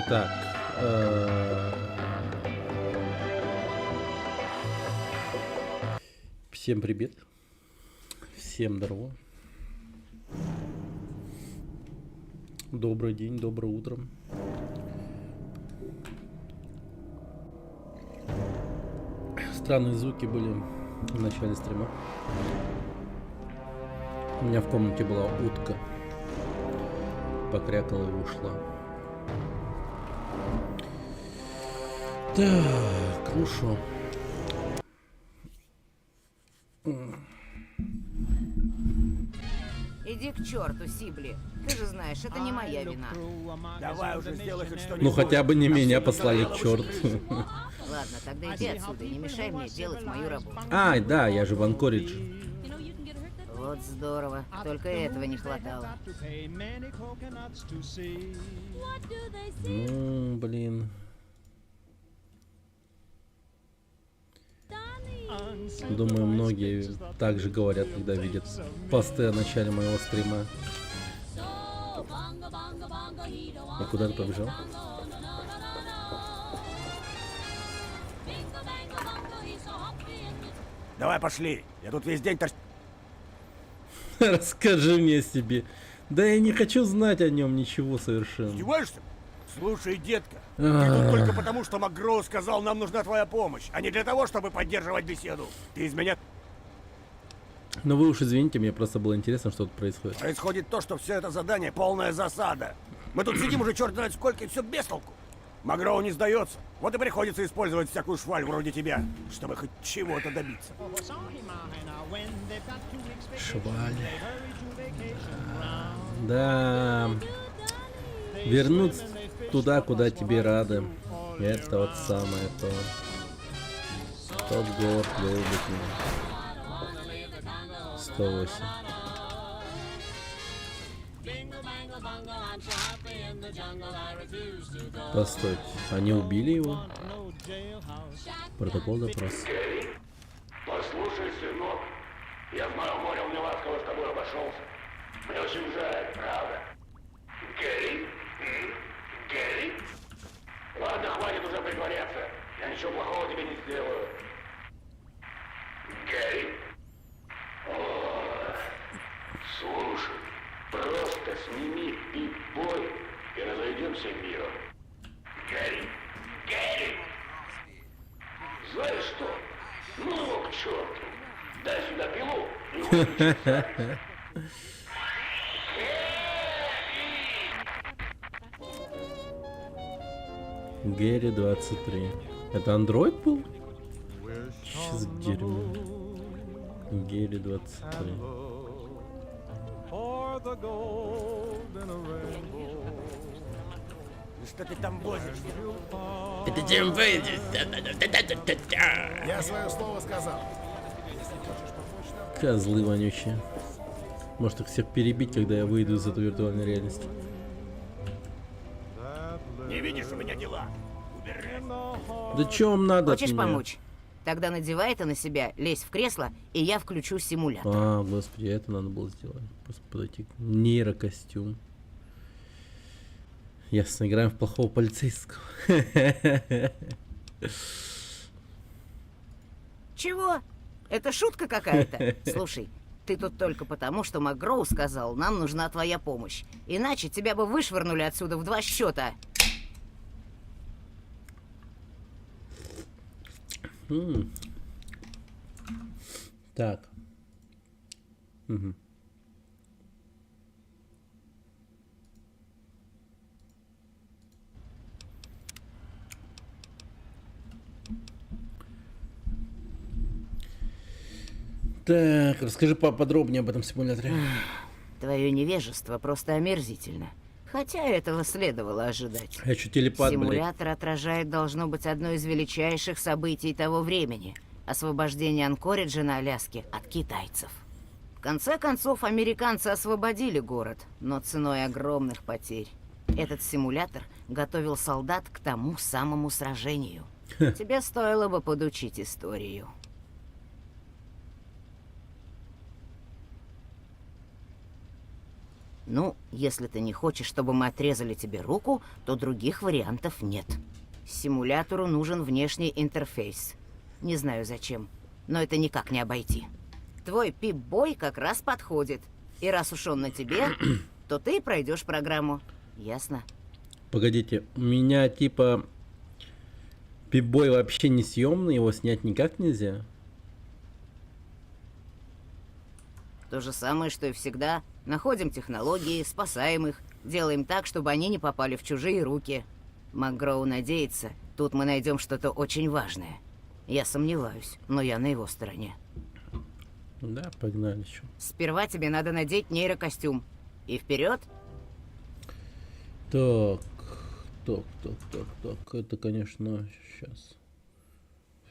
Итак, всем привет, всем здорово, добрый день, доброе утро. Странные звуки были в начале стрима. У меня в комнате была утка, покрякала и ушла. Так, ну шо. Иди к черту, Сибли. Ты же знаешь, это не моя вина. Давай уже сделай хоть что-нибудь. Ну хотя бы не меня послали к черту. Ладно, тогда иди отсюда и не мешай мне делать мою работу. Ай, да, я же в Анкоридже. Вот здорово. Только этого не хватало. Ну, блин. Думаю, многие так же говорят, когда видят посты о начале моего стрима. И куда ты побежал? Давай пошли. Я тут весь день Расскажи мне о себе. Да я не хочу знать о нем ничего совершенно. Издеваешься? Слушай, детка, ты тут только потому, что МакГроу сказал, нам нужна твоя помощь, а не для того, чтобы поддерживать беседу. Ты из меня... Ну вы уж извините, мне просто было интересно, что тут происходит. Происходит то, что все это задание полная засада. Мы тут сидим уже черт знает сколько, и все без толку. МакГроу не сдается. Вот и приходится использовать всякую шваль вроде тебя, чтобы хоть чего-то добиться. Шваль. Да. Вернуться туда, куда тебе рады. Это вот самое то. Тот город любит меня. 108. Постойте, они убили его? Протокол допроса. Послушай, сынок, я знаю, море он неласково с тобой обошелся. Мне очень жаль, правда. Гэри? Гэри? Ладно, хватит уже притворяться. Я ничего плохого тебе не сделаю. Гэри? О, слушай, просто сними пип-бой и разойдемся миром. Гэри? Гэри? Знаешь что? Ну его к черту. Дай сюда пилу и выключи. Гэри 23. Это андроид был? Сейчас дерьмо. Гэри 23. Что ты там возишь? Я свое слово сказал. Козлы вонючие. Может их всех перебить, когда я выйду из этой виртуальной реальности. Не видишь, у меня дела. Убирай. Да чё вам надо от Хочешь меня? помочь? Тогда надевай это на себя, лезь в кресло, и я включу симулятор. А, господи, это надо было сделать. Просто подойти. Нейрокостюм. Ясно, играем в плохого полицейского. Чего? Это шутка какая-то? Слушай, ты тут только потому, что МакГроу сказал, нам нужна твоя помощь. Иначе тебя бы вышвырнули отсюда в 2 счета. Так. Мгм. Так, расскажи поподробнее об этом симуляторе. Твое невежество просто омерзительно. Хотя этого следовало ожидать. Я чуть телепат, блядь. Симулятор отражает, должно быть, одно из величайших событий того времени — освобождение Анкориджа на Аляске от китайцев. В конце концов, американцы освободили город, но ценой огромных потерь. Этот симулятор готовил солдат к тому самому сражению. Тебе стоило бы подучить историю. Ну, если ты не хочешь, чтобы мы отрезали тебе руку, то других вариантов нет. Симулятору нужен внешний интерфейс. Не знаю зачем, но это никак не обойти. Твой пип-бой как раз подходит. И раз уж он на тебе, то ты пройдешь программу. Ясно? Погодите, у меня типа пип-бой вообще не съемный, его снять никак нельзя. То же самое, что и всегда. Находим технологии, спасаем их, делаем так, чтобы они не попали в чужие руки. МакГроу надеется, тут мы найдем что-то очень важное. Я сомневаюсь, но я на его стороне. Да, погнали еще. Сперва тебе надо надеть нейрокостюм. И вперед. Так, это, конечно, сейчас.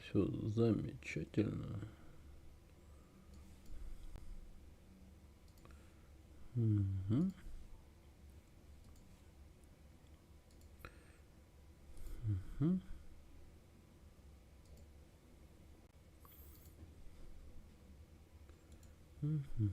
Все замечательно. Угу. Угу. Угу.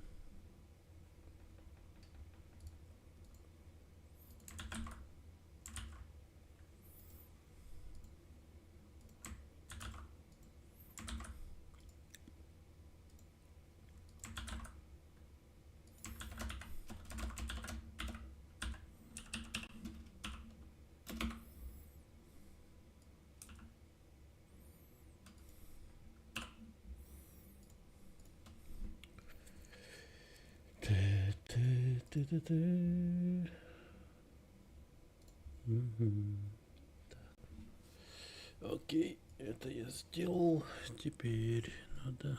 Мгм. Так. Окей, это я сделал. Теперь надо...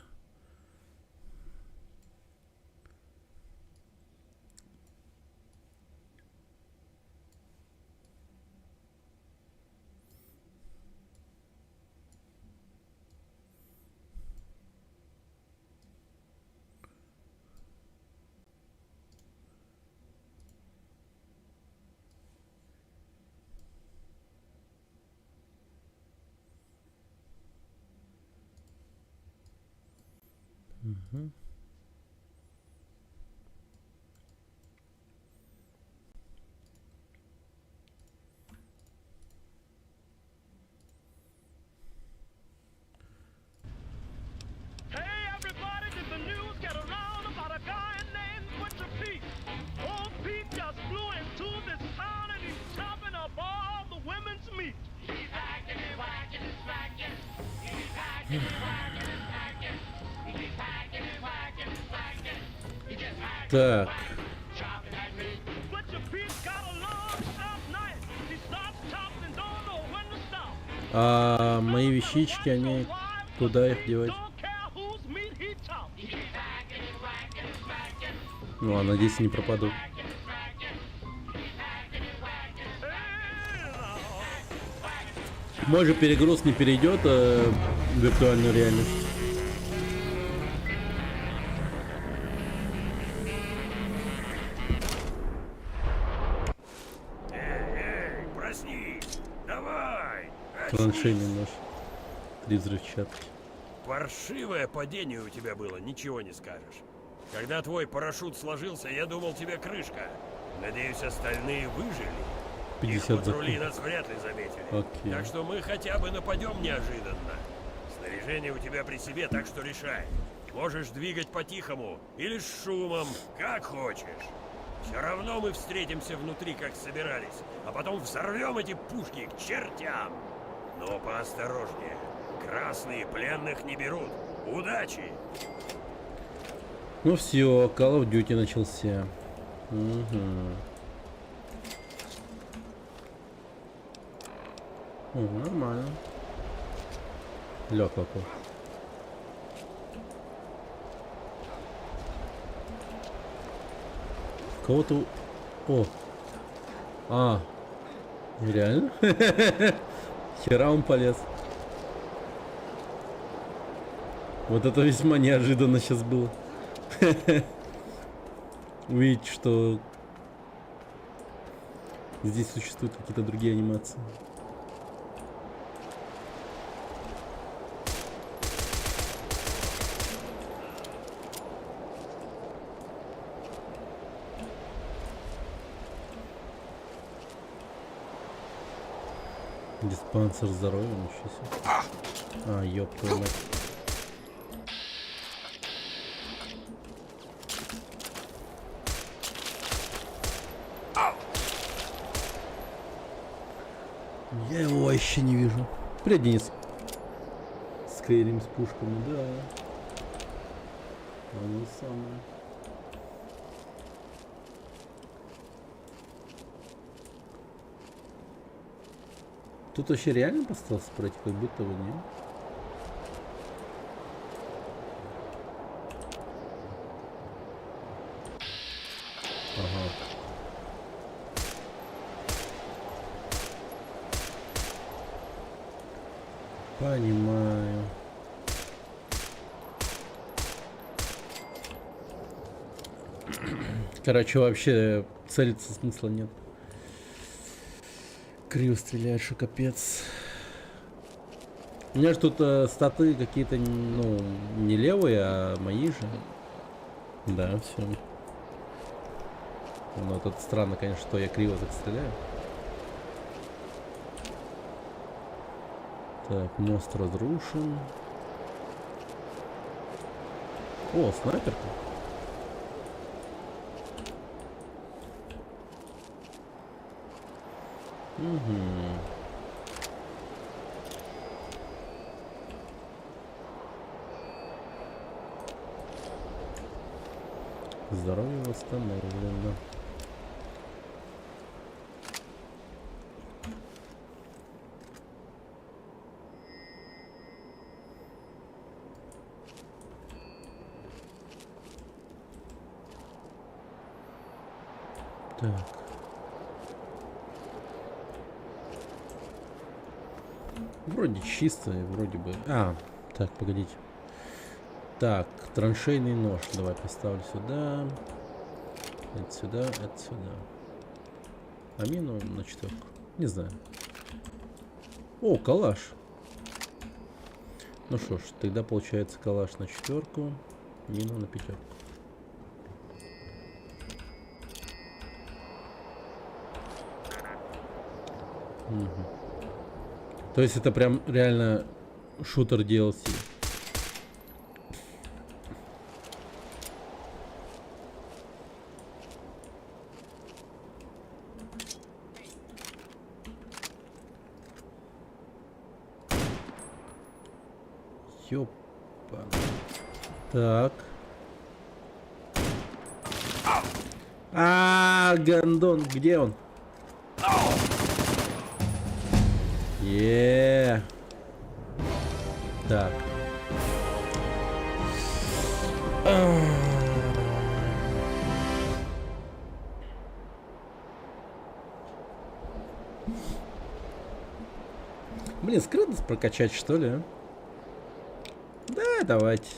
Hey everybody, did the news get around about a guy named Butcher Pete? Old Pete just flew into this town and he's chopping up all the women's meat. He's hacking and whacking and smacking. He's hacking and whacking and smacking. He's hacking and whacking and smacking. He just hacking Так, chopping that meat. Butcher Pete's got a long sharp knife. He starts chopping and don't know when to stop. а мои вещички, они куда их девать? Don't care whose meat he chops. He's hacking and whacking and smacking. Ну, а надеюсь, не пропадут. Мой же перегруз не перейдет в виртуальную реальность. Эй, проснись! Давай! Траншейный нож. 3 взрывчатки. Паршивое падение у тебя было, ничего не скажешь. Когда твой парашют сложился, я думал, тебе крышка. Надеюсь, остальные выжили. 50 Их патрули закон. нас вряд ли заметили. Окей. Так что мы хотя бы нападем неожиданно. Снаряжение у тебя при себе, так что решай. Можешь двигать по-тихому или с шумом, как хочешь. Все равно мы встретимся внутри, как собирались, а потом взорвем эти пушки к чертям. Но поосторожнее. Красные пленных не берут. Удачи! Ну все, Call of Duty начался. Угу. О, нормально. Лёг какой. Кого-то... О! А! Реально? Хера он полез. Вот это весьма неожиданно сейчас было. Увидеть, что здесь существуют какие-то другие анимации. Диспансер здоровья, ничего себе. А, ёб твою мать. Я его вообще не вижу. Привет, Денис. Скайрим с пушками, да. Оно самое. Тут вообще реально поставился против, как будто бы не. Ага. Понимаю. Короче, вообще целиться смысла нет. Криво стреляет, что капец. У меня же тут статы какие-то, ну, не левые, а мои же. Да, все. Ну, тут странно, конечно, что я криво так стреляю. Так, мост разрушен. О, снайперка. Угу. Здоровье восстановлено. Так. Вроде чисто, вроде бы. А, так, погодите. Так, траншейный нож. Давай поставлю сюда. Это сюда, это сюда. А мину на 4. Не знаю. О, калаш. Ну что ж, тогда получается калаш на 4. Мину на пятерку. Мгм. То есть это прям реально шутер DLC. Ёпа. Так. Гондон, где он? Так. Блин, скрытность прокачать, что ли? А? Да, давайте.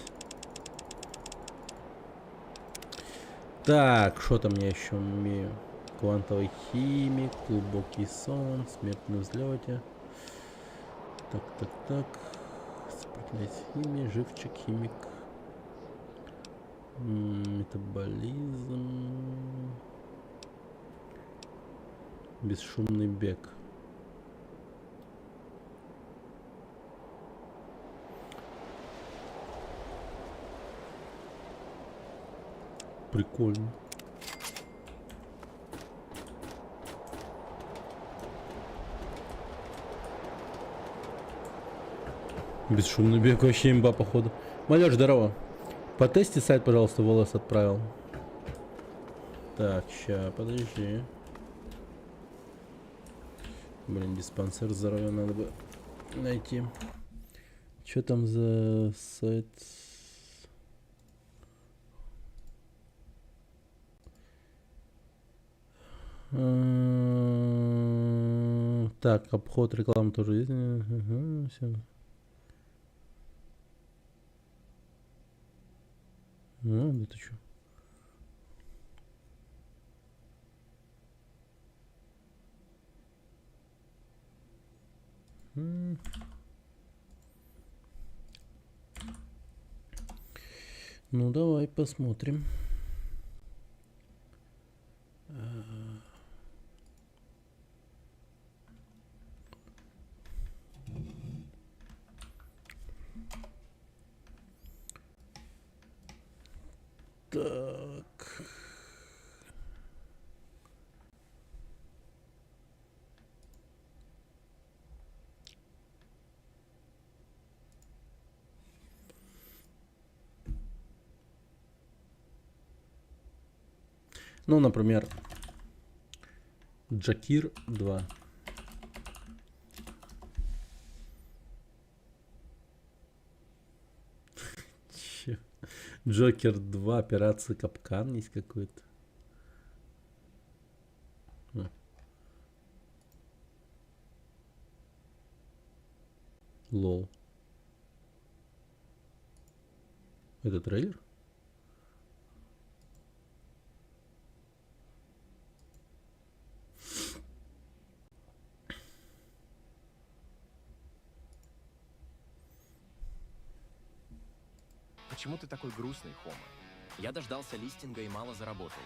Так, что там я еще умею? Квантовый химик, глубокий сон, смерть на взлете. Так. Сопротивляйся химии, живчик, химик. Метаболизм. Бесшумный бег. Прикольно. Бесшумный бег вообще имба, походу. Малёш, здорово. Потести сайт, пожалуйста, волос отправил. Так, ща, подожди. Блин, диспансер здоровья надо бы найти. Что там за сайт? Так, обход рекламы тоже есть. Ага, всё. Да ты чё? Ну давай посмотрим. Так. Ну, например, Джокер 2. Чё? Джокер 2, операция Капкан есть какой-то. Лол. Это трейлер? Почему ты такой грустный, Хома? Я дождался листинга и мало заработал.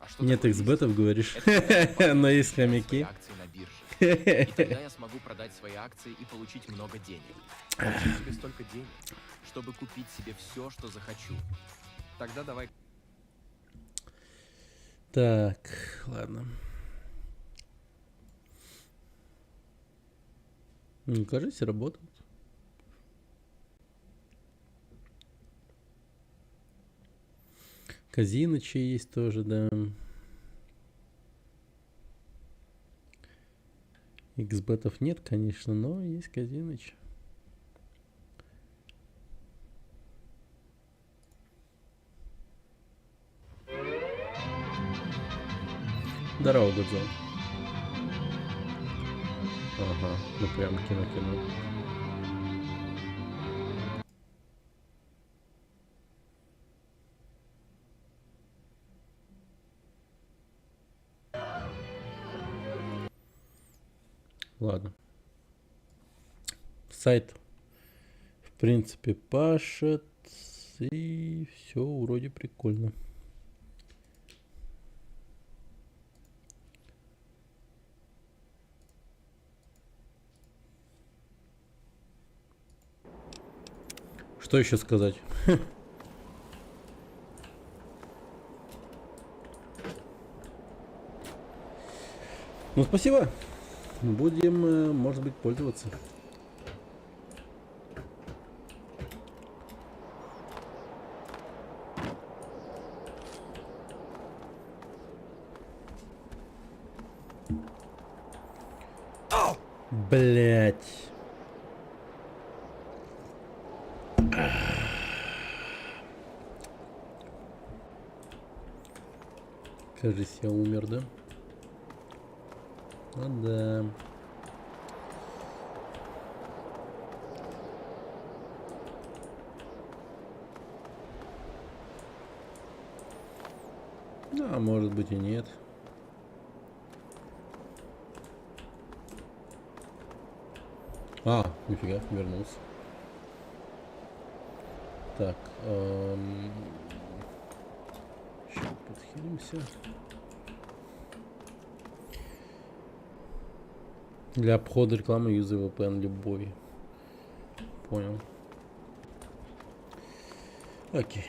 А что Нет такое эксбетов, говоришь? Это Но есть свои хомяки. акции на бирже. И тогда я смогу продать свои акции и получить много денег. Получить себе столько денег, чтобы купить себе все, что захочу. Тогда давай. Так, ладно. Ну, кажется, работает. Казинычи есть тоже, да. Xbetов нет, конечно, но есть Казиныч. Здорово, Гудзон. Ага, ну прям кино. Ладно. Сайт, в принципе, пашет. и все вроде прикольно. Что еще сказать? Ну, спасибо. Будем, может быть, пользоваться. Блять. Кажется, я умер, да? Ну да. Ну, а может быть и нет. А, нифига, вернулся. Так, сейчас подхилимся. Для обхода рекламы юзай VPN любой. Понял. Окей.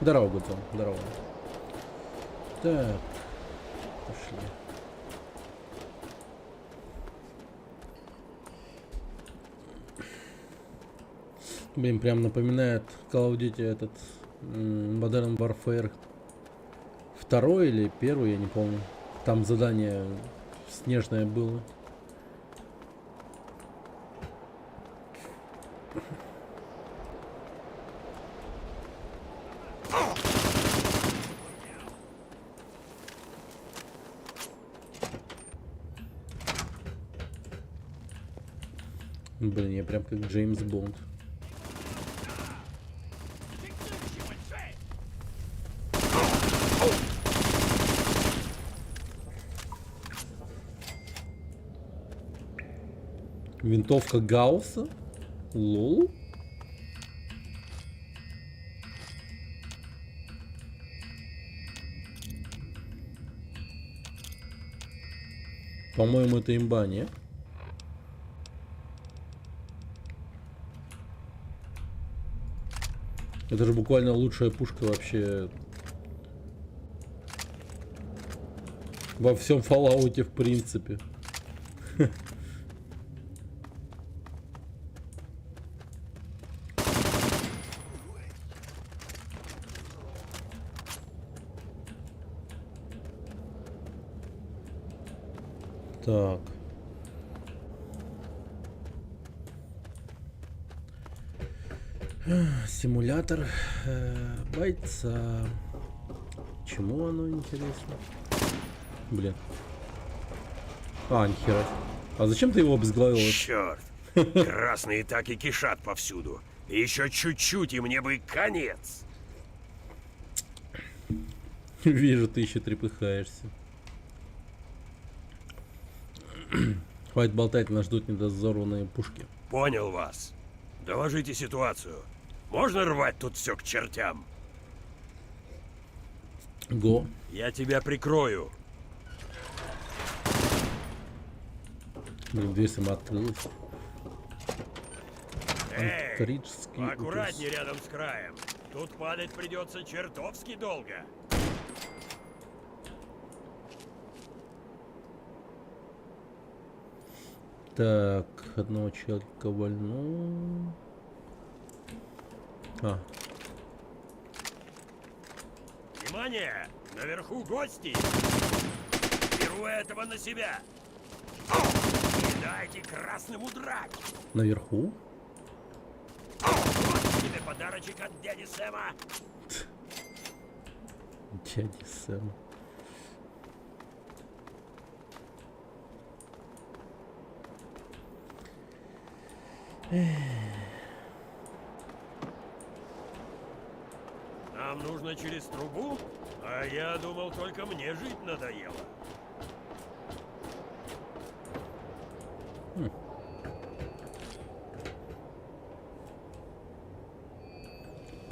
Здорово, Гудзон. Здорово. Так. Пошли. Блин, прям напоминает Call of Duty этот Modern Warfare 2 или 1, я не помню. Там задание снежное было. Блин, я прям как Джеймс Бонд. Винтовка Гаусса? Лол? По-моему, это имба, не? Это же буквально лучшая пушка вообще во всем Fallout, в принципе. Так. Симулятор бойца. Чему оно интересно? Блин. А, нихера. А зачем ты его обезглавил? Черт! Красные так и кишат повсюду. Еще чуть-чуть, и мне бы конец. Вижу, ты еще трепыхаешься. Хватит болтать, нас ждут недозорванные пушки. Понял вас. Доложите ситуацию. Можно рвать тут все к чертям? Го. Я тебя прикрою. Блин, дверь сама открылась. Эй, Анкоридский аккуратнее утес. рядом с краем. Тут падать придется чертовски долго. Так, одного человека вольну. А, Внимание! Наверху гости! Беру этого на себя! Не дайте красному драть! наверху? Вот тебе подарочек от дяди Сэма! Дядя Сэм. Нам нужно через трубу? А я думал, только мне жить надоело.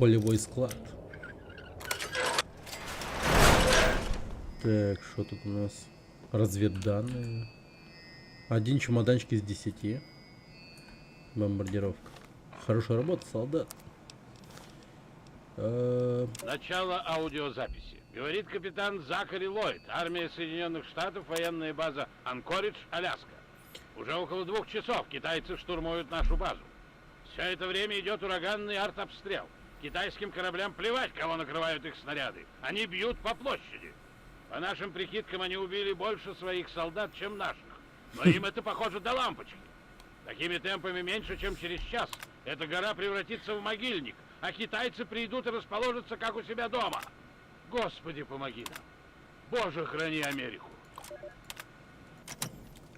полевой склад. Так, что тут у нас? Разведданные. 1 чемоданчик из 10. Бомбардировка. Хорошая работа, солдат. Начало аудиозаписи. Говорит капитан Закари Ллойд, армия Соединенных Штатов, военная база Анкоридж, Аляска. Уже около 2 часов китайцы штурмуют нашу базу. Все это время идет ураганный артобстрел. Китайским кораблям плевать, кого накрывают их снаряды. Они бьют по площади. По нашим прикидкам, они убили больше своих солдат, чем наших. Но им это похоже до лампочки. Такими темпами меньше, чем через час, эта гора превратится в могильник, а китайцы придут и расположатся, как у себя дома. Господи, помоги нам. Боже, храни Америку.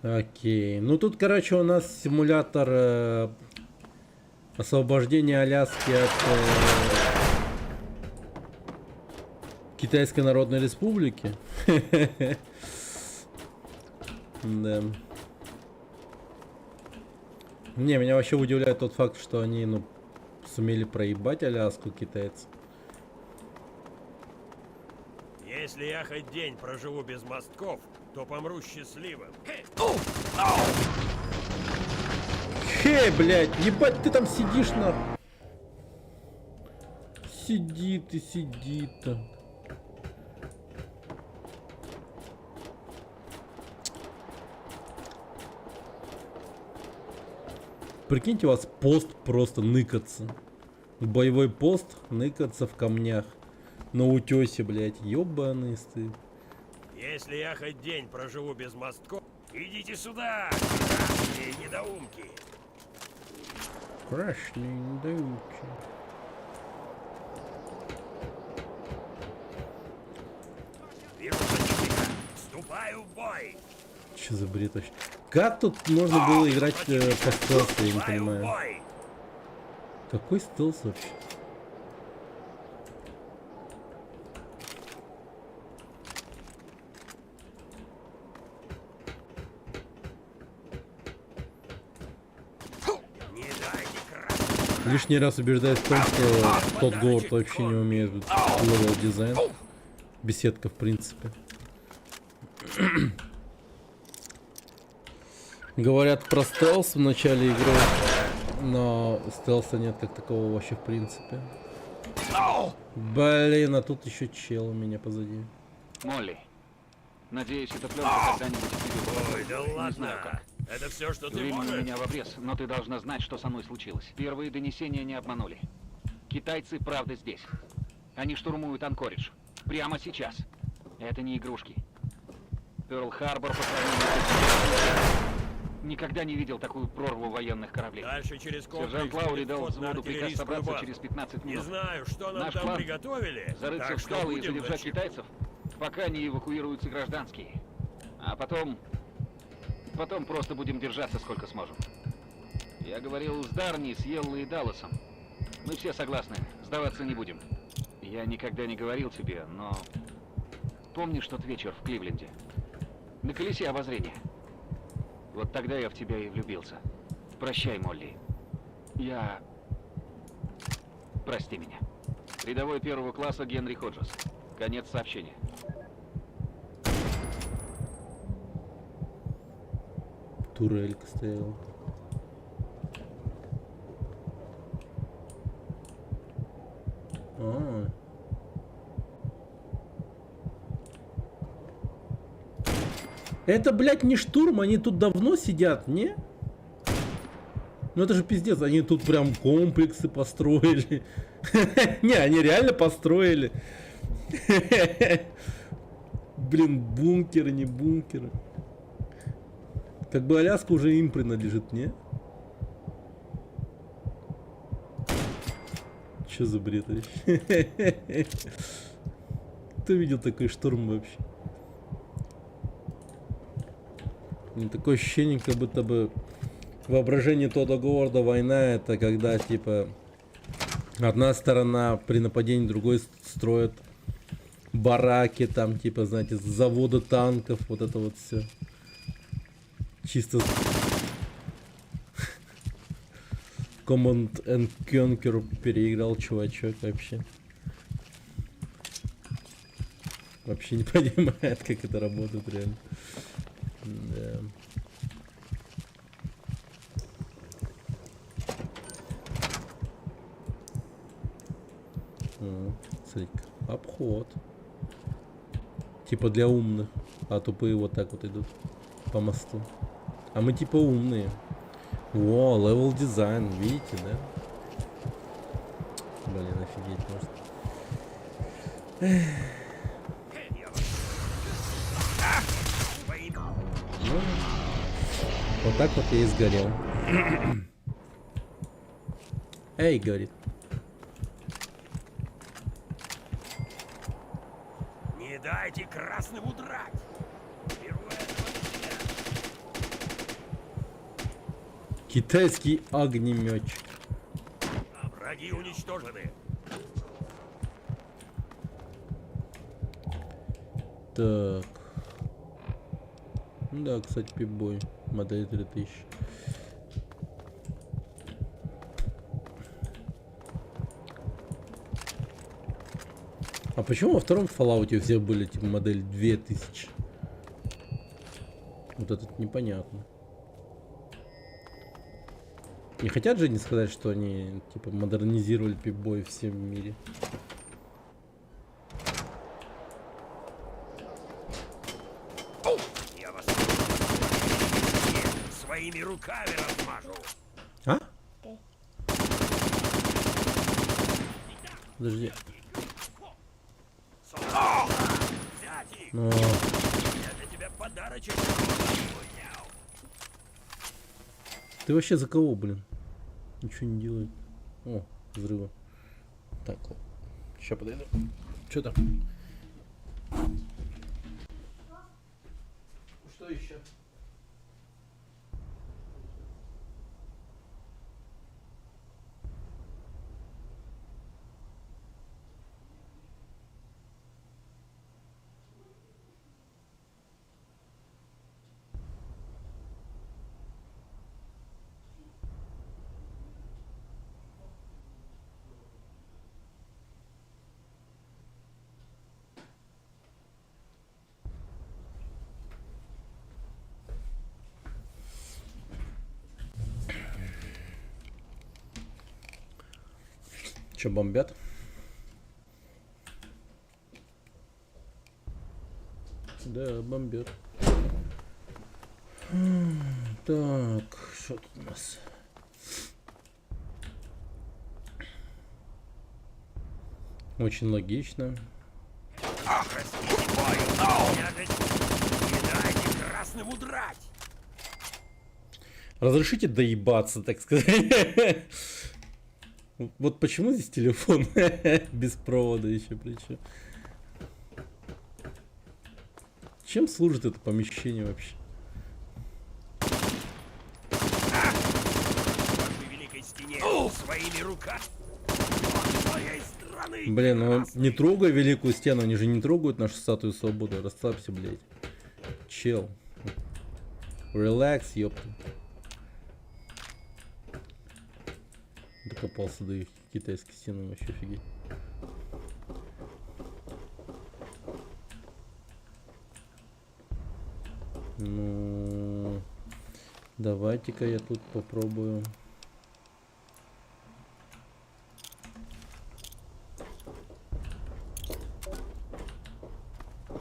Окей. Ну тут, короче, у нас симулятор освобождения Аляски от Китайской Народной Республики. Да. Не, меня вообще удивляет тот факт, что они, ну, сумели проебать Аляску, китайцы. Если я хоть день проживу без мостков, то помру счастливым. Хей, блядь, ебать, ты там сидишь на... Сиди-то. Прикиньте, у вас пост просто ныкаться. Боевой пост ныкаться в камнях. На утесе, блядь, ёбаный стыд. Если я хоть день проживу без мостков, идите сюда, красные недоумки. Красные недоумки. Вижу противника. Вступаю в бой. Че за бред вообще? Как тут можно было играть по стелсу, я не понимаю. Какой стелс вообще? Лишний раз убеждаюсь в том, что тот Говард вообще не умеет левел дизайн. Беседка, в принципе. Говорят про стелс в начале игры, но стелса нет как такового вообще в принципе. Блин, а тут еще чел у меня позади. Молли, надеюсь, эта пленка когда-нибудь тебе Ой, да Не ладно. знаю как. Это все, что ты Времени у можешь? меня в обрез, но ты должна знать, что со мной случилось. Первые донесения не обманули. Китайцы правда здесь. Они штурмуют Анкоридж. Прямо сейчас. Это не игрушки. Пёрл-Харбор по сравнению с... Никогда не видел такую прорву военных кораблей. Дальше через комплекс Сержант Лаури будет дал вход на взводу приказ артиллерийскую собраться базу. через 15 Не минут. знаю, что нам Наш там план приготовили. Зарыться Так в что скалы и будем задержать начать. китайцев, пока не эвакуируются гражданские. А потом просто будем держаться сколько сможем. Я говорил с Дарни, с Йеллой и Далласом. Мы все согласны, сдаваться не будем. Я никогда не говорил тебе, но... Помнишь тот вечер в Кливленде? На колесе обозрения. Вот тогда я в тебя и влюбился. Прощай, Молли. Прости меня. Рядовой 1-го класса Генри Ходжес. Конец сообщения. Турелька стояла. А. Это, блядь, не штурм, они тут давно сидят, не? Ну это же пиздец, они тут прям комплексы построили. Не, они реально построили. Блин, бункеры, не бункеры. Как бы Аляска уже им принадлежит, не? Чё за бред вообще? Кто видел такой штурм вообще? Такое ощущение, как будто бы воображение Тодда Говарда война — это когда, типа, одна сторона при нападении другой строит бараки, там, типа, знаете, заводы танков, вот это вот все. Чисто в Command and Conquer переиграл чувачок вообще. Вообще не понимает, как это работает реально. Да. Смотри-ка, обход. Типа для умных, а тупые вот так вот идут по мосту. А мы типа умные. О, левел дизайн, видите, да? Блин, офигеть может. Ну, вот так вот я и сгорел. Эй, говорит. Не дайте красным удрать! Беру это на себя. Китайский огнеметчик. Враги уничтожены. Так. Ну да, кстати, пип-бой. Модель 3000. А почему во втором Fallout у всех были типа модель 2000? Вот это непонятно. Не хотят же они сказать, что они типа модернизировали пип-бой в всем мире? Я вас своими руками размажу. А? Подожди. Взять их! Но... Я для тебя подарочек. Ты вообще за кого, блин? Ничего не делает. О, взрывы. Так, сейчас подойду. Что там? Что еще? Че, бомбят? Да, бомбят. Так, что тут у нас? Очень логично. Простите, бой! Я для не дайте красным удрать! Разрешите доебаться, так сказать. Вот почему здесь телефон без провода еще причем? Чем служит это помещение вообще? Вашей великой стене своими руками. Своей страны. Блин, ну красный. не трогай великую стену, они же не трогают нашу статую свободы. Расслабься, блядь. Чел. Релакс, ёпта. Докопался до их китайской стены, вообще офигеть. Ну, давайте-ка я тут попробую.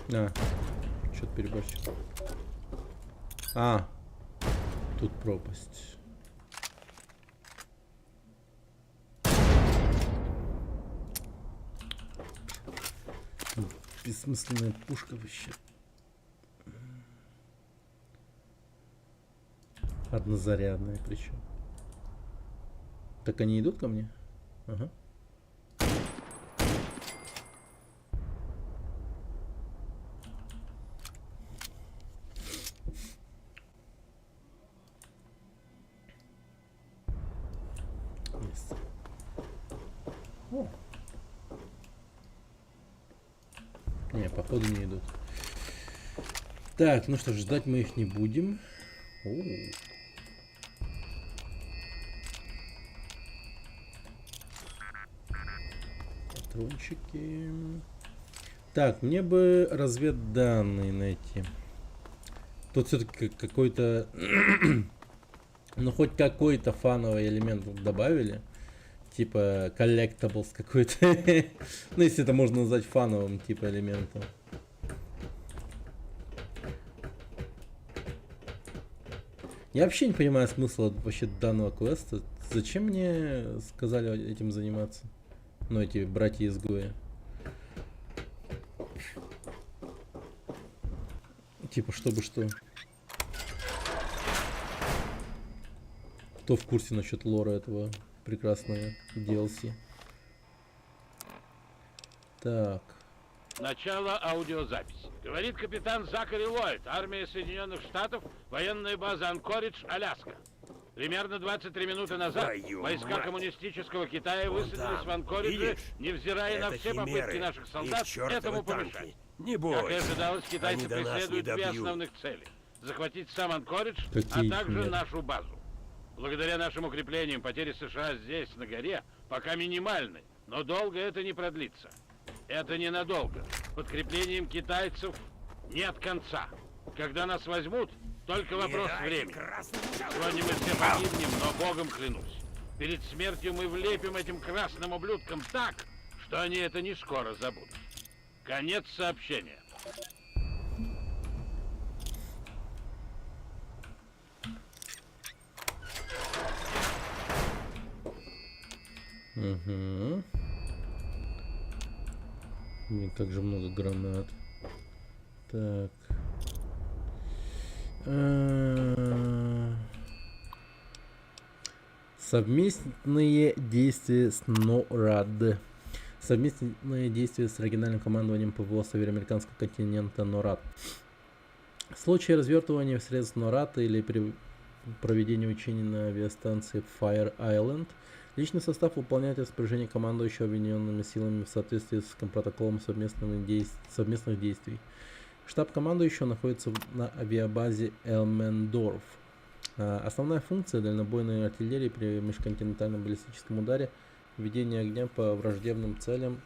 Что-то переборщил. Тут пропасть. Бессмысленная пушка вообще. Однозарядная причем. Так они идут ко мне? Ага. Есть. О. Не, походу не идут. Так, ну что ж, ждать мы их не будем. патрончики. Так, мне бы разведданные найти. Тут все-таки какой-то... ну, хоть какой-то фановый элемент добавили. Типа, collectibles какой-то. Ну, если это можно назвать фановым, типа, элементом. Я вообще не понимаю смысла вообще данного квеста. Зачем мне сказали этим заниматься? Ну, эти братья-изгои. Типа, чтобы что? Кто в курсе насчет лора этого прекрасного DLC? Так. Начало аудиозаписи. Говорит капитан Закари Ллойд, армия Соединенных Штатов, военная база Анкоридж, Аляска. Примерно 23 минуты назад Твою войска мать. коммунистического Китая Вон высадились там, в Анкоридже, видишь? невзирая на Это все химеры, попытки наших солдат их чертовы этому танки. помешать. Не Как и бойся. ожидалось, китайцы Они до нас преследуют не две добьют. основных цели. Захватить сам Анкоридж, Какие а также химеры? нашу базу. Благодаря нашим укреплениям потери США здесь, на горе, пока минимальны, но долго это не продлится. Это ненадолго. Подкреплением китайцев нет конца. Когда нас возьмут, только вопрос времени. Сегодня мы все погибнем, но Богом клянусь. Перед смертью мы влепим этим красным ублюдкам так, что они это не скоро забудут. Конец сообщения. Угу. Блин, как же много гранат. Так. Совместные действия с НОРАД. Совместные действия с региональным командованием ПВО Североамериканского континента НОРАД. В случае развертывания средств НОРАД или при проведении учений на авиастанции Fire Island, личный состав выполняет распоряжение командующего объединенными силами в соответствии с протоколом совместных действий. Штаб командующего находится на авиабазе Элмендорф. Основная функция дальнобойной артиллерии при межконтинентальном баллистическом ударе — ведение огня по враждебным целям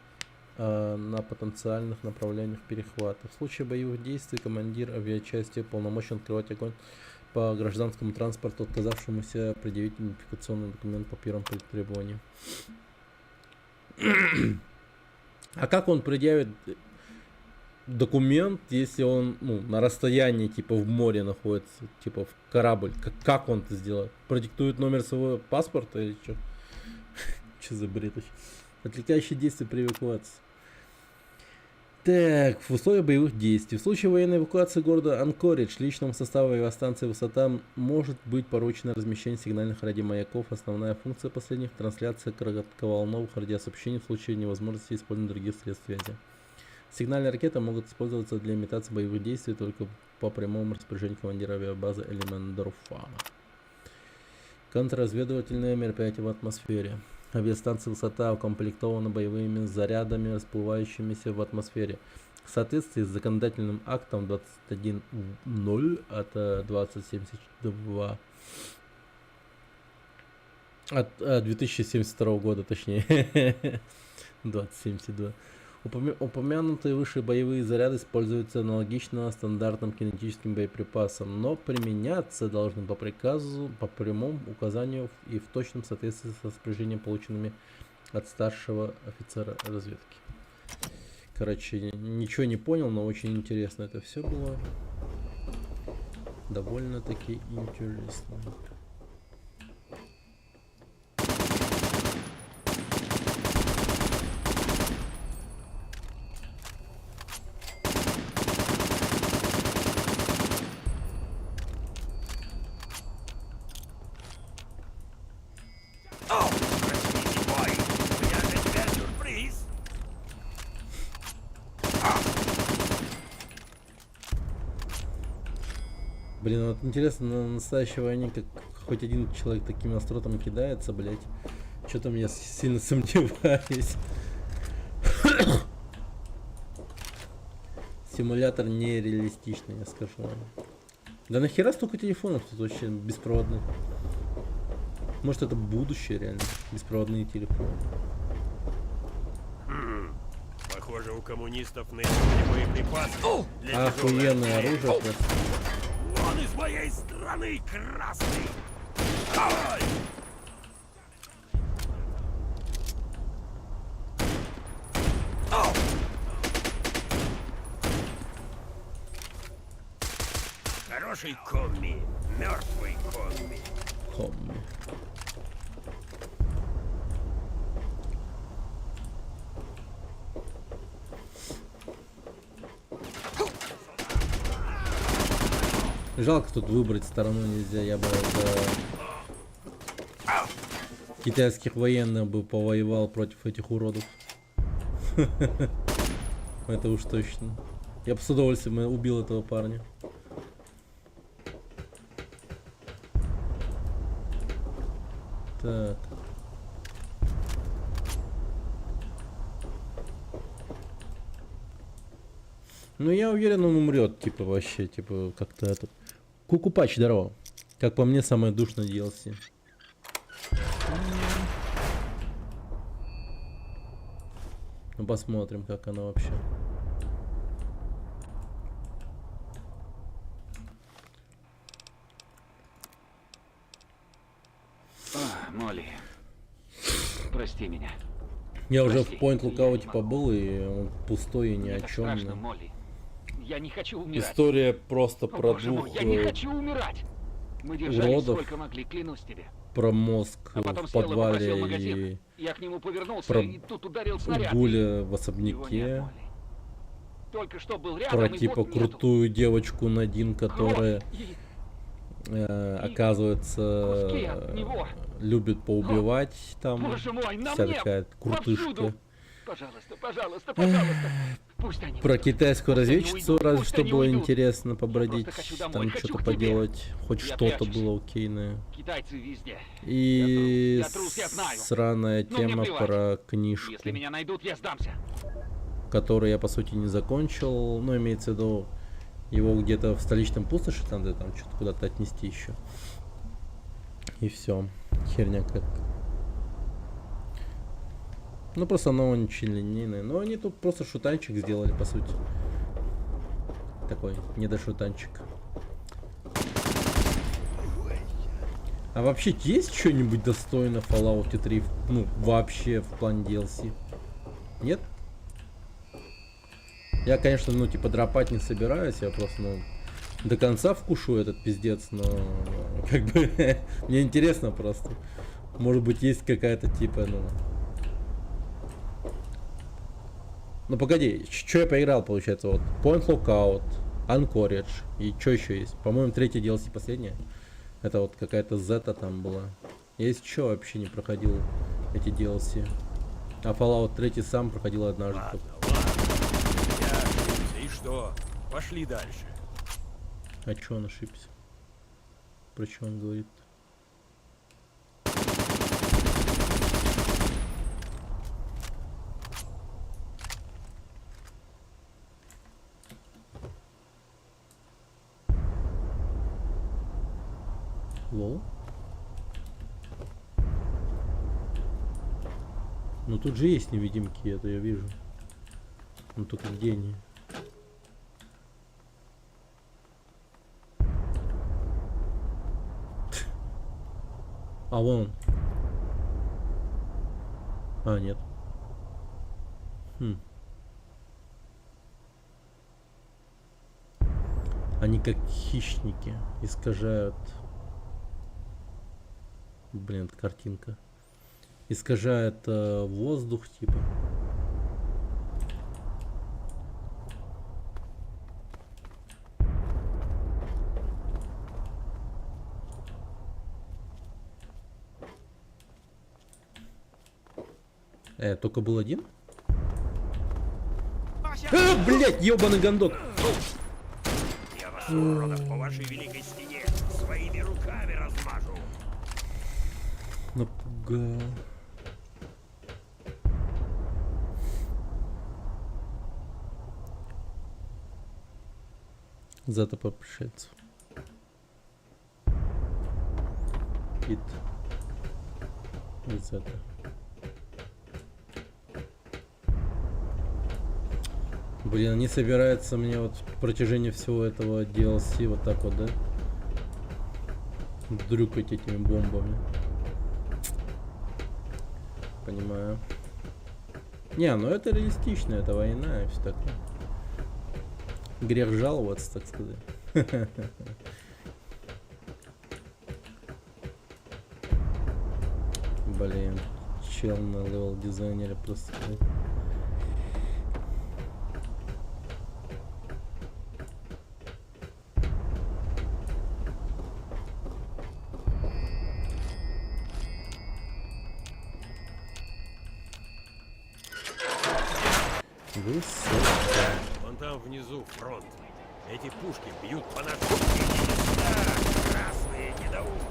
на потенциальных направлениях перехвата. В случае боевых действий командир авиачасти полномочен открывать огонь по гражданскому транспорту, отказавшемуся предъявить идентификационный документ по первому требованию. А как он предъявит документ, если он на расстоянии, типа в море находится, типа в корабль? Как он это сделает? Продиктует номер своего паспорта или что? Что за бред? Отвлекающие действия при эвакуации. Так, в условиях боевых действий. В случае военной эвакуации города Анкоридж личному составу авиастанции «Высота» может быть поручено размещение сигнальных радиомаяков. Основная функция последних — трансляция коротковолновых радиосообщений в случае невозможности использования других средств связи. Сигнальные ракеты могут использоваться для имитации боевых действий только по прямому распоряжению командира авиабазы Элемендорфа. Контрразведывательные мероприятия в атмосфере. Авиастанция «Высота» укомплектована боевыми зарядами, расплывающимися в атмосфере. В соответствии с законодательным актом 21.0 от 2072 от 2072 года, точнее, 2072. Упомянутые выше боевые заряды используются аналогично стандартным кинетическим боеприпасам, но применяться должны по приказу, по прямому указанию и в точном соответствии с распоряжением, полученными от старшего офицера разведки. Короче, ничего не понял, но очень интересно это все было. Довольно-таки интересно. О, простите, бой! У меня для тебя сюрприз! Блин, вот интересно, на настоящей войне как хоть один человек таким остротом кидается, блять. Что-то я сильно сомневаюсь. Симулятор нереалистичный, я скажу вам. Да нахера столько телефонов тут вообще беспроводных? Может это будущее реально, беспроводные телефоны. Похоже, у коммунистов на исходе боеприпасы для тяжелой Охуенное артиллерии. оружие просто. Вон из моей страны, красный! Давай! Хороший комми, мертвый комми. Хомми. Жалко, тут выбрать сторону нельзя. Я бы за китайских военных бы повоевал против этих уродов. Это уж точно. Я бы с удовольствием убил этого парня. Так. Ну, я уверен, он умрет, типа, вообще, типа, как-то этот. Кукупач, здорово. Как по мне, самое душное DLC. Ну, посмотрим, как оно вообще. Молли, прости меня. Я уже Прости, в Point я Lookout не типа могу. был, и он пустой и ни Мне о так чем. страшно, Молли. Я не хочу умирать. История просто О, про боже двух мой, я не хочу умирать. Мы держались уродов. сколько могли, клянусь тебе. про мозг А потом в сел и попросил подвале магазин. и Я к нему повернулся, про и тут ударил снаряд. Гуля в Его нет, особняке. Молли. Только что был рядом, Про и типа вот нету. крутую девочку Надин, которая Кровь оказывается куски от него. любит поубивать там. Боже мой, на вся мне! такая крутышка. Повсюду! Пожалуйста, пожалуйста, пожалуйста. Пусть они Про уйдут. китайскую Пусть они разведчицу уйдут, разве пусть что они было уйдут. интересно побродить, просто хочу домой, там хочу что-то к тебе. поделать, хоть Я что-то прячусь. было окейное. Китайцы везде. И Я трус, я знаю. сраная Но мне тема плевать. про книжку, Если меня найдут, я сдамся. которую я по сути не закончил, но имеется в виду его где-то в столичном пустоши надо там что-то куда-то отнести еще. И все, херня как. Ну просто оно очень линейное, но они тут просто шутанчик сделали по сути. Такой недошутанчик. А вообще есть что-нибудь достойно в Fallout 3, ну вообще в плане DLC? Нет? Я, конечно, ну типа дропать не собираюсь, я просто, ну, до конца вкушу этот пиздец, но как бы мне интересно просто. Может быть есть какая-то типа, ну погоди, что я поиграл, получается, вот Point Lookout, Anchorage и что еще есть? По-моему, третья DLC последняя. Это вот какая-то Зета там была. Я есть что вообще не проходил эти DLC. А Fallout 3 сам проходил однажды. Ладно, только. ладно. Я ошибся. И что? Пошли дальше. А чё он ошибся? Про что он говорит? Лол? Ну тут же есть невидимки, это я вижу. Ну только где они? А вон. А, нет. Хм. Они как хищники искажают. Блин, это картинка. Искажает воздух, типа. Только был один? А, блять, ебаный гондон! Я вас, уродов, по вашей великой стене своими руками размажу. Напугал. Зато по пришельцу. Кит. Из это. Блин, они собираются мне вот в протяжении всего этого DLC вот так вот, да? Дрюкать этими бомбами. Понимаю. Не, ну это реалистично, это война и все такое. Грех жаловаться, так сказать. Блин, чел на левел дизайнере просто. Вон там внизу фронт. Эти пушки бьют по нашим да, красные недоумки.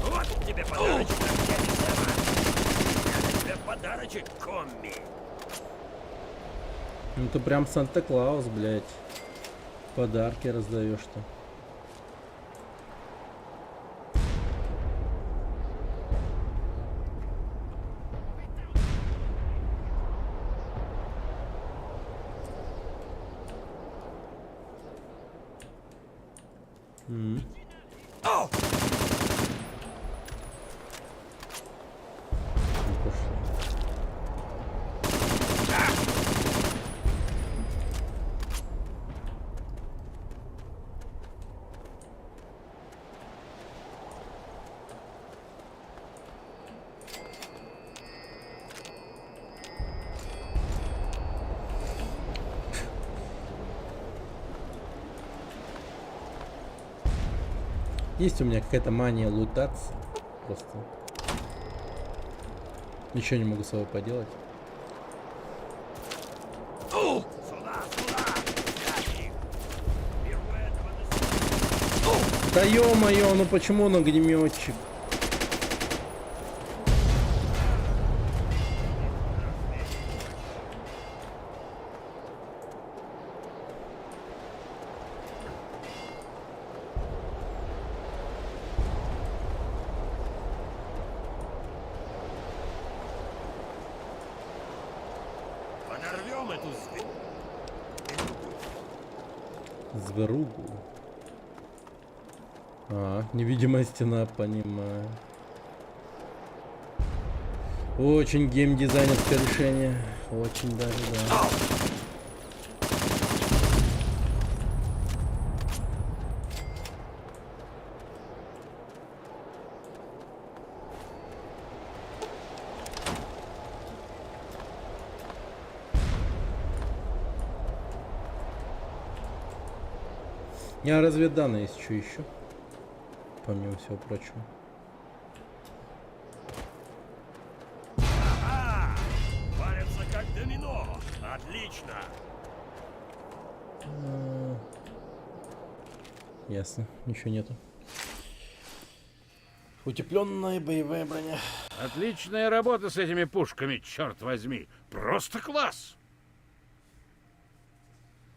Вот тебе подарочек от дяди Сэма. Это тебе подарочек, комми. Ну ты прям Санта-Клаус, блядь. Подарки раздаешь-то. О! Есть у меня какая-то мания лутаться. Просто. Ничего не могу с собой поделать. Сюда, сюда! Беру этого на себя. Да ё-моё, ну почему он огнеметчик? Подорвем эту Зверугу. А, невидимая стена, понимаю. Очень геймдизайнерское решение. Очень даже, да. У меня разведданные есть, что еще? Помимо всего прочего. Ага! Варятся как домино. Отлично. Ясно, ничего нету. Утепленная боевая броня. Отличная работа с этими пушками, черт возьми. Просто класс.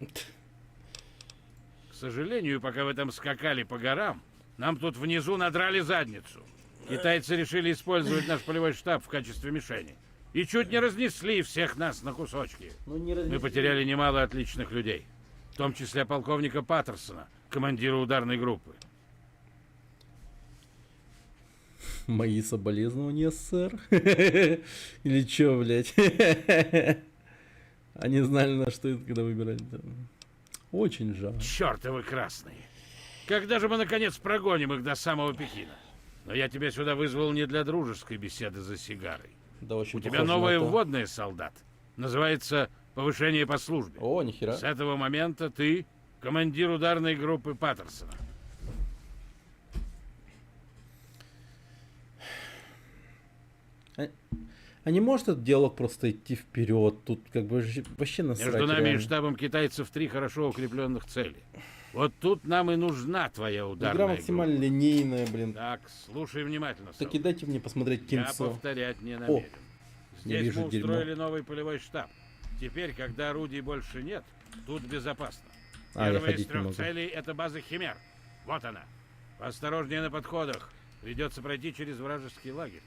К сожалению, пока вы там скакали по горам, нам тут внизу надрали задницу. Китайцы решили использовать наш полевой штаб в качестве мишени. И чуть не разнесли всех нас на кусочки. Мы потеряли немало отличных людей. В том числе полковника Паттерсона, командира ударной группы. Мои соболезнования, сэр. Или чё, блядь? Они знали, на что это, когда выбирали. Очень жаль. Чёртовы красные. Когда же мы, наконец, прогоним их до самого Пекина? Но я тебя сюда вызвал не для дружеской беседы за сигарой. Да, очень У тебя похоже новое на то. вводное, солдат. Называется повышение по службе. О, нихера. С этого момента ты командир ударной группы Паттерсона. А не может этот диалог просто идти вперед? Тут как бы вообще насрать. Между нами и реально. штабом китайцев 3 хорошо укрепленных цели. Вот тут нам и нужна твоя ударная Игра группа. максимально линейная, блин. Так, слушай внимательно, Так и солдат. дайте мне посмотреть Я кинцо. повторять не намерен. не Здесь вижу мы дерьма. устроили новый полевой штаб. Теперь, когда орудий больше нет, тут безопасно. А, я Первая из ходить не 3 могу. целей — это база Химер. Вот она. Осторожнее на подходах. Придется пройти через вражеский лагерь.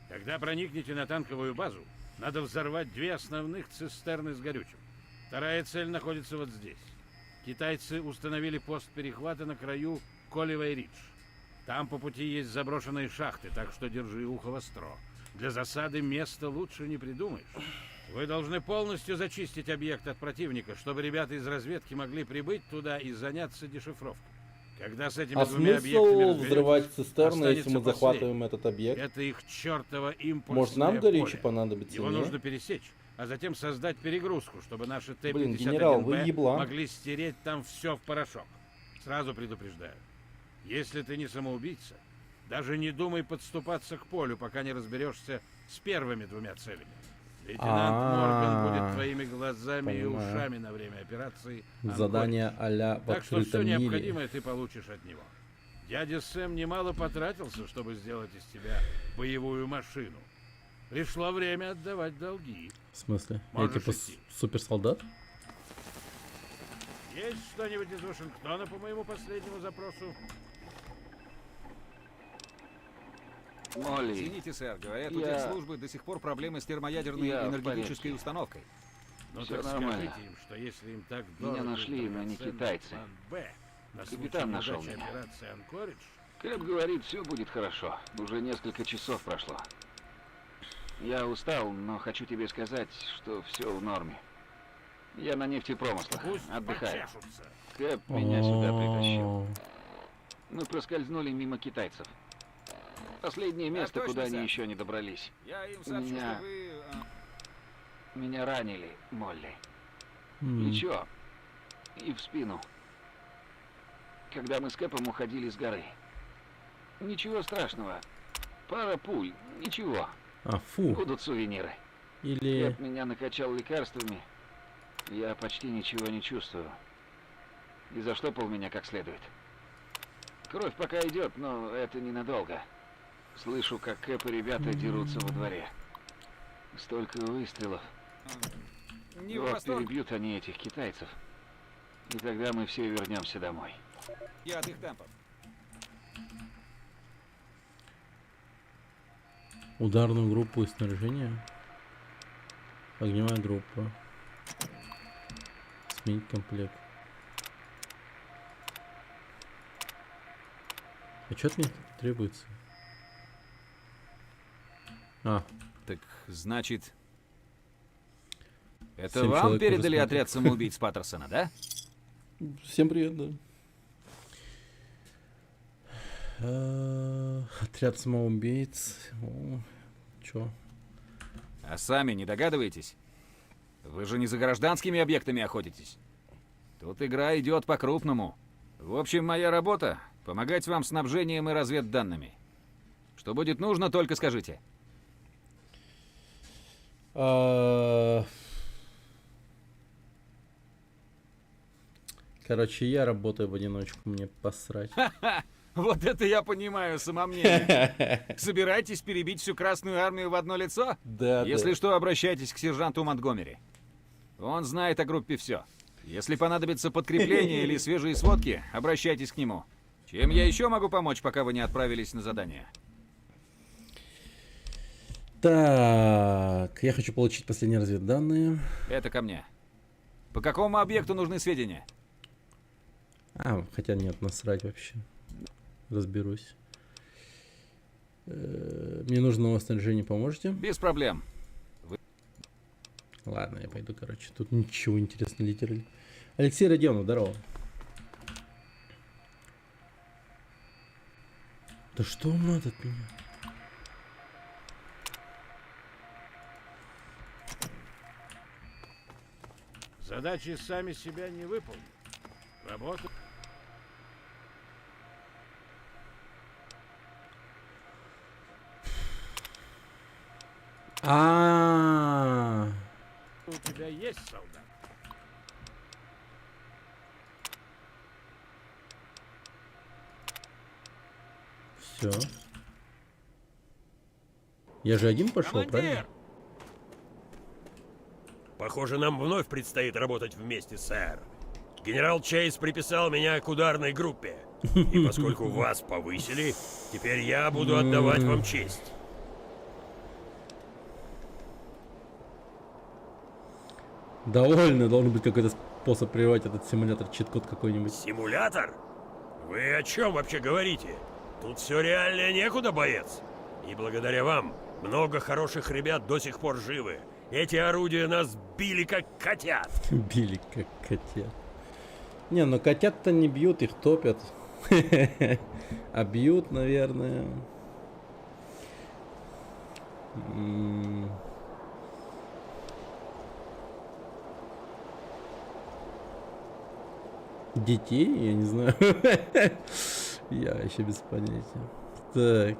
Когда проникнете на танковую базу, надо взорвать 2 основных цистерны с горючим. Вторая цель находится вот здесь. Китайцы установили пост перехвата на краю Колливей-Ридж. Там по пути есть заброшенные шахты, так что держи ухо востро. Для засады места лучше не придумаешь. Вы должны полностью зачистить объект от противника, чтобы ребята из разведки могли прибыть туда и заняться дешифровкой. Когда с этими А двумя объектами смысл разберетесь, взрывать цистерны, если останется мы последний. захватываем этот объект? Это их чертово импульсное Может, нам поле. горючее понадобится? Его не? нужно пересечь, а затем создать перегрузку, чтобы наши Блин, генерал, вы Т-51Б еблан. могли стереть там все в порошок. Сразу предупреждаю. Если ты не самоубийца, даже не думай подступаться к полю, пока не разберешься с первыми двумя целями. Лейтенант Морган будет твоими глазами и Понимаю. ушами на время операции. Задание а-ля в Так что все открытом мире. необходимое ты получишь от него. Дядя Сэм немало потратился, чтобы сделать из тебя боевую машину. Пришло время отдавать долги. В смысле? Я Можешь типа идти. суперсолдат? Есть что-нибудь из Вашингтона по моему последнему запросу? Молли, Извините, сэр, говорят, у Я- техслужбы до сих пор проблемы с термоядерной Я в энергетической порядке. установкой. Ну Всё так нормально. скажите им, что если им так Меня дорого нашли, но не драгоценный китайцы. план «Б» на случай Капитан нашел неудачи меня. операции «Анкоридж», Кэп говорит, все будет хорошо. Уже несколько часов прошло. Я устал, но хочу тебе сказать, что все в норме. Я на нефтепромыслах, пусть отдыхаю. почешутся. Кэп меня сюда притащил. О, Мы проскользнули мимо китайцев. Последнее место, точно, куда они сэр. еще не добрались. Я им сообщу, Меня- что вы... Меня ранили, Молли. м. Плечо и в спину. Когда мы с Кэпом уходили с горы. Ничего страшного. Пара пуль, ничего. А, фу. Будут сувениры. Или... Кэп меня накачал лекарствами. Я почти ничего не чувствую. И заштопал меня как следует. Кровь пока идет, но это ненадолго. Слышу, как Кэп и ребята дерутся во дворе. Столько выстрелов. Не в Вот восторг. перебьют они этих китайцев. И тогда мы все вернемся домой. Я от их темпов. Ударную группу и снаряжение. Огневая группа. Сменить комплект. А что от меня требуется? А, Так, значит... Это 7 вам человек уже передали смотрят. отряд самоубийц Паттерсона, да? всем привет, да. Отряд самоубийц. О, чё? А сами не догадываетесь? Вы же не за гражданскими объектами охотитесь. Тут игра идет по-крупному. В общем, моя работа — помогать вам снабжением и разведданными. Что будет нужно, только скажите. Короче, я работаю в одиночку, мне посрать. Вот это я понимаю самомнение. Собираетесь перебить всю Красную Армию в одно лицо? Да, Если что, обращайтесь к сержанту Монтгомери. Он знает о группе все. Если понадобится подкрепление или свежие сводки, обращайтесь к нему. Чем я еще могу помочь, пока вы не отправились на задание? Так, я хочу получить последние разведданные. Это ко мне. По какому объекту нужны сведения? А, хотя нет, насрать вообще. Разберусь. Мне нужно новое снаряжение, поможете? Без проблем. Ладно, я пойду, короче. Тут ничего интересного литерали. Алексей Родионов, здорово. Да что вам надо от меня? Задачи сами себя не выполнят. Работа А, у тебя есть, солдат. все. Я же один пошел, Командир! правильно? Похоже, нам вновь предстоит работать вместе, сэр. Генерал Чейз приписал меня к ударной группе. И поскольку вас повысили, теперь я буду отдавать вам честь. Довольно, должен быть какой-то способ прервать этот симулятор, чит-код какой-нибудь. Симулятор? Вы о чем вообще говорите? Тут все реальнее некуда, боец. И благодаря вам много хороших ребят до сих пор живы. Эти орудия нас били как котят. Били как котят. Не, ну котят-то не бьют, их топят. А бьют, наверное. Детей? Я не знаю. Я еще без понятия. Так.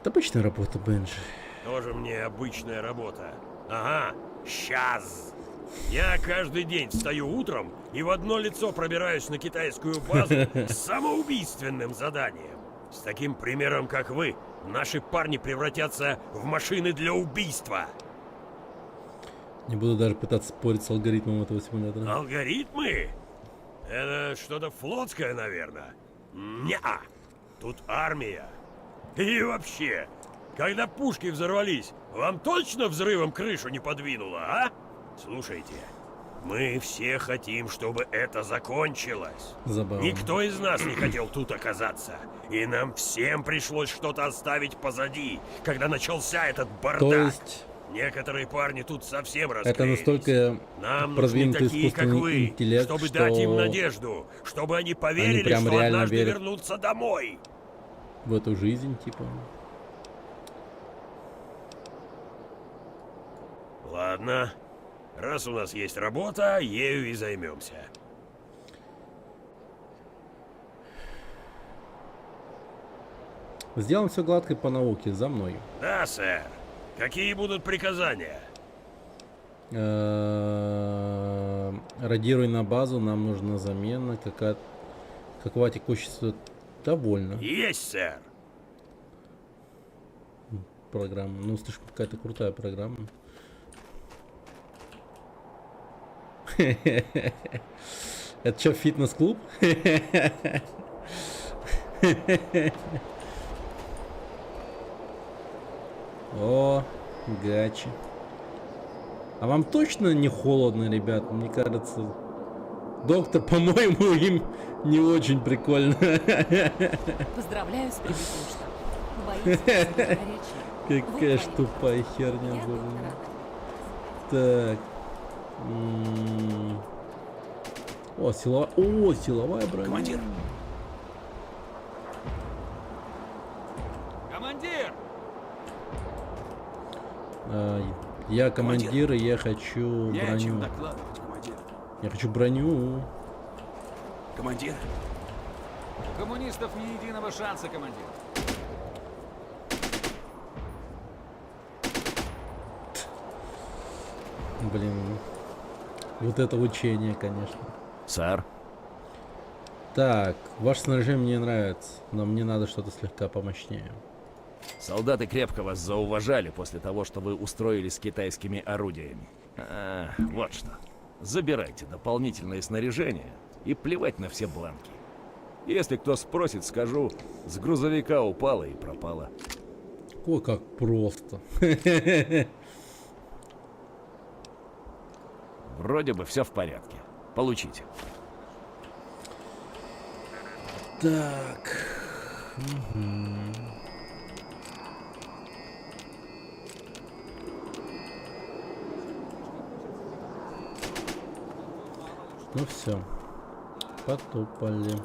Это обычная работа, Бенджи. Тоже мне обычная работа. Ага, сейчас. Я каждый день встаю утром и в одно лицо пробираюсь на китайскую базу с самоубийственным заданием. С таким примером, как вы, наши парни превратятся в машины для убийства. Не буду даже пытаться спорить с алгоритмом этого симулятора. Алгоритмы? Это что-то флотское, наверное. Неа. Тут армия. И вообще, когда пушки взорвались, вам точно взрывом крышу не подвинуло, а? Слушайте, мы все хотим, чтобы это закончилось. Забавно. Никто из нас не хотел тут оказаться. И нам всем пришлось что-то оставить позади, когда начался этот бардак. То есть... Некоторые парни тут совсем расклеились. Это настолько Нам нужны продвинутый такие, как искусственный вы, интеллект, чтобы что дать им надежду, чтобы они поверили, прям что реально однажды верят вернутся домой. в эту жизнь, типа. Ладно, раз у нас есть работа, ею и займемся. Сделаем все гладко и по науке, за мной. Да, сэр. Какие будут приказания? Радируй на базу, нам нужна замена. Какова текущество? Довольно. Есть, сэр. Программа. Ну, слишком какая-то крутая программа. Это что, фитнес-клуб? О, гачи. А вам точно не холодно, ребят? Мне кажется, доктор, по-моему, им не очень прикольно. Поздравляю с прибытием в штаб. Боюсь, горячее. Какая ж тупая херня, блин. Так. О, силовая броня. Командир! Командир! Я командир, и я хочу броню. докладывать, командир. Я хочу броню. Командир? У коммунистов ни единого шанса, командир. Блин. Вот это учение, конечно. Сэр? Так, ваше снаряжение мне нравится, но мне надо что-то слегка помощнее. Солдаты крепко вас зауважали после того, что вы устроили с китайскими орудиями. Вот что. Забирайте дополнительное снаряжение и плевать на все бланки. Если кто спросит, скажу, с грузовика упало и пропало. Ой, как просто. Вроде бы все в порядке. Получите. Так. Ну все, потопали.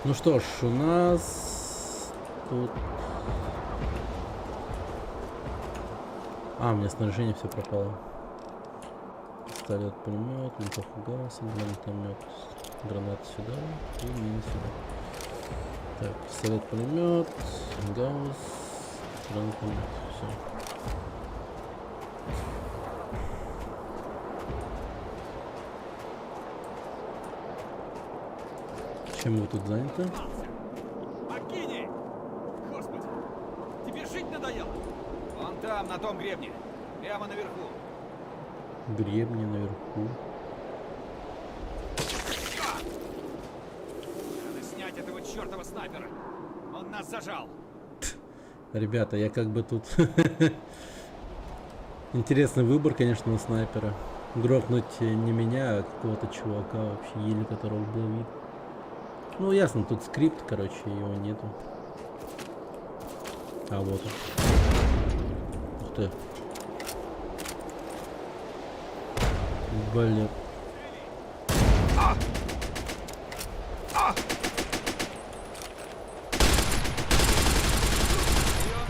Ну что ж, у нас тут... А, у меня снаряжение все пропало. Пистолет, пулемет, винтовка гаусса, гранатомет. Гранат сюда и мин сюда. Так, пистолет, пулемет, гаусс, гранатомет. Все. Чем вы тут заняты? Маккини! Господи! Тебе жить надоело? Вон там, на том гребне. Прямо наверху. Гребни наверху. Надо снять этого чертова снайпера. Он нас зажал. Ребята, я как бы тут... Интересный выбор, конечно, у снайпера. Грохнуть не меня, а какого-то чувака вообще, еле которого был вид. Ну, ясно, тут скрипт, короче, его нету. А вот он. Ух ты. Блин.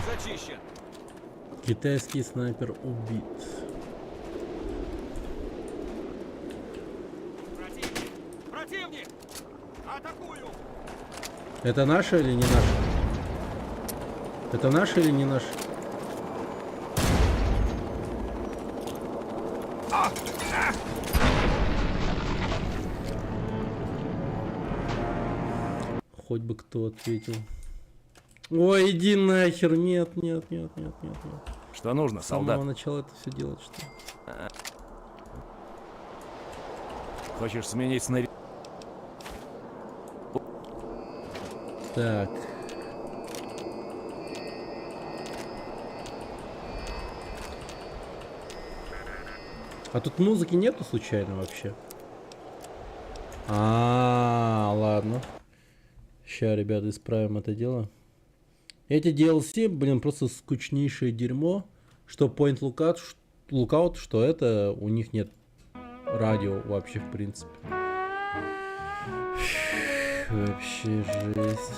Зачищен. Китайский снайпер убит. Противник! Противник! Атакую! Это наша или не наша? Это наша или не наша? Хоть бы кто ответил. Ой, иди нахер, нет, нет, нет, нет, нет, нет. Что нужно, С солдат? самого начала это все делать, что ли? Хочешь сменить снаряд? Так. А тут музыки нету случайно вообще? Ладно. Сейчас, ребята, исправим это дело. Эти DLC, блин, просто скучнейшее дерьмо. Что Point Lookout, что это у них нет радио вообще в принципе. Вообще жесть.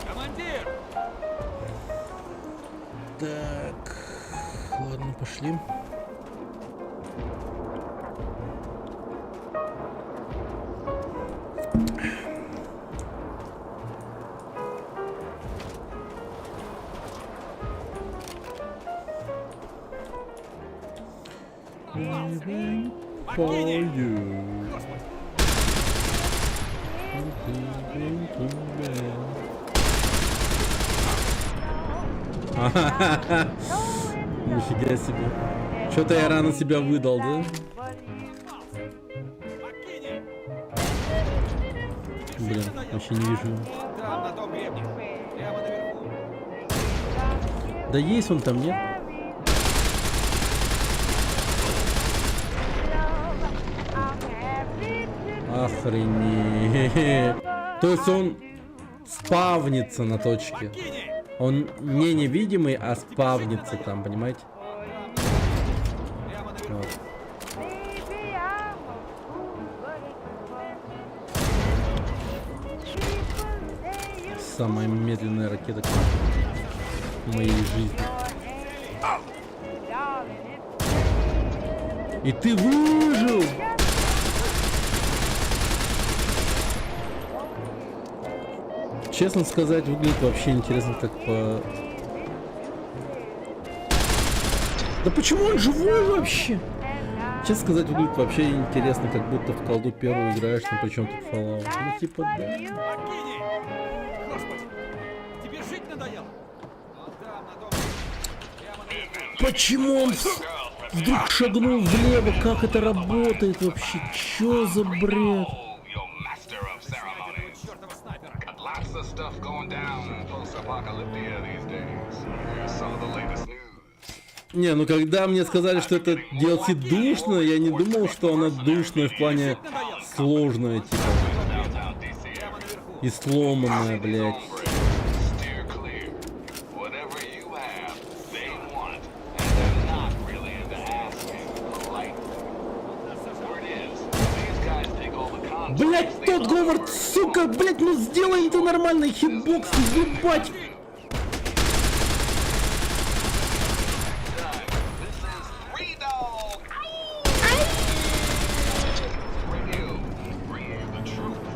Командир! Так, ладно, пошли. For you. Нифига себе. Что-то я рано себя выдал, да? Блин, вообще не вижу. Там, на том гребне. Прямо наверху. Да есть он там, нет? Охренеть. То есть он спавнится на точке. Он не невидимый, а спавнится там, понимаете? Вот. Самая медленная ракета в моей жизни. И ты выжил! Честно сказать, выглядит вообще интересно, как по... Да почему он живой вообще? Честно сказать, выглядит вообще интересно, как будто в колду первую играешь, но причем тут Fallout. Ну типа да. Господи! Тебе жить надоело? Вон там, на том. Прямо наверху. Почему он вдруг шагнул влево? Как это работает вообще? Чё за бред? Чёртова снайпера. Lots of stuff going down in post-apocalyptia these days. Here's some of the latest news. Не, ну когда мне сказали, что это DLC душно, я не думал, что она душная в плане сложная, типа. И сломанная, блядь. Steer clear. Whatever you have, they want, and they're not really into asking politely. Word is, these guys take all the contracts. Блядь, тот Говард, сука, блядь, ну сделай ты нормальный хитбокс, ебать.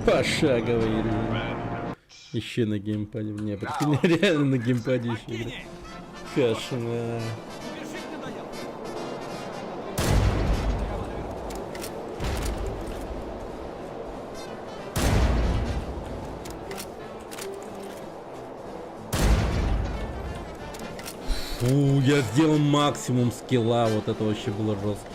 Пошаговый режим. Еще на геймпаде. Не, прикинь, реально на геймпаде еще играть. Кошмар. Тебе жить надоело? я сделал максимум скилла, вот это вообще было жестко.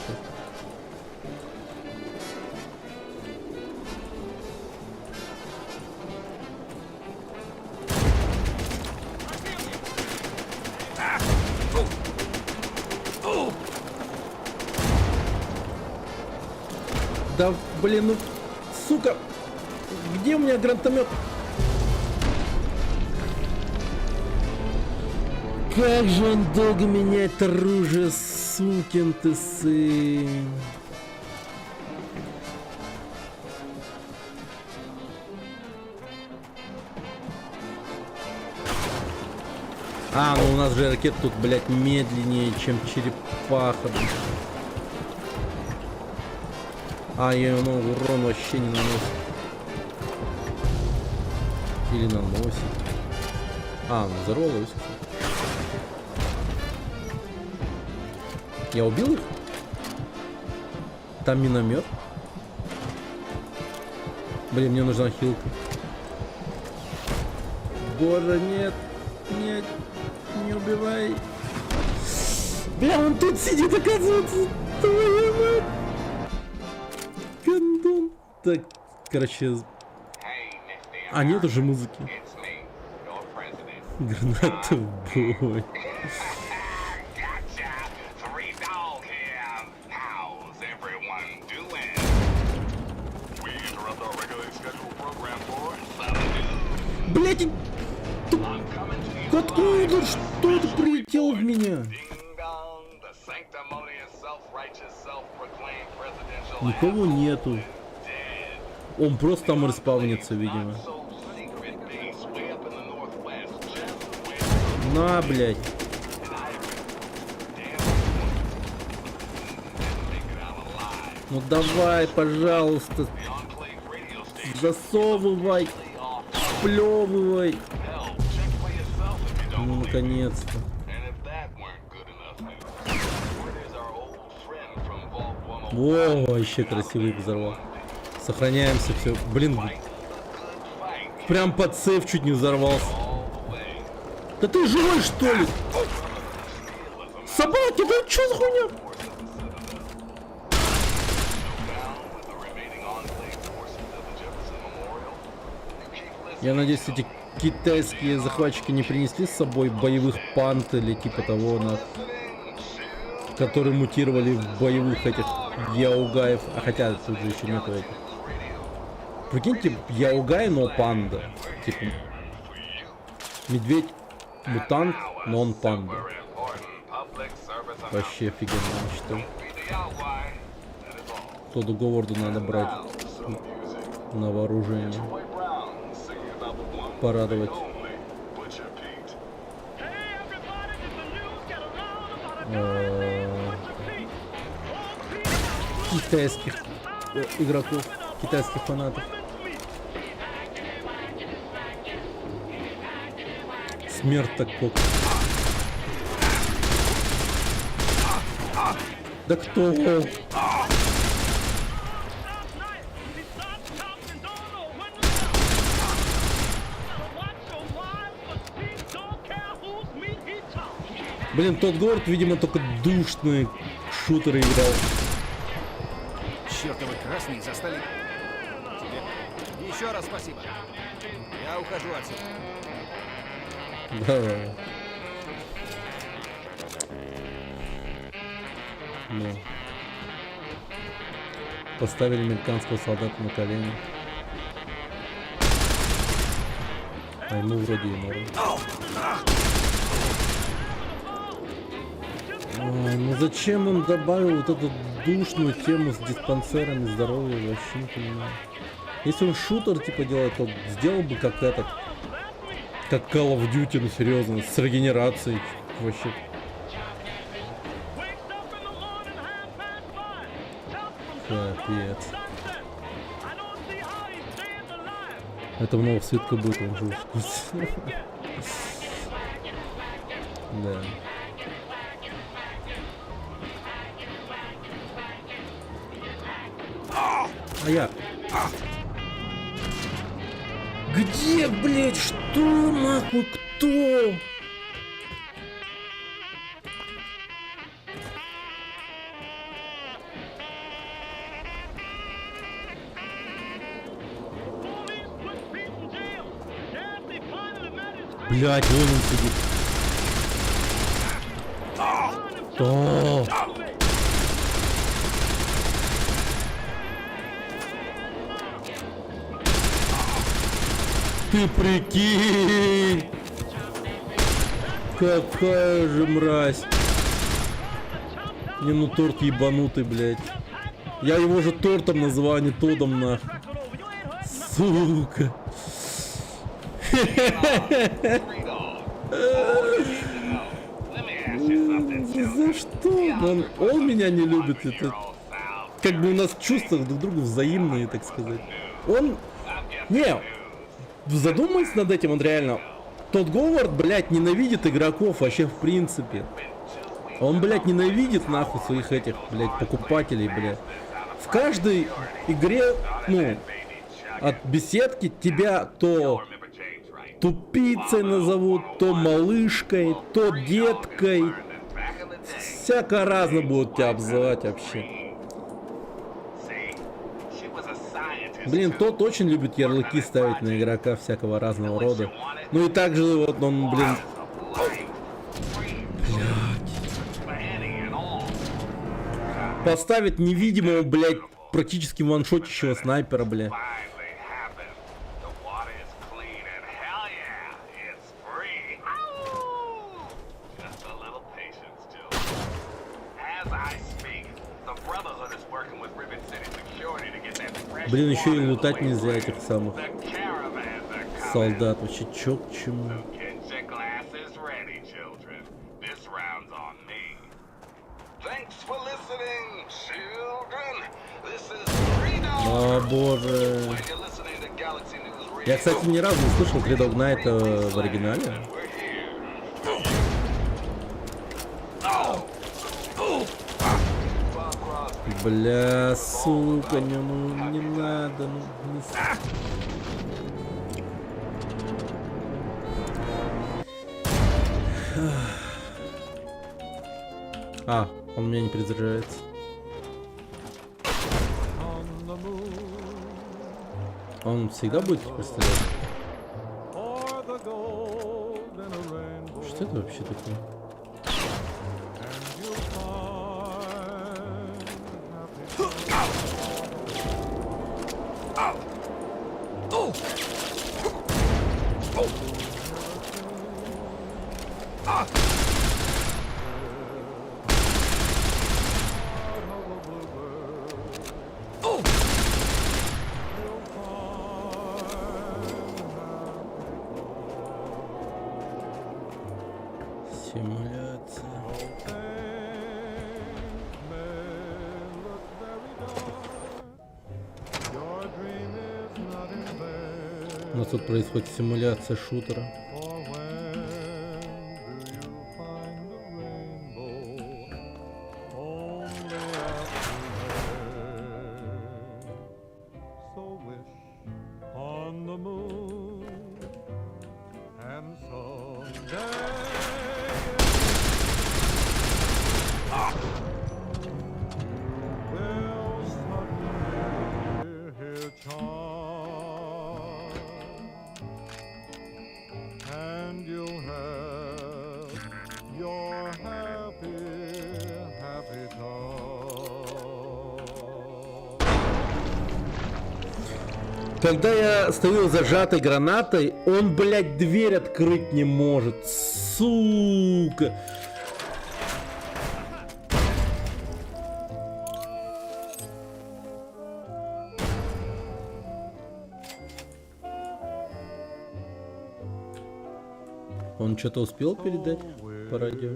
Да, блин, ну, сука, где у меня гранатомет? Как же он долго меняет оружие, сукин ты сын. А, ну у нас же ракет тут, блядь, медленнее, чем черепаха. А, я ему урон вообще не наносит. Или наносит. А, ну взорвалось. Я убил их? Там миномет. Блин, мне нужна хилка. Боже, нет. Нет. Не убивай. Бля, он тут сидит, оказывается. Твою мать. Гандон. Так, короче. А, нет уже музыки. Граната в бой. Блять, откуда что-то прилетело в меня? Никого нету. Он просто там респаунится, видимо. На, блядь. Ну давай, пожалуйста. Засовывай. Сплевывай. Ну, наконец-то. О, вообще красивый взорвал. Сохраняемся, все. Блин, прям под сейф чуть не взорвался. Да ты живой, что ли? Собаки, да что за хуйня? Я надеюсь, эти китайские захватчики не принесли с собой боевых пант или типа того, которые мутировали в боевых этих яугаев. А хотя тут же еще нету этих. Прикиньте, яугай, но панда. Типа медведь, мутант, но он панда. Вообще офигенно, что? Тоду Говарду надо брать на вооружение. Порадовать. Китайских игроков, китайских фанатов. Смерть такой. Да кто? Блин, тот город, видимо, только душные шутеры играл. Чёртовы красные застали. Тебе еще раз спасибо. Я ухожу отсюда. Давай. Ну. Поставили американского солдата на колени. А ему вроде и норм. Ну зачем он добавил вот эту душную тему с диспансерами здоровья, вообще не понимаю. Если он шутер типа делает, то сделал бы как этот, как Call of Duty, ну серьезно, с регенерацией вообще. Капец. Это много свитка будет, он же вкус. Да. А я... Где, блядь, что, нахуй, кто? Блять, вон он сидит. О! Ты прикинь! Какая же мразь! Не, ну торт ебанутый, блядь. Я его же тортом называю, а не Тодом, нахуй. Сука. За что? Он меня не любит. Это как бы у нас чувства друг к другу взаимные, так сказать. Он... Не, задумайся над этим, он реально... Тот Говард, блядь, ненавидит игроков вообще в принципе. Он, блядь, ненавидит нахуй своих этих, блядь, покупателей, блядь. В каждой игре, ну, от беседки тебя то тупицей назовут, то малышкой, то деткой. Всяко разно будут тебя обзывать вообще. Блин, тот очень любит ярлыки ставить на игрока всякого разного рода. Ну и также вот он, блин... Поставить невидимого, блядь, практически ваншотящего снайпера, блядь. Блин, еще и лутать нельзя этих самых солдат. Вообще, чё к чему? О боже. Я, кстати, ни разу не слышал Three Dog Night в оригинале. Бля, сука, ну не надо, ну не... А, он меня не перезаряжается. Он всегда будет стрелять? Что это вообще такое? Симуляция. У нас тут происходит симуляция шутера. Когда я стою зажатой гранатой, он, блядь, дверь открыть не может. Сука. Он что-то успел передать по радио?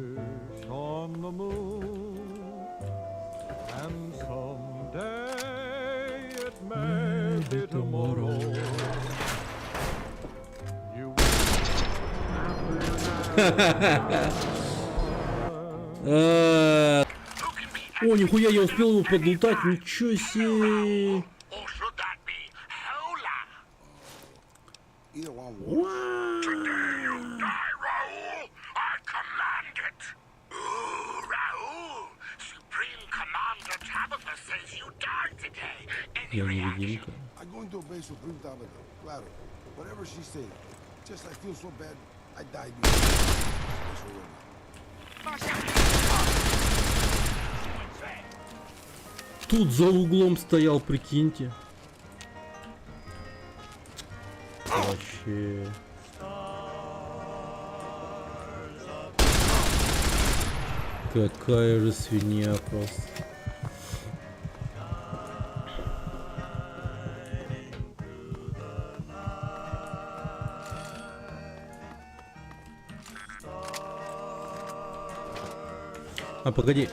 О, нихуя, я успел его подлутать, ничего себе. Я невидимка. Whatever she said, just I feel so bad Тут за углом стоял, прикиньте. Вообще. Какая же свинья просто. А погоди.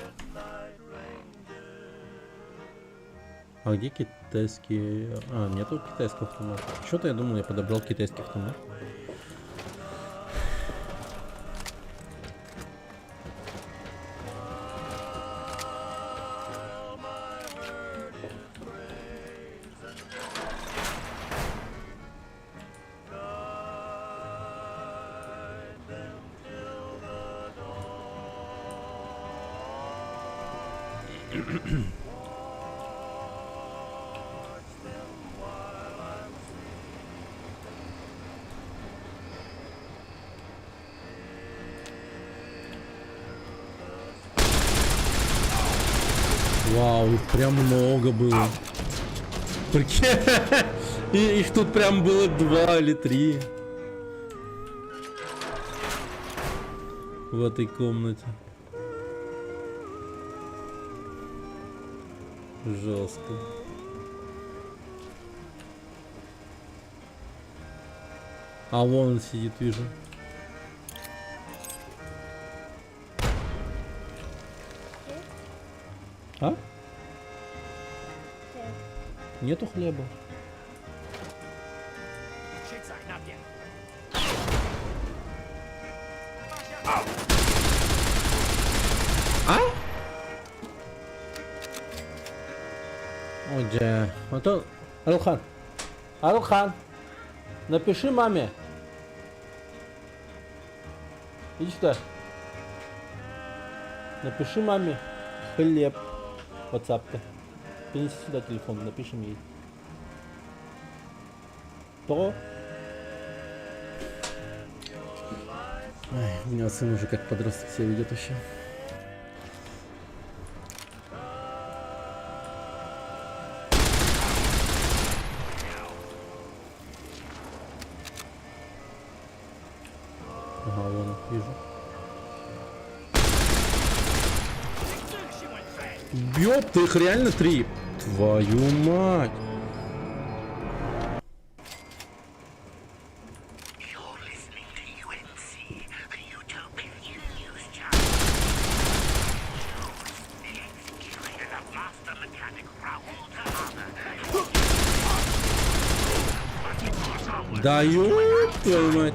А где китайские... А, нету китайского автомата. Что-то я думал, я подобрал китайский автомат. Вау, их прям много было. Прикинь, их тут прям было 2 или 3. В этой комнате. Жестко. А вон он сидит, вижу. А? Нету хлеба. А? О, да. Антон, Алхан. Алхан, напиши маме. Иди сюда. Напиши маме хлеб. WhatsApp-то. Принеси сюда телефон, напишем ей. То. Ой, у меня сын уже как подросток себя ведет вообще. Ага, вон, вижу. Ёп, ты их реально 3. Твою мать. Да ёп, твою мать.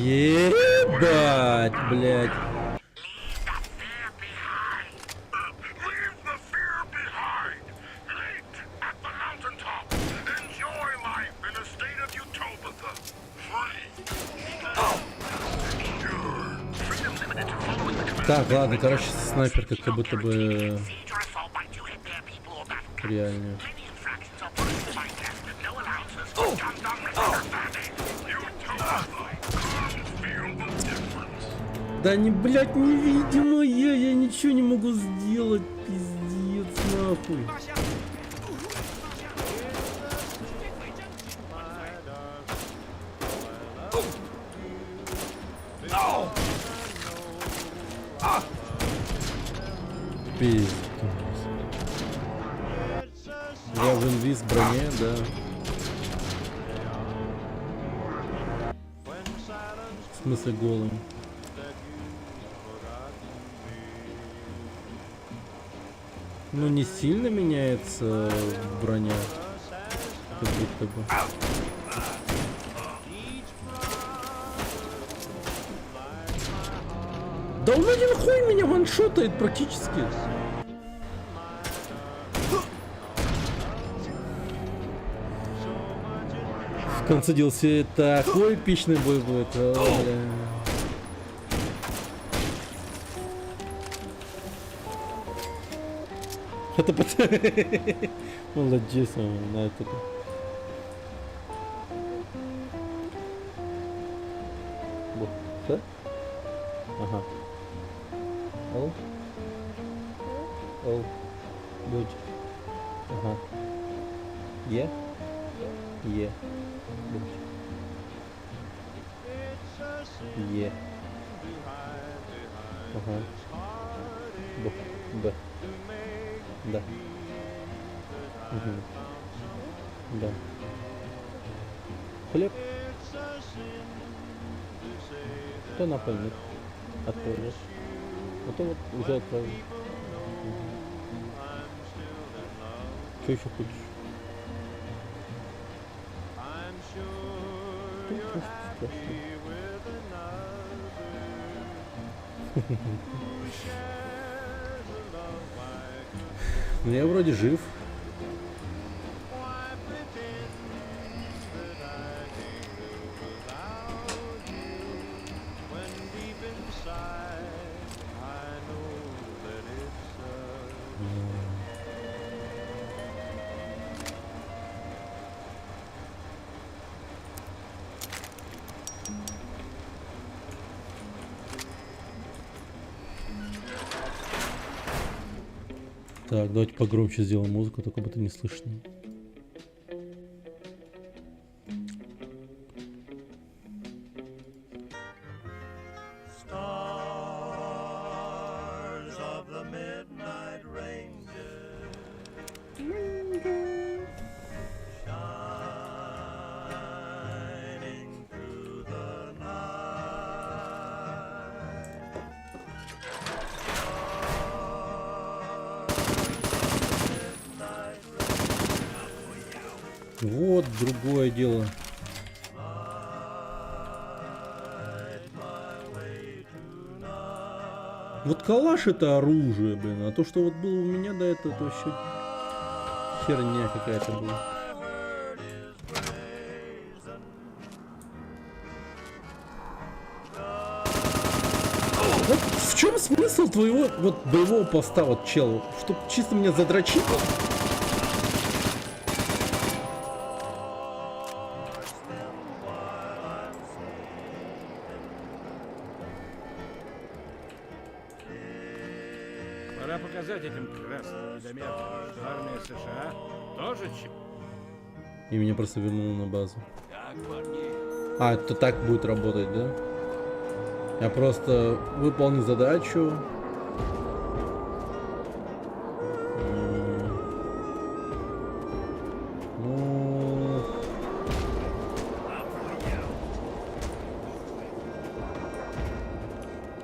Ебать, блядь. Так, ладно, короче, снайпер как будто бы реально. Да не, блядь, невидимая, я ничего не могу сделать, пиздец, нахуй. Пиздец. Я в инвиз броне, да. В смысле голым? Ну, не сильно меняется броня. Как будто бы. Да он один хуй меня ваншотает практически. В конце DLC такой эпичный бой будет. О, бля. Это молодец, он на это. Да? Ага. Ол. Ол. Будь. Ага. Е. Е. Будь. Е. Ага. Б. Б. Да. Угу. Да. Хлеб. Кто напомнит? Отправишь. А то вот уже отправил. Что еще хочешь? Ну, просто страшно. Ну я вроде жив. Так, давайте погромче сделаем музыку, только бы это не слышно. Вот другое дело. Вот калаш это оружие, блин, а то, что вот было у меня до этого, это вообще херня какая-то была. Вот в чем смысл твоего вот боевого поста, вот чел? Чтоб чисто меня задрочить? Пора показать этим красным недомеркам, что армия США тоже чё. И меня просто вернули на базу. А, это так будет работать, да? Я просто выполню задачу. Ну...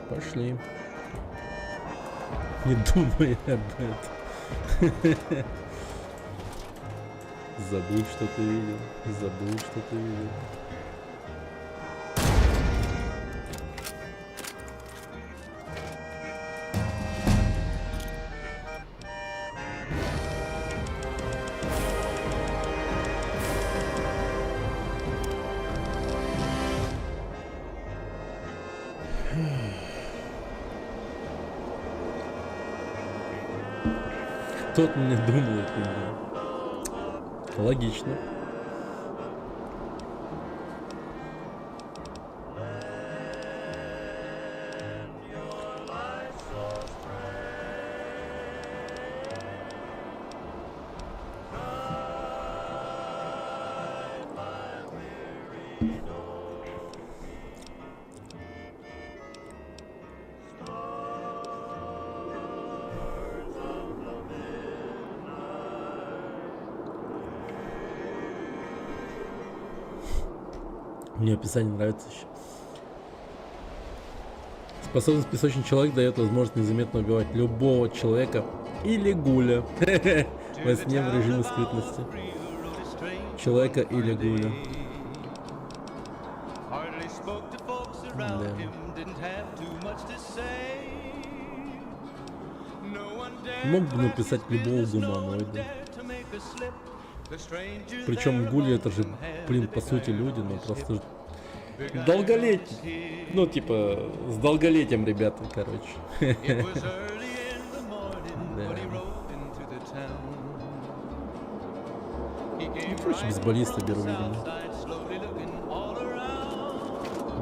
Пошли. Не думай об этом. Забудь, что ты видел. Забудь, что ты видел. Тот мне думает, логично. Мне описание нравится еще. Способность песочный человек дает возможность незаметно убивать любого человека или гуля. Во сне в режиме скрытности. Человека или гуля. Да. Мог бы написать любого гуманоида. Причем гули это же, блин, по сути люди, но просто долголетие. Ну, типа, с долголетием, ребята, короче. Да. Ну, короче, бейсболиста беру, видимо.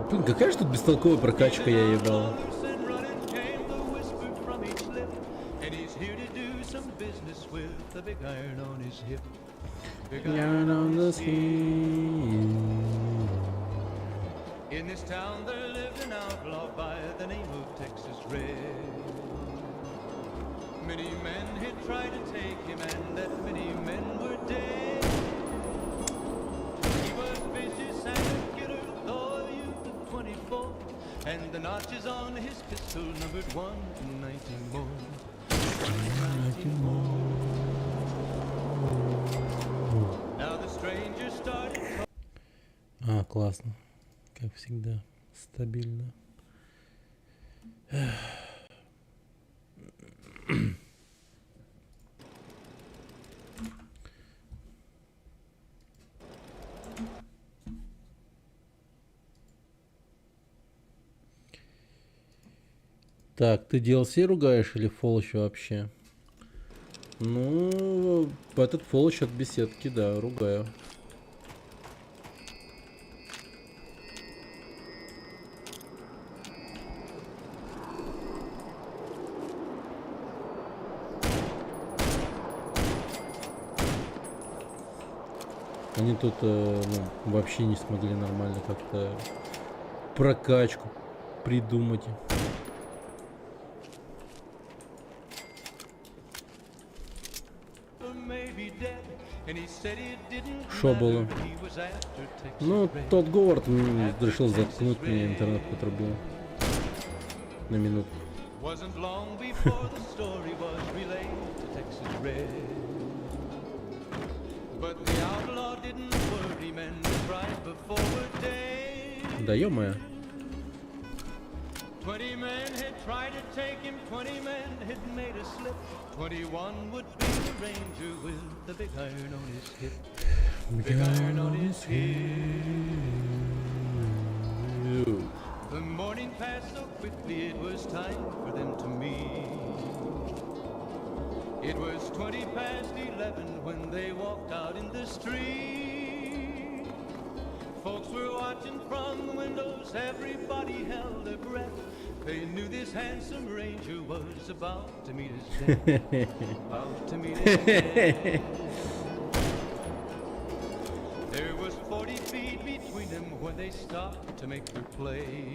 Блин, какая же тут бестолковая прокачка, я ебал. Iron on the skin. In this town there lived an outlaw by the name of Texas Red. Many men had tried to take him, and that many men were dead. He was vicious and a killer, though a youth of 24, and the notches on his pistol numbered 1 to 19 more. 19 more. Now the stranger started. А, классно. Как всегда, стабильно. Так, ты DLC ругаешь или фолочь вообще? Ну, этот фолочь от беседки, да, ругаю. Они тут ну, вообще не смогли нормально как-то прокачку придумать. Шо было? Ну, тот Говард решил заткнуть мне интернет по трубу. На минутку. Да ё-моё. 20 men had tried to take him, 20 men had made a slip. 21 would be the ranger with the big iron on his hip. Big iron on his hip. The morning passed so quickly, it was time for them to meet. It was 20 past 11 when they walked out in the street. Folks were watching from the windows, everybody held their breath. They knew this handsome ranger was about to meet his death. About to meet his death. There was 40 feet between them when they stopped to make their play.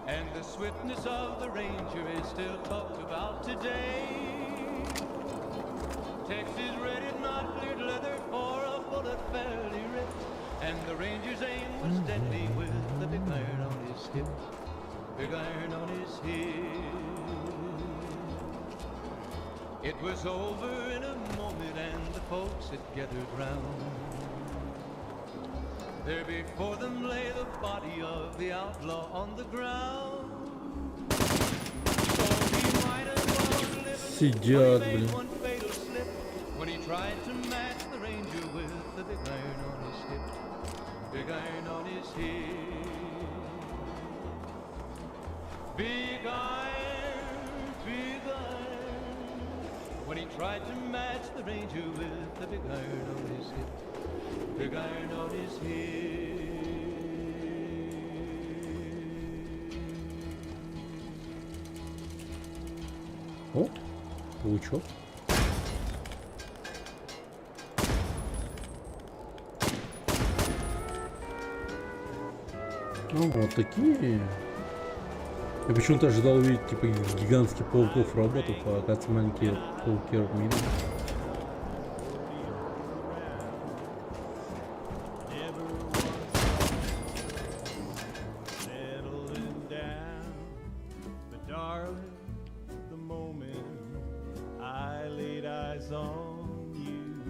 And the swiftness of the ranger is still talked about today. Texas Red had not cleared leather for a bullet fairly ripped. And the ranger's aim was deadly with the big iron on his hip. Big iron on his hip. It was over in a moment and the folks had gathered round. There before them lay the body of the outlaw on the ground. So he might as well live Сидят, and блин. made one fatal slip when he tried to match the ranger with the big iron on his hip. Big iron on his hip. Big iron, big iron. When he tried to match the ranger with the big iron on his hip. Big iron on his hip. О, паучок. Ну, вот такие. Я почему-то ожидал увидеть типа гигантских пауков роботов, а оказывается маленькие пауки мини. Settling down, but darling, the moment on you,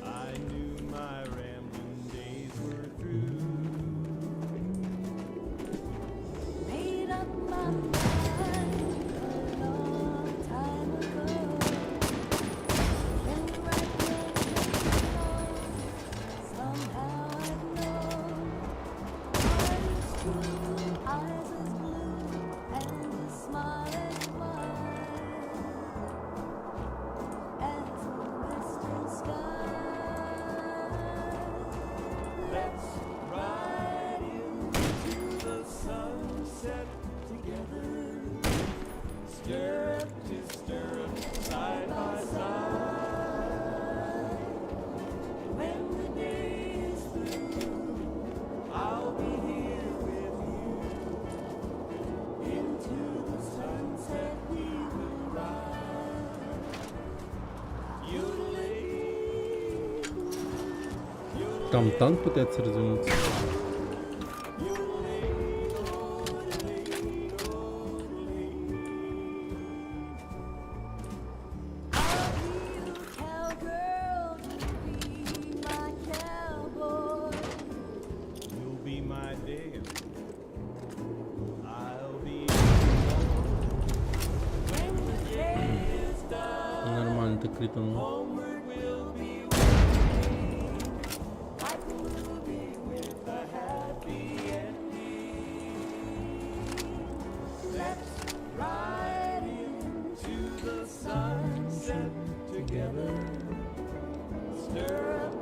I knew my rambling days were through. Made up my mind a long time ago. When the right moment comes, somehow I know. Heart is true, eyes as blue, and a smile as wide as the western sky. Let's ride into the sunset together, stirrup to stirrup, side by side. When the day is through, I'll be here with you. Into the sunset we will ride. Yodeling, Там танк пытается развернуться. Cowgirl, you be my cowboy. you'll be my Dale. I'll be when the day is done. Нормально так кританул. Homeward we'll be waiting. Life will be with a happy ending. Let's ride into the sunset together. Stir up,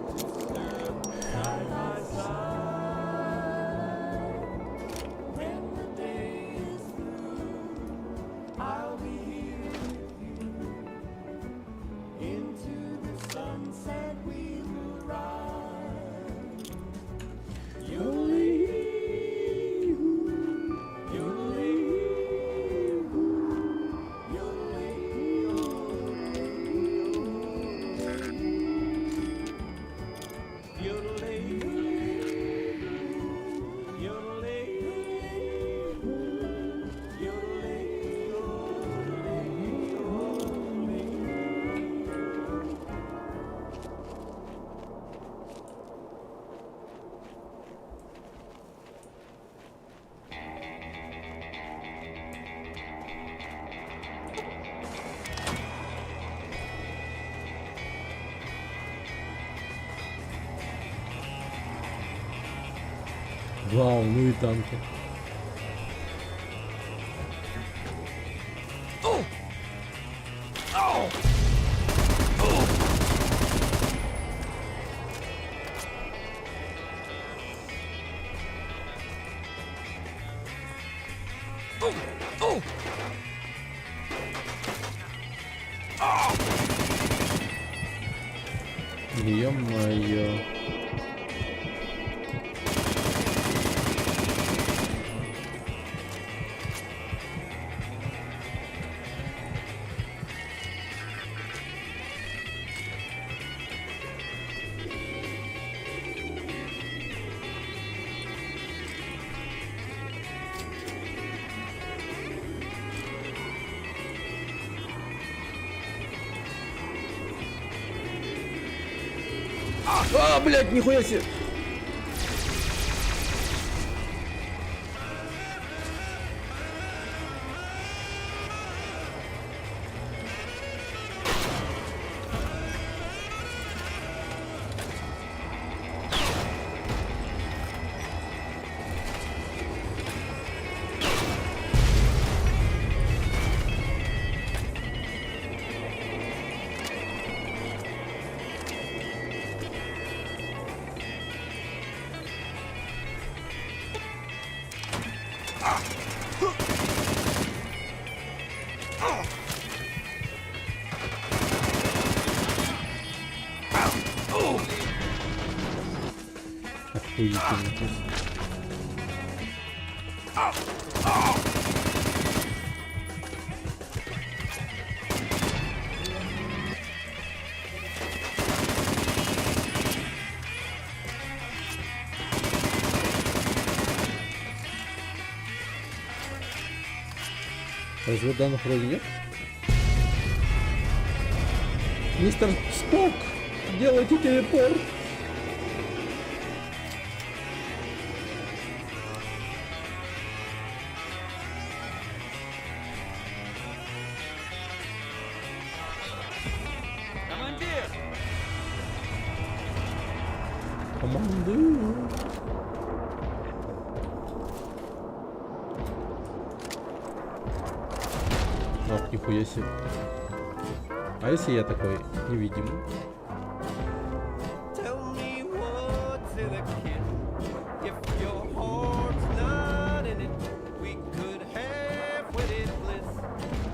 side by side. When the day is through, I'll be here with you. Into the sunset we will ride. Yodeling, yodeling, Вау, ну и танки. Ё-моё. А, блядь, нихуя себе! Охуительно. Развод данных вроде нет? Мистер Спок, делайте телепорт. Командир! Командир. Ох, нихуя себе. А если я такой невидимый? Tell me what's in a kid. If your heart's not in it, we could have wedded bliss.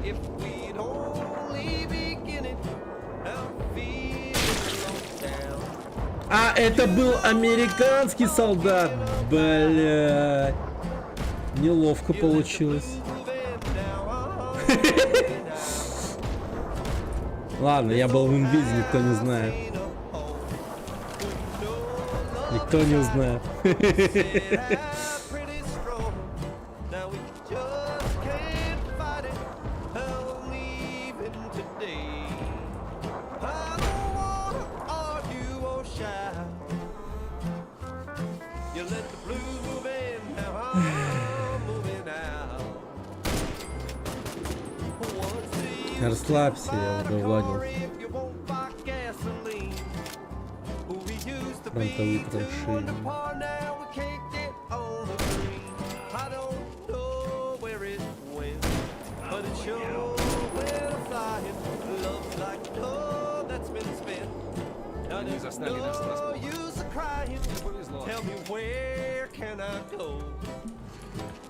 If we'd only begin it, our feelings down. А, это был американский солдат. Блядь. Неловко получилось. Ладно, я был в инвизе, никто не знает. Никто не узнает. Pretty strong. Now we just can't fight it. I'm leaving today. I don't wanna argue or shout. You let the blues move in, now I'm moving out. What's the use Расслабься, я уже владел. if you won't buy gasoline? We used to Фронтовые be two траншеи. under par, now we can't get on the green. I don't know where it went, but it sure went flying. Love's like no that's been spent. Now Они there's застали нас no врасплох. use of crying. Повезло. Tell me where can I go?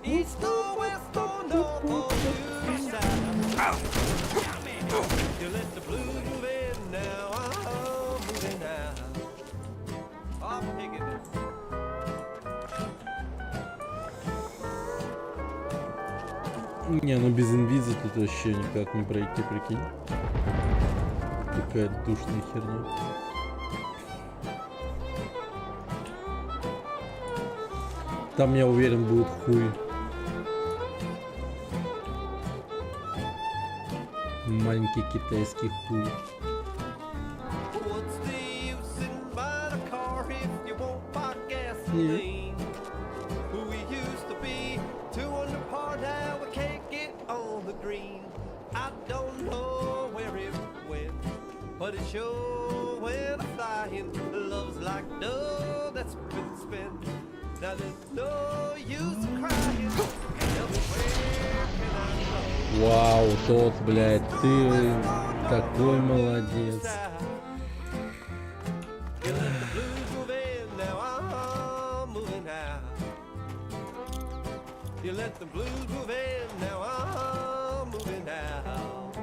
East or west or north or south? You let the blues move in, now I'm moving out. I'm picking it. Не, ну без инвиза тут вообще никак не пройти, прикинь. Какая душная херня. Там, я уверен, будет хуй. Маленький китайский хуй. What's the use in buying a car if you won't buy gasoline? We used to be two under par, now we can't get on the green. I don't know where it went, but it sure went flying. Love's like no that's been spent. Now there's no use of crying. Tell me where can I go? Вау, тот, блядь, ты такой молодец. You let the blues move in, now I'm moving out. You let the blues move in, now I'm moving out.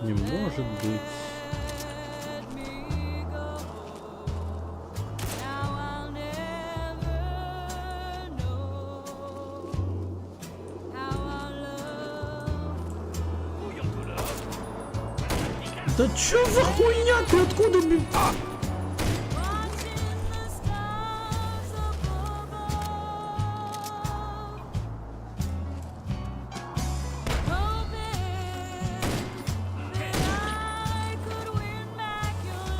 Не может быть. Да чё за хуйня? Ты откуда, блин?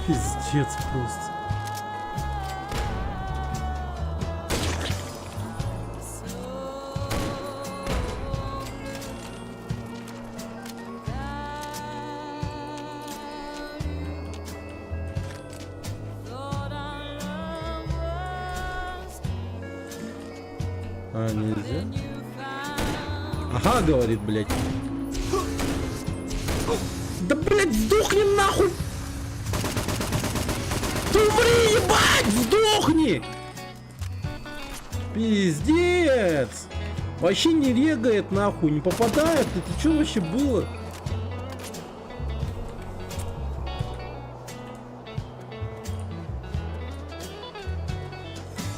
Пиздец просто. А, нельзя? Ага, говорит, блядь. Да, блядь, сдохни нахуй! Ты умри, ебать! Сдохни! Пиздец! Вообще не регает нахуй, не попадает. Это что вообще было?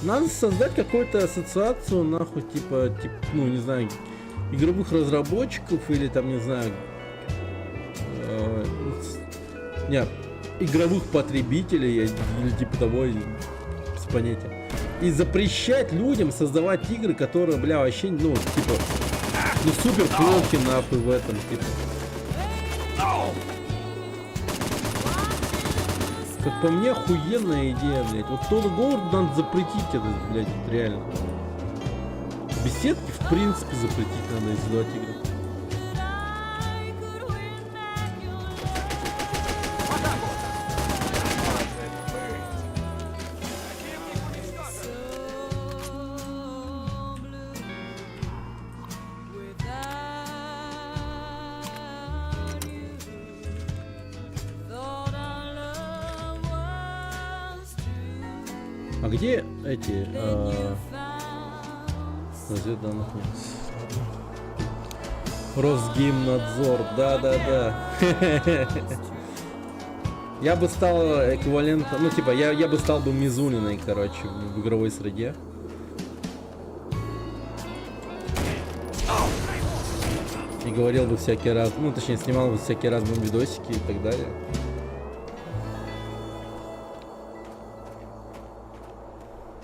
Надо создать какую-то ассоциацию, нахуй, типа, ну, не знаю, игровых разработчиков или там, не знаю, не, игровых потребителей или типа того, без понятия. И запрещать людям создавать игры, которые, бля, вообще, ну, типа, ну, супер плохи, нахуй, в этом, типа. Как по мне, охуенная идея, блядь. Вот Total War надо запретить это, блядь, реально. Беседки, в принципе, запретить надо издавать игры. А где эти разведданных нет? Росгеймнадзор, да. Я бы стал эквивалентом, ну типа, я бы стал бы Мизулиной, короче, в игровой среде. И говорил бы всякий раз, ну точнее, снимал бы всякие разные видосики и так далее.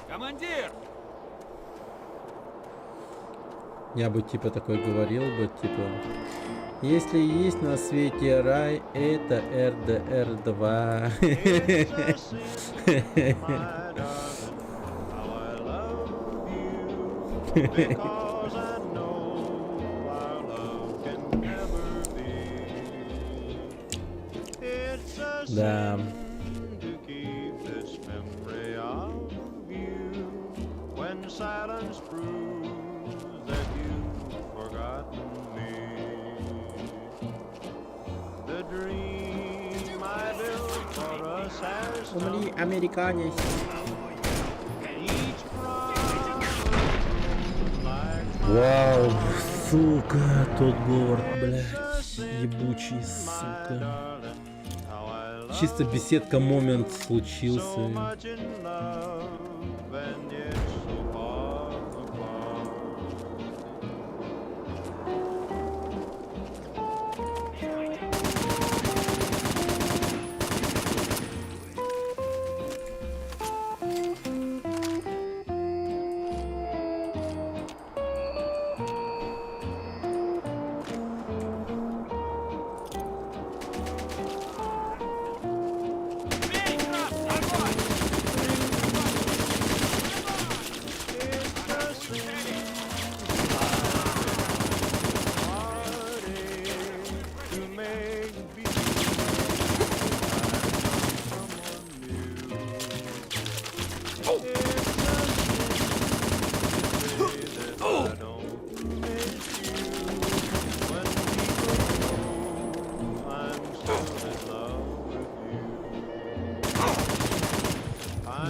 Командир! Я бы типа такой говорил бы, типа, если есть на свете рай, это РДР-2. Да. Умри, американец. Вау, сука, тот Говард, блядь, ебучий, сука. Чисто беседка момент случился.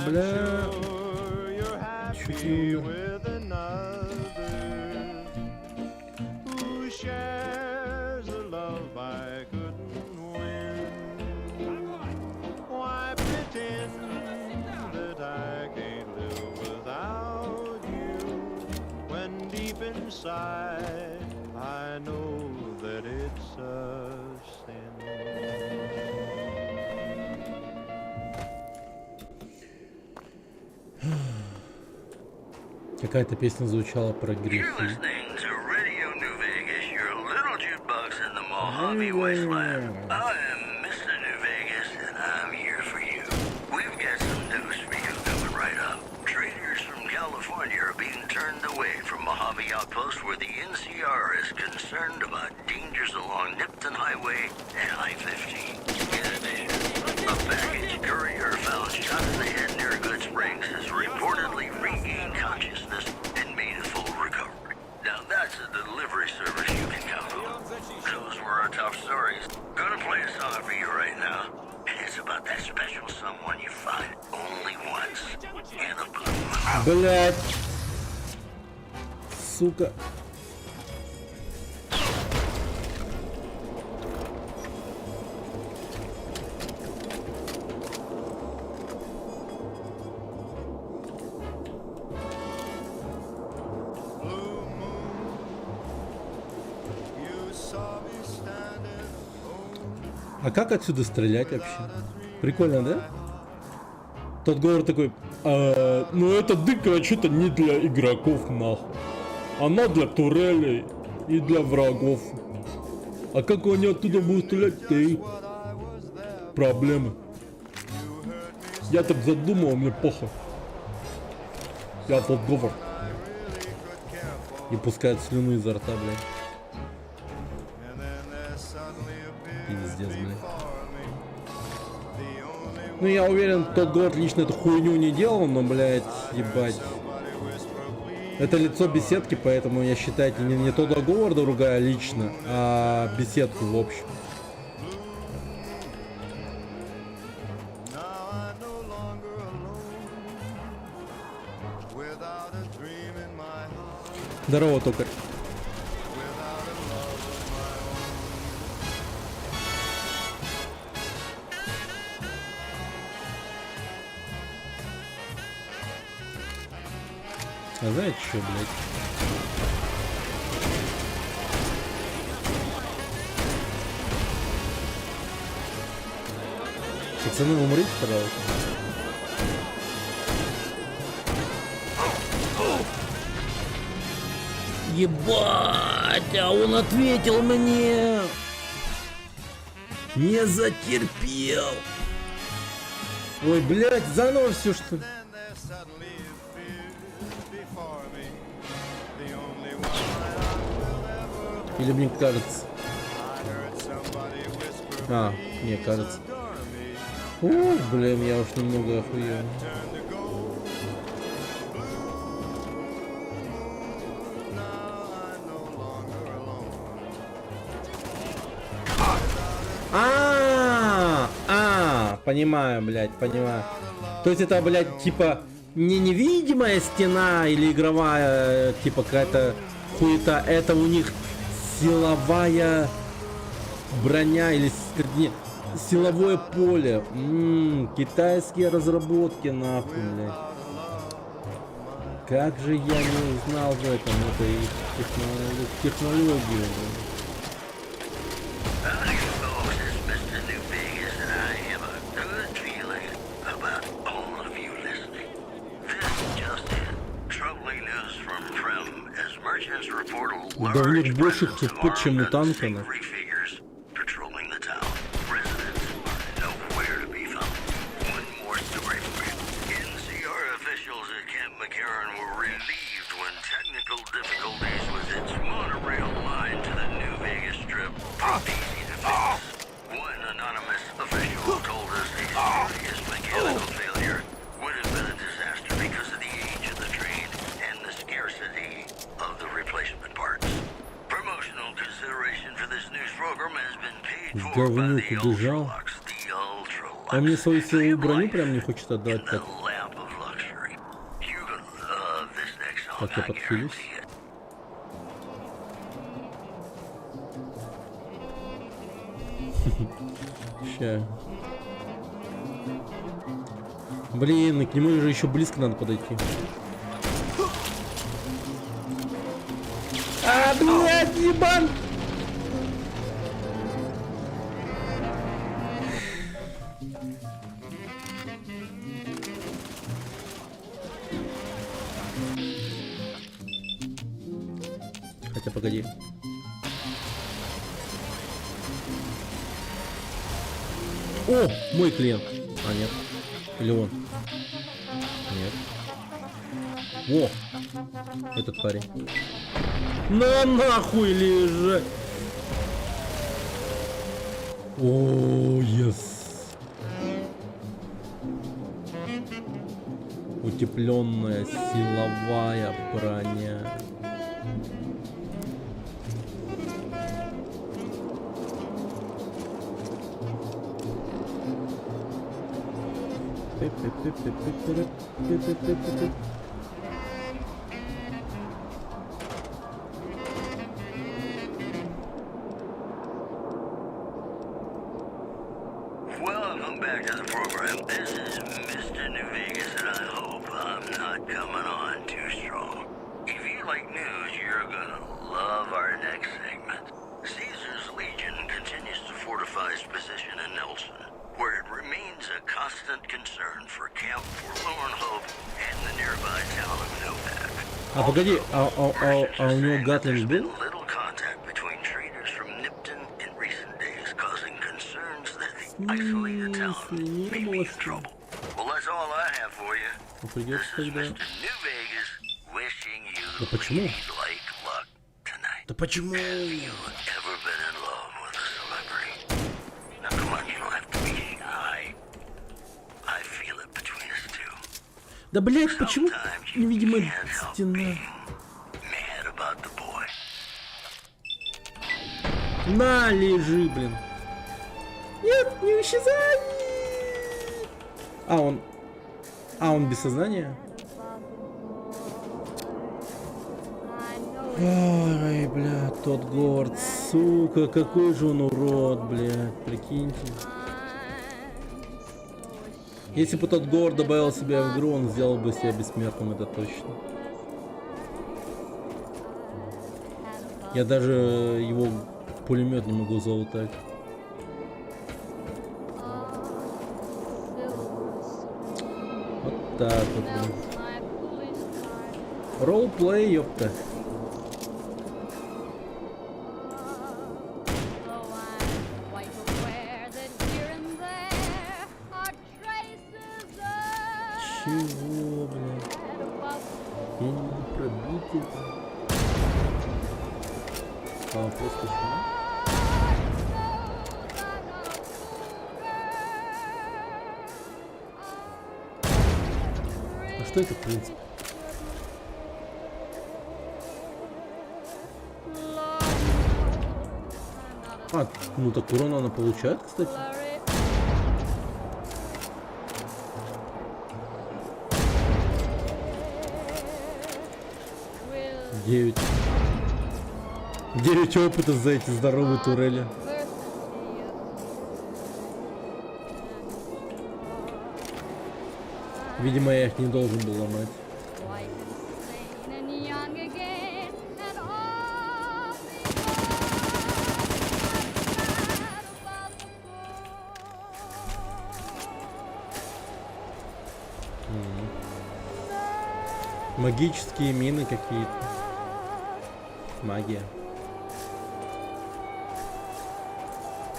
Бля, чуть не умер. Какая-то песня звучала про грехи. Outpost where the NCR is concerned about dangers along Nipton Highway and I-15. In addition, a baggage courier found shot in the head near Good Springs has reportedly regained consciousness and made a full recovery. Now that's a delivery service you can count on. Those were our top stories. song for you right now. It's about that special someone you find only once in a blue moon. Блять. Сука. А как отсюда стрелять вообще? Прикольно, да? Тот говор такой, ну эта дыка что-то не для игроков нахуй. Она для турелей и для врагов. А как они оттуда будут стрелять, ты? Проблемы. Я так задумал, мне похуй. Я тот говор. И пускает слюну изо рта, блядь. Пиздец, блядь. Ну, я уверен, тот год лично эту хуйню не делал, но, блядь, ебать. Это лицо беседки, поэтому я считаю, не тот Говарда ругаю лично, а беседку в общем. Здорово, токарь. А знаете что, блядь? Пацаны, умрите, пожалуйста. Ебать, а он ответил мне. Не затерпел. Ой, блядь, заново все что ли? Или мне кажется? А, мне кажется. Ух, блин, я уж немного охуел. Понимаю, блядь, понимаю. То есть это, блядь, типа не невидимая стена или игровая, типа какая-то хуета, это у них силовая броня или силовое поле. Китайские разработки, нахуй, блядь. Как же я не узнал в этом, это их технологию, блядь. Да в них больше хп, чем у танка, на. Говнюк убежал. Он мне свою силовую броню прям не хочет отдать. Так, так я подхилюсь. Ща. Блин, и к нему же еще близко надо подойти. А, блядь, ебан! Хотя погоди. О, мой клиент. А, нет. Или он? Нет. О, этот парень. На нахуй лежать. О, yes. Утепленная силовая броня. Welcome back to the program. This is Mr. New Vegas, and I hope I'm not coming on too strong. If you like news, you're gonna love our next segment. Caesar's Legion continues to fortify its position in Nelson, where it remains a constant concern for Camp Forlorn Hope and the nearby town of Novak. А погоди, у него Гатлинг был? Little contact between traders from Nipton in recent days, causing concerns that the isolated town may be in trouble. Well, that's all I have for you. Ну, This придется is тогда. Mr. New Vegas wishing you Да почему? like luck tonight. Да почему? Have you ever been in love with a celebrity? Now, come on, you don't have to be shy. I feel it between us two. Да, блядь, почему Sometimes you невидимая can't help стена? being mad about the boy. На, лежи, блин. Нет, не исчезай! Он без сознания? Ой, бля, тот Горд, сука, какой же он урод, блядь, прикиньте. Если бы тот Горд добавил себя в игру, он сделал бы себя бессмертным, это точно. Я даже его пулемет не могу залутать. Вот так вот, блин. Ролл-плей, ёпта. Чего, блядь? Я не могу пробить это. А, просто чего? А что это, в принципе? А, ну так урона она получает, кстати. Девять. 9 опыта за эти здоровые турели. Видимо, я их не должен был ломать. Магические мины какие-то. Магия.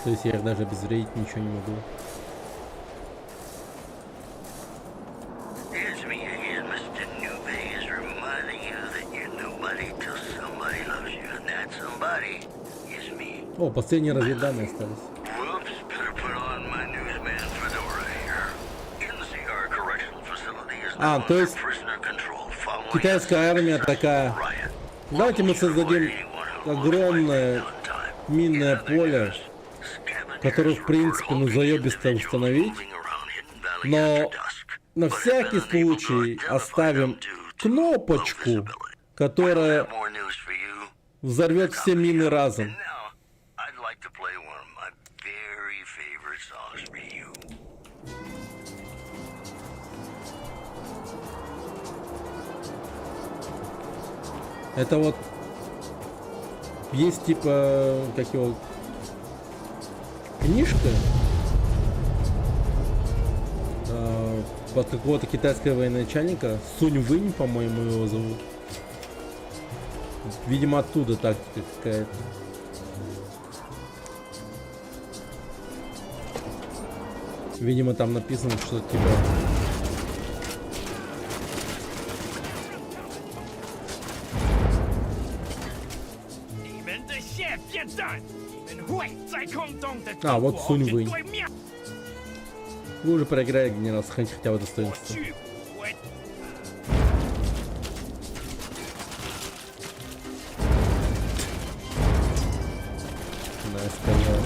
То есть я их даже обезвредить ничего не могу. It's me again, Mr. New Vegas, reminding you that you're nobody till somebody loves you, and that somebody is me. О, последние разведданные остались. Whoops, better put on my newsman fedora here. NCR Correctional Facility is А, now то under есть prisoner control following китайская армия такая. riot. Давайте мы создадим огромное минное поле, которое в принципе ну заебисто установить, но на всякий случай оставим кнопочку, которая взорвет все мины разом. Now, I'd like to play one of my very favorite songs for you. Это вот есть типа, как его, книжка под какого-то китайского военачальника, Сунь Вынь, по-моему, его зовут. Видимо, оттуда тактика какая-то. Видимо, там написано, что типа... А, вот Сунь Вынь. Вы уже проиграли, генерал, сохраните хотя бы достоинство. Да, я сказал.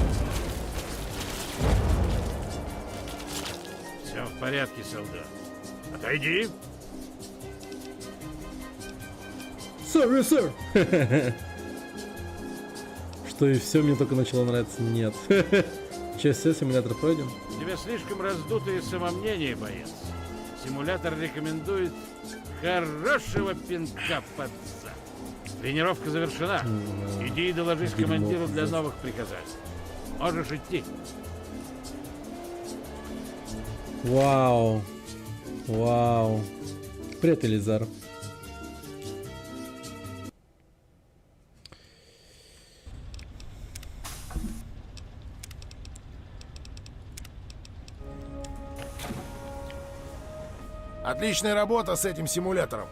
Все в порядке, солдат. Отойди. Sorry, sir. Что и все мне только начало нравиться? Нет. Сейчас все, симулятор пройдем. У тебя слишком раздутое самомнение, боец. Симулятор рекомендует хорошего пинка под зад. Тренировка завершена. Иди и доложись командиру для новых приказаний. Можешь идти. Вау. Вау. Привет, Элизар. Отличная работа с этим симулятором.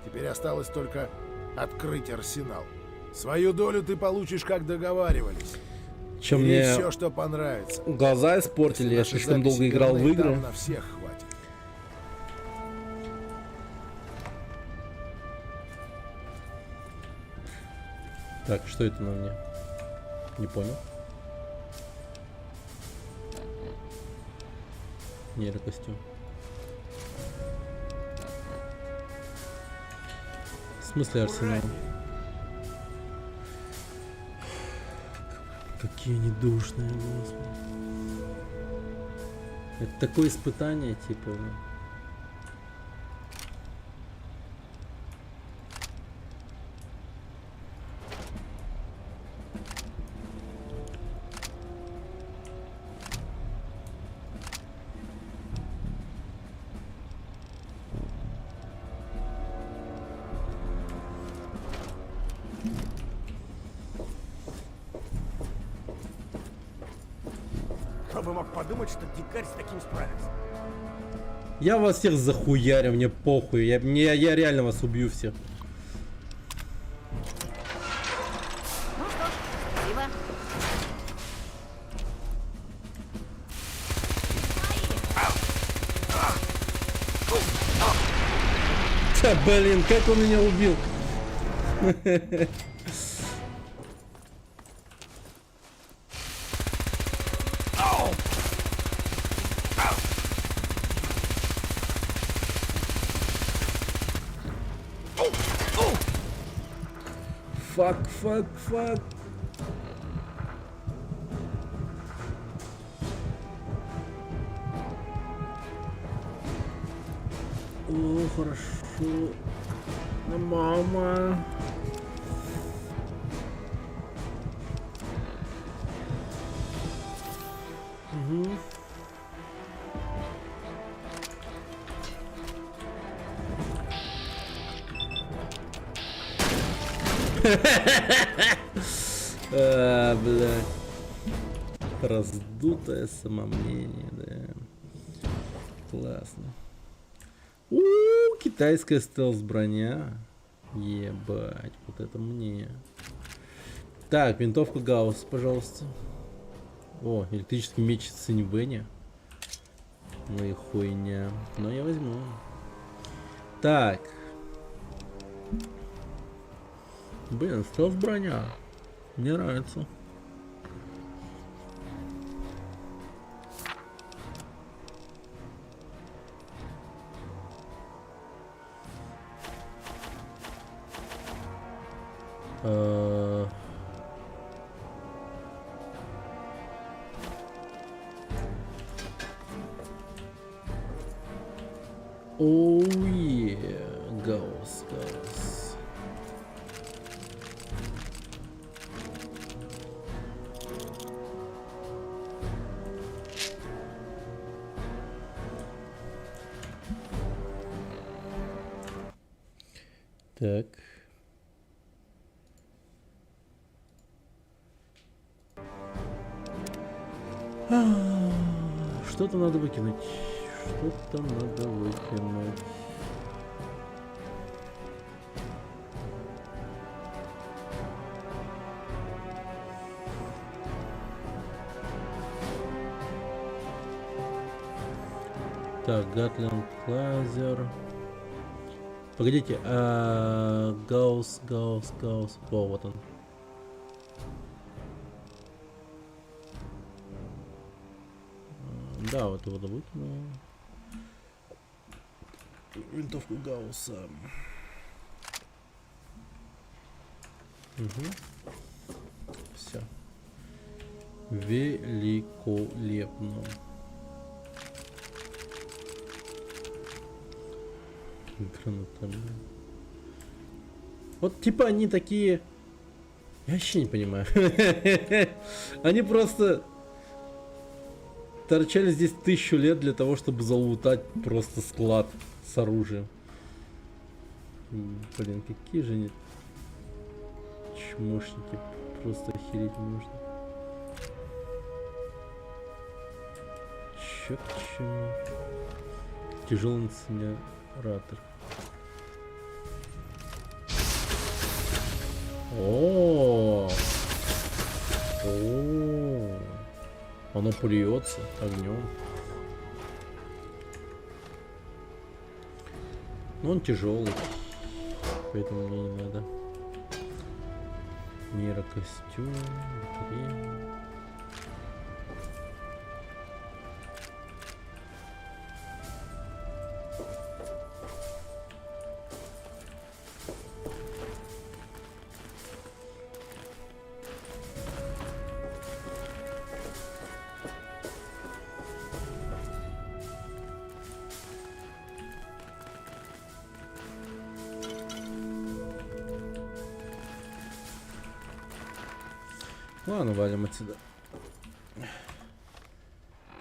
Теперь осталось только открыть арсенал. Свою долю ты получишь, как договаривались. Чем Бери мне все, что понравится. глаза испортили, я слишком долго играл в игры. На всех хватит. Так, что это на мне? Не понял. Нейрокостюм. В смысле арсенал? Какие они душные, господи. Это такое испытание, типа. Кто бы мог подумать, что дикарь с таким справится? Я вас всех захуярю, мне похуй. Я реально вас убью всех. Ну что ж, спасибо. Да, блин, как он меня убил. Фак. О, хорошо. Ну, мама. Угу. Бля. Раздутое самомнение, да. Классно. Китайская стелс-броня. Ебать, вот это мне. Так, винтовка Гаусс, пожалуйста. О, электрический меч Циньвэня. Ну и хуйня. Но я возьму. Так. Блин, стелс-броня. Мне нравится. Oh yeah, Гаусс. Так. Что-то надо выкинуть. Что-то надо выкинуть. Так, Гатлинг лазер. Погодите, Гаусс. О, вот он. Да, вот его выкинул. винтовку Гаусса. Угу. Все. Великолепно. Гранатомет. Вот типа они такие... Я вообще не понимаю. Они просто торчали здесь 1000 лет для того, чтобы залутать просто склад с оружием. Блин, какие же они чмошники. Просто охереть можно. Чё к чему? Тяжелый инсинератор. О, оно плюется огнем. Но он тяжелый, поэтому мне не надо. Нейрокостюм, батарея. Ладно, валим отсюда.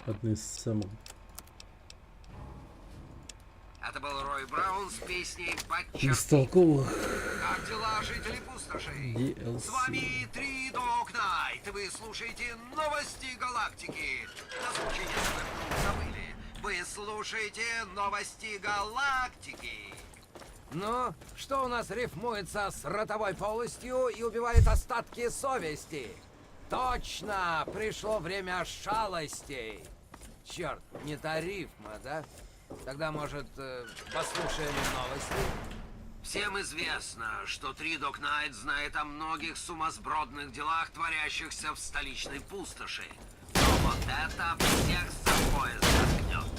Одни из самых... Это был Рой Браун с песней «Батчерки». бестолковых Как дела, жители пустоши? DLC. С вами 3 Dog Night. Вы слушаете новости галактики. На случай, если вы вдруг забыли. Вы слушаете новости галактики. Ну, что у нас рифмуется с ротовой полостью и убивает остатки совести? Точно! Пришло время шалостей! Черт, не та рифма, да? Тогда, может, послушаем новости? Всем известно, что 3 Dog Night знает о многих сумасбродных делах, творящихся в столичной пустоши. Но вот это всех за пояс заткнет.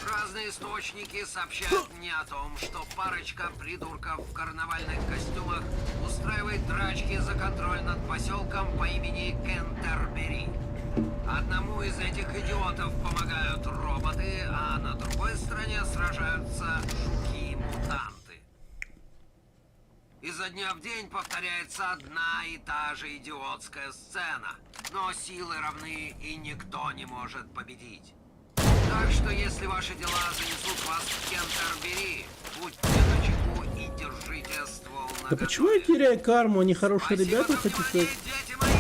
Разные источники сообщают мне о том, что парочка придурков в карнавальных костюмах устраивает драчки за контроль над поселком по имени Кентербери. Одному из этих идиотов помогают роботы, а на другой стороне сражаются жуки-мутанты. Изо дня в день повторяется одна и та же идиотская сцена, но силы равны и никто не может победить. Так что, если ваши дела занесут вас в Кентербери, будьте начеку и держите ствол Да наготове. почему я теряю карму? Они хорошие ребята, хотите сказать? Дети мои!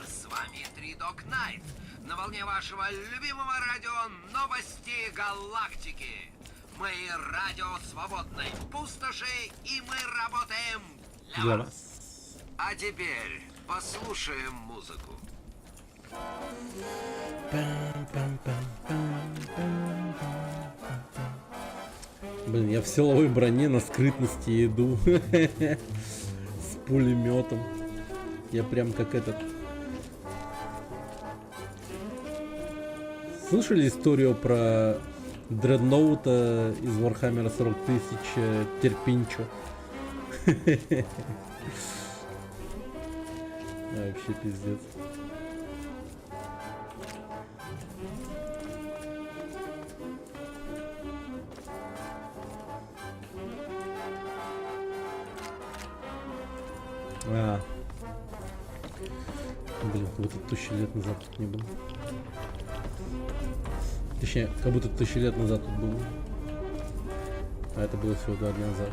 С вами 3 Dog Night. На волне вашего любимого радио «Новости галактики». Мы радио свободной пустоши, и мы работаем для вас. А теперь послушаем музыку. Блин, я в силовой броне на скрытности иду. С пулеметом. Я прям как этот. Слышали историю про дредноута из Warhammer 40 000 Терпинчо? Вообще пиздец. Блин, как будто 1000 лет назад тут не был. Точнее, как будто 1000 лет назад тут был. А это было всего 2 дня назад.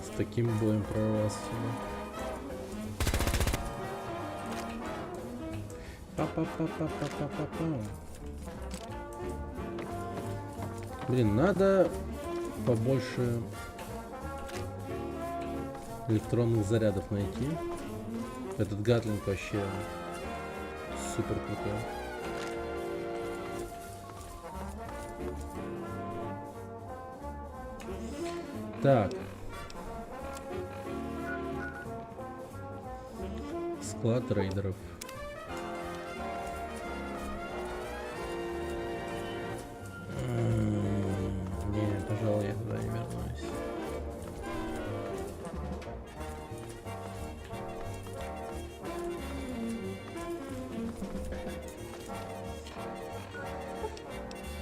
С таким боем прорвался сюда. Па-па-па-па-па-па-па. Блин, надо побольше электронных зарядов найти. Этот гатлинг вообще супер крутой. Так. Склад рейдеров. Не, пожалуй, я туда не вернусь.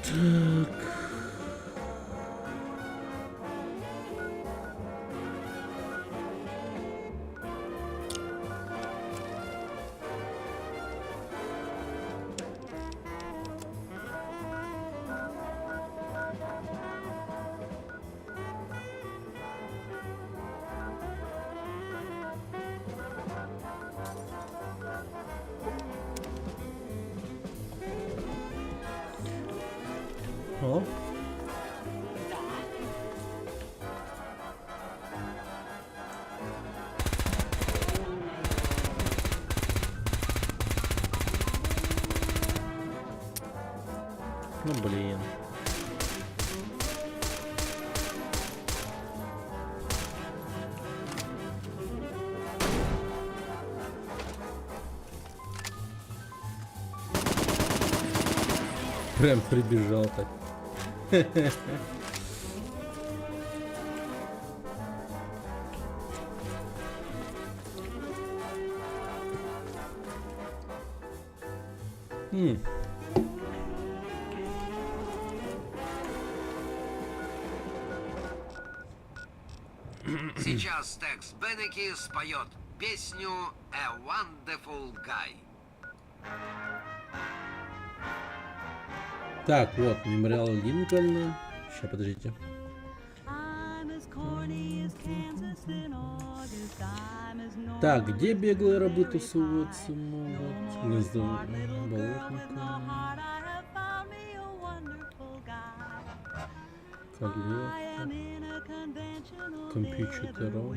Так. О. Ну блин. Прям прибежал так. Сейчас Текс Беннеки споет песню «A Wonderful Guy». Так, вот, мемориал Линкольна. Сейчас, подождите. Так, где беглые рабы тусуются могут? Гнездо болотника. Королевка. Компьютером.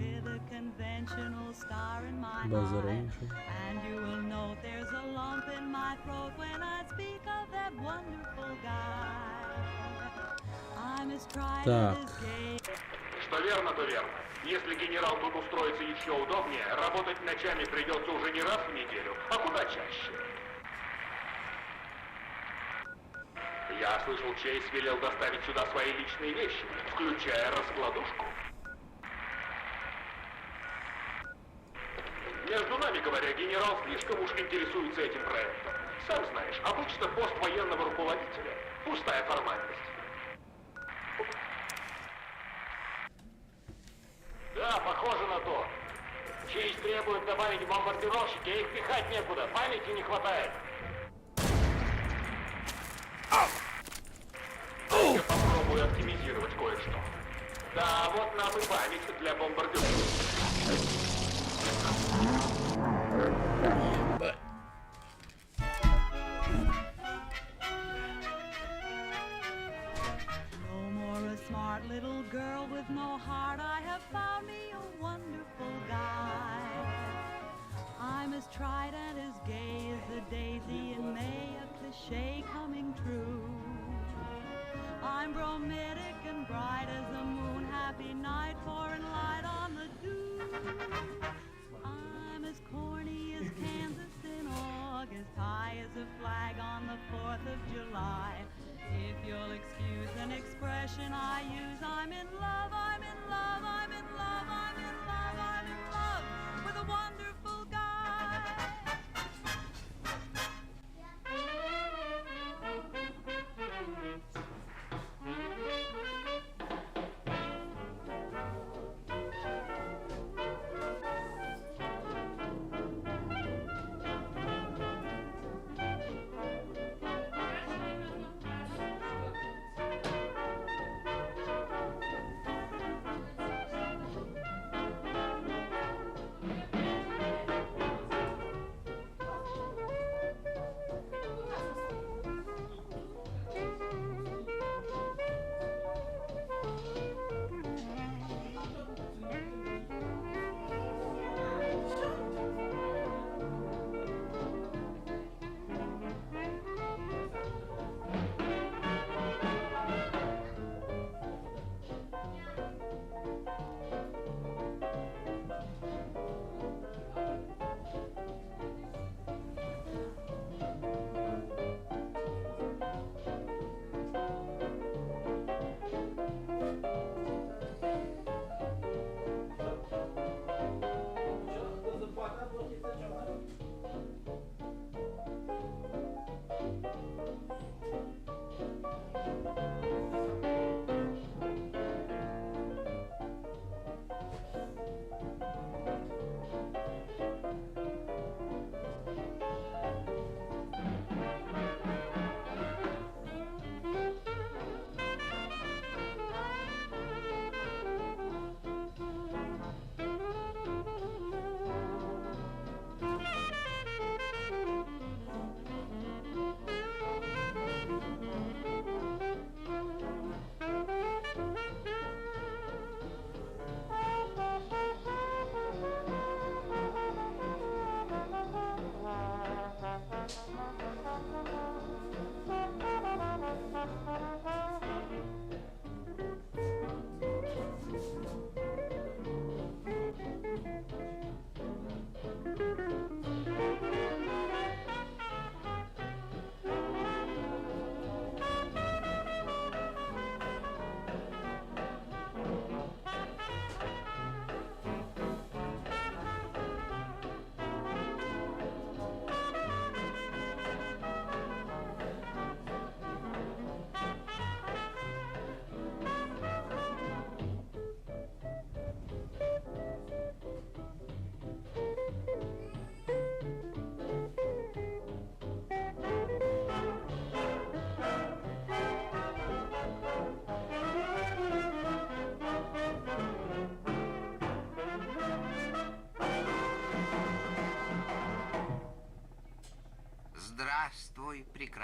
База рейнджер. Так. Что верно, то верно. Если генерал тут устроится еще удобнее, работать ночами придется уже не раз в неделю, а куда чаще. Я слышал, Чейз велел доставить сюда свои личные вещи, включая раскладушку. Между нами говоря, генерал слишком уж интересуется этим проектом. Сам знаешь, обычно пост военного руководителя – пустая формальность. Да, похоже на то. Чейз требует добавить бомбардировщики, а их пихать некуда, памяти не хватает. Я попробую оптимизировать кое-что. Да, вот нам и память для бомбардировки. No more a smart little girl with no heart. I have found me a wonderful guy. I'm as tried and as gay as the daisy in May, a cliche coming true. I'm bromidic and bright as the moon, happy night, pouring light on the dew. I'm as corny as Kansas in August, high as a flag on the 4th of July. If you'll excuse an expression I use, I'm in love, I'm in love, I'm in love, I'm in love, I'm in love with a wonderful guy.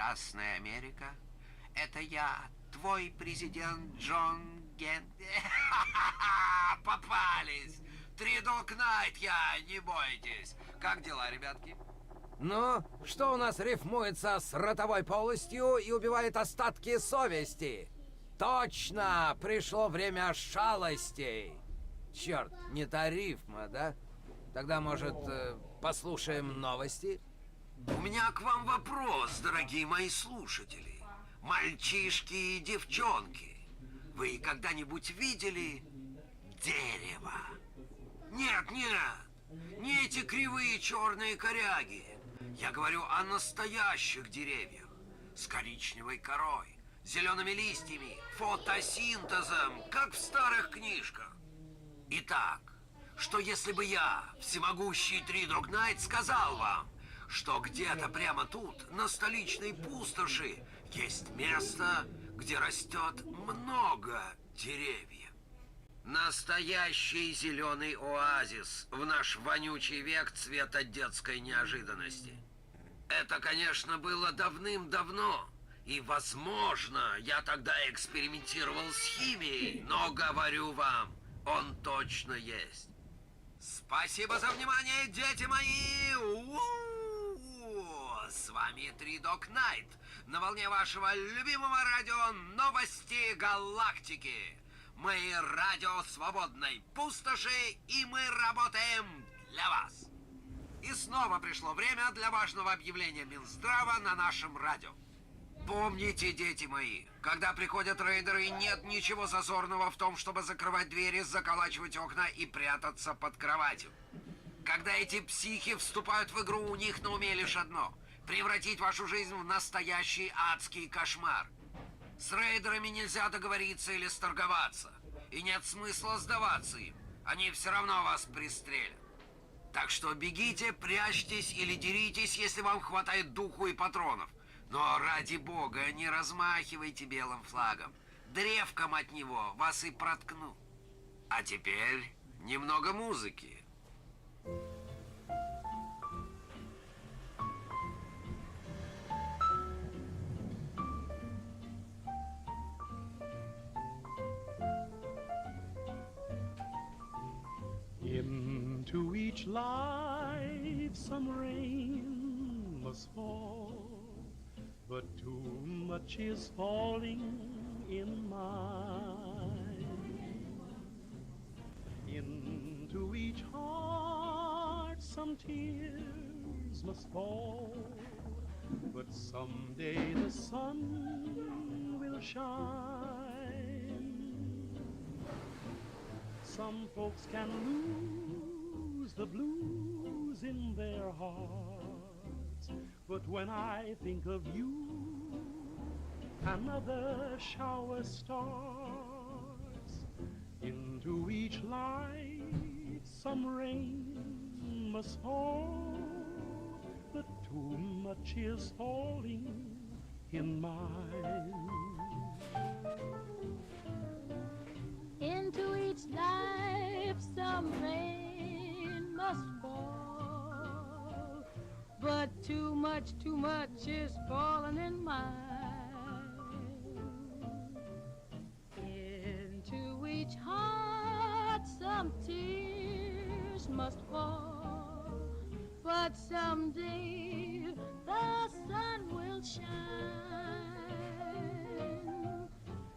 прекрасная Америка. Это я, твой президент Джон Ген... Попались! Три Dog Night я, не бойтесь. Как дела, ребятки? Ну, что у нас рифмуется с ротовой полостью и убивает остатки совести? Точно! Пришло время шалостей. Черт, не та рифма, да? Тогда, может, послушаем новости? У меня к вам вопрос, дорогие мои слушатели. Мальчишки и девчонки, вы когда-нибудь видели дерево? Нет, не эти кривые черные коряги. Я говорю о настоящих деревьях. С коричневой корой, зелеными листьями, фотосинтезом, как в старых книжках. Итак, что если бы я, всемогущий Три Dog Night, сказал вам, что где-то прямо тут, на столичной пустоши, есть место, где растет много деревьев. Настоящий зеленый оазис в наш вонючий век цвета детской неожиданности. Это, конечно, было давным-давно. И, возможно, я тогда экспериментировал с химией, но говорю вам, он точно есть. Спасибо за внимание, дети мои! У-у-у! С вами Три Dog Night. На волне вашего любимого радио «Новости Галактики». Мы радио свободной пустоши, и мы работаем для вас. И снова пришло время для важного объявления Минздрава на нашем радио. Помните, дети мои, когда приходят рейдеры, нет ничего зазорного в том, чтобы закрывать двери, заколачивать окна и прятаться под кроватью. Когда эти психи вступают в игру, у них на уме лишь одно – превратить вашу жизнь в настоящий адский кошмар. С рейдерами нельзя договориться или сторговаться. И нет смысла сдаваться им. Они все равно вас пристрелят. Так что бегите, прячьтесь или деритесь, если вам хватает духу и патронов. Но ради бога, не размахивайте белым флагом. Древком от него вас и проткну. А теперь немного музыки. Into each life some rain must fall, but too much is falling in mine. Into each heart some tears must fall, but someday the sun will shine. Some folks can lose the blues in their hearts, but when I think of you, another shower starts. Into each life some rain must fall, but too much is falling in mine. Into each life some rain must fall, but too much is falling in mine. Into each heart some tears must fall, but someday the sun will shine.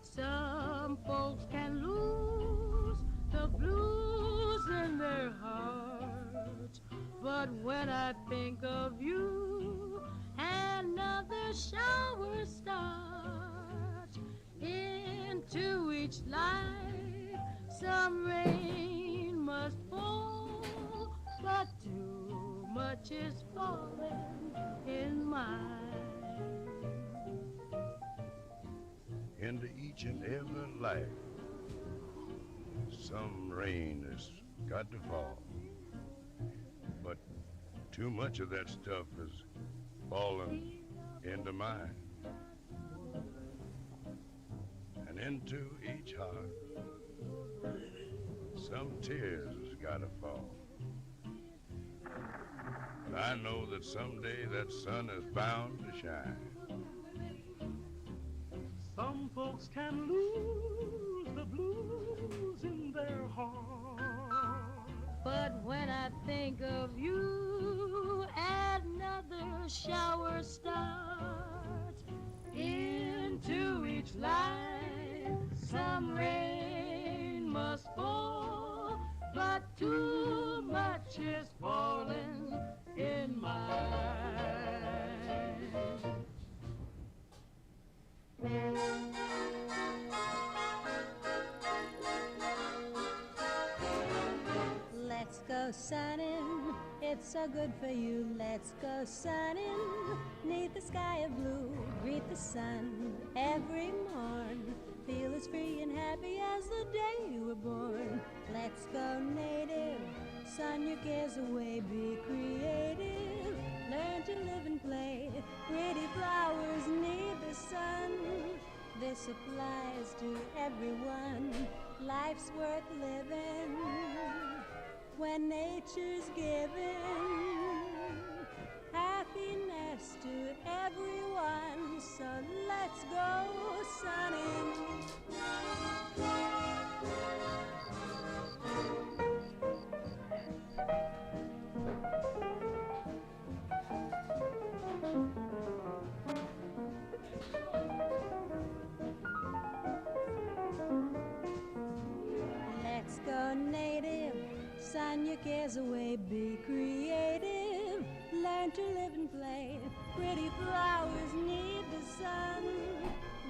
Some folks can lose the blues in their hearts, but when I think of you, another shower starts. Into each life some rain must fall, but too much is falling in mine. Into each and every life, some rain has got to fall. But too much of that stuff has fallen into mine. And into each heart, some tears has got to fall. But I know that someday that sun is bound to shine. Some folks can lose the blues in their heart. But when I think of you, another shower starts. Into each life, some rain must fall, but too much is falling in mine. Let's go sunning, it's so good for you. Let's go sunning, neath the sky of blue. Greet the sun every morn. Feel as free and happy as the day you were born. Let's go native, sun your cares away. Be creative, learn to live and play. Pretty flowers need the sun. This applies to everyone. Life's worth living when nature's giving happiness to everyone. So let's go sunning. Let's go native, sun your cares away. Be creative, learn to live and play. Pretty flowers need the sun.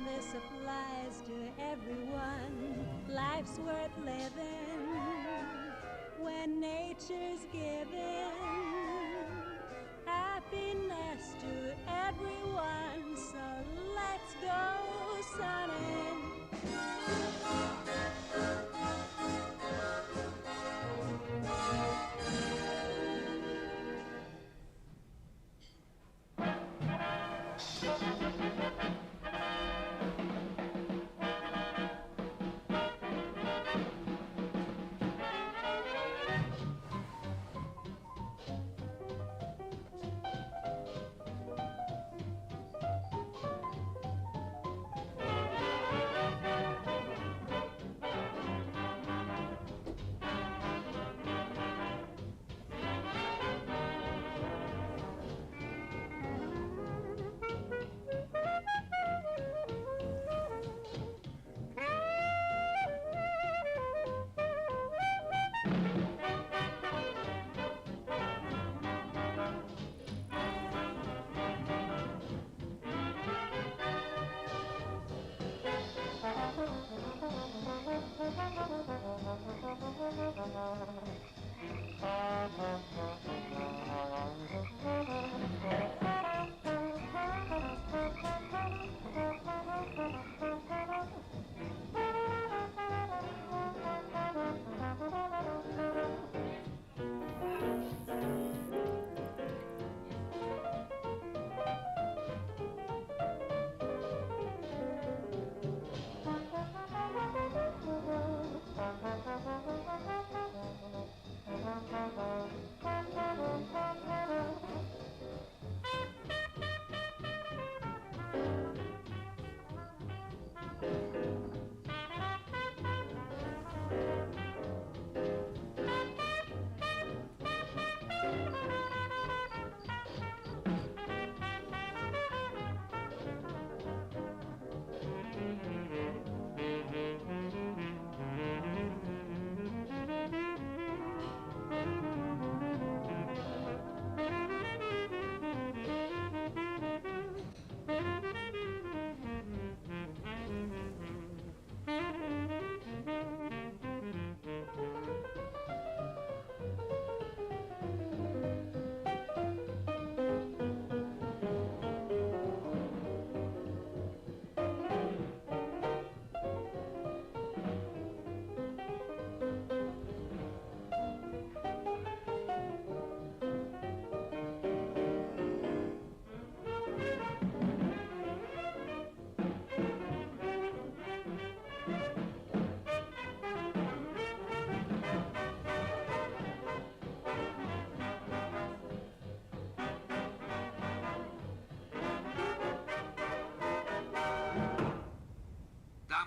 This applies to everyone. Life's worth living when nature's giving happiness to everyone. So let's go sunning.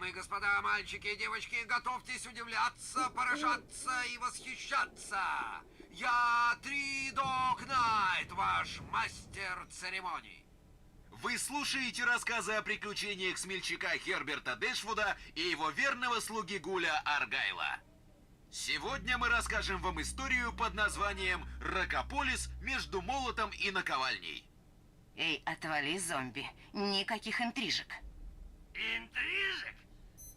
Дамы и господа, мальчики и девочки, готовьтесь удивляться, поражаться и восхищаться. Я Три Дог Найт, ваш мастер церемоний. Вы слушаете рассказы о приключениях смельчака Херберта Дэшвуда и его верного слуги Гуля Аргайла. Сегодня мы расскажем вам историю под названием «Рокополис между молотом и наковальней». Эй, отвали, зомби. Никаких интрижек. Интрижек?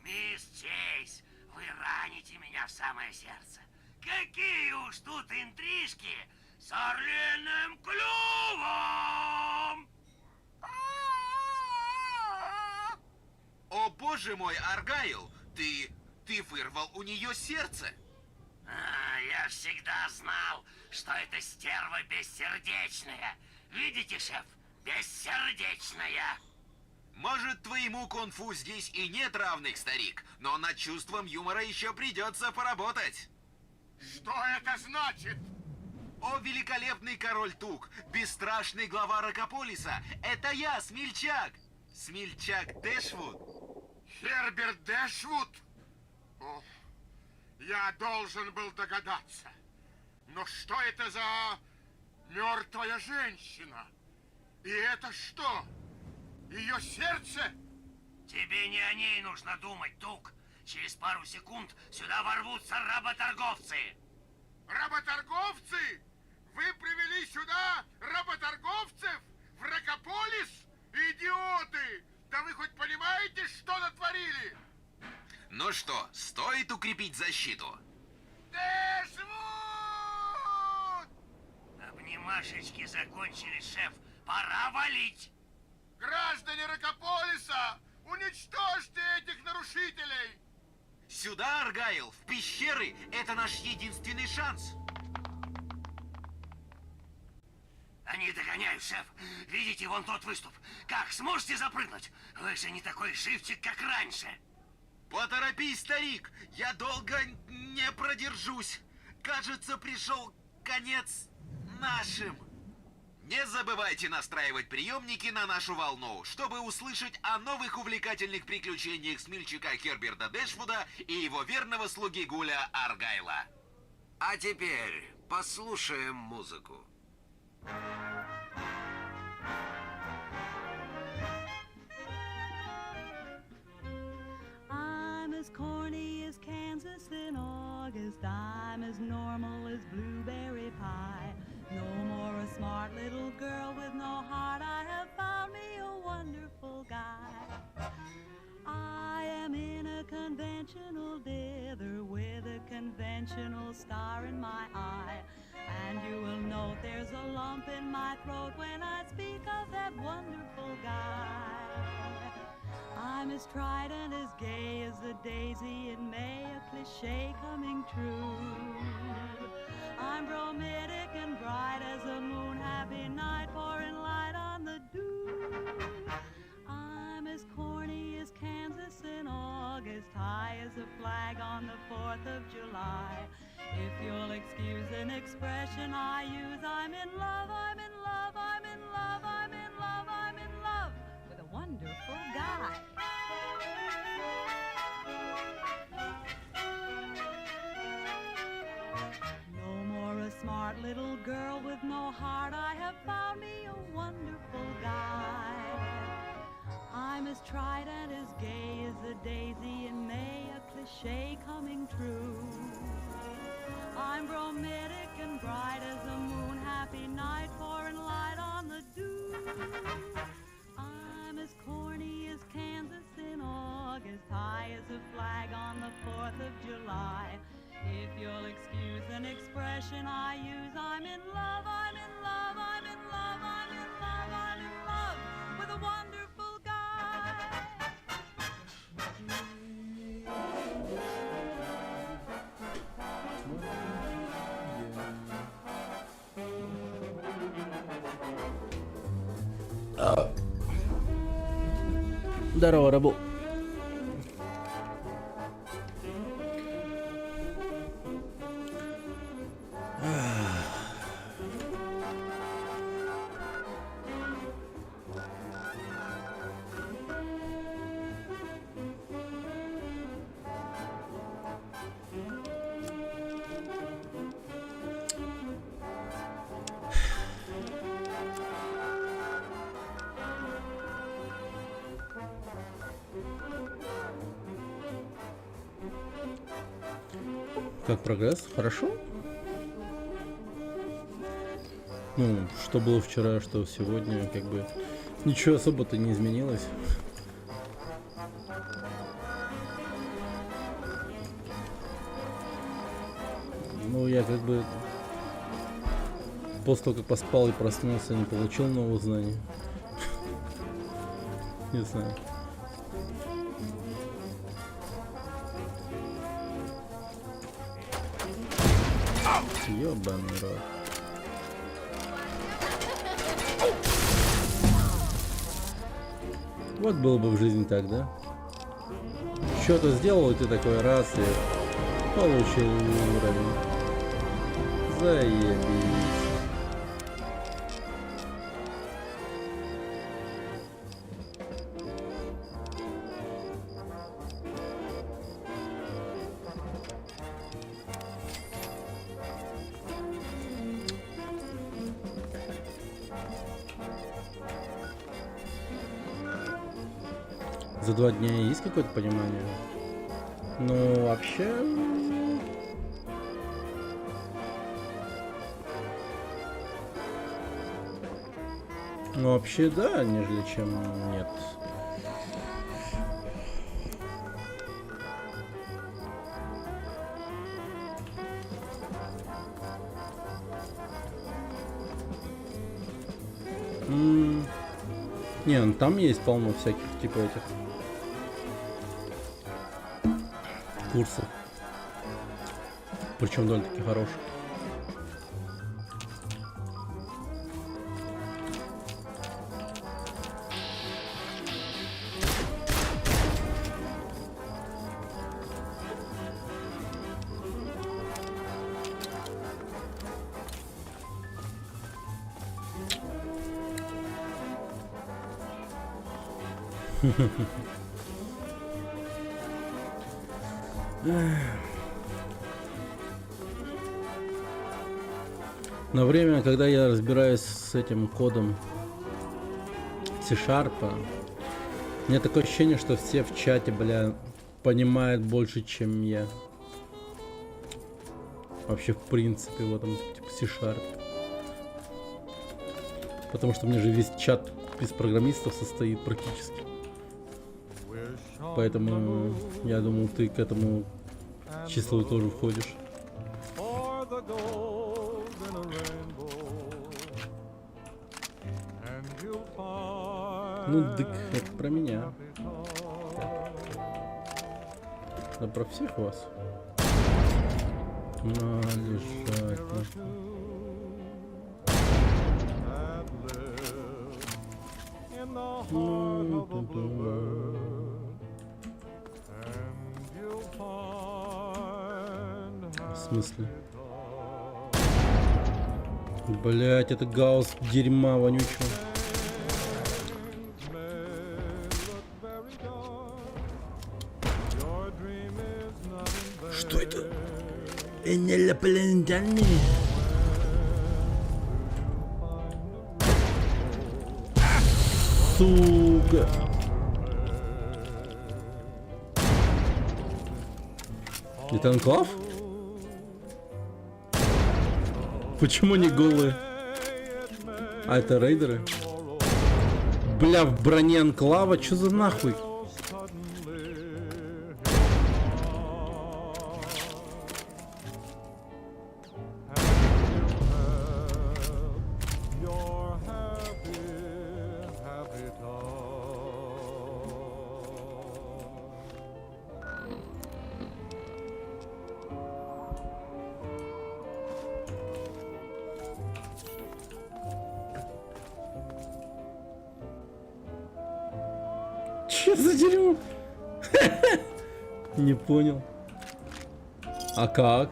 Мисс Чейз, вы раните меня в самое сердце. Какие уж тут интрижки с орлиным клювом! О боже мой, Аргайл, ты вырвал у нее сердце. Я всегда знал, что эта стерва бессердечная. Видите, шеф, бессердечная. Может, твоему кунг-фу здесь и нет равных, старик, но над чувством юмора еще придется поработать. Что это значит? О, великолепный король Тук, бесстрашный глава Рокополиса, это я, Смельчак! Смельчак Дэшвуд. Херберт Дэшвуд? О, я должен был догадаться. Но что это за мертвая женщина? И это что? Ее сердце? Тебе не о ней нужно думать, Тук. Через пару секунд сюда ворвутся работорговцы. Работорговцы? Вы привели сюда работорговцев? В Рокополис? Идиоты! Да вы хоть понимаете, что натворили? Ну что, стоит укрепить защиту? Дэшвуд! Обнимашечки закончились, шеф. Пора валить. Граждане Рокополиса, уничтожьте этих нарушителей! Сюда, Аргайл, в пещеры, это наш единственный шанс. Они догоняют, шеф. Видите, вон тот выступ. Как, сможете запрыгнуть? Вы же не такой живчик, как раньше. Поторопись, старик, я долго не продержусь. Кажется, пришел конец нашим. Не забывайте настраивать приемники на нашу волну, чтобы услышать о новых увлекательных приключениях смельчака Херберта Дэшвуда и его верного слуги Гуля Аргайла. А теперь послушаем музыку. I'm as corny as Kansas in August. I'm as normal as blueberry pie. No more a smart little girl with no heart. I have found me a wonderful guy. I am in a conventional dither with a conventional star in my eye. And you will note there's a lump in my throat when I speak of that wonderful guy. I'm as tried and as gay as a daisy in May, a cliche coming true. I'm bromidic and bright as a moon, happy night, pouring light on the dew. I'm as corny as Kansas in August, high as a flag on the 4th of July. If you'll excuse an expression I use, I'm in love, I'm in love, I'm in love, I'm in love, I'm in love with a wonderful guy. No more a smart little girl with no heart. I have found me a wonderful guy. I'm as tried and as gay as a daisy in May, a cliche coming true. I'm bromidic and bright as a moon, happy night, pouring light on the dew. I'm as corny as Kansas in August, high as a flag on the 4th of July. If you'll excuse an expression I use, I'm in love, I'm in love, I'm in love, I'm in love, I'm in love with a wonderful guy. Здорово, рабу. Как прогресс? Хорошо? Ну, что было вчера, что сегодня, как бы ничего особо-то не изменилось. Ну, я как бы после того, как поспал и проснулся, не получил новых знаний. Не знаю. Ёбаный рот. Вот было бы в жизни так, да? Что-то сделал, и ты такой раз и получил уровень. Заебись. За 2 дня есть какое-то понимание? Ну, вообще... Ну, вообще, да, нежели чем нет. Не, ну там есть полно всяких, типа этих курсов. Причем довольно-таки хороших. На время, когда я разбираюсь с этим кодом C-Sharp, у меня такое ощущение, что все в чате, бля, понимают больше, чем я. Вообще, в принципе, в этом типа C-Sharp. Потому что у меня же весь чат из программистов состоит практически. Поэтому я думал, ты к этому числу тоже входишь. Ну, дык, это про меня. Да про всех вас. На, лежать, В смысле? Блять, это гаусс дерьма вонючего. Что это? Инопланетяне. Сука. Это анклав? Почему не голые? А это рейдеры? Бля, в броне анклава? Чё за нахуй? Че за дерьмо? Не понял. А как?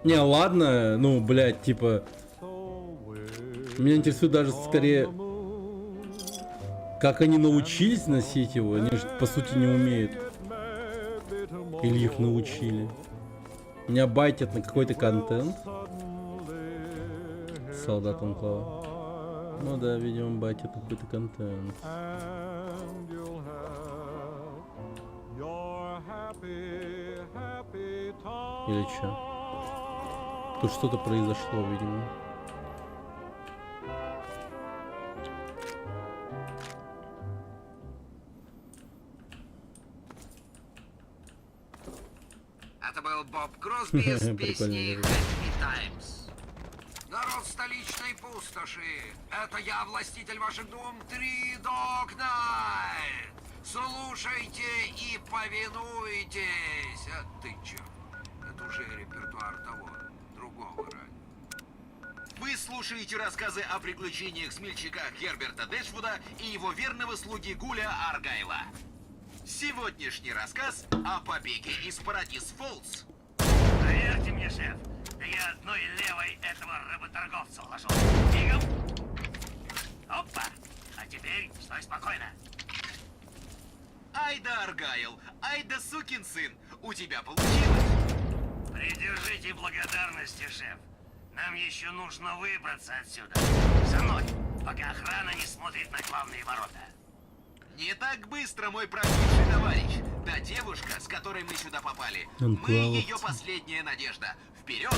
Не, ладно, ну, блядь, типа... Меня интересует даже скорее... Как они научились носить его? Они же, по сути, не умеют. Или их научили. Меня байтят на какой-то контент. Солдат анклава. Ну да, видимо, байтят на какой-то контент. Your happy, happy time. Или чё? Тут что-то произошло, видимо. Это был Боб Кросби с Прикольно, песней да. Happy Times. Народ столичной пустоши, это я, властитель ваших дум, Три Дог Найт. Слушайте и повинуйтесь. А ты чё? Это уже репертуар того, другого ради. Вы слушаете рассказы о приключениях смельчака Герберта Дэшвуда и его верного слуги Гуля Аргайла. Сегодняшний рассказ о побеге из Парадис-Фоллс. Поверьте мне, шеф, да я одной левой этого рыботорговца уложил. Мигом. Опа! А теперь стой спокойно. Айда, Аргайл, айда, сукин сын, у тебя получилось. Придержите благодарности, шеф. Нам еще нужно выбраться отсюда. За мной, пока охрана не смотрит на главные ворота. Не так быстро, мой прогнивший товарищ. Да девушка, с которой мы сюда попали, мы ее последняя надежда. Вперед!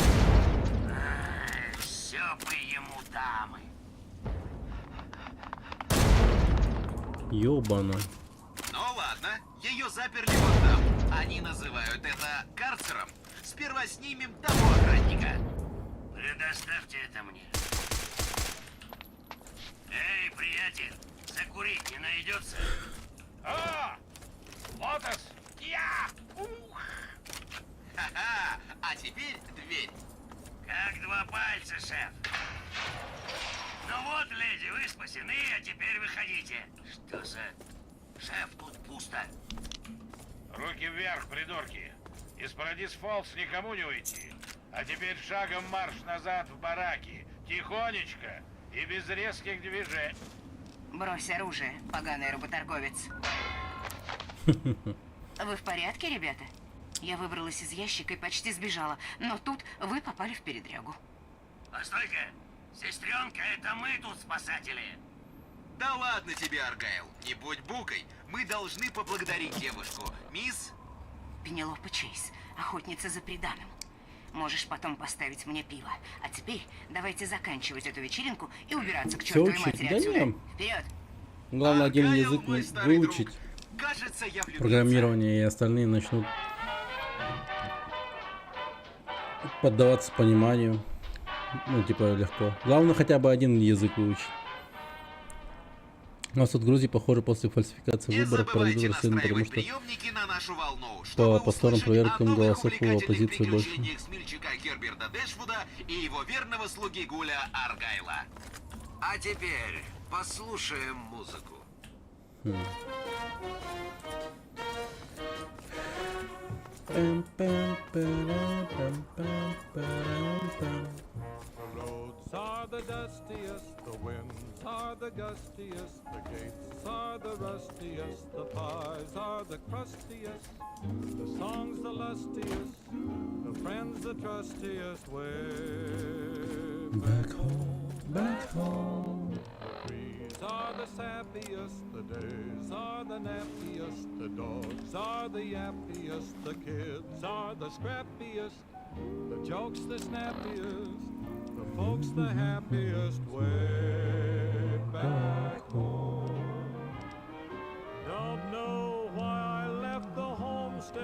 Все бы ему дамы. Ёбана. Ну ладно, ее заперли вот там. Они называют это карцером. Сперва снимем того охранника. Предоставьте это мне. Эй, приятель, закурить не найдется? О! Лотос! Я! Ух! Ха-ха! А теперь дверь. Как два пальца, шеф. Ну вот, леди, вы спасены, а теперь выходите. Что за... Шеф, тут пусто. Руки вверх, придурки. Из Парадис-Фоллс никому не уйти. А теперь шагом марш назад в бараки. Тихонечко и без резких движений. Брось оружие, поганый работорговец. Вы в порядке, ребята? Я выбралась из ящика и почти сбежала, но тут вы попали в передрягу. Постой-ка, сестренка, это мы тут спасатели. Да ладно тебе, Аргайл, не будь букой. Мы должны поблагодарить девушку. Мисс... Пенелопа Чейз, охотница за приданым. Можешь потом поставить мне пиво. А теперь давайте заканчивать эту вечеринку и убираться к Всё чертовой учить? матери Да отсюда. не. Вперед! Главное, один язык выучить. Кажется, я влюбился. Программирование, и остальные начнут поддаваться пониманию. Ну, типа, легко. Главное, хотя бы один язык выучить. У нас тут в Грузии, похоже, после фальсификации выборов проведут расследование, потому что приемники на нашу волну, по повторным проверкам голосов у оппозиции больше. Смельчака Герберта Дэшвуда и его верного слуги Гуля Аргайла. А теперь послушаем музыку. The roads are the dustiest, the winds are the gustiest, the gates are the rustiest, the pies are the crustiest, the songs the lustiest, the friends the trustiest. Way back home, back home. The trees are the sappiest, the days are the nappiest, the dogs are the yappiest, the kids are the scrappiest, the jokes the snappiest, the folks the happiest. Way back home. Don't know why I left the homestead,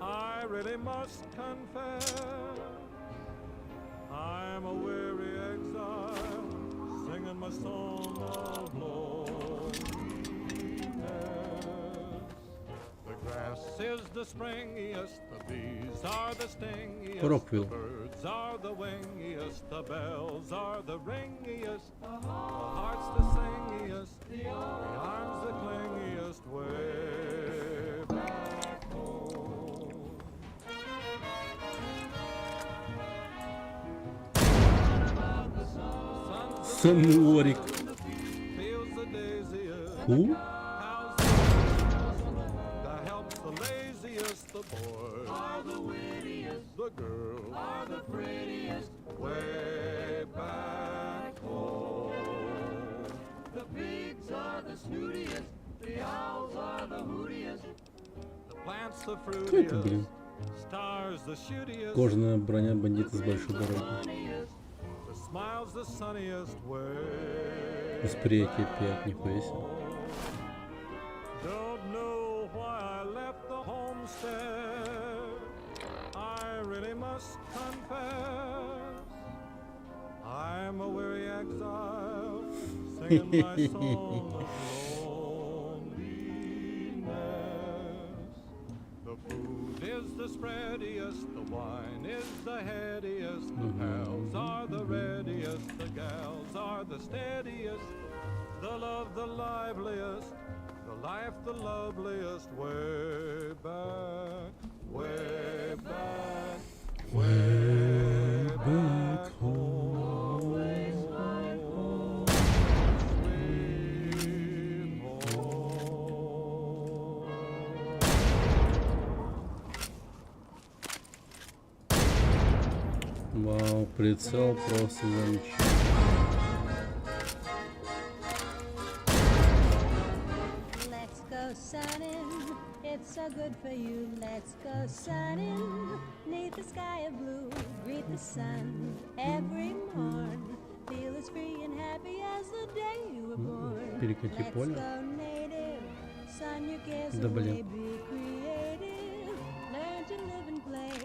I really must confess. I'm a weary exile, singing my song of loneliness. The grass is the springiest, the bees are the stingiest, Rockville. the birds are the wingiest, the bells are the ringiest, the heart's the singiest, the arms the clingiest. Way back home. Сануорик. Who? The help's the laziest, the boys are the wittiest, the girls are the prettiest. Way back home. The pigs are the snootiest, the owls are the hootiest, the plants the Кто это, fruitiest. блин? Stars the shootiest. Кожаная броня бандита с большой дороги. The smile's the sunniest way. Восприятие 5, нихуя себе. Don't know why I left the homestead. I really must confess, I'm a weary exile, singing my song of loneliness. The food is the spreadiest, the wine is the headiest, the pals are the readiest, the gals are the steadiest, the love the liveliest, the life the loveliest, way back, way back, way back home. Sweet home. Вау, прицел просто замечательный. Let's go sunning, it's so good for you. Let's go sunning, neath the sky of blue. Greet the sun every morn. Feel as free and happy as the day you were born. Перекати Let's поле. go native, sun your cares Да away, блин. be creative. Learn to live and play.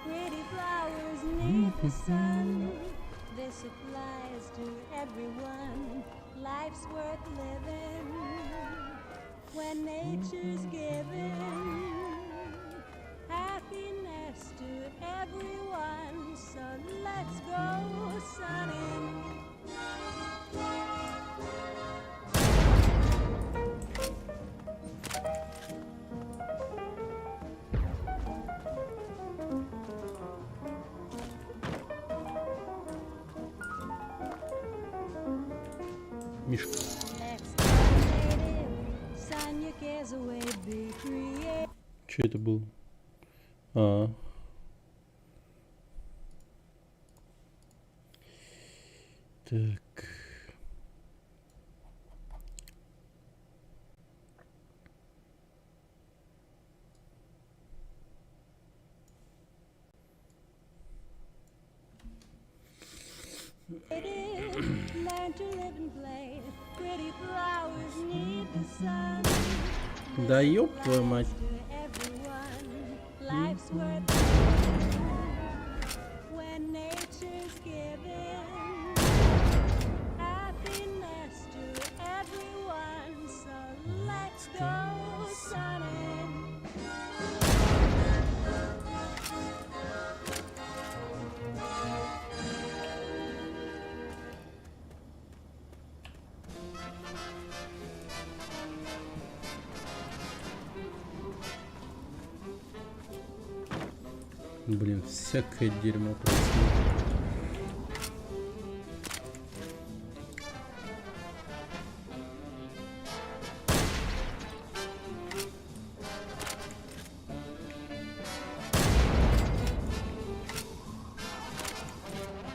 Pretty flowers neath the sun. This applies to everyone. Life's worth living when nature's giving happiness to everyone. So let's go sunning. Мишка. Let's go native, sun your cares away, be creative. Че это был? А. Так. Learn to live and play. Pretty flowers need the sun. Да ёб твою мать. Everyone, life's worth living when nature's giving happiness to everyone. So let's go sunning. Блин, всякое дерьмо происходит.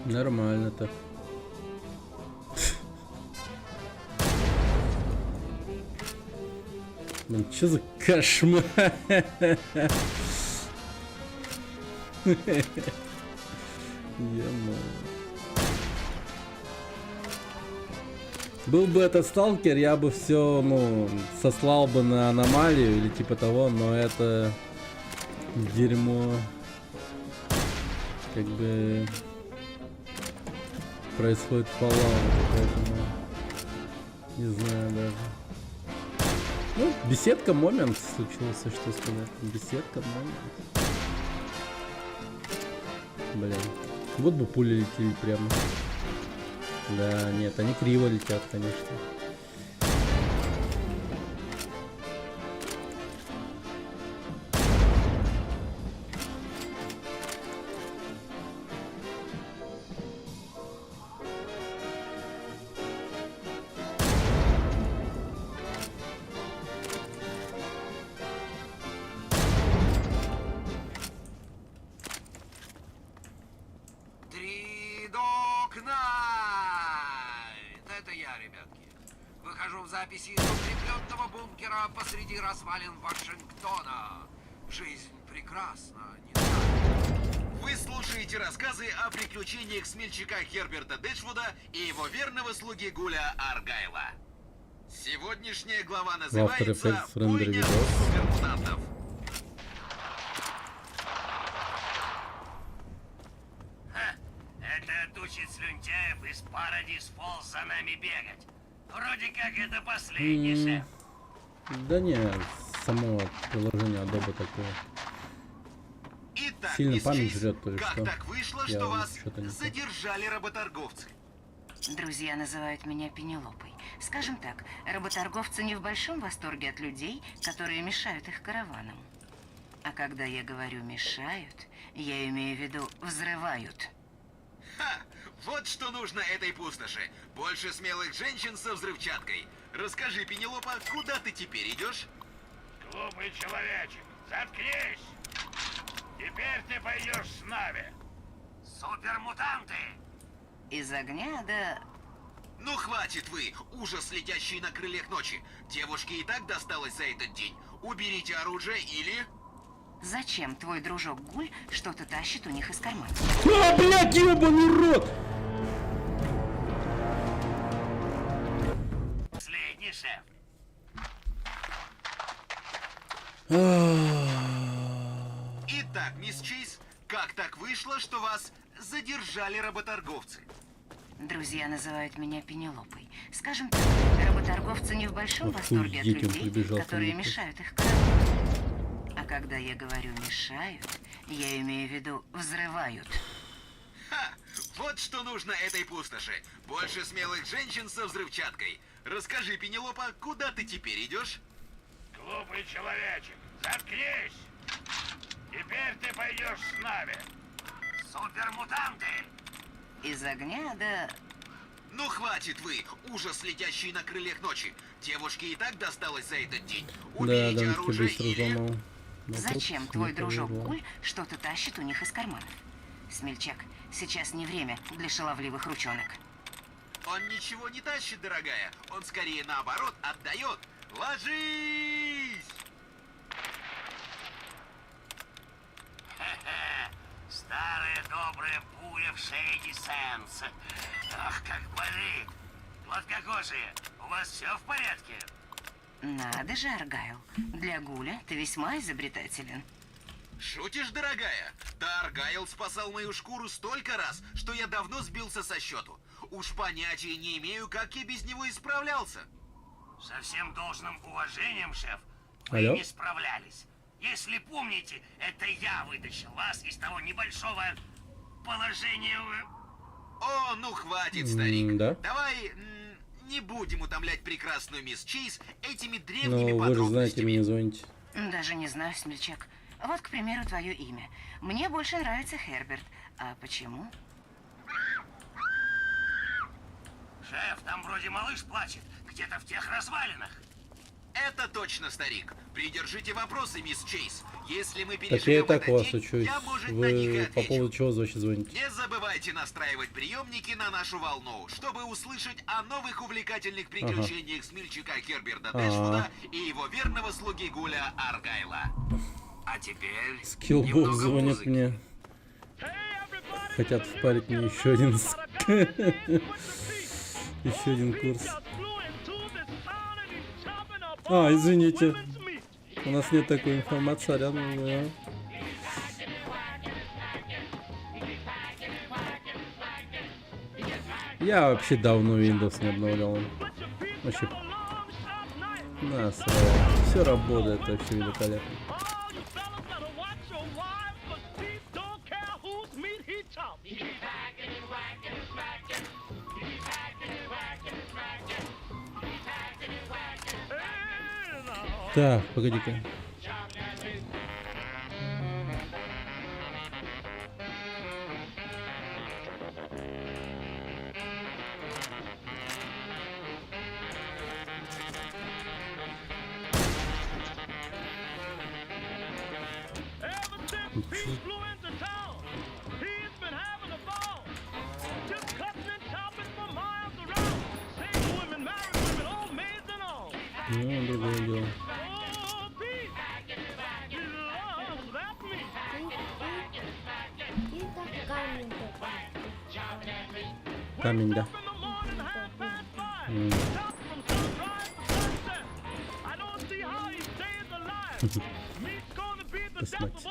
Нормально так. Блин, что за кошмар? Был бы этот сталкер, я бы все, ну, сослал бы на аномалию или типа того, но это дерьмо как бы происходит по лаву, поэтому не знаю даже. Ну, беседка момент случился, что сказать. Беседка момент. Блин, вот бы пули летели прямо. Да, нет, они криво летят, конечно. Это я, ребятки. Выхожу в записи из укрепленного бункера посреди развалин Вашингтона. Жизнь прекрасна, не так? слушайте рассказы о приключениях смельчака Херберта Дэшвуда и его верного слуги Гуля Аргайла. Сегодняшняя глава называется Effects рендер «Бойня видос. супермутантов». Это отучит слюнтяев из Paradise Falls за нами бегать. Вроде как это последний, шеф. Да не, само приложение Adobe такое. Итак, Сильно мисс память Чейз, жрет, то есть как что? так вышло, Я что вас что-то не знаю. задержали работорговцы? Друзья называют меня Пенелопой. Скажем так, работорговцы не в большом восторге от людей, которые мешают их караванам. А когда я говорю «мешают», я имею в виду «взрывают». Ха! Вот что нужно этой пустоши. Больше смелых женщин со взрывчаткой. Расскажи, Пенелопа, куда ты теперь идешь? Глупый человечек, заткнись! Теперь ты пойдешь с нами. Супермутанты! Из огня до... Ну хватит вы, ужас, летящий на крыльях ночи. Девушке и так досталось за этот день. Уберите оружие или... Зачем твой дружок Гуль что-то тащит у них из кармана? А, блядь, ёбаный рот! Последний, шеф. Итак, мисс Чейз, как так вышло, что вас задержали работорговцы? Друзья называют меня Пенелопой. Скажем так, работорговцы не в большом восторге от Охуеть, он людей, прибежал которые ко мне. мешают их караванам. А когда я говорю «мешают», я имею в виду «взрывают». Ха! Вот что нужно этой пустоши. Больше смелых женщин со взрывчаткой. Расскажи, Пенелопа, куда ты теперь идешь? Глупый человечек, заткнись! Теперь ты пойдешь с нами. Супермутанты! Из огня до... Ну хватит вы, ужас, летящий на крыльях ночи. Девушке и так досталось за этот день. Да, Уберите Данский оружие быстро или... взломал. Но Зачем тут твой не дружок повезло. Гуль что-то тащит у них из карманов? Смельчак, сейчас не время для шаловливых ручонок. Он ничего не тащит, дорогая. Он скорее наоборот отдает. Ложись! Старая добрая пуля в шейде Сенса. Ах, как болит. Гладкокожие, у вас все в порядке? Надо же, Аргайл. Для Гуля ты весьма изобретателен. Шутишь, дорогая? Да, Аргайл спасал мою шкуру столько раз, что я давно сбился со счету. Уж понятия не имею, как я без него исправлялся. Со всем должным уважением, шеф, вы Алло? не справлялись. Если помните, это я вытащил вас из того небольшого положения. О, ну хватит, старик. Да? Давай не будем утомлять прекрасную мисс Чейз этими древними Ну, вы же знаете, подробностями. мне звоните. Даже не знаю, Смельчак. Вот, к примеру, твое имя. Мне больше нравится Херберт. А почему? Шеф, там вроде малыш плачет, где-то в тех развалинах. Это точно, старик. Придержите вопросы, мисс Чейз. Если мы Так я и переживем так этот вас день, учусь. я, может, на них и Вы по отвечу. поводу чего вообще звоните? Не забывайте настраивать приемники на нашу волну, чтобы услышать о новых увлекательных приключениях смельчака Херберта Ага. Дэшвуда и его верного слуги Гуля Аргайла. А теперь Скиллбокс немного звонит музыки. мне. Хотят впарить мне еще один еще один курс. А, извините. У нас нет такой информации, рядом. Да. Я вообще давно Windows не обновлял. Вообще. Все работает вообще великолепно. Так, погоди-ка. Ну, другое дело. Ты такая Камень, да. Посмотрите.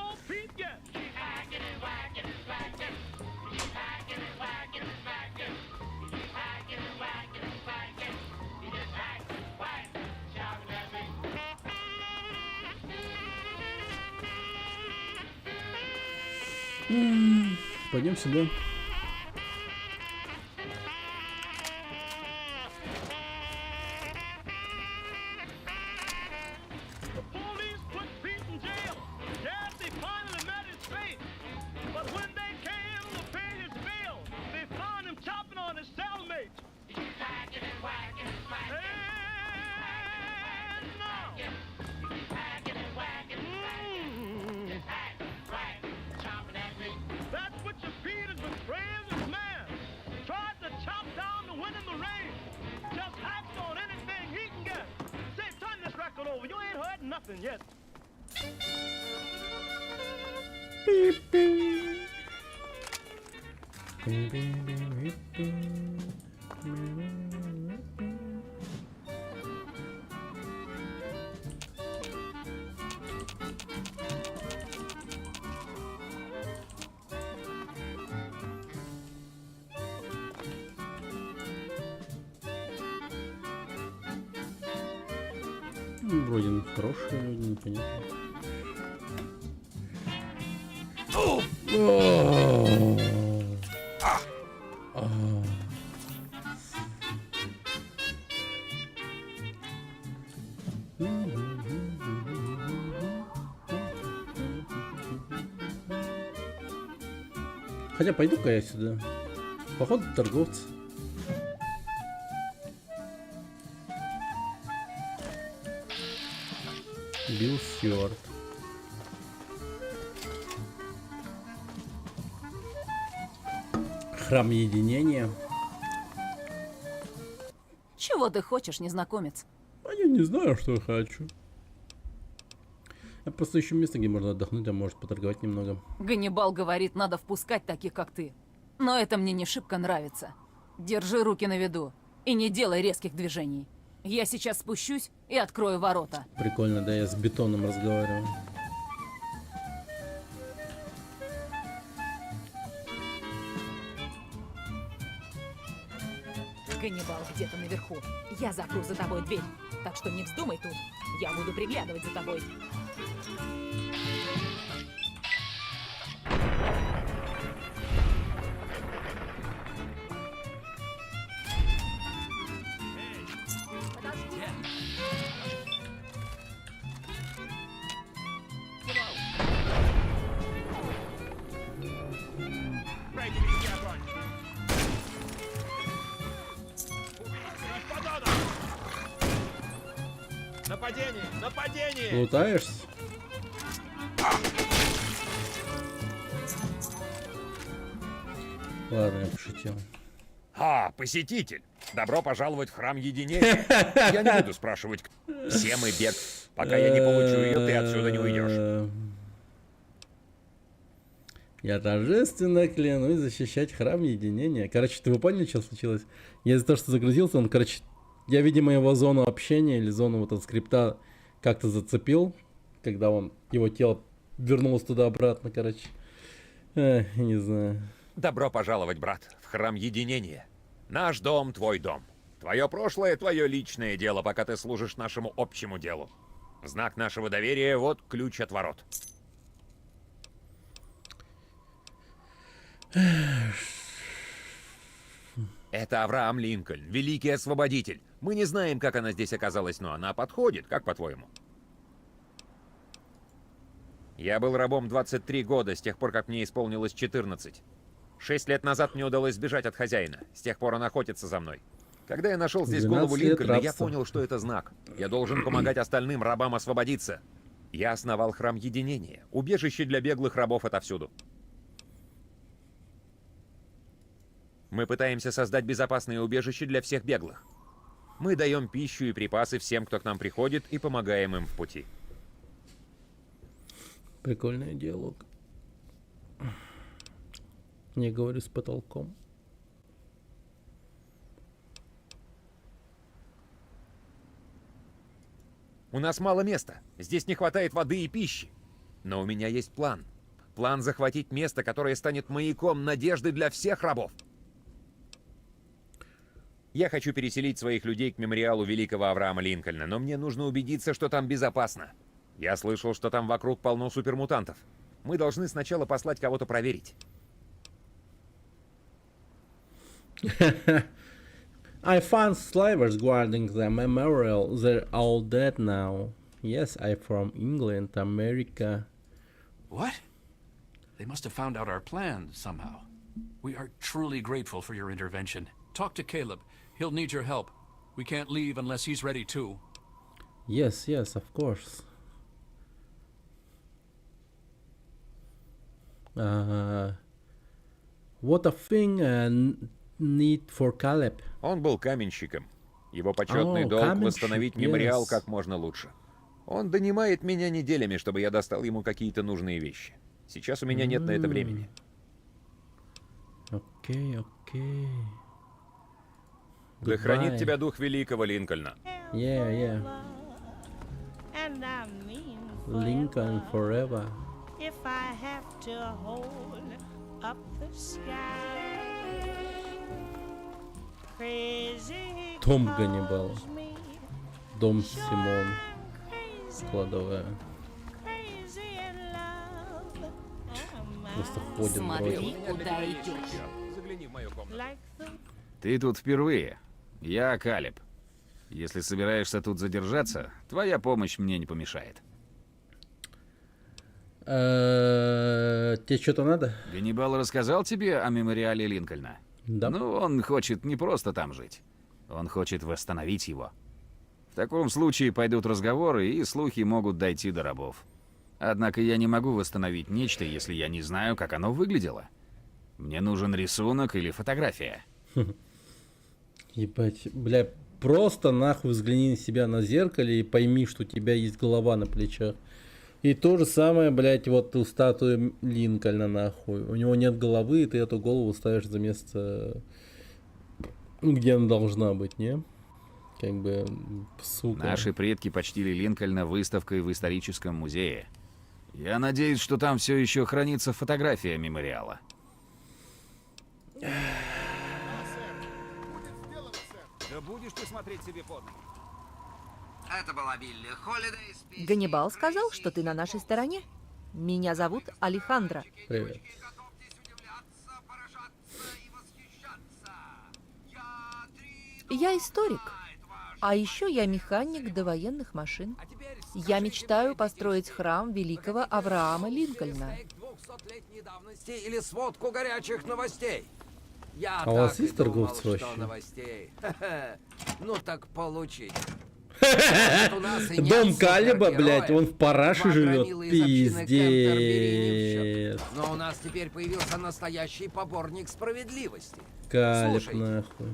Пойдем сюда. Nothing yet. Ну, вроде хорошие люди, непонятно. Хотя пойду-ка я сюда. Походу торговцы. Билл Стюарт. Храм единения. Чего ты хочешь, незнакомец? А я не знаю, что я хочу. Я просто ищу место, где можно отдохнуть, а может поторговать немного. Ганнибал говорит, надо впускать таких, как ты. Но это мне не шибко нравится. Держи руки на виду и не делай резких движений. Я сейчас спущусь и открою ворота. Прикольно, да, я с бетоном разговариваю. Ганнибал где-то наверху. Я запру за тобой дверь. Так что не вздумай тут. Я буду приглядывать за тобой. Нападение! Нападение! Лутаешься? Ладно, я пошутил. Посетитель! Добро пожаловать в храм единения. Я не буду спрашивать, все мы бег. Пока я не получу ее, ты отсюда не уйдешь. Я торжественно клянусь защищать храм единения. Короче, вы поняли, что случилось? Я из-за того, что загрузился, он, короче, я, видимо, его зону общения или зону вот от скрипта как-то зацепил, когда он, его тело вернулось туда-обратно, короче. Не знаю. Добро пожаловать, брат, в храм единения. Наш дом, твой дом. Твое прошлое, твое личное дело, пока ты служишь нашему общему делу. В знак нашего доверия, вот ключ от ворот. Это Авраам Линкольн, великий освободитель. Мы не знаем, как она здесь оказалась, но она подходит, как по-твоему? Я был рабом 23 года, с тех пор, как мне исполнилось 14. 6 лет назад мне удалось сбежать от хозяина. С тех пор он охотится за мной. Когда я нашел здесь голову Линкольна, я понял, что это знак. Я должен помогать остальным рабам освободиться. Я основал храм единения, убежище для беглых рабов отовсюду. Мы пытаемся создать безопасное убежище для всех беглых. Мы даем пищу и припасы всем, кто к нам приходит, и помогаем им в пути. Прикольный диалог. Не говорю с потолком. У нас мало места. Здесь не хватает воды и пищи. Но у меня есть план. План захватить место, которое станет маяком надежды для всех рабов. Я хочу переселить своих людей к мемориалу великого Авраама Линкольна, но мне нужно убедиться, что там безопасно. Я слышал, что там вокруг полно супермутантов. Мы должны сначала послать кого-то проверить. I found slavers guarding the memorial. They're all dead now. Yes, I'm from England, America. What? They must have found out our plan somehow. We are truly grateful for your intervention. Talk to Caleb. He'll need your help. We can't leave unless he's ready too. Yes, yes, of course. What a thing need for Caleb. Он был каменщиком. Его почетный О, долг каменщик, восстановить мемориал yes. как можно лучше. Он донимает меня неделями, чтобы я достал ему какие-то нужные вещи. Сейчас у меня нет на это времени. Окей, окей. Да хранит тебя дух великого Линкольна. Yeah, yeah. And I mean Lincoln forever. if I have to hold up the sky. Crazy Дом Ганнибала. calls me Дом Симон. Кладовая. crazy in love. Просто ходим Смотри, вроде. куда идешь. Загляни в мою комнату. Like the Ты тут впервые. Я Калеб. Если собираешься тут задержаться, твоя помощь мне не помешает. Тебе что-то надо? Ганнибал рассказал тебе о мемориале Линкольна? Да. Ну, он хочет не просто там жить. Он хочет восстановить его. В таком случае пойдут разговоры, и слухи могут дойти до рабов. Однако я не могу восстановить нечто, если я не знаю, как оно выглядело. Мне нужен рисунок или фотография. Ебать, бля, просто нахуй взгляни на себя на зеркале и пойми, что у тебя есть голова на плечах. И то же самое, блядь, вот у статуи Линкольна, нахуй. У него нет головы, и ты эту голову ставишь за место, где она должна быть, не? Как бы, сука. Наши предки почтили Линкольна выставкой в историческом музее. Я надеюсь, что там все еще хранится фотография мемориала. Да будешь ты смотреть себе под ноги. Это была Билли Холидей с песней Ганнибал сказал, что ты на нашей стороне. Меня зовут Алехандро. Привет. Я историк. А еще я механик довоенных машин. Я мечтаю построить храм великого Авраама Линкольна. 200-летней давности или сводку горячих новостей. Я А у вас так и есть торговцы думал, что вообще? новостей. Ну так получите. Дом Калеба, блядь, он в параше живет. Пиздец. Но у нас теперь появился настоящий поборник справедливости. Калеб, Слушайте. нахуй.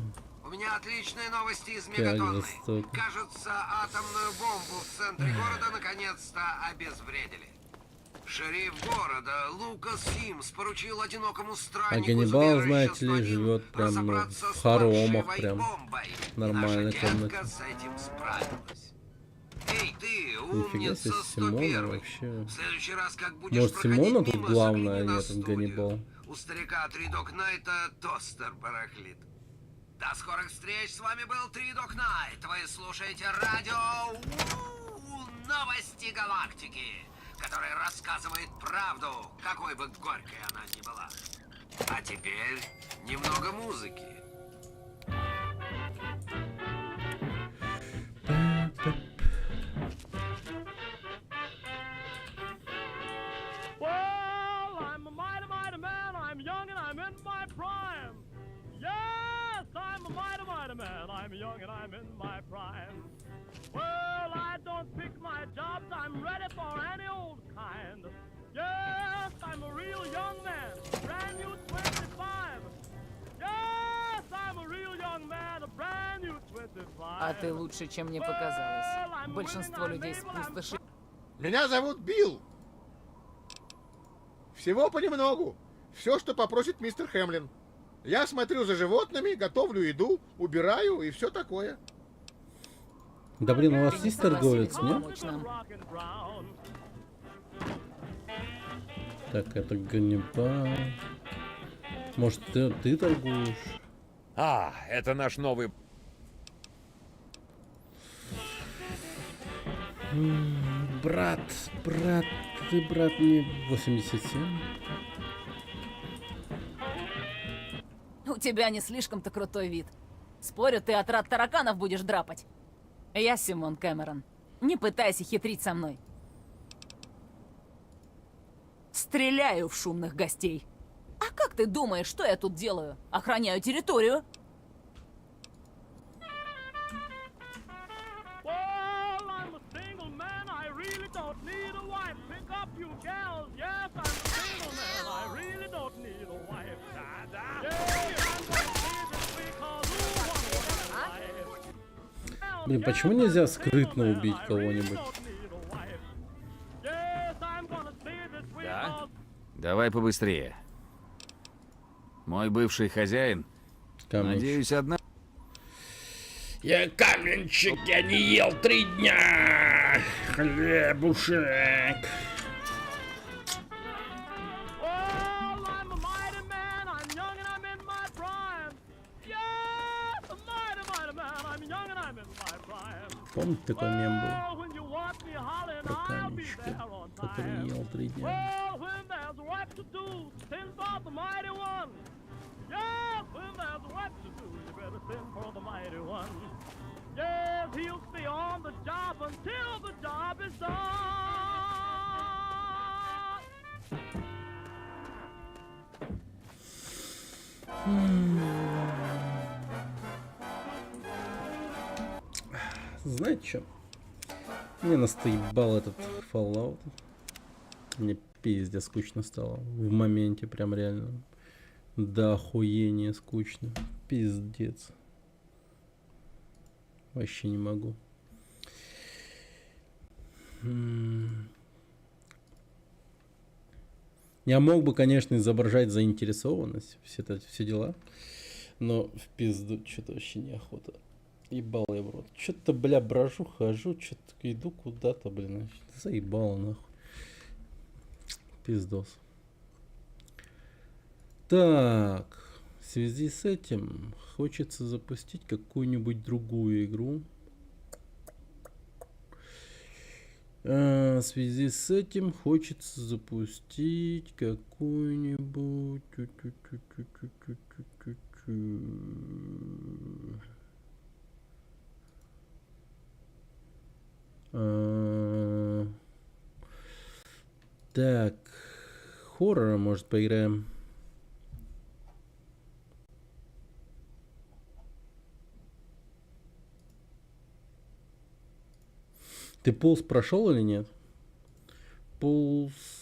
У меня отличные новости из Как Мегатонны. жестоко. Кажется, атомную бомбу в центре города наконец-то обезвредили. Шериф города Лукас Симс поручил одинокому А страннику Ганнибал, из знаете ли, убежища 101 живет прям ну, разобраться в с хоромах, фальшивой прям бомбой. нормальной Наша детка комнате. с этим справилась. Эй, ты, Нифига себе, умница Симона 101. вообще. В следующий раз, как будешь Может, проходить Симона тут мимо, главная, а загляни на нет, студию. Ганнибал. У старика Три Док Найта тостер барахлит. До скорых встреч, с вами был Три Док Найт. Вы слушаете радио Новости Галактики, которое рассказывает правду, какой бы горькой она ни была. А теперь немного музыки. Well, I'm a mighty, mighty man. I'm young and I'm in my prime. Yes, I'm a mighty, mighty man. I'm young and I'm in my prime. Well, I don't pick my jobs. I'm ready for any old kind. Yes, I'm a real young man. Brand new 25. Yes, I'm a real young man. A brand new 25. А ты лучше, чем мне показалось. Большинство людей с пустоши... Меня зовут Билл. Всего понемногу. Все, что попросит мистер Хемлин. Я смотрю за животными, готовлю еду, убираю и все такое. Нифига себе, Симона вообще. Нормальная комната. Может, Симона тут главная, а нет, Ганнибал. Нормальная комната. Все, что попросит мистер Хемлин. Я смотрю за животными, готовлю еду, убираю и все такое. Да блин, у вас есть торговец, нет? Помочь нам. Так, это Ганнибал. Может, ты торгуешь? А, это наш новый... Брат, ты, брат, мне 87. У тебя не слишком-то крутой вид. Спорю, ты отряд тараканов будешь драпать. Я Симон Кэмерон. Не пытайся хитрить со мной. Стреляю в шумных гостей. А как ты думаешь, что я тут делаю? Охраняю территорию. Well, I'm a single man, I really don't need a wife. Pick up you gals, yes, I'm a single man, I really don't need a wife. Yes, I'm gonna leave it because who wants a wife? Блин, почему нельзя скрытно убить кого-нибудь? Да? Давай побыстрее. Мой бывший хозяин. Каменщик. Надеюсь, одна... Я каменщик, я не ел 3 дня. Хлебушек. Well, I'm a mighty man, I'm young and I'm in my prime. Yes, a mighty man, I'm young and I'm in my prime. Помните, такой мем был? Well, when you want me hollering, Про I'll be каменщика, there on который time. не ел 3 дня. Well, when there's work to do, send for the mighty one. Yes, when there's work to do, you better send for the mighty one. Yes, he'll stay on the job until the job is done. Знаете что? Мне настоебал этот Fallout. Мне пиздец скучно стало. В моменте прям реально. Да охуение скучно. Пиздец. Вообще не могу. Я мог бы, конечно, изображать заинтересованность, все дела. Но в пизду что-то вообще неохота. Ебал я в рот. Что-то, бля, брожу, хожу, что-то иду куда-то, блин. Заебало, нахуй. Пиздос. Так. В связи с этим хочется запустить какую-нибудь другую игру. В связи с этим хочется запустить какую-нибудь... Так, хоррора, может, поиграем. Ты Пулс прошел или нет? Пулс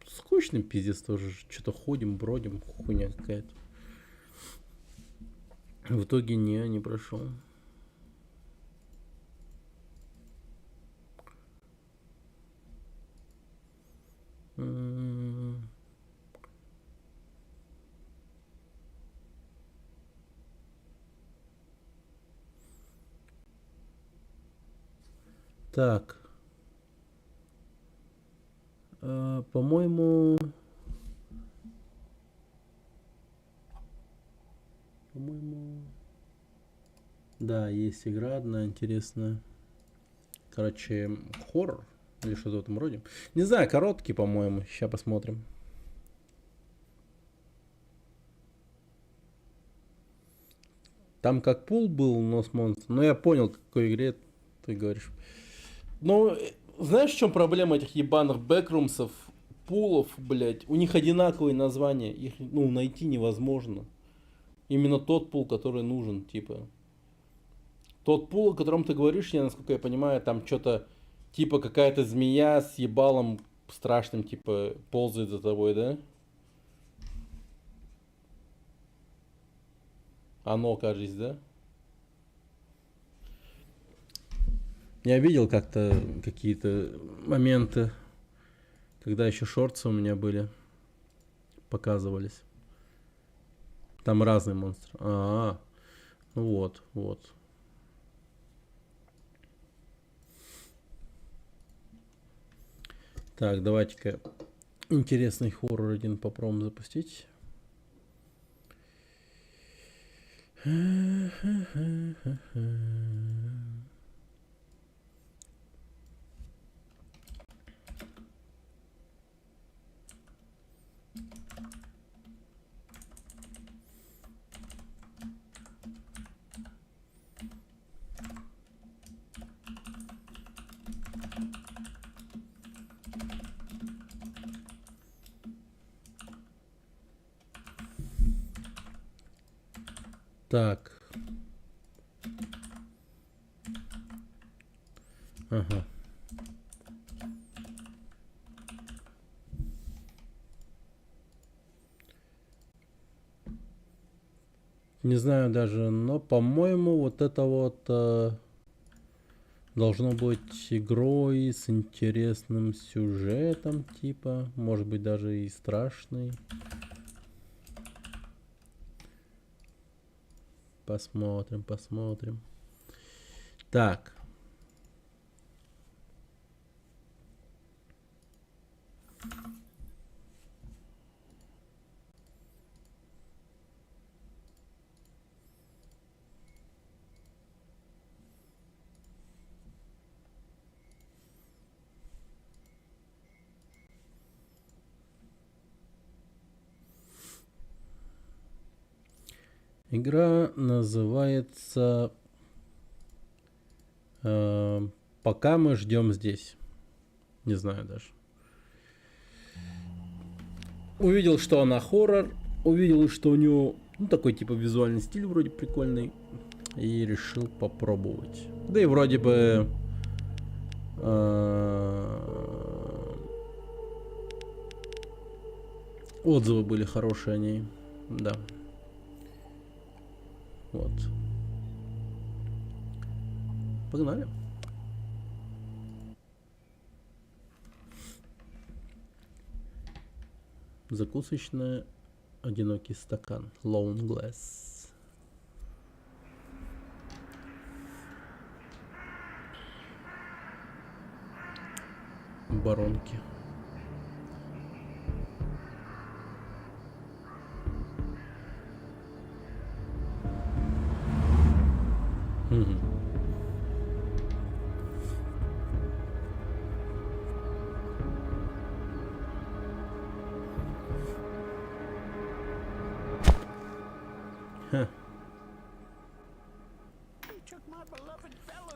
скучный пиздец тоже. Что-то ходим, бродим, хуйня какая-то. В итоге не прошел. Так. По-моему... Да, есть игра одна интересная. Короче, хоррор. Или что-то в этом роде. Не знаю, короткий, по-моему. Сейчас посмотрим. Там как пул был, но с монстром. Но я понял, к какой игре ты говоришь. Ну, знаешь, в чем проблема этих ебаных бэкрумсов, пулов, блядь? У них одинаковые названия. Их, ну, найти невозможно. Именно тот пул, который нужен, типа. Тот пул, о котором ты говоришь, я, насколько я понимаю, там что-то, типа какая-то змея с ебалом страшным, типа, ползает за тобой, да? Оно, кажется, да? Я видел как-то какие-то моменты, когда еще шортсы у меня были, показывались. Там разные монстры. Ну вот. Так, давайте-ка интересный хоррор один попробуем запустить. Так. Ага. Не знаю даже, но, по-моему, вот это вот должно быть игрой с интересным сюжетом, типа, может быть, даже и страшный. Посмотрим, посмотрим. Так. Игра называется «Пока мы ждем здесь». Не знаю даже. Увидел, что она хоррор. Увидел, что у него такой типа визуальный стиль вроде прикольный. И решил попробовать. Да и вроде бы... отзывы были хорошие о ней. Да. Вот. Погнали. Закусочная, одинокий стакан. Lone Glass. Баронки.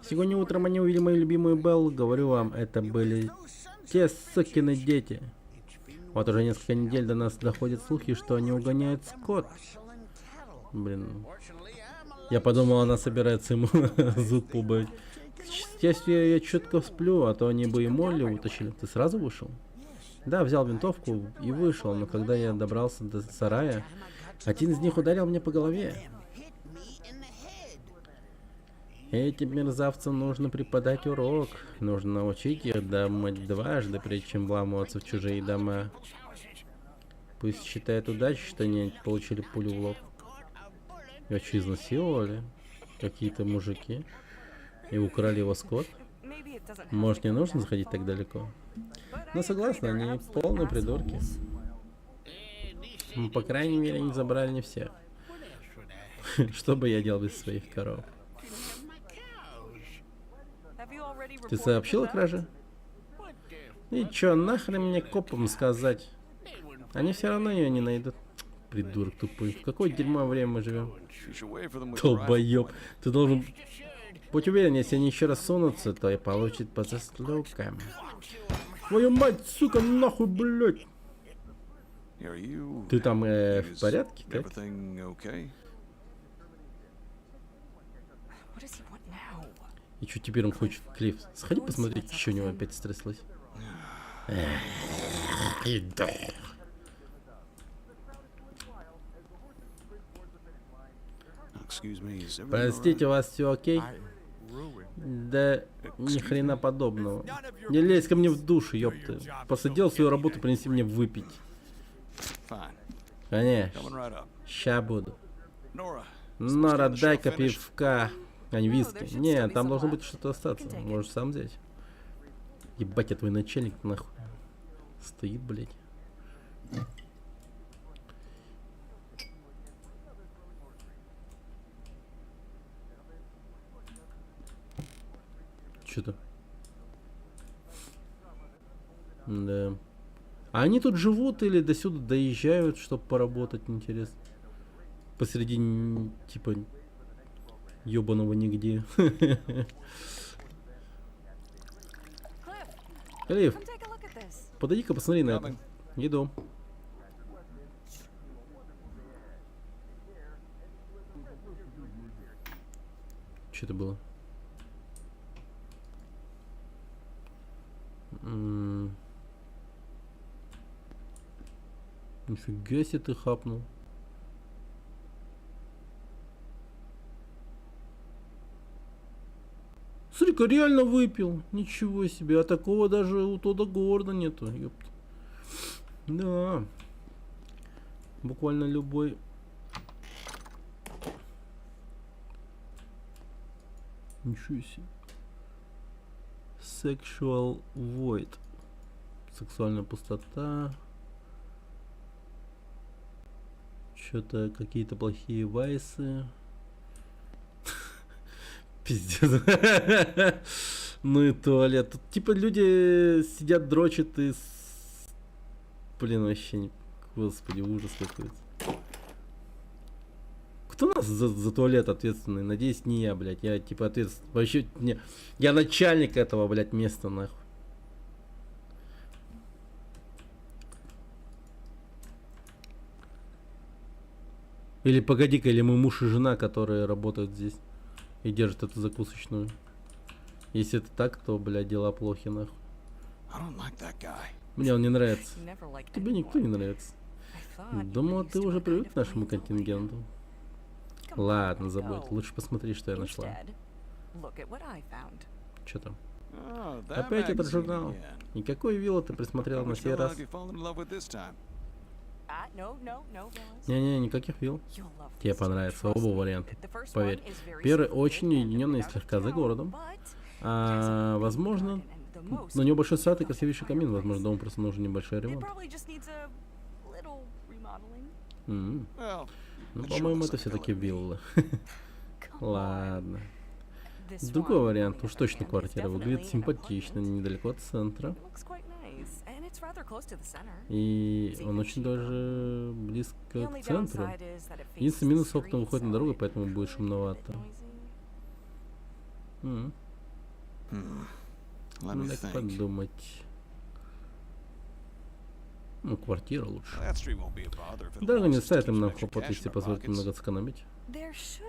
Сегодня утром они увидели мою любимую Беллу. Говорю вам, это были те сукины дети. Вот уже несколько недель до нас доходят слухи, что они угоняют скот. Блин. Я подумал, она собирается ему зуб побыть. Если я четко сплю, а то они бы и Молли утащили. Ты сразу вышел? Да, взял винтовку и вышел, но когда я добрался до сарая, один из них ударил мне по голове. Этим мерзавцам нужно преподать урок. Нужно научить их думать дважды, прежде чем вламываться в чужие дома. Пусть считает удачей, что они получили пулю в лоб. Ее что, изнасиловали? Какие-то мужики. И украли его скот? Может, не нужно заходить так далеко? Но согласна, они полные придурки. По крайней мере, они забрали не всех. Что бы я делал без своих коров? Ты сообщил о краже? И чё, нахрен мне копам сказать? Они все равно ее не найдут. Придурок тупой. В какое дерьмо время мы живем? Долбоёб. Ты должен... Будь уверен, если они еще раз сунутся, то и получит по заслугам. Твою мать, сука, нахуй, блядь! Ты там в порядке, так? И что теперь он хочет, Клифф? Сходи посмотреть, что у него опять стряслось. Простите, у вас все окей? Да ни хрена подобного. Не лезь ко мне в душу, ёпты. Посадил свою работу, принеси мне выпить. Конечно. Ща буду. Нора, дай-ка пивка. А не виски. Не, там должно быть что-то остаться. Можешь сам взять. Ебать, я твой начальник, нахуй. Стоит, блядь. Что-то. Да. А они тут живут или до сюда доезжают, чтобы поработать, интересно? Посреди, типа, ёбаного нигде. Клифф, подойди-ка посмотри на это. Иду. Что это было? Нифига себе ты хапнул. Смотри-ка, реально выпил. Ничего себе. А такого даже у Тодда Говарда нету. Ёпт. Да. Буквально любой. Ничего себе. Sexual Void. Сексуальная пустота. Что-то какие-то плохие вайсы. Пиздец. Ну и туалет. Тут типа люди сидят, дрочат и... Блин, вообще не... Господи, ужас какой-то. Кто у нас за туалет ответственный? Надеюсь, не я, блядь. Я типа ответственный. Вообще, не... Я начальник этого, блядь, места, нахуй. Или погоди-ка, или мы муж и жена, которые работают здесь и держат эту закусочную. Если это так, то, блядь, дела плохи, нахуй. Мне он не нравится. Тебе никто не нравится. Думал, ты уже привык к нашему контингенту. Ладно, забудь. Лучше посмотри, что я нашла. Что там? Опять этот журнал. И какой вилла ты присмотрела на сей раз? Не-не, никаких вилл. Тебе понравится оба варианта. Поверь. Первый очень уединенный и слегка за городом. А возможно, на него большой сад и красивейший камин. Возможно, дому просто нужен небольшой ремонт. Ну, по-моему, это все-таки вилла. Ладно. Другой вариант, уж точно квартира. Выглядит симпатично, недалеко от центра. И он очень даже близко к центру. Единственный минус — окна выходят на дорогу, поэтому будет шумновато. Надо подумать. Ну, квартира лучше. Дорога не ставит им нам хлопот, если позволит немного сэкономить.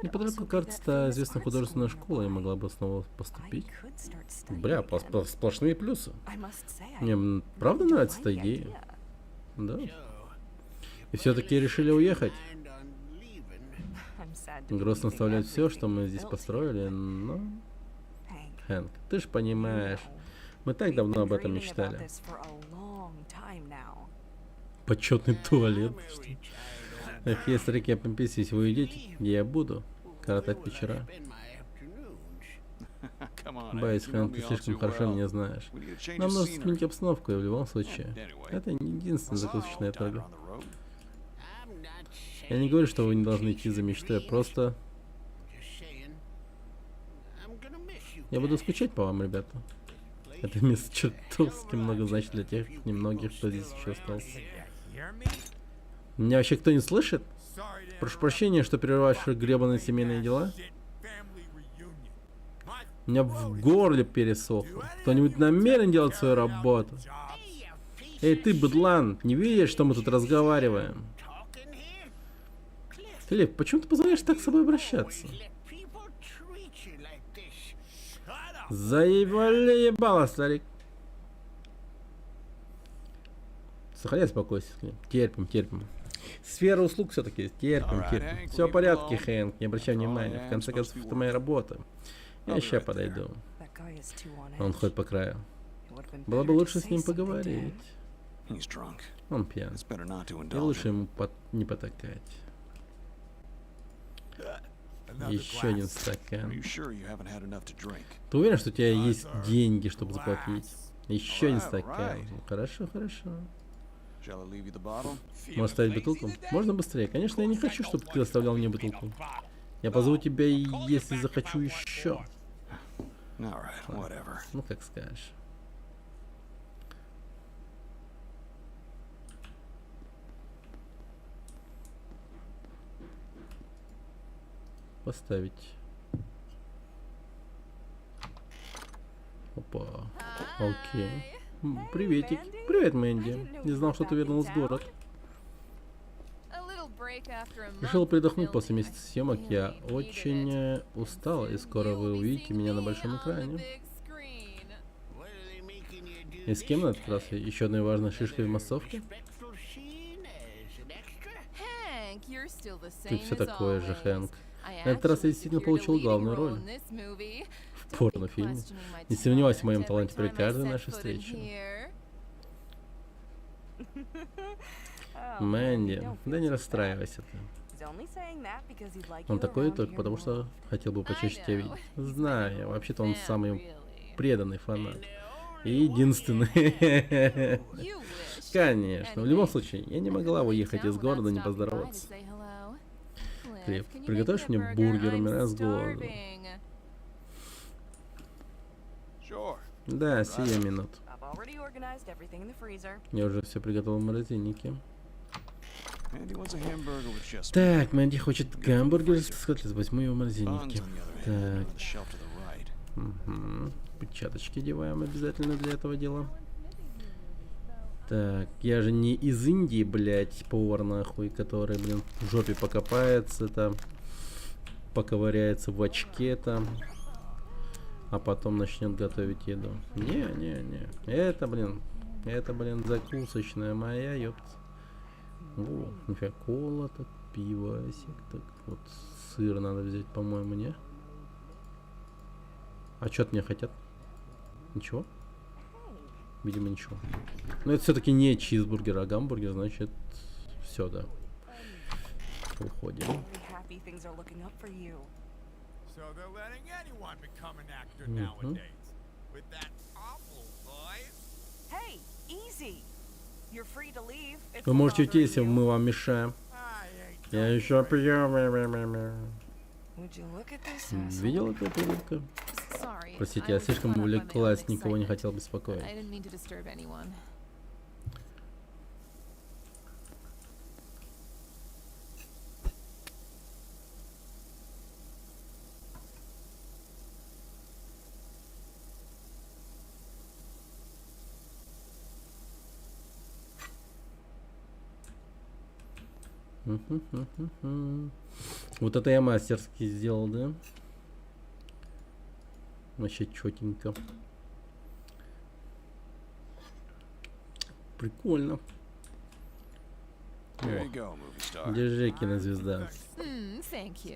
Неподалеку кажется известная художественная школа, я могла бы снова поступить. Бля, сплошные плюсы. Мне правда нравится эта идея. Да. И все-таки решили уехать. Грустно оставлять все, что мы здесь построили, но... Хэнк, ты ж понимаешь, мы так давно об этом мечтали. Почетный туалет. Эх, если реке Помписись, вы уйдете, я буду коротать вечера. Боюсь, Хэнк, ты слишком хорошо меня знаешь. Нам нужно сменить обстановку, и в любом случае. Это не единственная закусочная торга. Я не говорю, что вы не должны идти за мечтой, просто... Я буду скучать по вам, ребята. Это место чертовски много значит для тех немногих, кто здесь еще остался. Меня вообще кто не слышит? Прошу прощения, что прерываешь гребаные семейные дела. У меня в горле пересохло. Кто-нибудь намерен делать свою работу? Эй, ты, быдлан, не видишь, что мы тут разговариваем? Клифф, почему ты позволяешь так с собой обращаться? Заебали ебало, старик. Сохраняй спокойствие. Терпим, терпим. Сфера услуг все-таки. Терпим, терпим. Все в порядке, Хэнк, не обращай внимания. В конце концов, это моя работа. Я еще подойду. Он ходит по краю. Было бы лучше с ним поговорить. Он пьян. И лучше ему не потакать. Еще один стакан. Ты уверен, что у тебя есть деньги, чтобы заплатить? Еще один стакан. Хорошо, хорошо. Можешь ставить бутылку? Можно быстрее? Конечно, я не хочу, чтобы ты оставлял мне бутылку. Я позову тебя, если захочу еще. Ну, как скажешь. Поставить. Опа. Окей. Приветик. Привет, Мэнди. Не знал, что ты вернулась в город. Решил передохнуть после месяца съемок. Я очень устал, и скоро вы увидите меня на большом экране. И с кем на этот раз? Еще одной важной шишкой в массовке? Ты все такое же, Хэнк. На этот раз я действительно получил главную роль в порнофильме. Не сомневайся в моем таланте при каждой нашей встрече. Мэнди, да не расстраивайся ты. Он такой только потому, что хотел бы почаще тебя видеть. Знаю, вообще-то он самый преданный фанат. И единственный. Конечно, в любом случае, я не могла уехать из города, не поздороваться. Клифф, приготовишь мне бургер, умираю с голоду? Да, сию минуту. Я уже все приготовил в морозильнике. Так, Мэнди хочет гамбургер с котлет. Возьму его в морозильнике. Так. Угу. Перчаточки одеваем обязательно для этого дела. Так, я же не из Индии, блять, повар нахуй, который, блин, в жопе покопается там, поковыряется в очке там, а потом начнет готовить еду. Не. Это, блин, закусочная моя, ёпт. О, нифига, кола, так, пивасик, так, вот, сыр надо взять, по-моему, не? А что от меня хотят? Ничего? Видимо, ничего. Но это все-таки не чизбургер, а гамбургер, значит, все, да. Уходим. Вы можете уйти, если мы вам мешаем. Я еще пью. Видел эту придурка? Простите, я слишком увлеклась, никого не хотел беспокоить. Вот это я мастерски сделал, да? Вообще четенько. Прикольно. О, держи, кинозвезда.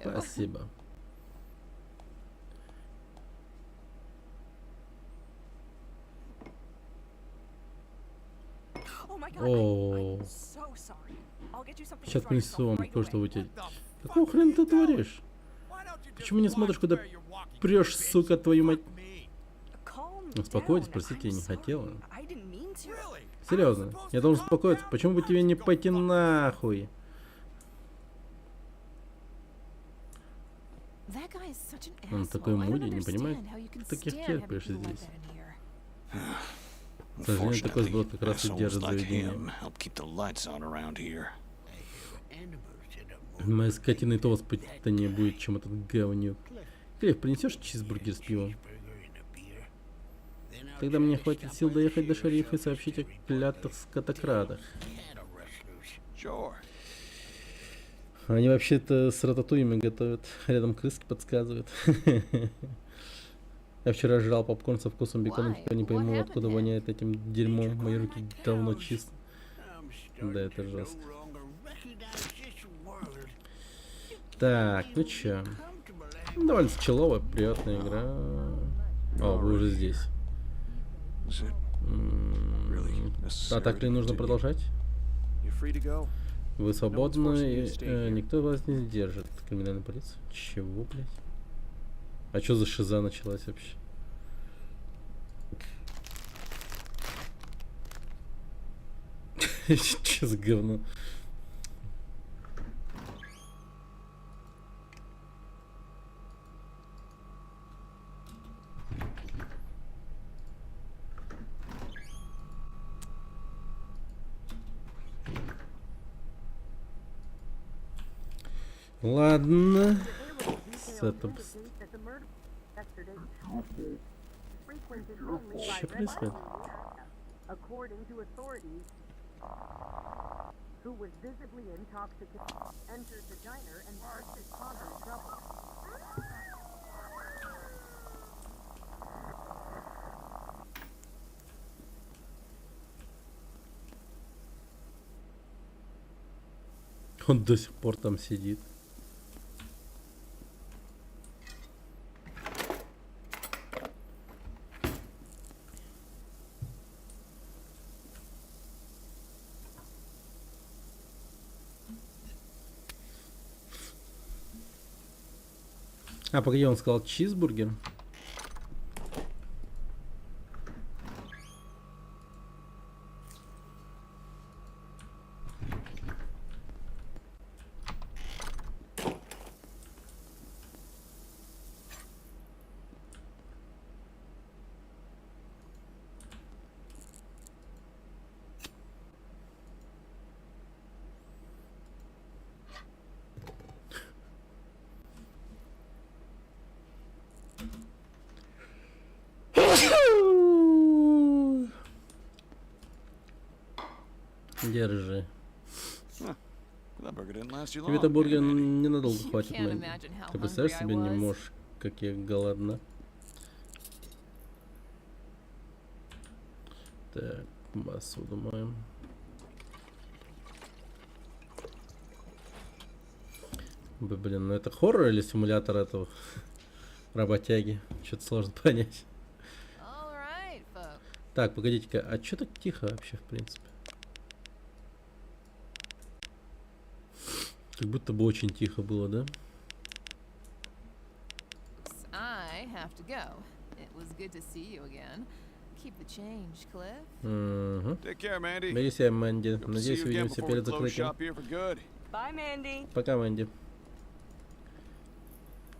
Спасибо. О, сейчас принесу вам кое-что вытереть. Какого хрена ты творишь? Почему не смотришь, куда прешь, сука, твою мать? Успокойтесь, простите, я не хотела. Серьезно, я должен успокоиться. Почему бы тебе не пойти нахуй? Он такой муди, не понимает, таких терпишь здесь. К сожалению, такой сброд как раз и держит заведение. Моя скотина и то воспитание будет, чем этот говнюк. Клифф, принесешь чизбургер с пивом? Тогда мне хватит сил доехать до шерифа и сообщить о клятых скотокрадах. Они вообще-то с рататуями готовят. Рядом крыски подсказывают. Я вчера жрал попкорн со вкусом бекона, теперь не пойму, откуда воняет этим дерьмом. Мои руки давно чисты. Да, это жестко. Так, ну чё. Довольно человая, приятная игра. О, вы уже здесь. А так ли нужно продолжать? Вы свободны, никто вас не сдержит. Криминальная полиция. Чего, блядь? А что за шиза началась вообще? Че за говно? Ладно. С этим... Что происходит? According to authorities, who was visibly intoxicated, entered the diner and forced his father in trouble. Он до сих пор там сидит. А, погоди, он сказал чизбургер. Держи. Тебе-то бургер ненадолго хватит, Мэнди. Ты представляешь себе, не можешь, как я голодна. Так, посуду моем. Блин, ну это хоррор или симулятор этого работяги? Что-то сложно понять. Так, погодите-ка, а что так тихо вообще, в принципе? Как будто бы очень тихо было, да? I have to go. It was good to see you again. Keep the change, Cliff. Угу. Take care, Mandy. Береги себя, Мэнди. Hope to see Надеюсь, you again увидимся before we перед close закрытием. shop here for good. Bye, Mandy. Пока, Мэнди.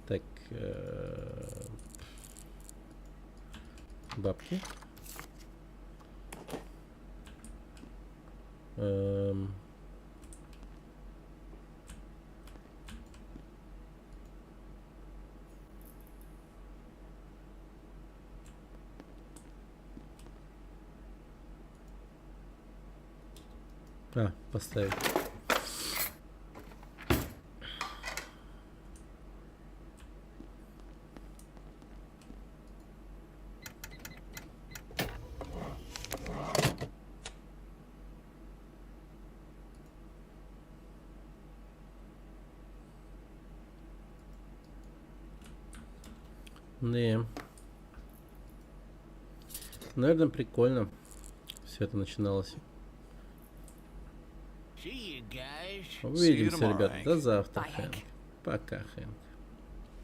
Так. Бабки. А, поставить. Да. Наверное, прикольно все это начиналось. Увидимся, ребят. До завтра, Хэнк. Пока, Хэнк.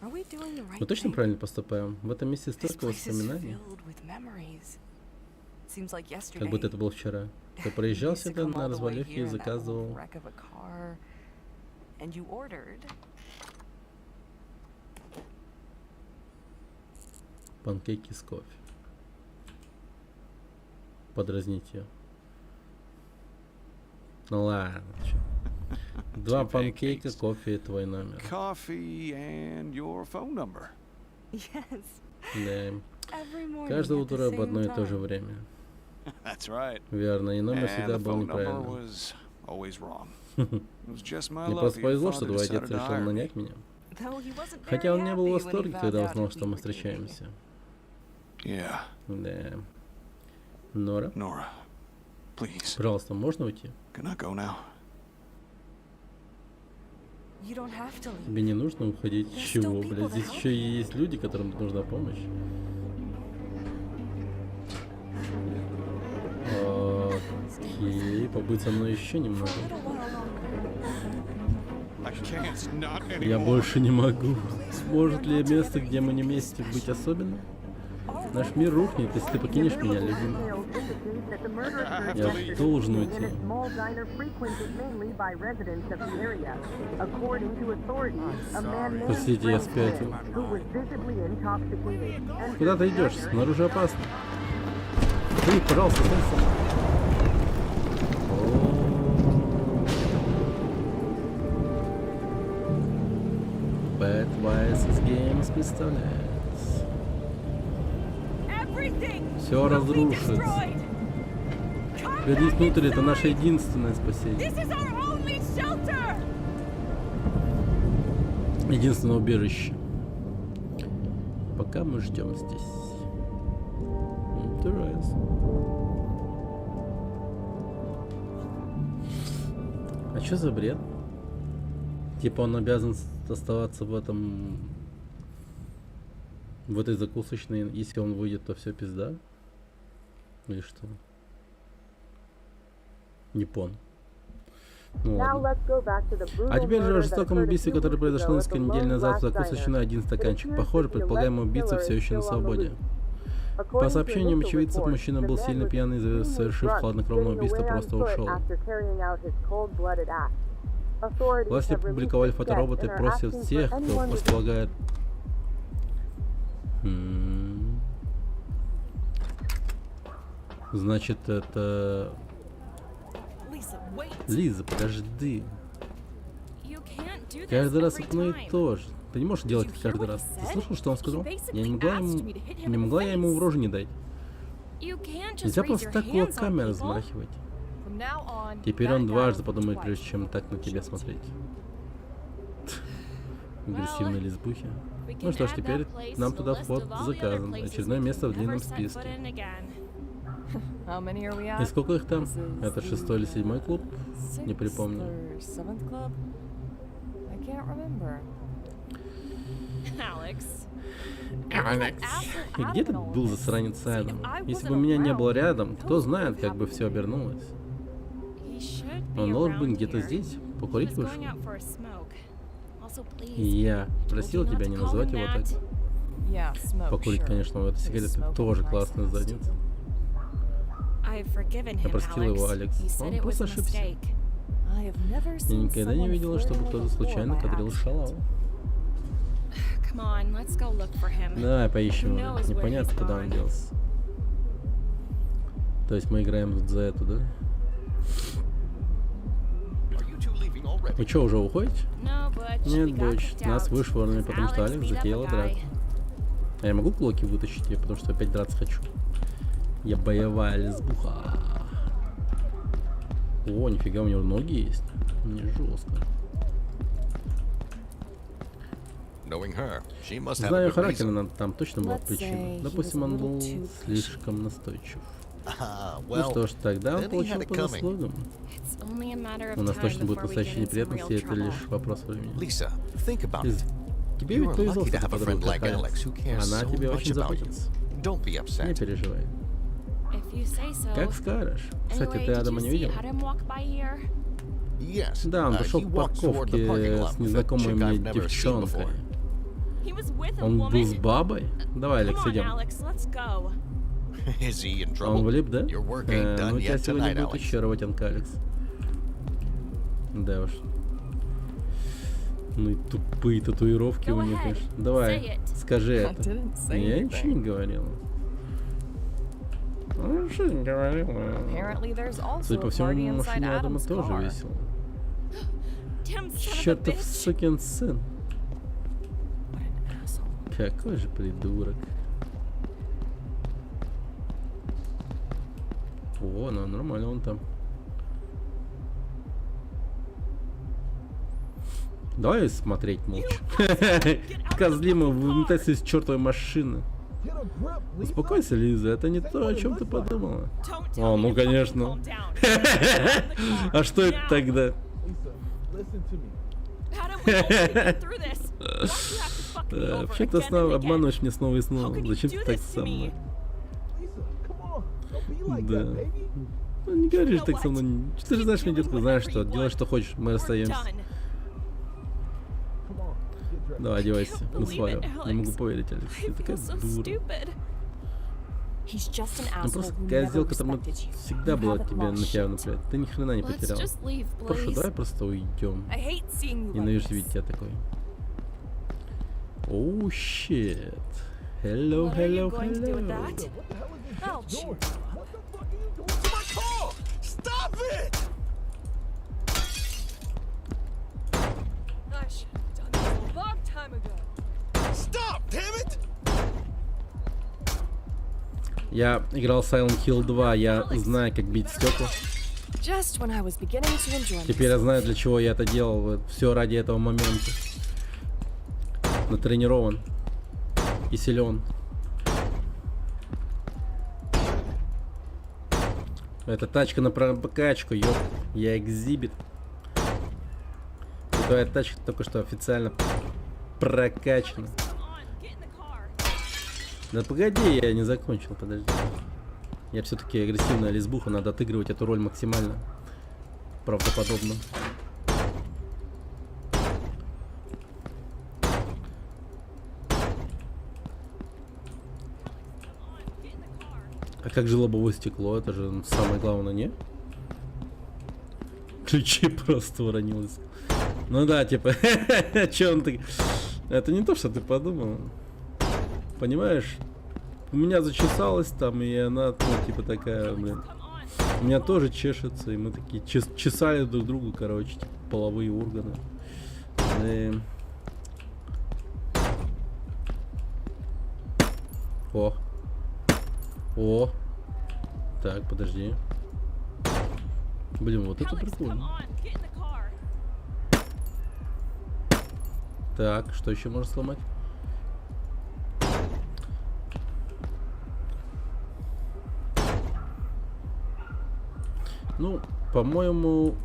Мы точно правильно поступаем? В этом месте столько воспоминаний. Как будто это было вчера. Ты проезжал сюда на развалюхе и заказывал... Панкейки с кофе. Подразнить ее. Ну ладно, чё. Два панкейка, кофе и твой номер. Coffee and your phone number. Да. Каждое утро об одно и то же время. That's right. Верно, и номер всегда был неправильным. Мне просто повезло, что твой отец решил нанять меня. Хотя он не был в восторге, когда узнал, что мы встречаемся. Да. Нора? Пожалуйста, можно уйти? Тебе не нужно уходить. Чего, блядь? Здесь еще и есть люди, которым нужна помощь. Окей, побудь со мной еще немного. Я больше не могу. Может ли место, где мы не вместе, быть особенным? Наш мир рухнет, если ты покинешь меня, любимый. indicate that the murder occurred Я yesterday должен evening in уйти. a small diner frequented mainly by residents of the area. According to authorities, a man named Простите, я Frank спятил. Wood, who was visibly intoxicated, entered Куда ты the идешь? diner. Снаружи опасно. Ты, пожалуйста, стой сам. Bad Vices Games представляет. Все разрушится. Вернись внутрь, это наше единственное спасение. Единственное убежище. Пока мы ждем здесь. Интересно. А что за бред? Типа он обязан оставаться в этом... В этой закусочной. Если он выйдет, то все пизда? Или что? Не понял. Ну, ладно. А теперь же о жестоком убийстве, которое произошло несколько недель назад в закусочной, один стаканчик. Похоже, предполагаемый убийца все еще на свободе. По сообщениям очевидцев, мужчина был сильно пьяный и, совершив хладнокровное убийство, просто ушел. Власти опубликовали фотороботы, просят всех, кто располагает... Значит, это... Лиза, подожди. Каждый раз одно и то же. Ты не можешь делать это каждый раз. Ты слышал, что он сказал? Я не могла я ему в рожу не дать. Нельзя просто так кулаками размахивать. Теперь он дважды подумает, прежде чем так на тебя смотреть. Агрессивные лесбухи. Ну что ж, теперь нам туда вход заказан. Очередное место в длинном списке. И сколько их там? Это 6-й или 7-й клуб? Не припомню. Алекс. И где ты был, засранец Адам? Если бы меня не было рядом, кто знает, как бы все обернулось. Он должен быть где-то здесь. Покурить вышел. И я просил тебя не называть его так. Покурить, конечно, в этой сигареты тоже классная задница. Я простил его, Алекс. Он просто ошибся. Я никогда не видела, чтобы кто-то случайно кадрил шалаву. Давай поищем его. Непонятно, куда он делся. То есть мы играем за эту, да? Вы что, уже уходите? Нет, дочь. Нас вышвырнули, потому что Алекс затеяла драку. А я могу кулаки вытащить ее, потому что опять драться хочу? Я боевая лесбуха. О, нифига, у него ноги есть. Не жестко. Знаю характер, там точно была причина. Допустим, он был слишком настойчив. Ну что ж, тогда он получил по заслугам. У нас точно будут настоящие неприятности, это лишь вопрос времени. Лиза, тебе ведь повезло, что ты подруга как Алекс. Она тебе очень заботится. Не переживай. Как скажешь. Кстати, ты Адама не видел? Да, он пошел к парковке с незнакомой мне девчонкой. Он был с бабой? Давай, Алекс, идем. Он влип, да? Ну, у тебя сегодня будет еще работенка, Алекс. Да уж. Ну и тупые татуировки у них, конечно. Давай, скажи это. Я ничего не говорила. Ну, что не говорила? Судя по всему, машине Адама тоже весело. Чертов сукин сын. Какой же придурок. О, ну нормально он там. Давай смотреть молча. Козлима, выметайся из чертовой машины. Успокойся, Лиза, это не то, о чем ты подумала. О, ну конечно. А что это тогда? Вообще ты обманываешь меня снова и снова. Зачем ты так со мной? Да. Ну не говоришь так со мной. Ты же знаешь, мне детка, знаешь что. Делай, что хочешь, мы расстаемся. Давай, одевайся, мы свалим. Не могу поверить, Алекс. Ты такая дура. He's just an Ну asshole просто who такая never сделка, которая respected you. всегда You была haven't тебе на lost тебя shit. наплевать. Ты ни хрена не Let's потерял. just leave, Прошу, please. давай просто уйдем. I hate seeing you like Ненавижу this. видеть тебя такой. Оу, щит. Hello, What are you hello, going to do with hello. that? Ouch. Stop it! I should have done this a long time ago. Stop, damn it! Я играл Silent Hill 2, я знаю, как бить стекла. Just when I was beginning to enjoy Теперь я myself. знаю, для чего я это делал. Все ради этого момента. Натренирован. И силен. Это тачка на прокачку, ёп. Я экзибит. И твоя тачка только что официально прокачана. Да погоди, я не закончил, подожди. Я все-таки агрессивная лесбуха, надо отыгрывать эту роль максимально правдоподобно. А как же лобовое стекло? Это же самое главное, не? Ключи просто уронилось. Ну да, типа, че он так... Это не то, что ты подумал. Понимаешь? У меня зачесалось там, и она, ну, типа такая, блин. У меня тоже чешется, и мы такие чесали друг другу, короче, типа, половые органы. И... О. О. Так, подожди. Блин, вот это прикольно. Так, что еще можно сломать? Ну, по-моему,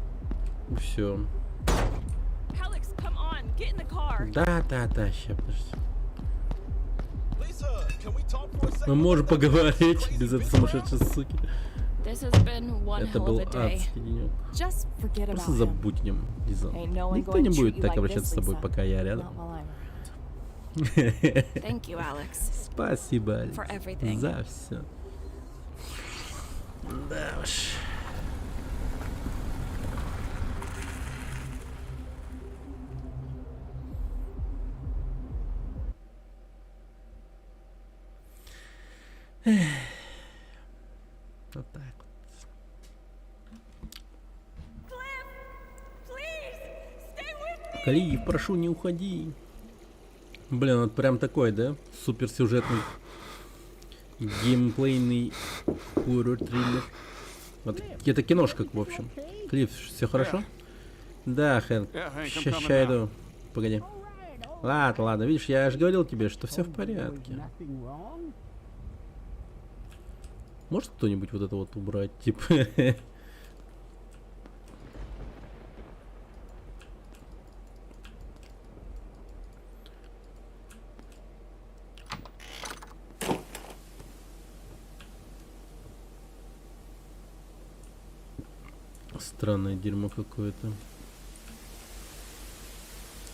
все. Да, ща, подожди. Мы можем поговорить без этой сумасшедшей суки. Это был адский денек. Просто забудь о нем, Лиза. Никто не будет так обращаться с тобой, пока я рядом. Спасибо, Алекс, за все. Да уж. Вот так вот. Клифф, прошу, не уходи. Блин, вот прям такой, да? Суперсюжетный геймплейный хоррор-триллер. Вот это киношка, в общем. Клифф, все хорошо? Да, Хэнк. Ща иду. Погоди. Ладно, видишь, я же говорил тебе, что все в порядке. Может кто-нибудь вот это вот убрать, типа? Странное дерьмо какое-то.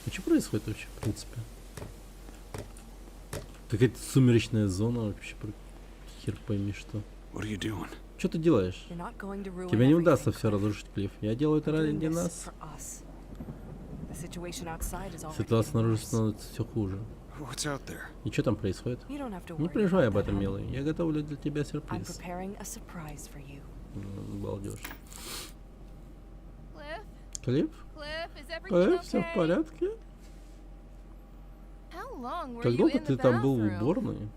А что происходит вообще, в принципе? Какая-то сумеречная зона вообще, хер пойми что. Что ты делаешь? Тебе не удастся все разрушить, Клифф. Я делаю это ради нас. Ситуация снаружи становится все хуже. И что там происходит? Не переживай об этом, милый. Я готовлю для тебя сюрприз. Балдеж. Клифф? Клифф, все в порядке? Как долго ты там был в уборной?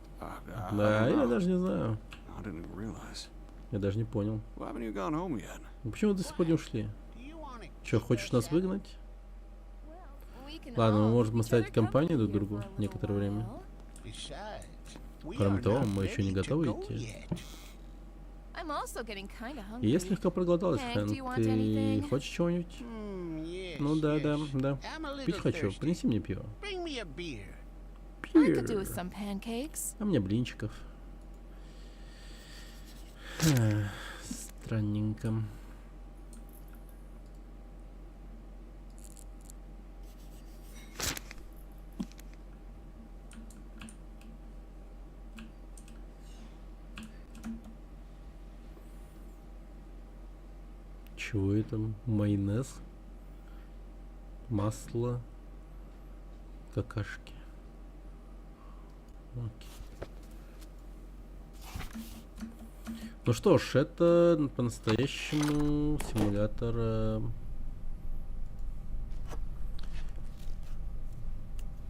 Да, я даже не знаю. Я даже не понял. Ну, почему вы до сих пор не ушли? Че, хочешь нас выгнать? Ладно, мы можем оставить компанию друг другу некоторое время. Кроме того, мы еще не готовы идти. И я слегка проголодалась, Хэн. Ты хочешь чего-нибудь? Ну да. Пить хочу. Принеси мне пиво. А мне блинчиков. Странненько. Чего это? Майонез? Масло? Какашки? Окей. Ну что ж, это по-настоящему симулятор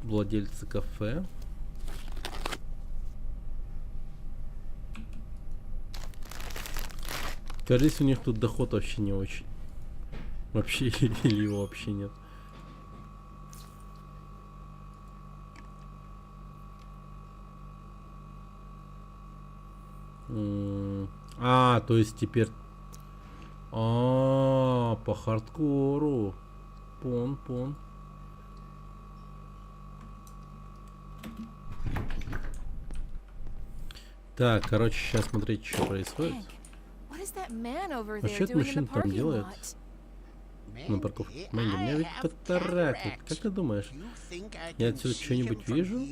владельца кафе. Кажется, у них тут доход вообще не очень. Вообще, или его вообще нет. То есть теперь... по хардкору. Пон. Так, короче, сейчас смотреть, что происходит. А что этот мужчина там делает? На парковке. Мэнди, у меня ведь катаракт. Как ты думаешь? Я отсюда что-нибудь вижу?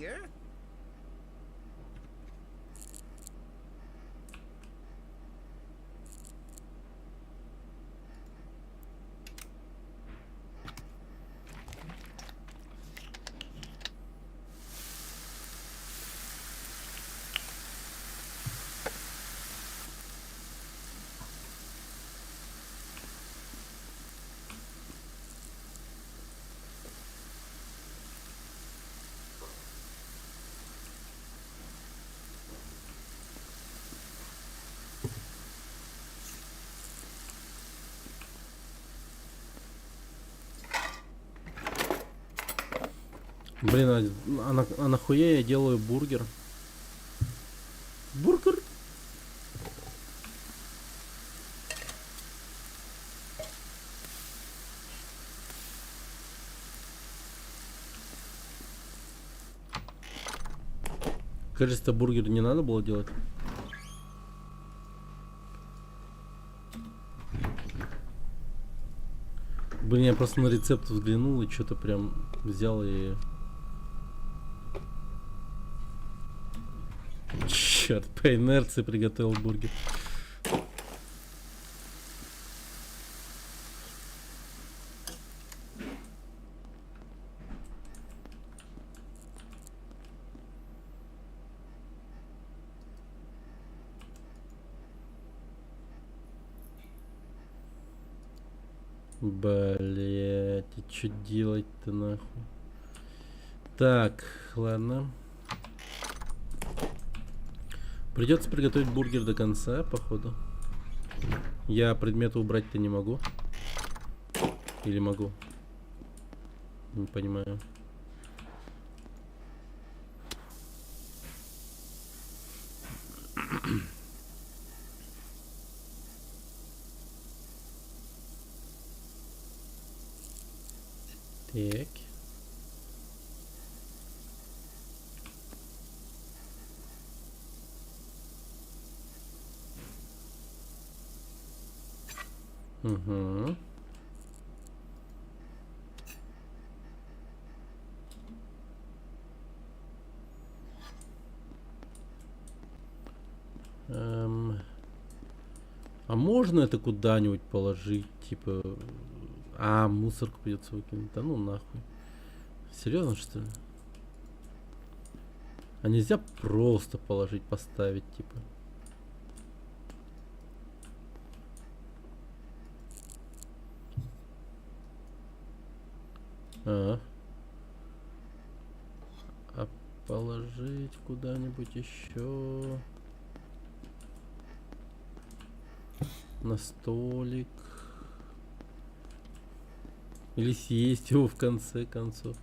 Блин, а нахуя я делаю бургер? Бургер? Кажется, бургер не надо было делать. Блин, я просто на рецепт взглянул и что-то прям взял и... Черт, по инерции приготовил бургер. Блять, и что делать-то нахуй? Так, ладно. Придется приготовить бургер до конца, походу. Я предметы убрать-то не могу. Или могу? Не понимаю. Так. Угу. А можно это куда-нибудь положить, типа... мусорку придется выкинуть. Да ну нахуй. Серьезно, что ли? А нельзя просто положить, поставить, типа... А положить куда-нибудь еще на столик или съесть его в конце концов.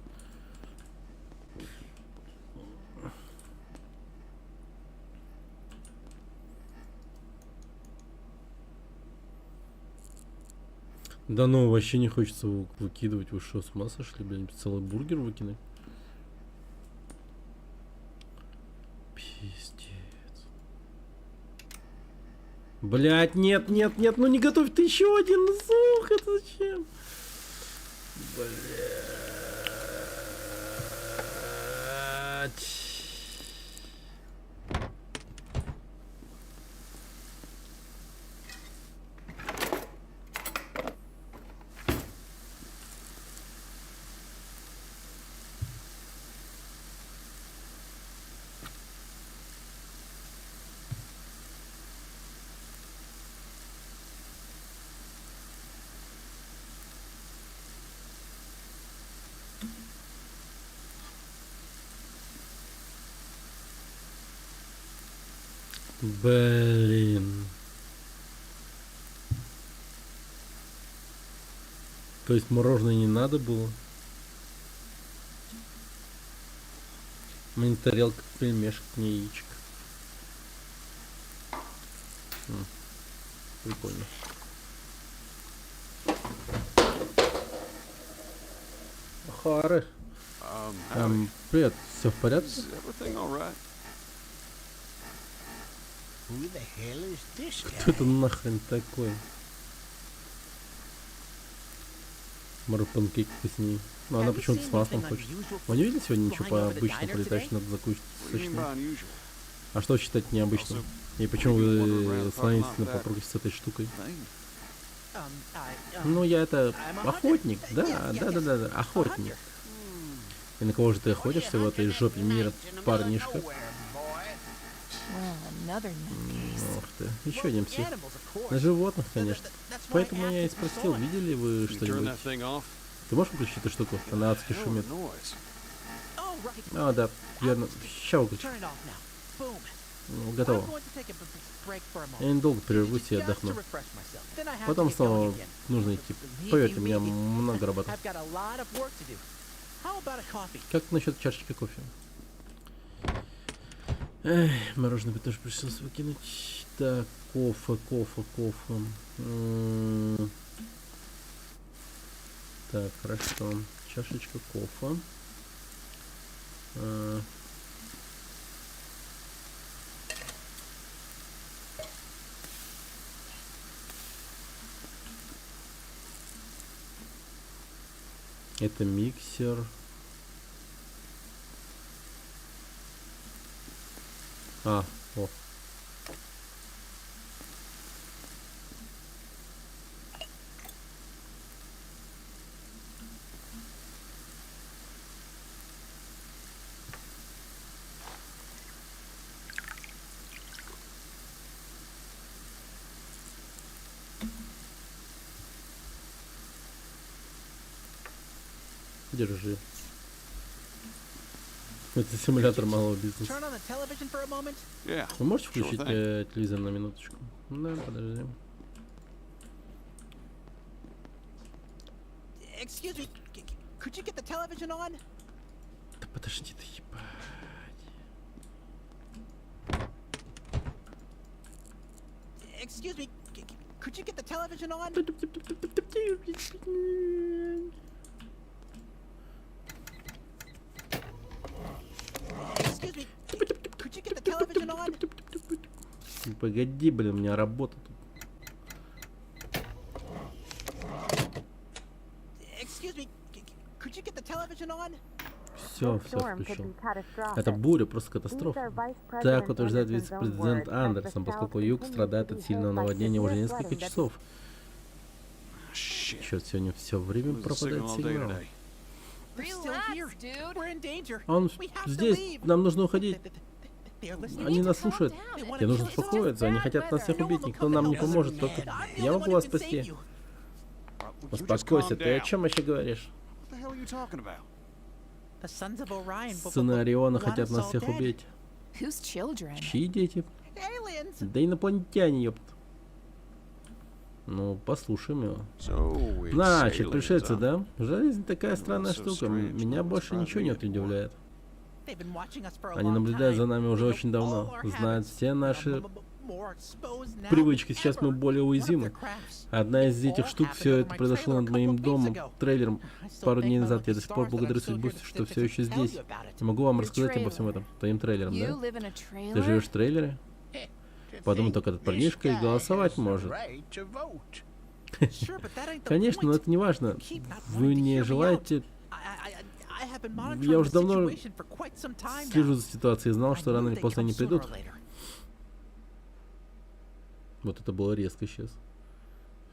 Да ну, вообще не хочется выкидывать. Вы что, с ума сошли, блин? Целый бургер выкинуть? Пиздец. Блять, нет, ну не готовь ты еще один звук, это зачем? Блять. Блин. То есть мороженое не надо было? Мне тарелка пельмешек, не яичек. Прикольно. Хары. Привет, все в порядке? Everything all right? Кто это нахрен такой? Может, панкейк вкуснее. Но она почему-то с маслом хочет. Вы не видели сегодня ничего пообычно прилетающего, надо закончить сочное? А что считать необычным? И почему вы остановились на попруге с этой штукой? Ну, я это... охотник, да, охотник. И на кого же ты охотишься в этой жопе мира, парнишка? Ух ты, еще один псих. На животных, конечно. Поэтому я и спросил, видели вы что-нибудь? Ты можешь включить эту штуку? Она адски шумит. А, да, верно. Сейчас выключу. Ну, готово. Я недолго прервусь и отдохну. Потом снова нужно идти. Поверьте, у меня много работы. Как насчет чашечки кофе? Эх, мороженое бы тоже пришлось выкинуть. Так, кофе. Так, хорошо. Чашечка кофе. Это миксер. О. Держи. Это симулятор малого бизнеса. Вы можете включить телевизор на минуточку? Да, подожди. Да подожди ты, ебать. Excuse me, could you get the television on? Excuse me, could you get the television on? Погоди, блин, у меня работа тут. Excuse me, could you get the television on? Все включил. Это буря, просто катастрофа. Так утверждает вице-президент Андерсон, поскольку юг страдает от сильного наводнения уже несколько часов. Черт, сегодня все время пропадает сигнал. Он здесь, нам нужно уходить. Они нас слушают. Тебе нужно успокоиться, они хотят нас всех убить, никто нам не поможет, только я могу вас спасти. Успокойся, ты о чем вообще говоришь? Сыны Ориона хотят нас всех убить. Чьи дети? Да инопланетяне, ёпт. Ну, послушаем его. Значит, пришельцы, да? Жизнь такая странная штука. Меня больше ничего не удивляет. Они наблюдают за нами уже очень давно. Знают все наши привычки. Сейчас мы более уязвимы. Одна из этих штук, все это произошло над моим домом, трейлером, пару дней назад. Я до сих пор благодарю судьбу, что все еще здесь. Я могу вам рассказать обо всем этом, твоим трейлером, да? Ты живешь в трейлере? Подумай, только этот парнишка и голосовать может. Конечно, но это не важно. Вы не желаете... Я уже давно слежу за ситуацией и знал, что рано или поздно они придут. Вот это было резко сейчас.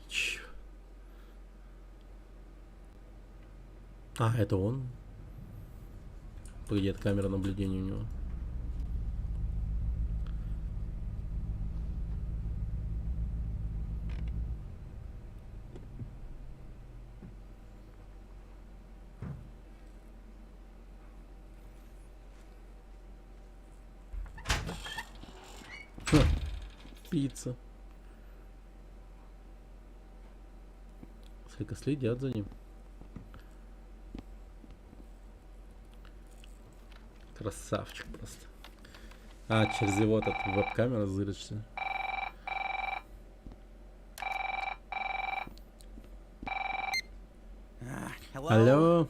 Чё? А, это он? Погоди, это камера наблюдения у него. Ха. Пицца. Сколько следят за ним. Красавчик просто. А, через его тут веб-камеру зыришься. Алло.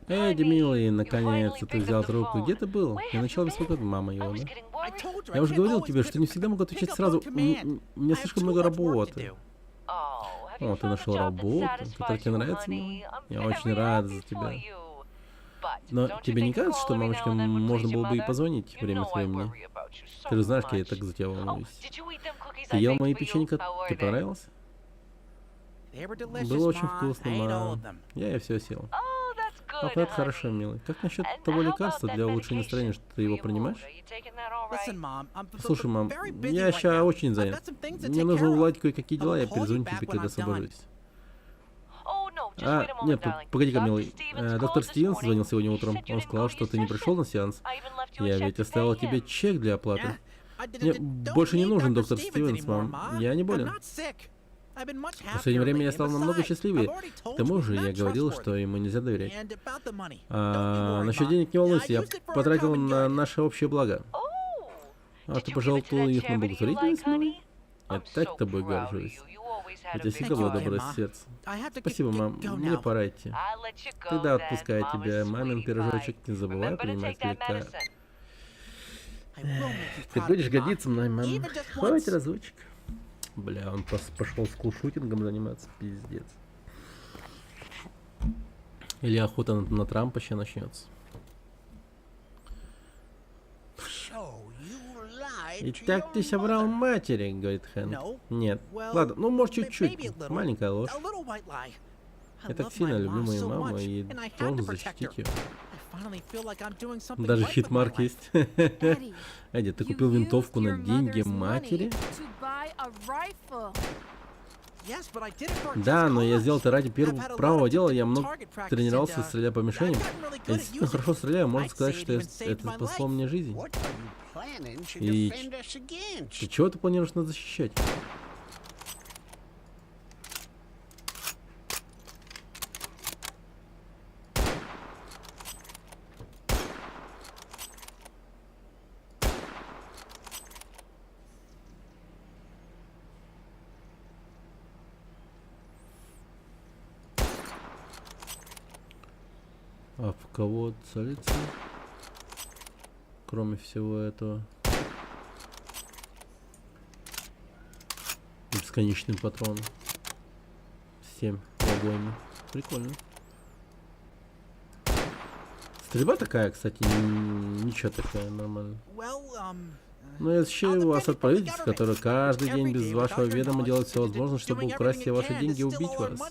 Эдди, милый, наконец-то ты взял трубку. Где ты был? Я начал беспокоить мама его, да? Я уже говорил тебе, что не всегда могу отвечать сразу. У меня слишком много работы. О, ты нашел работу, которая тебе нравится, милый? Я очень рад за тебя. Но тебе не кажется, что мамочке можно было бы и позвонить время от времени? Ты же знаешь, как я так за тебя волнуюсь. Ты ел мои печенька? Ты понравился? Было очень вкусно, мам. Я и все съел. Ох, это хорошо, милый. Как насчет того лекарства для улучшения настроения, что ты его принимаешь? Слушай, мам, я сейчас очень занят. Мне нужно уладить кое-какие дела, я перезвоню тебе, когда освобожусь. А, нет, погоди-ка, милый. Доктор Стивенс звонил сегодня утром. Он сказал, что ты не пришел на сеанс. Я ведь оставил тебе чек для оплаты. Мне больше не нужен доктор Стивенс, мам. Я не болен. В последнее время я стал намного счастливее. К тому же я говорил, что ему нельзя доверять. Насчет денег не волнуйся, я потратил на наше общее благо. А ты пожаловал их на благотворительность, милый? Я так тобой горжусь. У тебя всегда было доброе сердце. Спасибо, мам. Мне пора идти. Тогда отпускаю тебя. Мамин пирожочек не забывай принимать лекарства. Ты будешь годиться мной, мам. Хоть разочек. Бля, он пошел скулшутингом заниматься, пиздец. Или охота на Трампа сейчас начнется. Итак, ты соврал матери, говорит Хэнк. Нет. Ладно, ну может чуть-чуть. Маленькая ложь. Я так сильно люблю мою маму и должен защитить ее. Даже хитмарк есть. Эдди, ты купил винтовку на деньги матери? Да, но я сделал это ради правого дела. Я много тренировался, стреляя по мишеням. Я действительно хорошо стреляю. Можно сказать, что это спасло мне жизнь. И чего ты планируешь нас защищать? А в кого целиться? Кроме всего этого. Бесконечный патрон. 7 в обойме. Прикольно. Стрельба такая, кстати, ничего такая, нормально. Но я защищаю вас от правительства, которое каждый день без вашего ведома делает все возможное, чтобы украсть все ваши деньги и убить вас.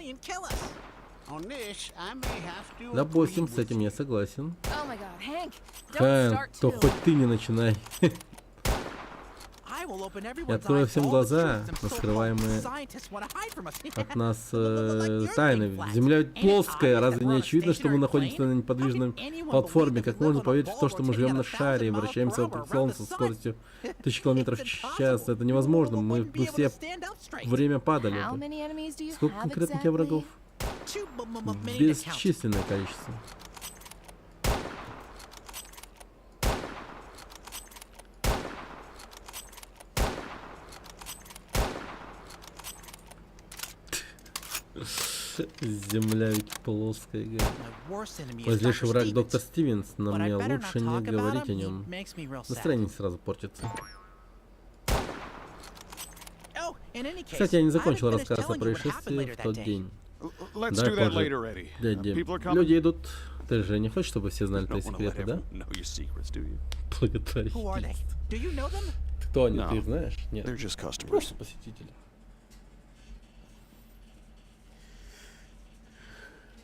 Допустим, с этим я согласен. Хэнк, то хоть ты не начинай. Я открою всем глаза, скрываемые от нас тайны. Земля ведь плоская, разве не очевидно, что мы находимся на неподвижной платформе? Как можно поверить в то, что мы живем на шаре и вращаемся вокруг Солнца с скоростью 1000 км в час? Это невозможно, мы все время падали. Сколько конкретно у тебя врагов? Бесчисленное количество. Земля ведь плоская, говорит. Злейший враг доктор Стивенс, но мне лучше не говорить о нем. Настроение сразу портится. Кстати, я не закончил рассказ о происшествии в тот день. Да, позже. Дядя, люди идут. Ты же не хочешь, чтобы все знали твои секреты, да? Благотворители. Кто они, ты их знаешь? Нет. Просто посетители.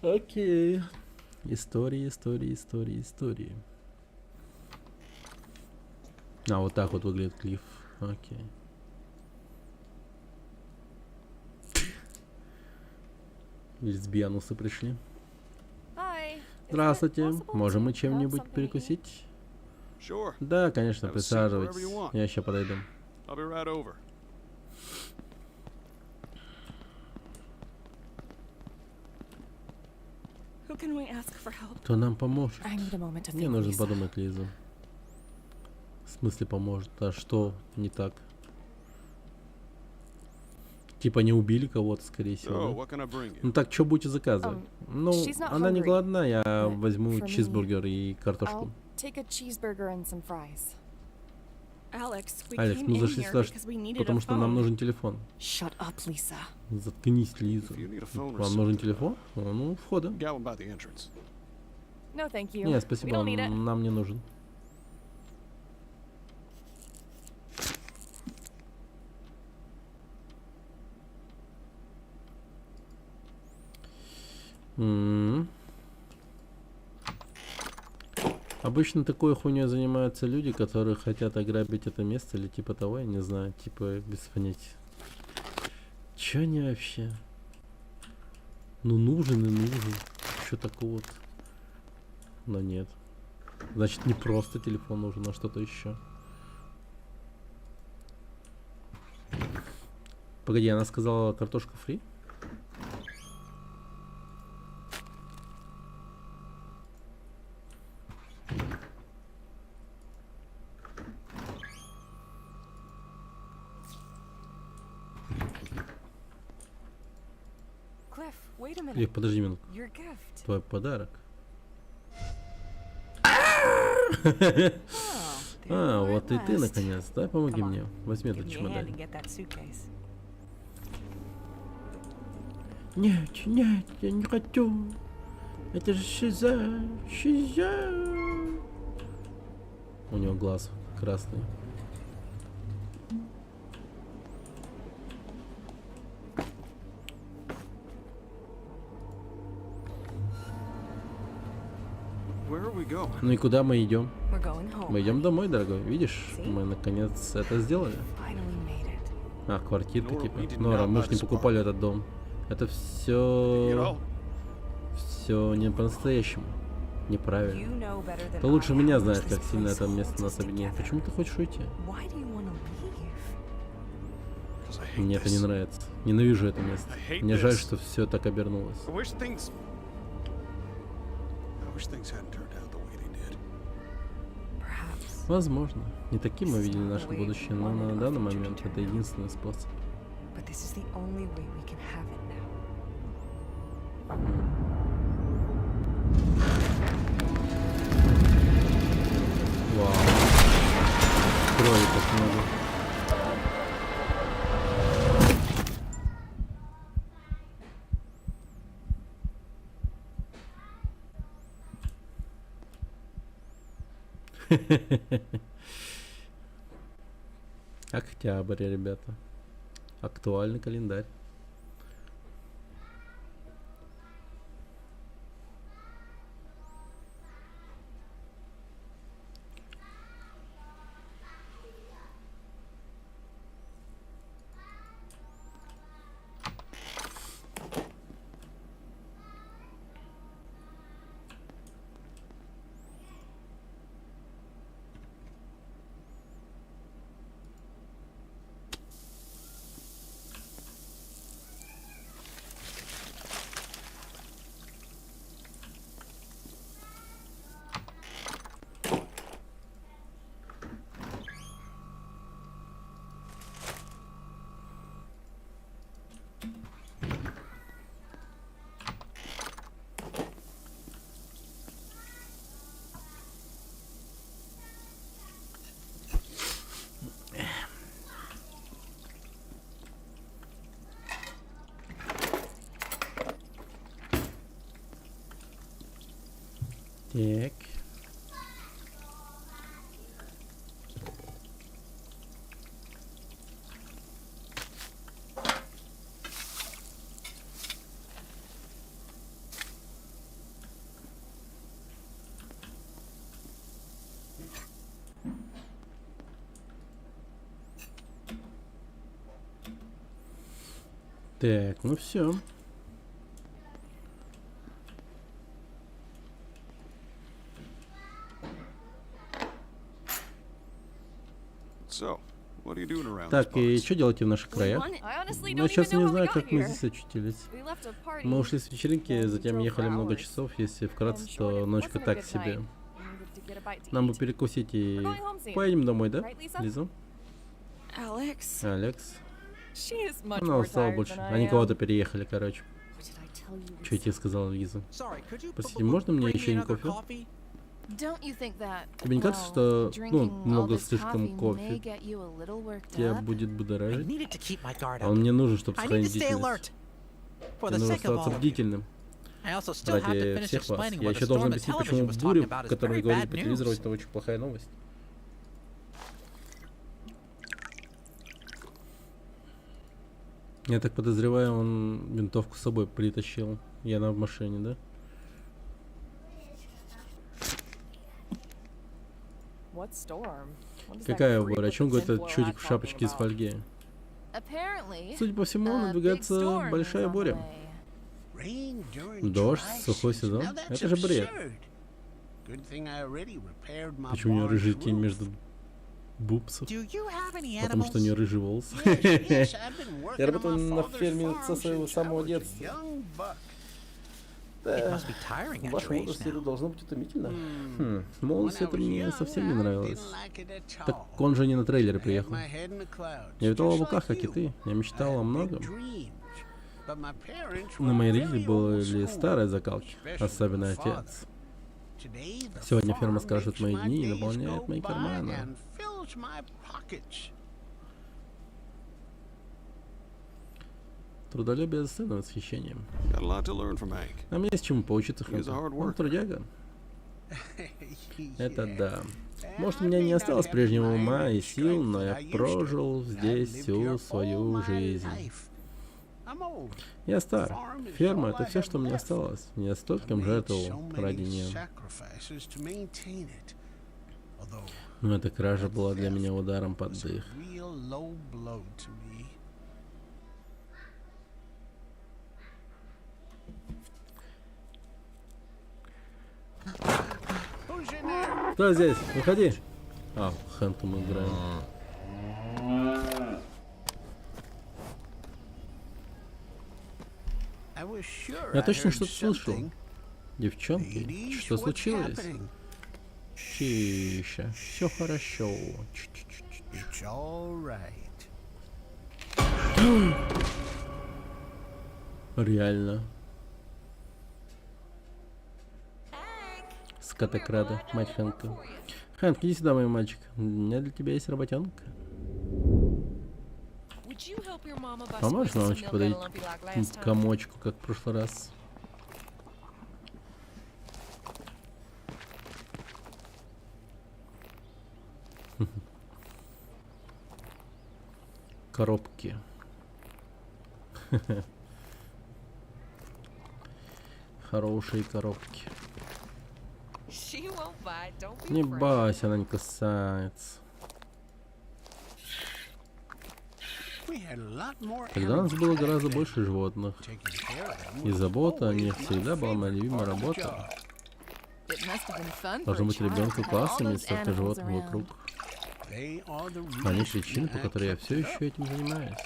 Окей. Истории. А, вот так вот выглядит клифф. Окей. Лесбиянусы пришли. Здравствуйте. Можем мы чем-нибудь перекусить? Да, конечно, присаживайтесь. Я еще подойду. I'll be right over. Who can we ask for help? Кто нам поможет? I need a moment to Мне think, нужно Lisa. подумать, Лиза. В смысле поможет? А что не так? Типа не убили кого-то, скорее всего. So, да? what can I bring you? Ну так, что будете заказывать? Ну, she's not она не hungry, голодна, я but возьму for me, чизбургер и картошку. I'll take a cheeseburger and some fries. Alex, we Алекс, came мы in зашли here сюда, because we needed потому a что нам phone. нужен телефон. Shut up, Lisa. Заткнись, Лиза. If you need a phone or Вам нужен something, телефон? Ну, входа. got one by the entrance. No, thank you. Не, We спасибо, don't need it. нам не нужен. М. Обычно такой хуйней занимаются люди, которые хотят ограбить это место или типа того, я не знаю, типа без понятия. Чё они вообще? Ну нужен и нужен. Чё такого-то? Но нет. Значит, не просто телефон нужен, а что-то еще. Погоди, она сказала картошка фри? Cliff, wait a minute. Эх, подожди минутку. Your gift. Твой подарок. А, вот и ты наконец. Дай помоги мне. Возьми этот чемодан. Нет, нет, я не хочу. Это же шиза, шиза. У него глаз красный. Where are we going? Ну и куда мы идем? We're going home. Мы идем домой, дорогой. Видишь, мы наконец это сделали. Finally made it. А, квартирка Nora, типа. we did Нора, not мы buy же не this покупали этот дом. Это все... Все не по-настоящему. Неправильно. You know better than Ты лучше I меня how much знаешь, this как сильно place это место holds нас us объединяет. together. Почему ты хочешь уйти? Why do you want to leave? 'Cause I hate Мне это не this. нравится. Ненавижу это место. I hate Мне жаль, this. что все так обернулось. I wish things hadn't turned out the way they did. Perhaps. Возможно. Не таким мы видели наше будущее, но на данный момент это единственный способ. But this is the only way we can have it now. Вау. Крови так много. Октябрь, ребята. Актуальный календарь. Так. Так, ну все. So, What are you doing around Так, и что делаете в наших краях? I honestly Я don't сейчас even know не how we знаю, got как мы here. здесь очутились. We left a party. Мы ушли с вечеринки, затем ехали много часов. Если вкратце, то ночка wasn't a так good себе. night. We needed to get a bite to Нам бы eat. перекусить и We're going home soon. поедем домой, да, Right, Lisa? Лиза? Alex. Алекс. She is much Она more устала tired больше. than I Они am. кого-то переехали, короче. What did I tell you? Что я тебе сказала, Лиза? Sorry, could you Простите, можно мне еще один кофе? Don't you think that, Тебе не кажется, well, что drinking all много this слишком coffee may кофе get you a little worked тебя up? будет будоражить? needed to keep my guard А up. он мне нужен, чтобы I need to сохранить stay бдительность. alert. For Мне the нужно sake of all оставаться of you. бдительным. I also still have to Ради finish всех вас. explaining Я what еще a должен storm the объяснить, television почему was буря, talking about, is которую very говорили bad по телевизору, news. это очень плохая новость. Я так подозреваю, он винтовку с собой притащил. И она в машине, да? What storm? What does that Какая creep буря? О with чем the говорит этот tinfoil чудик hat в шапочке из talking about? фольги? Apparently, Судя по всему, a big надвигается storm большая is on буря. the way. Дождь, сухой сезон. Это же бред. Почему у нее рыжий тень между бубсов? Потому что у нее рыжий волос. Я работаю на ферме со своего самого детства. Да, в вашем возрасте это должно быть утомительно. В молодости это мне совсем не нравилось. Так он же не на трейлере приехал. Я витал в облаках, как и ты. Я мечтал о многом. Но мои родители были старые закалки, особенно отец. Сегодня ферма скажет мои дни и наполняет мои карманы. Трудолюбие сына восхищением. Got a lot to learn from Hank. Нам есть чему поучиться, He's a Хэнк. hard Он worker. трудяга. Это да. Может, у меня не осталось прежнего ума и сил, но я прожил здесь всю свою жизнь. Я стар. Ферма — это все, что мне осталось. Я стольким жертвовал ради нее. Но эта кража была для меня ударом под дых. Кто здесь? Выходи. А, Хэнка мы играем. Я точно что-то слышал. Девчонки, что случилось? Тише, все хорошо. Реально. Скотокрада, мать Хэнка. Хэнк, иди сюда, мой мальчик. У меня для тебя есть работенка. Поможешь мамочке подарить комочку, как в прошлый раз? Коробки. Хорошие коробки. Не бойся, она не касается. Тогда у нас было гораздо больше животных. И забота о них всегда была моя любимая работа. Должно быть, ребенку классно иметь столько животных вокруг. Они причины, по которой я все еще этим занимаюсь.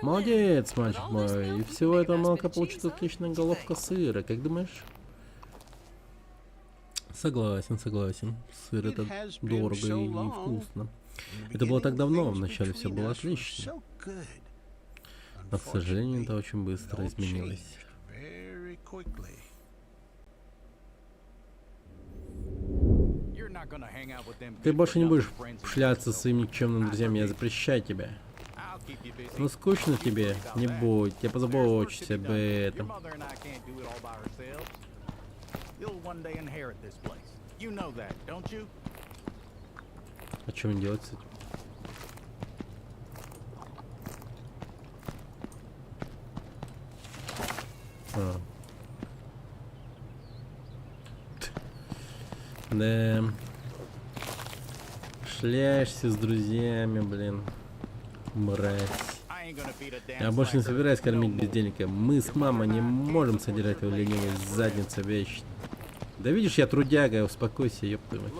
Молодец, мальчик мой. И всего этого молока получит отличная головка сыра. Как думаешь? Согласен, согласен. Сыр это дорого и невкусно. Это было так давно, вначале все было отлично. Но, к сожалению, это очень быстро изменилось. Ты больше не будешь шляться со своими никчемными друзьями, я запрещаю тебя. Ну скучно тебе, не будь, я позабочусь об этом. А что мне делать с этим? А. Да. Шляешься с друзьями, блин. Мразь. Я больше не собираюсь кормить бездельника. Мы с мамой не можем содержать его ленивой задницу вещь. Да видишь, я трудяга, успокойся, ёпта мать.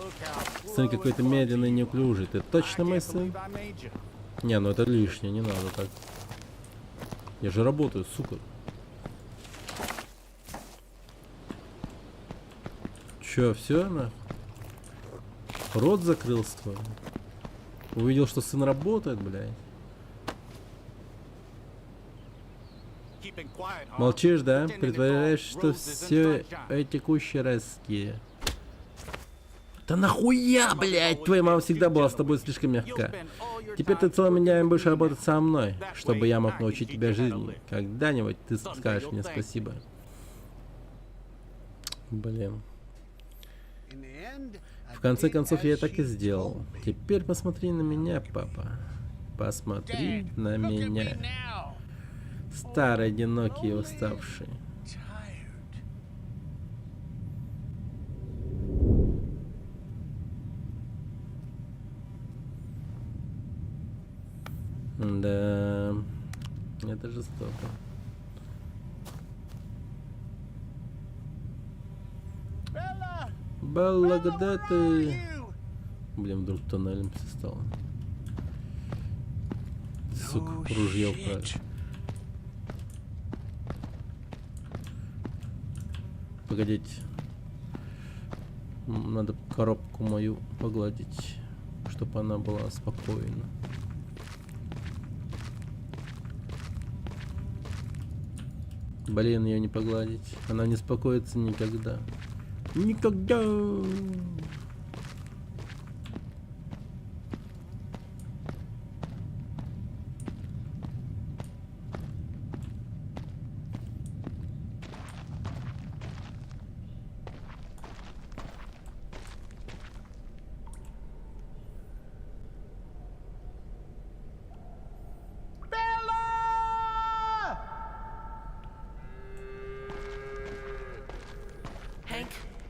Смотри, какой ты медленный и неуклюжий. Ты точно мой сын? Не, ну это лишнее, не надо так. Я же работаю, сука. Чё, все, нахуй? Рот закрылся твой. Увидел, что сын работает, блядь. Молчишь, да? Притворяешь, что все эти кущи райские. Да нахуя, блядь? Твоя мама всегда была с тобой слишком мягка. Теперь ты целыми днями будешь работать со мной, чтобы я мог научить тебя жизни. Когда-нибудь ты скажешь мне спасибо. Блин. В конце концов, я так и сделал. Теперь посмотри на меня, папа. Посмотри на меня. Старый, одинокий и уставший. Да, это жестоко. Белла, где ты? Блин, вдруг тоннелем все стало. Сука, ружье украли. Погодите. Надо коробку мою погладить, чтобы она была спокойна. Блин, ее не погладить. Она не успокоится никогда. Никогда.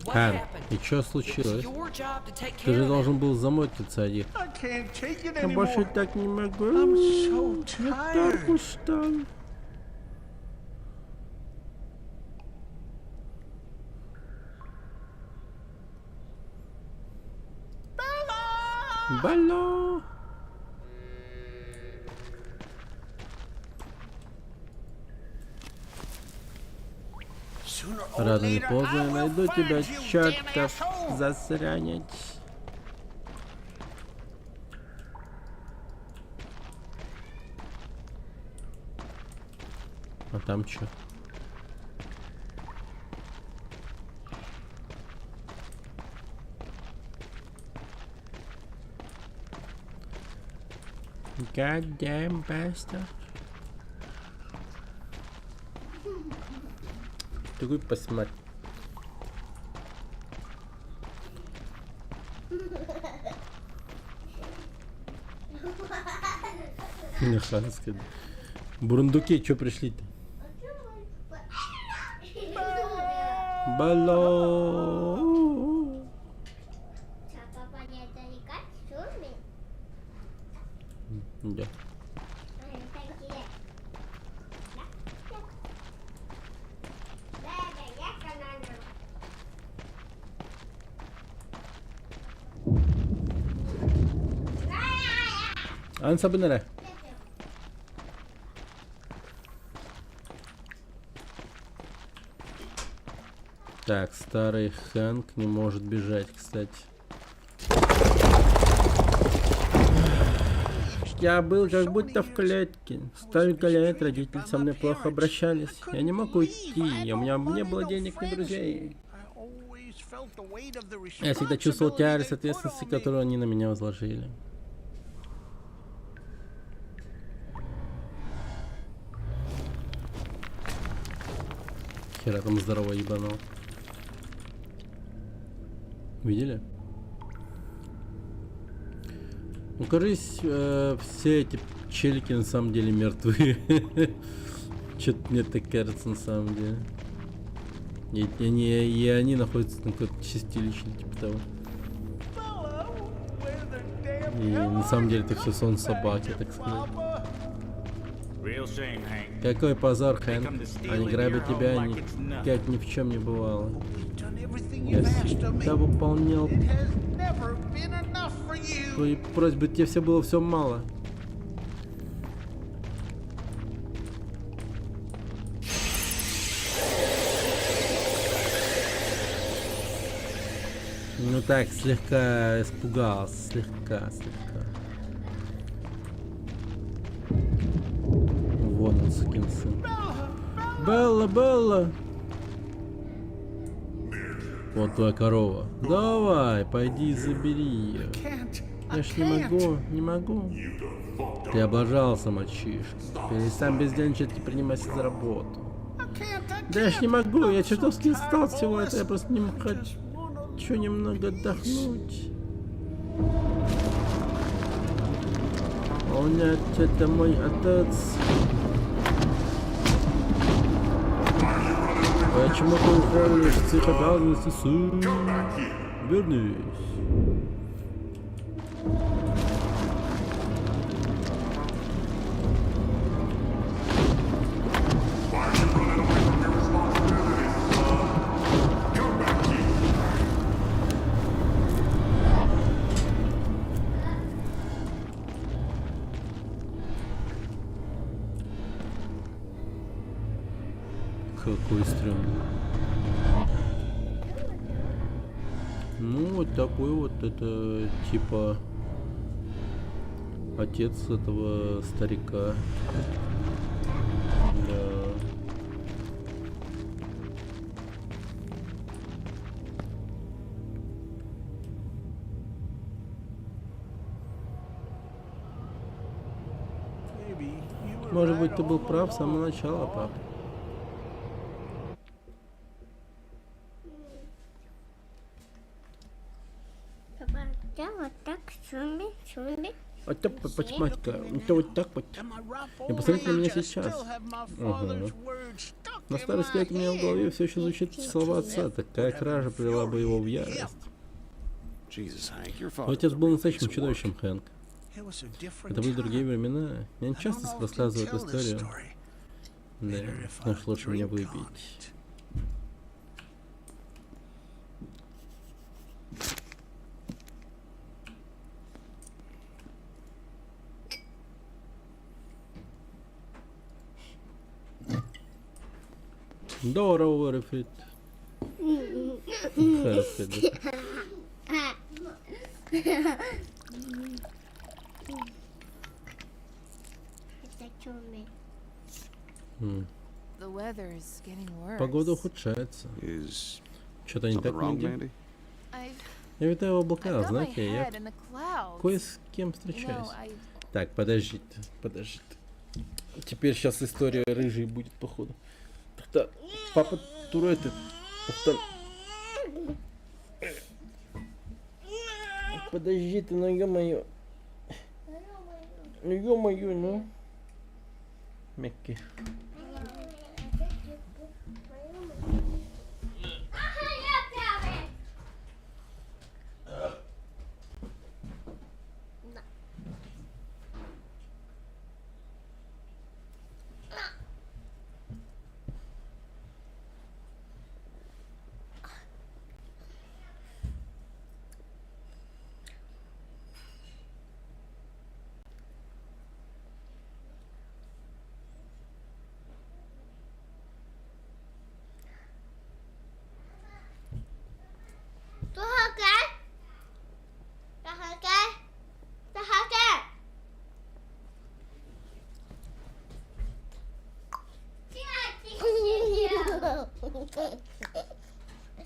Хан, и что случилось? Ты же должен был замотиться один. Я больше так не могу. Я так устал. Белла! Рано или поздно я найду тебя, чертов засранец. А там чё? Goddamn bastard. Ты посмотри. Неханская. Бурундуки, чё пришли-то? Балло. Да. Ansa bu nere? Так, старый Хэнк не может бежать, кстати. Я был как будто в клетке. Столько лет родители со мной плохо обращались. Я не мог уйти, у меня не было денег, ни друзей. Я всегда чувствовал тяжесть ответственности, которую они на меня возложили. Хера там здорово ебанул. Видели? Ну, кажись, все эти челики на самом деле мертвые. Что-то мне так кажется на самом деле. И они находятся на какой-то чистилище, типа того. И на самом деле это все сон собаки, так сказать. Какой позор, Хэнк. Они грабят тебя, как ни в чем не бывало. Я всегда выполнял твои просьбы, тебе все было все мало. Ну так, слегка испугался, слегка. Вот он, сукин сын. Белла! Вот твоя корова. Давай, пойди и забери ее. Я ж не могу. Ты облажался, мальчишка. Перестань бездельничать и принимайся за работу. Да я ж не могу, я чертовски устал от всего этого, я просто не хочу немного отдохнуть. О нет, это мой отец. Почему ты уходишь с их обязанностей, сын? Вернись. Какой стрёмный. Ну, вот такой вот, это типа отец этого старика. Да. Может быть, ты был прав с самого начала, пап. Вот так, шуми. Вот так, математика. Это вот так вот. И посмотрите на меня сейчас. Ага. На старости лет у меня в голове все еще звучит слова отца. Такая кража привела бы его в ярость. Твой отец был настоящим чудовищем, Хэнк. Это были другие времена. Я не часто рассказываю эту историю. Да, значит, лучше меня выбить. Здорово, Рефит. Погода ухудшается. Что-то не так нигде. Я витаю в облаках, знаете, я кое с кем встречаюсь. Так, подождите. Теперь сейчас история рыжей будет, походу. Так, папа Туретты. Подожди ты, ну ё-моё. Ну ё-моё, ну. Мягкий.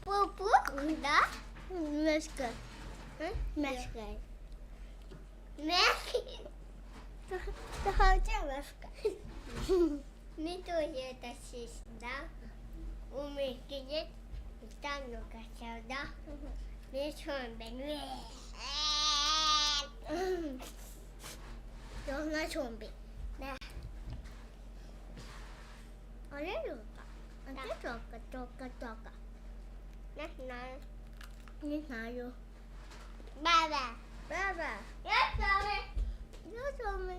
Пупу, да? Мешка. Мешка. Ты хотела мешка? Мне тоже это есть, да? У меня нет. Там ну-ка, да? Мне зомби. Должна зомби. Да. А я люблю. А ты только. Не знаю. Баба. Я с вами.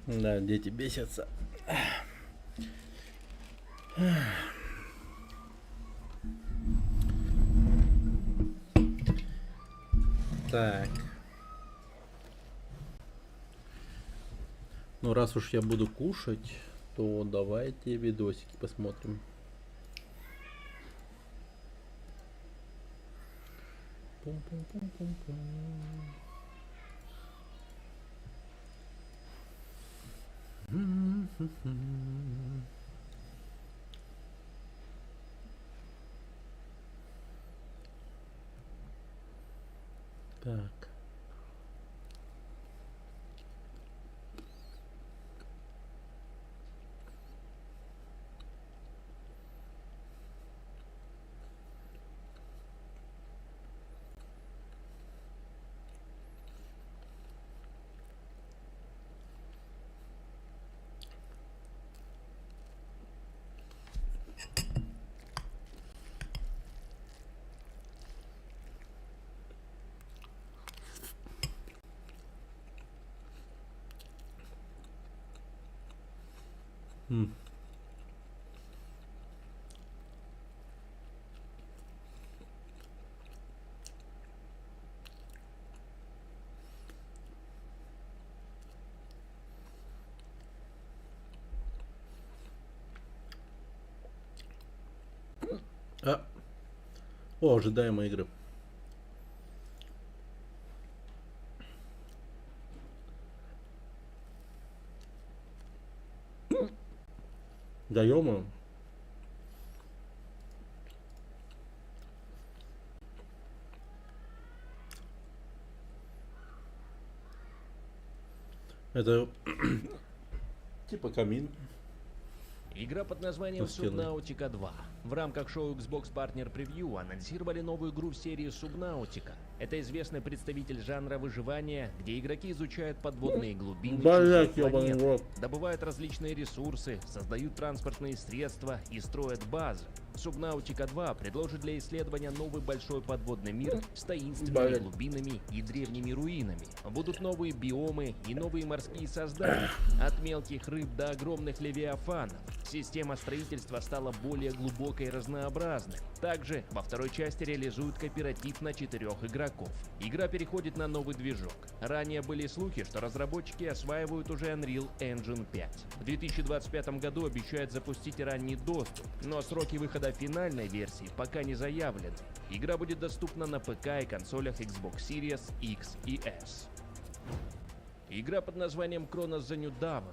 Да, дети бесятся. Так. Ну, раз уж я буду кушать, то давайте видосики посмотрим. Пум-пум-пум-пум-пум. Так. О, ожидаемые игры. Да ё-моё. Это типа камин. Игра под названием Subnautica 2. В рамках шоу Xbox Partner Preview анонсировали новую игру в серии Subnautica. Это известный представитель жанра выживания, где игроки изучают подводные глубины чужих планет, добывают различные ресурсы, создают транспортные средства и строят базы. Subnautica 2 предложит для исследования новый большой подводный мир с таинственными глубинами и древними руинами. Будут новые биомы и новые морские создания, от мелких рыб до огромных левиафанов. Система строительства стала более глубокой и разнообразной. Также во второй части реализуют кооператив на 4 игроков. Игра переходит на новый движок. Ранее были слухи, что разработчики осваивают уже Unreal Engine 5. В 2025 году обещают запустить ранний доступ, но сроки выхода финальной версии пока не заявлены. Игра будет доступна на ПК и консолях Xbox Series X и S. Игра под названием Chronos The New Dawn.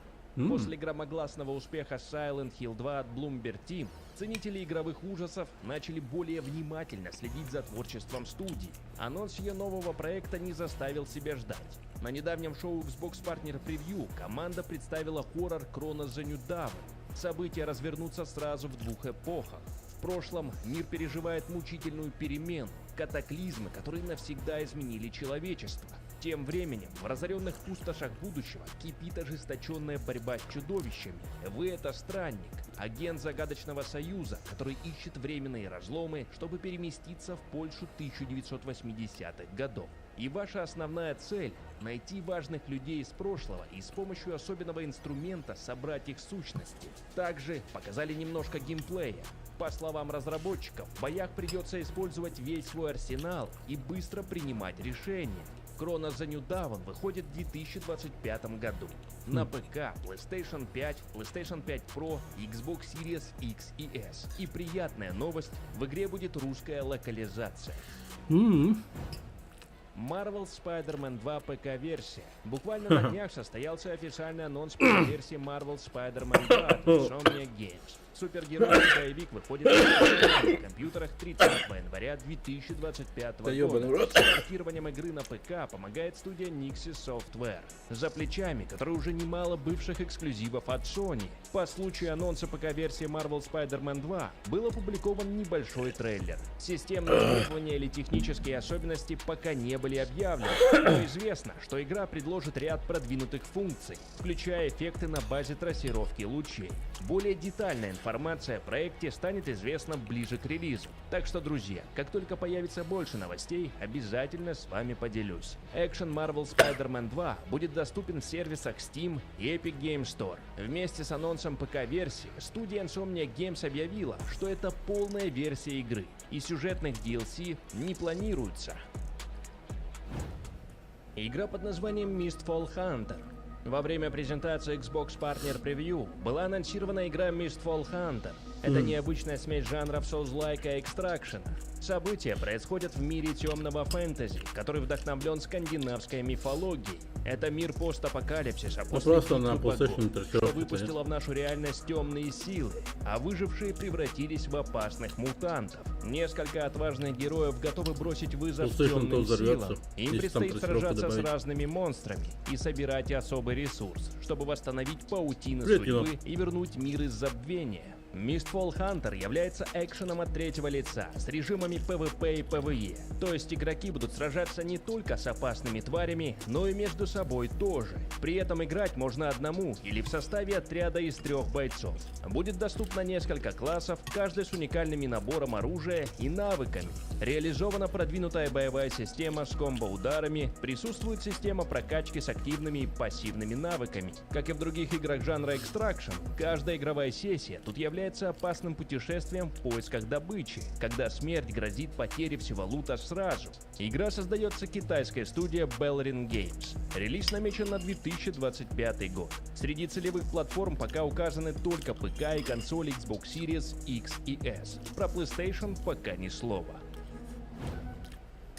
После громогласного успеха Silent Hill 2 от Bloomberg Team, ценители игровых ужасов начали более внимательно следить за творчеством студии. Анонс ее нового проекта не заставил себя ждать. На недавнем шоу Xbox Partner Preview команда представила хоррор Chronos The New Dawn. События развернутся сразу в двух эпохах. В прошлом мир переживает мучительную перемену, катаклизмы, которые навсегда изменили человечество. Тем временем, в разоренных пустошах будущего кипит ожесточенная борьба с чудовищами. Вы — это странник, агент загадочного союза, который ищет временные разломы, чтобы переместиться в Польшу 1980-х годов. И ваша основная цель — найти важных людей из прошлого и с помощью особенного инструмента собрать их сущности. Также показали немножко геймплея. По словам разработчиков, в боях придется использовать весь свой арсенал и быстро принимать решения. Chronos The New Dawn выходит в 2025 году на ПК, PlayStation 5, PlayStation 5 Pro, Xbox Series X и S. И приятная новость, в игре будет русская локализация. Marvel Spider-Man 2 ПК-версия. Буквально на днях состоялся официальный анонс ПК-версии Marvel Spider-Man 2 от Insomniac Games. Супергеройский боевик выходит на компьютерах 30 января 2025 года. С портированием игры на ПК помогает студия Nixxes Software. За плечами, которые уже немало бывших эксклюзивов от Sony. По случаю анонса ПК-версии Marvel Spider-Man 2 был опубликован небольшой трейлер. Системные требования или технические особенности пока не были объявлены, но известно, что игра предложит ряд продвинутых функций, включая эффекты на базе трассировки лучей. Более детальная информация информация о проекте станет известна ближе к релизу. Так что, друзья, как только появится больше новостей, обязательно с вами поделюсь. Action Marvel Spider-Man 2 будет доступен в сервисах Steam и Epic Game Store. Вместе с анонсом ПК-версии, студия Insomniac Games объявила, что это полная версия игры, и сюжетных DLC не планируется. Игра под названием Mistfall Hunter. Во время презентации Xbox Partner Preview была анонсирована игра Mistfall Hunter. Это необычная смесь жанров Souls-like и Extraction. События происходят в мире темного фэнтези, который вдохновлен скандинавской мифологией. Это мир постапокалипсиса после просто на битвы PlayStation богов, что выпустила в нашу реальность темные силы, а выжившие превратились в опасных мутантов. Несколько отважных героев готовы бросить вызов темным силам. Им предстоит сражаться с разными монстрами и собирать особый ресурс, чтобы восстановить паутины судьбы и вернуть мир из забвения. Mistfall Hunter является экшеном от третьего лица с режимами PvP и PvE, то есть игроки будут сражаться не только с опасными тварями, но и между собой тоже. При этом играть можно одному или в составе отряда из 3 бойцов. Будет доступно несколько классов, каждый с уникальными набором оружия и навыками. Реализована продвинутая боевая система с комбо-ударами, присутствует система прокачки с активными и пассивными навыками. Как и в других играх жанра Extraction, каждая игровая сессия тут является опасным путешествием в поисках добычи, когда смерть грозит потерей всего лута сразу. Игра создается китайской студией Belrin Games. Релиз намечен на 2025 год. Среди целевых платформ пока указаны только ПК и консоли Xbox Series X и S. Про PlayStation пока ни слова.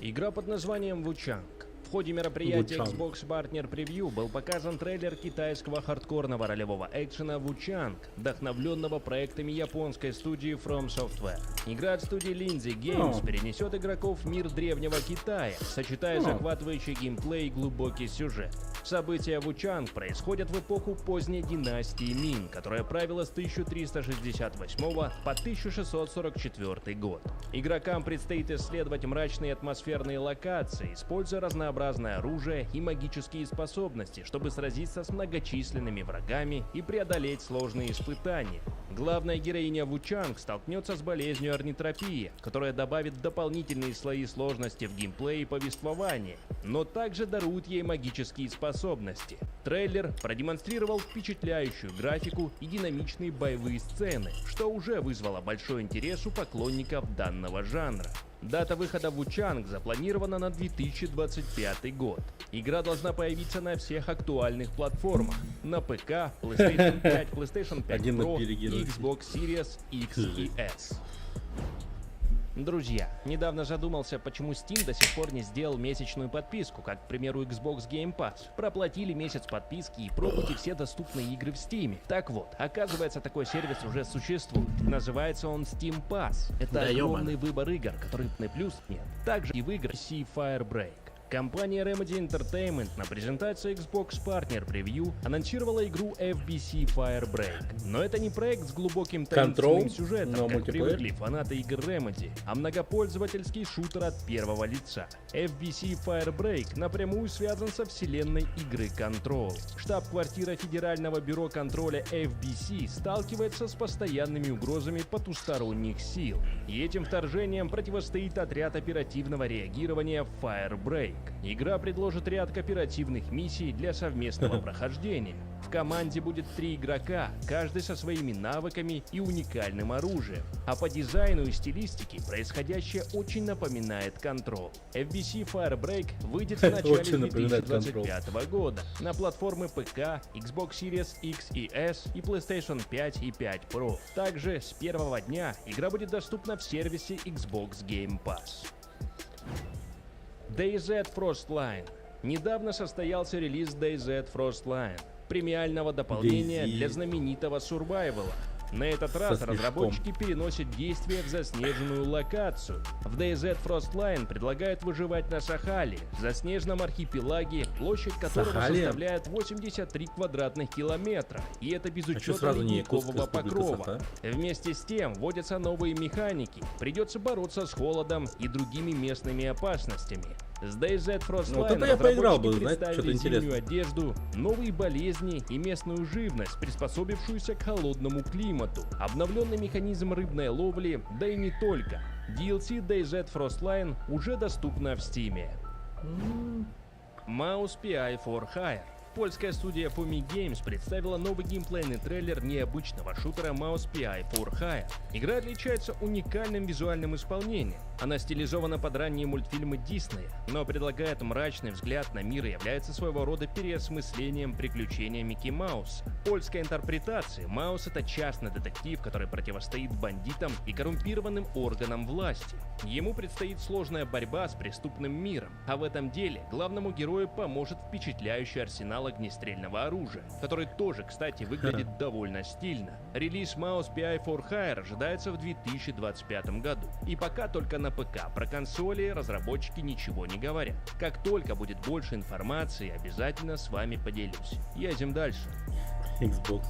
Игра под названием Wuchang. В ходе мероприятия Xbox Partner Preview был показан трейлер китайского хардкорного ролевого экшена Wuchang, вдохновленного проектами японской студии From Software. Игра от студии Lindsay Games перенесет игроков в мир древнего Китая, сочетая захватывающий геймплей и глубокий сюжет. События Wuchang происходят в эпоху поздней династии Мин, которая правила с 1368 по 1644 год. Игрокам предстоит исследовать мрачные атмосферные локации, используя разнообразное оружие и магические способности, чтобы сразиться с многочисленными врагами и преодолеть сложные испытания. Главная героиня Wuchang столкнется с болезнью орнитропии, которая добавит дополнительные слои сложности в геймплей и повествование, но также дарует ей магические способности. Трейлер продемонстрировал впечатляющую графику и динамичные боевые сцены, что уже вызвало большой интерес у поклонников данного жанра. Дата выхода Wuchang запланирована на 2025 год. Игра должна появиться на всех актуальных платформах: на ПК, PlayStation 5, PlayStation 5 Pro и Xbox Series X и S. Друзья, недавно задумался, почему Steam до сих пор не сделал месячную подписку, как, к примеру, Xbox Game Pass. Проплатили месяц подписки и пробуйте все доступные игры в Steam. Так вот, оказывается, такой сервис уже существует. Называется он Steam Pass. Это огромный выбор игр, который плюс нет. Также и в игры FBC Firebreak. Компания Remedy Entertainment на презентации Xbox Partner Preview анонсировала игру FBC Firebreak. Но это не проект с глубоким таинственным сюжетом, как привыкли фанаты игр Remedy, а многопользовательский шутер от первого лица. FBC Firebreak напрямую связан со вселенной игры Control. Штаб-квартира Федерального бюро контроля FBC сталкивается с постоянными угрозами потусторонних сил. И этим вторжением противостоит отряд оперативного реагирования Firebreak. Игра предложит ряд кооперативных миссий для совместного прохождения. В команде будет 3 игрока, каждый со своими навыками и уникальным оружием. А по дизайну и стилистике происходящее очень напоминает Control. FBC Firebreak выйдет в начале 2025 года на платформы ПК, Xbox Series X и S и PlayStation 5 и 5 Pro. Также с первого дня игра будет доступна в сервисе Xbox Game Pass. DayZ Frostline. Недавно состоялся релиз DayZ Frostline, премиального дополнения для знаменитого сурвайвала. На этот раз разработчики переносят действие в заснеженную локацию. В DayZ Frostline предлагают выживать на Сахале, заснеженном архипелаге, площадь которого составляет 83 квадратных километра, и это без учета ледникового покрова. Вместе с тем вводятся новые механики, придется бороться с холодом и другими местными опасностями. С DayZ Frostline Вот это я поиграл бы, разработчики знаете, представили что-то зимнюю интересное. одежду, новые болезни и местную живность, приспособившуюся к холодному климату, обновленный механизм рыбной ловли, да и не только. DLC DayZ Frostline уже доступна в Steam. Mouse PI for Hire. Польская студия Foamy Games представила новый геймплейный трейлер необычного шутера Mouse PI for Hire. Игра отличается уникальным визуальным исполнением. Она стилизована под ранние мультфильмы Диснея, но предлагает мрачный взгляд на мир и является своего рода переосмыслением приключения Микки Мауса. В польской интерпретации Маус — это частный детектив, который противостоит бандитам и коррумпированным органам власти. Ему предстоит сложная борьба с преступным миром, а в этом деле главному герою поможет впечатляющий арсенал огнестрельного оружия, который тоже, кстати, выглядит довольно стильно. Релиз Mouse PI for Hire ожидается в 2025 году. И пока только на ПК, про консоли разработчики ничего не говорят. Как только будет больше информации, обязательно с вами поделюсь. Едем дальше. Xbox.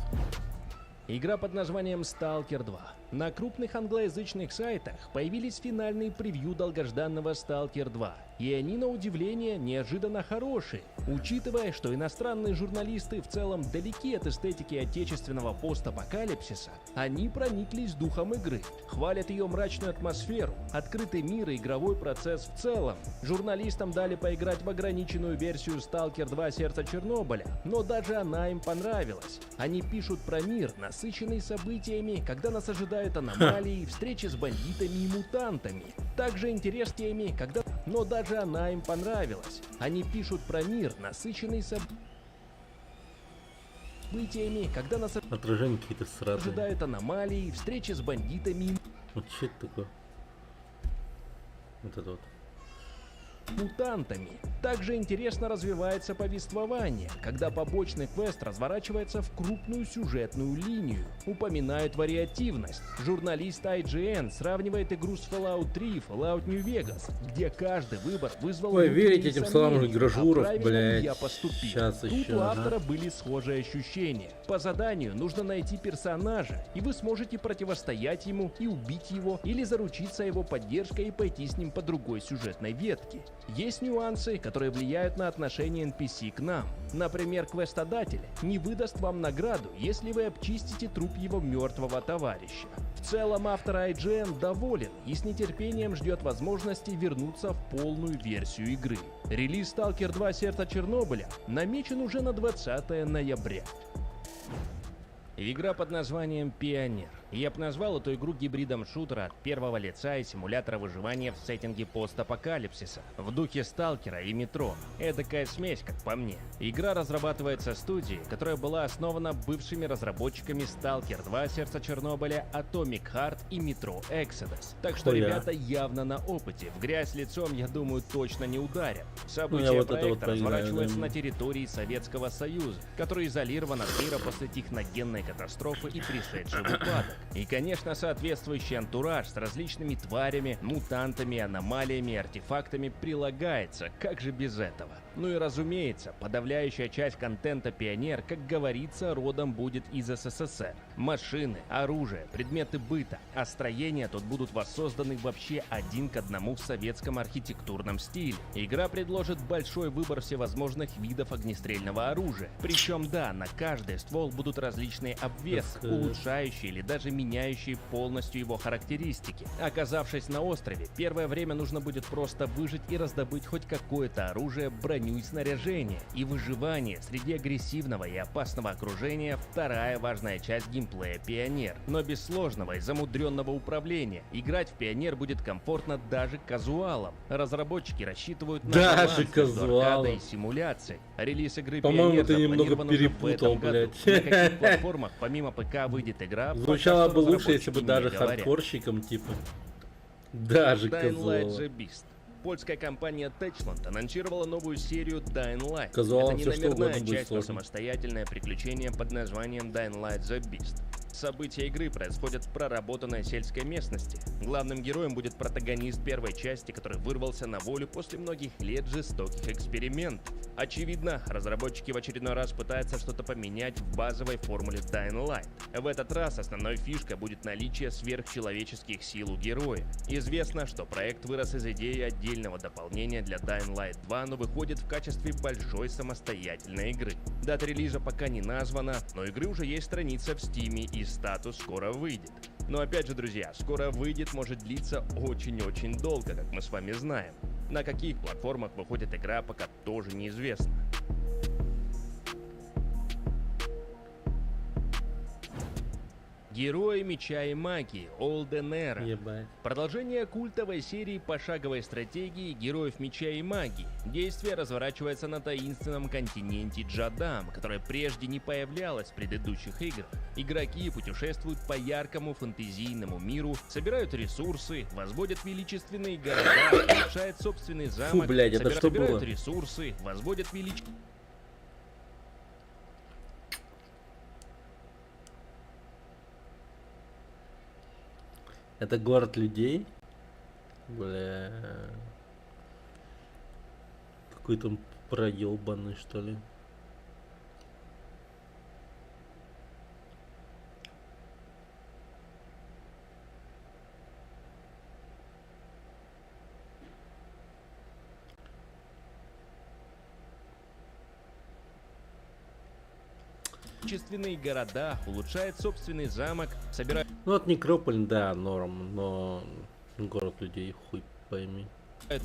Игра под названием Stalker 2. На крупных англоязычных сайтах появились финальные превью долгожданного Stalker 2. И они, на удивление, неожиданно хорошие, учитывая, что иностранные журналисты в целом далеки от эстетики отечественного постапокалипсиса, они прониклись духом игры, хвалят ее мрачную атмосферу, открытый мир и игровой процесс в целом. Журналистам дали поиграть в ограниченную версию Stalker 2 Сердце Чернобыля, но даже она им понравилась. Они пишут про мир, насыщенный событиями, когда нас ожидают аномалии, встречи с бандитами и мутантами. Также интерес теми, когда... Но даже она им понравилась. Они пишут про мир, насыщенный событиями, когда нас Отражение какие-то сратые. ожидают аномалии, встречи с бандитами и Вот что это такое? Вот это вот. мутантами. Также интересно развивается повествование, когда побочный квест разворачивается в крупную сюжетную линию. Упоминают вариативность. Журналист IGN сравнивает игру с Fallout 3 и Fallout New Vegas, где каждый выбор вызвал... Ой, внутренние верите этим словам сомнения, гражуров, а правильно ли блядь. я поступил. Сейчас Тут еще, у ага. автора были схожие ощущения. По заданию нужно найти персонажа, и вы сможете противостоять ему и убить его, или заручиться его поддержкой и пойти с ним по другой сюжетной ветке. Есть нюансы, которые влияют на отношение NPC к нам. Например, квестодатель не выдаст вам награду, если вы обчистите труп его мертвого товарища. В целом автор IGN доволен и с нетерпением ждет возможности вернуться в полную версию игры. Релиз Stalker 2 Сердце Чернобыля намечен уже на 20 ноября. Игра под названием Пионер. Я бы назвал эту игру гибридом шутера от первого лица и симулятора выживания в сеттинге постапокалипсиса, в духе Сталкера и Метро. Эдакая смесь, как по мне. Игра разрабатывается студией, которая была основана бывшими разработчиками Stalker 2 Сердце Чернобыля, Atomic Heart и Metro Exodus. Так что Хуя. ребята явно на опыте. В грязь лицом, я думаю, точно не ударят. События Ну, я вот это проекта вот поиграю, разворачиваются да. на территории Советского Союза, который изолирован от мира после техногенной катастрофы и пришедший в упадок. И, конечно, соответствующий антураж с различными тварями, мутантами, аномалиями и артефактами прилагается, как же без этого? Ну и разумеется, подавляющая часть контента Пионер, как говорится, родом будет из СССР. Машины, оружие, предметы быта, а строения тут будут воссозданы вообще один к одному в советском архитектурном стиле. Игра предложит большой выбор всевозможных видов огнестрельного оружия. Причем да, на каждый ствол будут различные обвесы, улучшающие или даже меняющие полностью его характеристики. Оказавшись на острове, первое время нужно будет просто выжить и раздобыть хоть какое-то оружие, броню и снаряжение. И выживание среди агрессивного и опасного окружения — вторая важная часть геймплея Пионер. Но без сложного и замудренного управления. Играть в Пионер будет комфортно даже казуалам. Разработчики рассчитывают на Даже баланс между казуалам. аркадой и симуляцией. Релиз игры По-моему, Пионер ты немного запланирован уже в перепутал, этом году. блядь. На каких платформах помимо ПК выйдет игра, пока Звучало что бы лучше, если бы разработчики даже не говорят. хардкорщиком, типа. Даже Dying Light казуала. The Beast. Польская компания Techland анонсировала новую серию Dying Light. Казуалам Это всё что неномерная угодно будет часть, но сложно. самостоятельное приключение под названием Dying Light The Beast. События игры происходят в проработанной сельской местности. Главным героем будет протагонист первой части, который вырвался на волю после многих лет жестоких экспериментов. Очевидно, разработчики в очередной раз пытаются что-то поменять в базовой формуле Dying Light. В этот раз основной фишкой будет наличие сверхчеловеческих сил у героя. Известно, что проект вырос из идеи отдельного дополнения для Dying Light 2, но выходит в качестве большой самостоятельной игры. Дата релиза пока не названа, но игры уже есть страница в Стиме и статус «Скоро выйдет». Но опять же, друзья, «Скоро выйдет» может длиться очень-очень долго, как мы с вами знаем. На каких платформах выходит игра, пока тоже неизвестно. Герои меча и магии Olden Era. Продолжение культовой серии пошаговой стратегии героев меча и магии. Действие разворачивается на таинственном континенте Джадам, которое прежде не появлялось в предыдущих играх. Игроки путешествуют по яркому фэнтезийному миру, собирают ресурсы, возводят величественные города, улучшают собственный замок, блядь, это что собирают было? ресурсы, возводят величественные... Это город людей? Бля. Какой-то он проебанный, что ли. Величественные города, улучшает собственный замок, собирает... Ну, от Некрополь, да, норм, но город людей хуй пойми.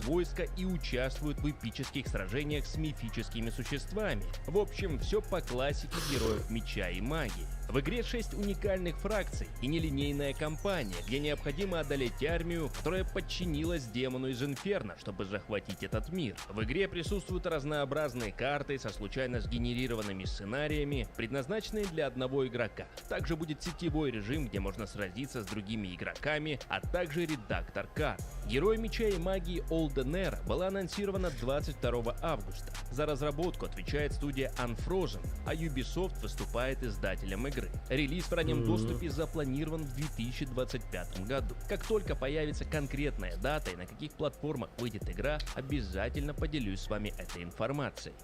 войска и участвуют в эпических сражениях с мифическими существами. В общем, все по классике героев меча и магии. В игре 6 уникальных фракций и нелинейная кампания, где необходимо одолеть армию, которая подчинилась демону из Инферно, чтобы захватить этот мир. В игре присутствуют разнообразные карты со случайно сгенерированными сценариями, предназначенные для одного игрока. Также будет сетевой режим, где можно сразиться с другими игроками, а также редактор карт. Герой меча и магии Olden Era была анонсирована 22 августа. За разработку отвечает студия Unfrozen, а Ubisoft выступает издателем игры. Релиз в раннем доступе запланирован в 2025 году. Как только появится конкретная дата и на каких платформах выйдет игра, обязательно поделюсь с вами этой информацией.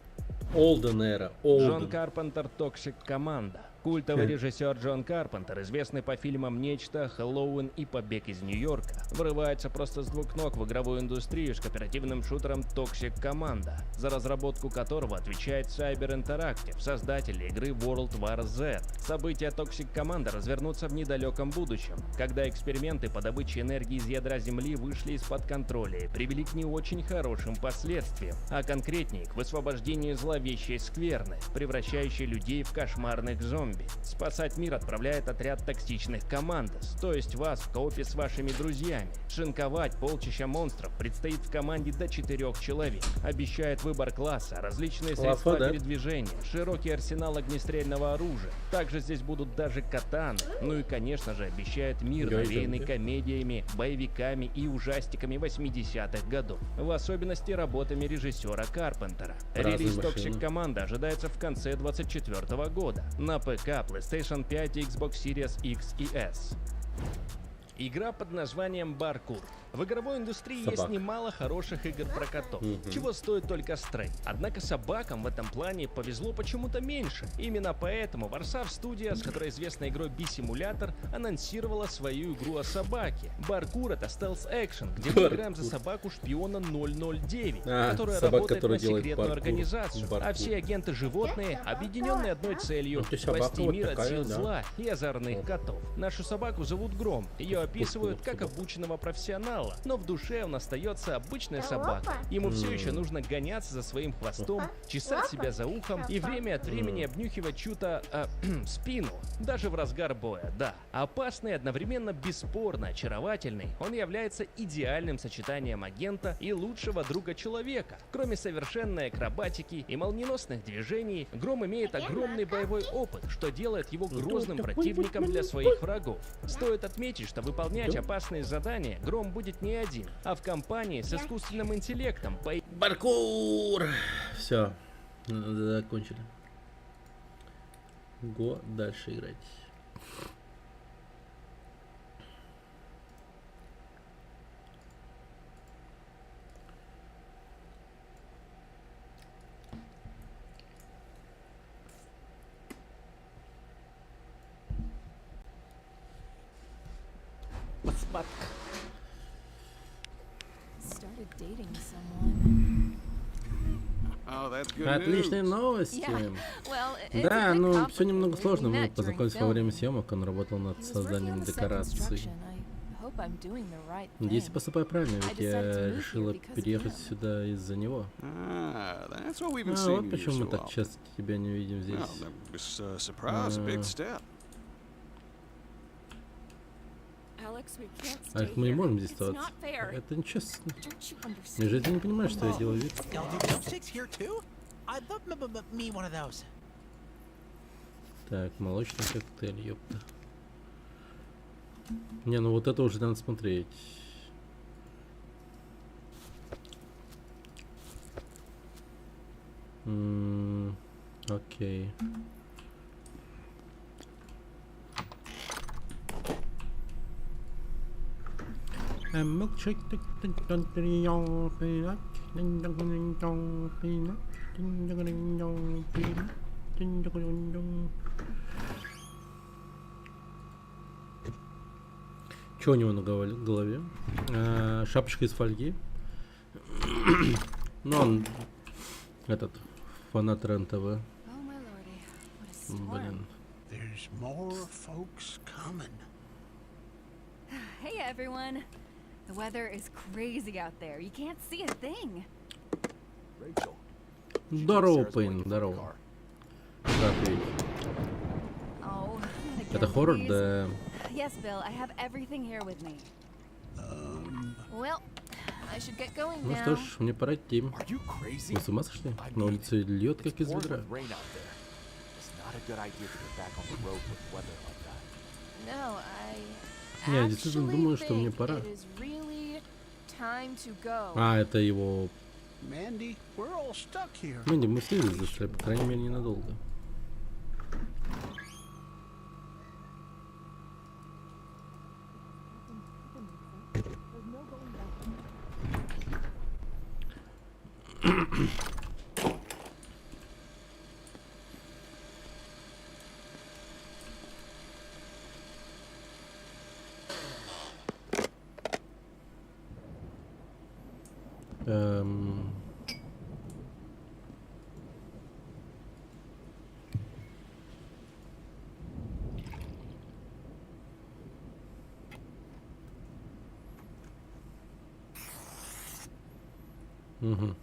Olden Era. Джон Карпентер Toxic Команда. Культовый режиссер Джон Карпентер, известный по фильмам «Нечто», «Хэллоуин» и «Побег из Нью-Йорка», врывается просто с двух ног в игровую индустрию с кооперативным шутером Toxic Команда, за разработку которого отвечает Cyber Interactive, создатели игры World War Z. События Toxic Команда развернутся в недалеком будущем, когда эксперименты по добыче энергии из ядра Земли вышли из-под контроля и привели к не очень хорошим последствиям, а конкретнее к высвобождению зловещей скверны, превращающей людей в кошмарных зомби. Спасать мир отправляет отряд токсичных командос, то есть вас в коопе с вашими друзьями. Шинковать полчища монстров предстоит в команде до 4 человек. Обещает выбор класса, различные средства передвижения, широкий арсенал огнестрельного оружия. Также здесь будут даже катаны. Ну и, конечно же, обещает мир, навеянный комедиями, боевиками и ужастиками 80-х годов. В особенности работами режиссера Карпентера. Релиз Toxic Команда ожидается в конце 2024 года. На ПК, PlayStation 5 и Xbox Series X и S. Игра под названием Баркур. В игровой индустрии есть немало хороших игр про котов, чего стоит только Stray. Однако собакам в этом плане повезло почему-то меньше. Именно поэтому Warsaw Studios, которая известна игрой B-симулятор, анонсировала свою игру о собаке. Баркур — это стелс-экшен, где мы играем за собаку шпиона 009, которая работает на секретную организацию, а все агенты животные объединенные одной целью — спасти мир от сил зла и озорных котов. Нашу собаку зовут Гром, ее описывают как обученного профессионала, но в душе он остается обычной собакой. Ему все еще нужно гоняться за своим хвостом, чесать себя за ухом и время от времени обнюхивать чью-то спину, даже в разгар боя, да. Опасный и одновременно бесспорно очаровательный, он является идеальным сочетанием агента и лучшего друга человека. Кроме совершенной акробатики и молниеносных движений, Гром имеет огромный боевой опыт, что делает его грозным противником для своих врагов. Стоит отметить, что выполнять опасные задания Гром будет не один, а в компании с искусственным интеллектом. Паркур! Все, закончили. Го дальше играть. but started dating someone. Oh, that's good Отличные news. новости. Yeah, well, it's Да, a bit ну все немного complicated. сложно. We Мы met during познакомились во время filming. съемок. Он работал над He was working созданием on the set декораций. construction. I hope I'm doing the right Надеюсь, я thing. поступаю правильно, I ведь decided to я move решила here because of переехать him. сюда из-за него. Ah, that's what we've been А seeing вот you почему мы so так often. часто тебя не видим здесь. Well, that was a surprise, a big step. Alex, we can't Ах, stay мы не here. можем здесь It's оставаться. not fair. Это нечестно. Don't you understand? Неужели ты не понимаешь, что я делаю вид? Y'all do milkshakes here too? I'd love me one of those. Так, молочный коктейль, ёпта. Не, ну вот это уже надо смотреть. Окей. Что у него на голове? Шапочка из фольги. Ну, он этот фанат РЕН-ТВ. Oh my lordy, what a storm. Блин. There's more folks coming. Hey everyone! The weather is crazy out there. You can't see a thing. Rachel. Здорово, Пейн, здорово. Рад видеть. Oh, not again, Это хоррор, please. да. Yes, Bill, I have everything here with me. Well, I should get going Ну now. что ж, мне пора идти. Вы с ума сошли? На улице льет, как из ведра. No, I Я действительно actually думаю, что мне think пора. it is really time to go. А, это его... Mandy, we're all stuck here. Мэнди, мы все здесь застряли, по крайней мере, ненадолго. Эм... Угу.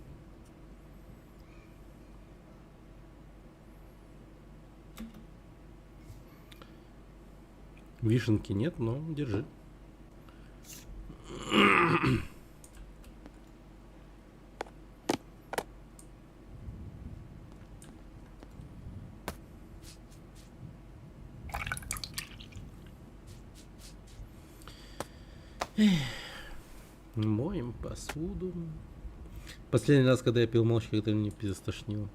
Вишенки нет, но держи. Моем посуду. Последний раз, когда я пил молча, когда мне пиздец тошнило.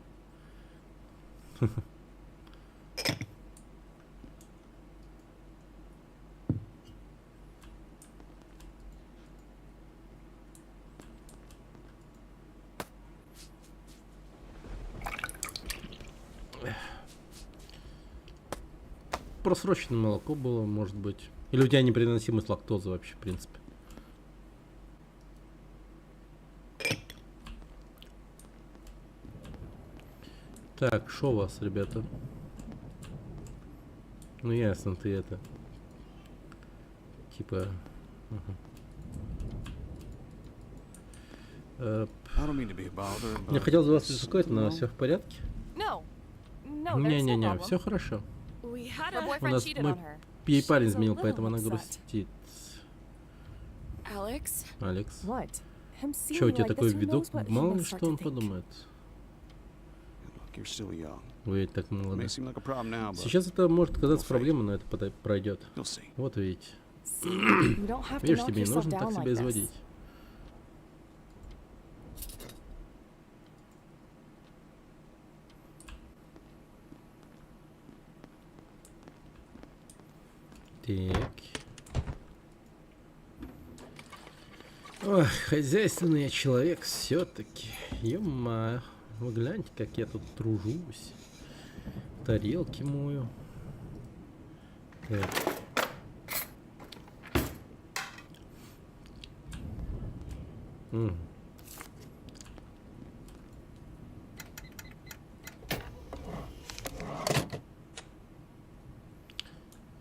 Просроченное молоко было, может быть. Или у тебя непереносимость лактозы вообще, в принципе. Так, шо у вас, ребята? Ну ясно, ты это. Типа. I don't mean to be a bother, Мне but хотелось вас беспокоить, но все в порядке? No, no, there's no Не-не-не, problem. все хорошо. We had Her a У boyfriend нас cheated мой on her. ей парень She's a изменил, little поэтому она upset. грустит. Alex. Алекс. What? Him seeing Че, у me тебя like такой this, who видок? knows what he Мало may ли start что to он think. подумает. look, you're still young. Вы ведь так It молоды. may seem like a problem now, but Сейчас это может казаться проблемой, но это пройдет. you'll see. Вот видите. You don't have to Видишь, knock тебе не yourself нужно down так like себя this. изводить. Так. Ох, хозяйственный я человек все-таки. Ё-моё. Вы гляньте, как я тут тружусь. Тарелки мою. Так. М.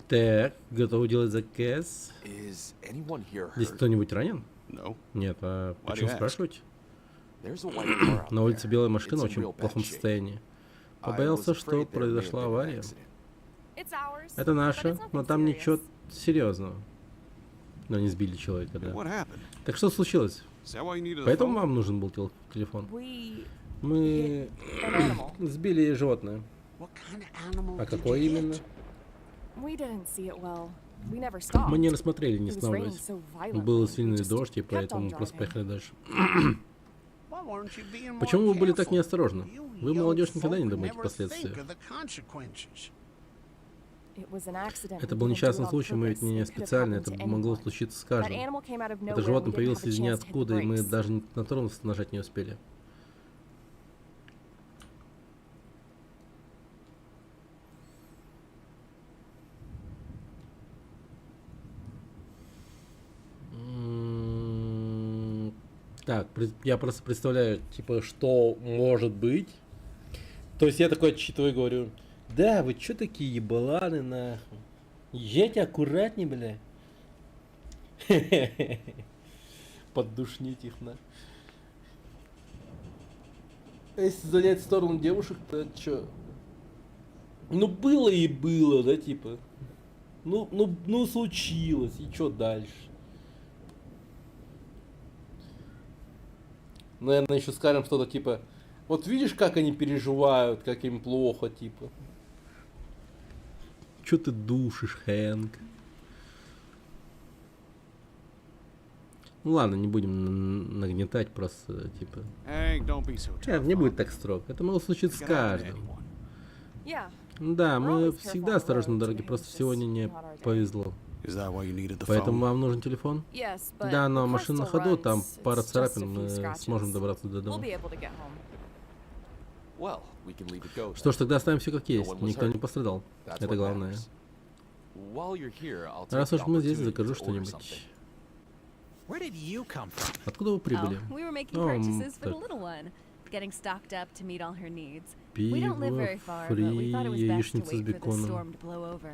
Так, готов делать заказ. Is anyone here Здесь hurt? кто-нибудь ранен? No. Нет, а Why do почему you ask? спрашиваете? There's a white car out На улице белая there. машина в It's in очень real bad плохом shape. состоянии. I Побоялся, was что afraid there may have произошла been an авария. accident. It's ours. Это but наше, it's но nothing там serious. ничего серьезного. Но не сбили человека, да. What happened? Так что случилось? Is that why you needed a Поэтому phone? вам нужен был телефон. We Мы an animal. сбили животное. What kind of animal А did какое you именно? hit? We didn't see it well. We never stopped. Мы не рассмотрели, не It was raining останавливаясь. so violently, Был we сильный just дождь, и kept on поэтому мы просто driving. поехали дальше. Why weren't you being more Почему вы были так careful? неосторожны? You Вы, young молодежь, никогда не folk думаете о never последствиях. think of the consequences. It was an accident. Это We был didn't do несчастный it on случай, мы ведь purpose. не It could have специально, happened это to могло anyone. случиться с That каждым. animal came out of nowhere, Это we животное didn't появилось have a из chance to hit the ниоткуда, и мы brakes. даже на тормоз нажать не успели. Так, я просто представляю, типа, что может быть. То есть я такой отчитываю и говорю, да, вы чё такие ебаланы, нахуй? Езжайте аккуратнее, бля. Поддушнить их, на. Если занять сторону девушек, то чё? Ну было и было, да, типа. Ну случилось, и чё дальше? Наверное, еще скажем что-то типа, вот видишь, как они переживают, как им плохо, типа. Чё ты душишь, Хэнк? Ну ладно, не будем нагнетать, просто, типа. Hank, don't be so tough. Не будет так строго. Это могло случиться с каждым. Yeah. Да, We're мы always careful всегда on the осторожны на road, дороге, today's просто just сегодня не not our day. повезло. Is that why you needed the Поэтому phone? вам нужен телефон? Yes, but Да, но the car машина на still ходу, там runs. пара It's just a царапин, few мы scratches. сможем добраться до We'll дома. be able to get home. Well, we can leave it go. Что ж, тогда оставим все как No есть. one was Никто не hurt. пострадал. That's Это what главное. matters. While you're here, I'll take Раз the уж мы здесь, opportunity закажу to order что-нибудь. something. Where did you come from? Откуда вы прибыли? Oh, we were making О, purchases for the так. little one, getting stocked up to meet all her needs. We don't live Пиво, very far, фри, but we thought it was best to яичница с wait for the беконом. storm to blow over.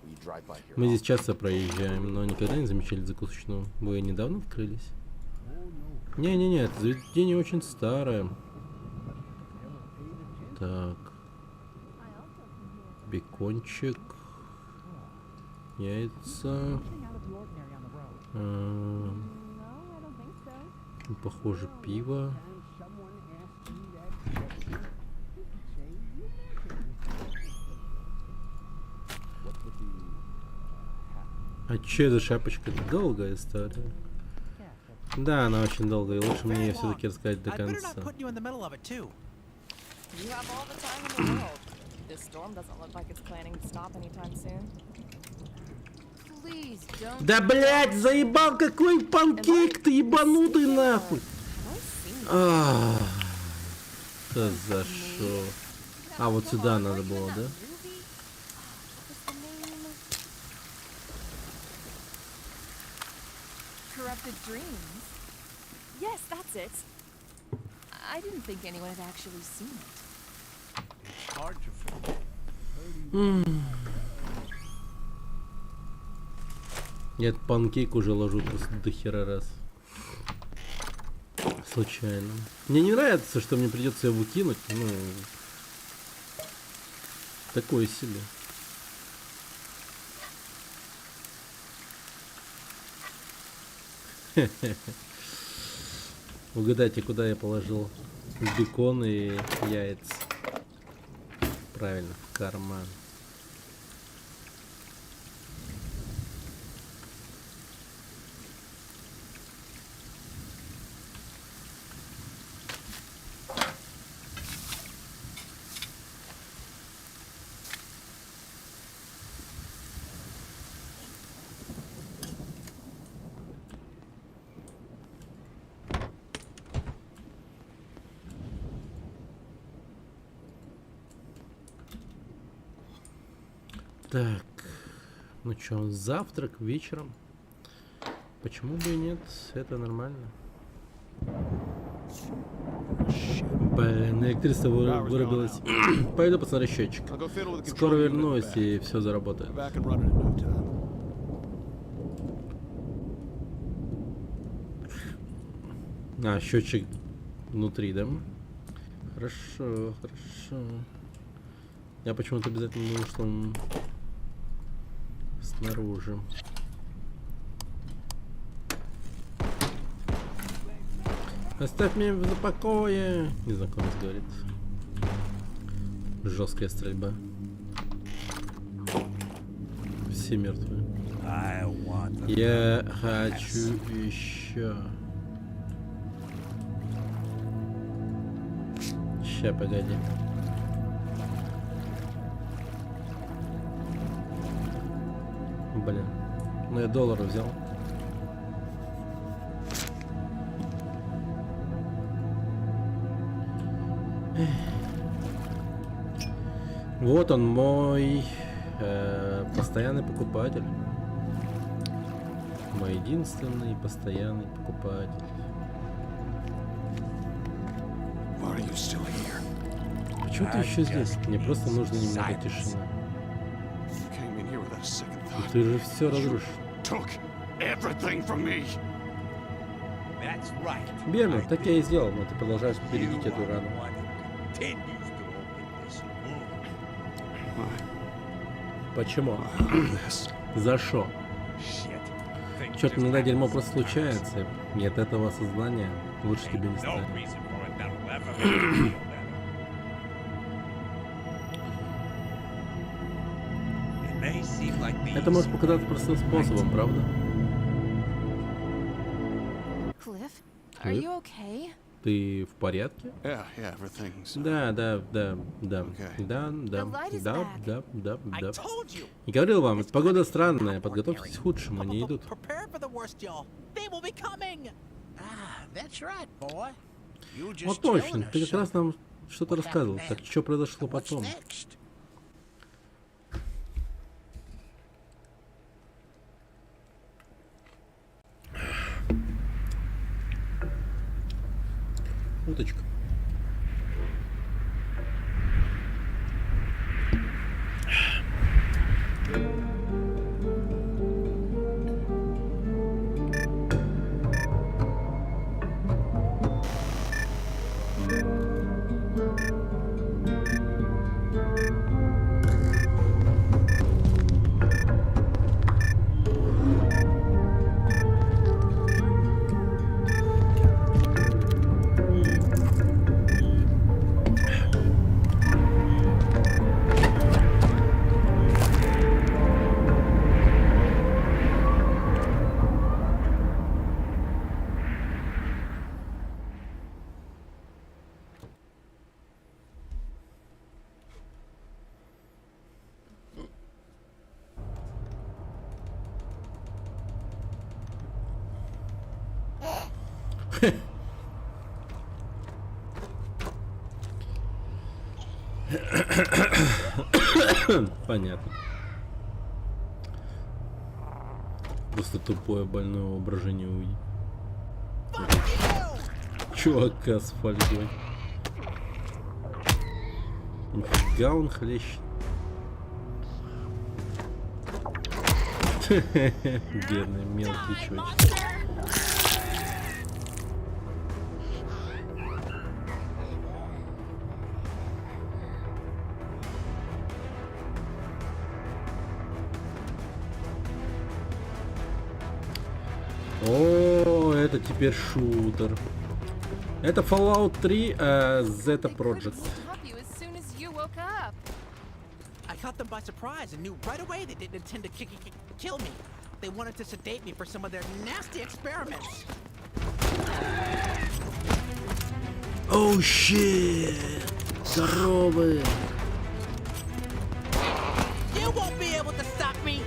We drive by here Мы здесь often. часто проезжаем, но никогда не замечали закусочную. Вы недавно открылись? Не-не-не, это заведение очень старое. Так. Бекончик. Яйца. Похоже, пиво. А че за шапочка? Это долгая история. Да, она очень долгая, и лучше мне ее все-таки рассказать до I'd better конца. not put you in the middle of it too. You have all the time in the world. This storm doesn't look like it's planning to stop anytime soon. Please don't. Да блять, заебал, какой панкейк ты ебанутый нахуй! Да за шо? А вот сюда надо было, да? Corrupted dreams. Yes, that's it. I didn't think anyone had actually seen it. It's hard to forget. Я этот панкейк уже ложу просто до хера раз. Случайно. Мне не нравится, что мне придется его выкинуть. Ну, такое себе. Угадайте, куда я положил бекон и яйца. Правильно, в карман. Так, ну чё, завтрак вечером? Почему бы и нет? Это нормально. Блин, электричество вырубилось. Пойду посмотрю счетчик. Скоро вернусь и все заработает. А, счетчик внутри, да? Хорошо, хорошо. Я почему-то обязательно думал, что он снаружи. Оставь меня в покое, незнакомец говорит. Жесткая стрельба. Все мертвые. Я хочу еще. Ща, погоди. Блин. Ну я доллары взял. Вот он мой постоянный покупатель. Мой единственный постоянный покупатель. Почему ты еще здесь? Мне просто нужно немного тишины. Ты же все разрушишь. Верно, так я и сделал, но ты продолжаешь бередить эту рану. Почему? За что? Черт, иногда дерьмо просто случается, и от этого осознания лучше тебе не станет. Это может показаться простым способом, правда? Cliff, are you okay? Ты в порядке? Да. И говорил вам, погода странная, подготовьтесь к худшему, они идут. Вот точно, ты как раз нам что-то рассказывал. Так что произошло потом? Уточка. Понятно. Просто тупое больное воображение увидеть. Чувака с фольгой. Нифига он хлещет. Бедный мелкий чувачок. О, это теперь шутер. Это Fallout 3 Zeta Project. I caught them by surprise and knew right away they didn't intend to kill me. They wanted to sedate me for some of their nasty experiments. Oh shit! Здоровые! You won't be able to stop me.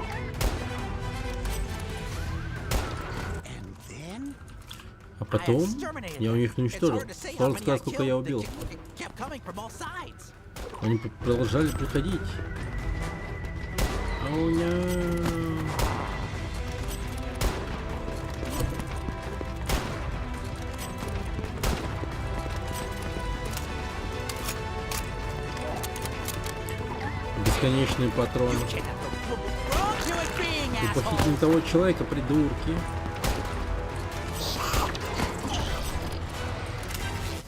А потом я у них уничтожил. Сложно сказать, сколько я убил. Они продолжали приходить. Оу, нет. Бесконечные патроны. И похитили не того человека, придурки.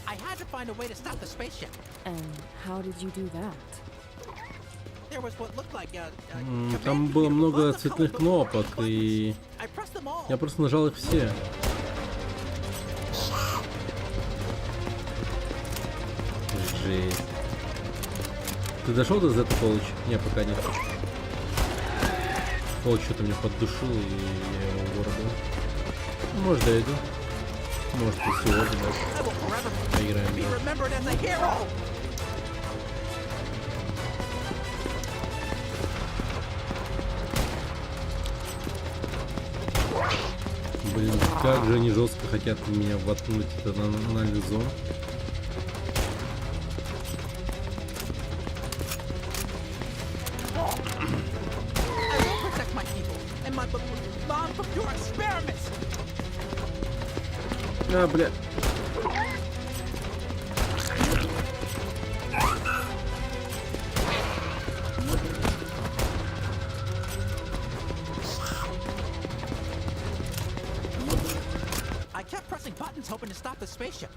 I had to find a way to stop the spaceship. And how did you do that? There was what looked like a Там было много цветных кнопок, и я просто нажал их все. Жесть. Ты дошел до Z Полыч? Не, пока нет. Полыч что-то меня поддушил, и я его вырубил. Может, дойду. Может, и сегодня даже поиграем. Блин, как же они жестко хотят меня воткнуть это на лизон. А, бля. I kept pressing buttons hoping to stop the spaceship.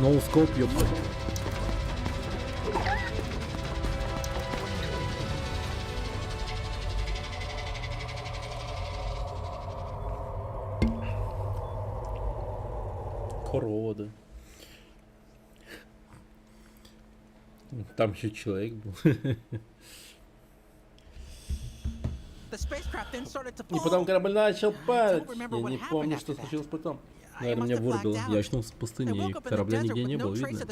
No scope, ёпта. Корова, да. Там еще человек был. И потом корабль начал падать. Я не помню, что случилось потом. Наверное, меня вырубило. Я очнулся в пустыне, и корабля нигде не было видно.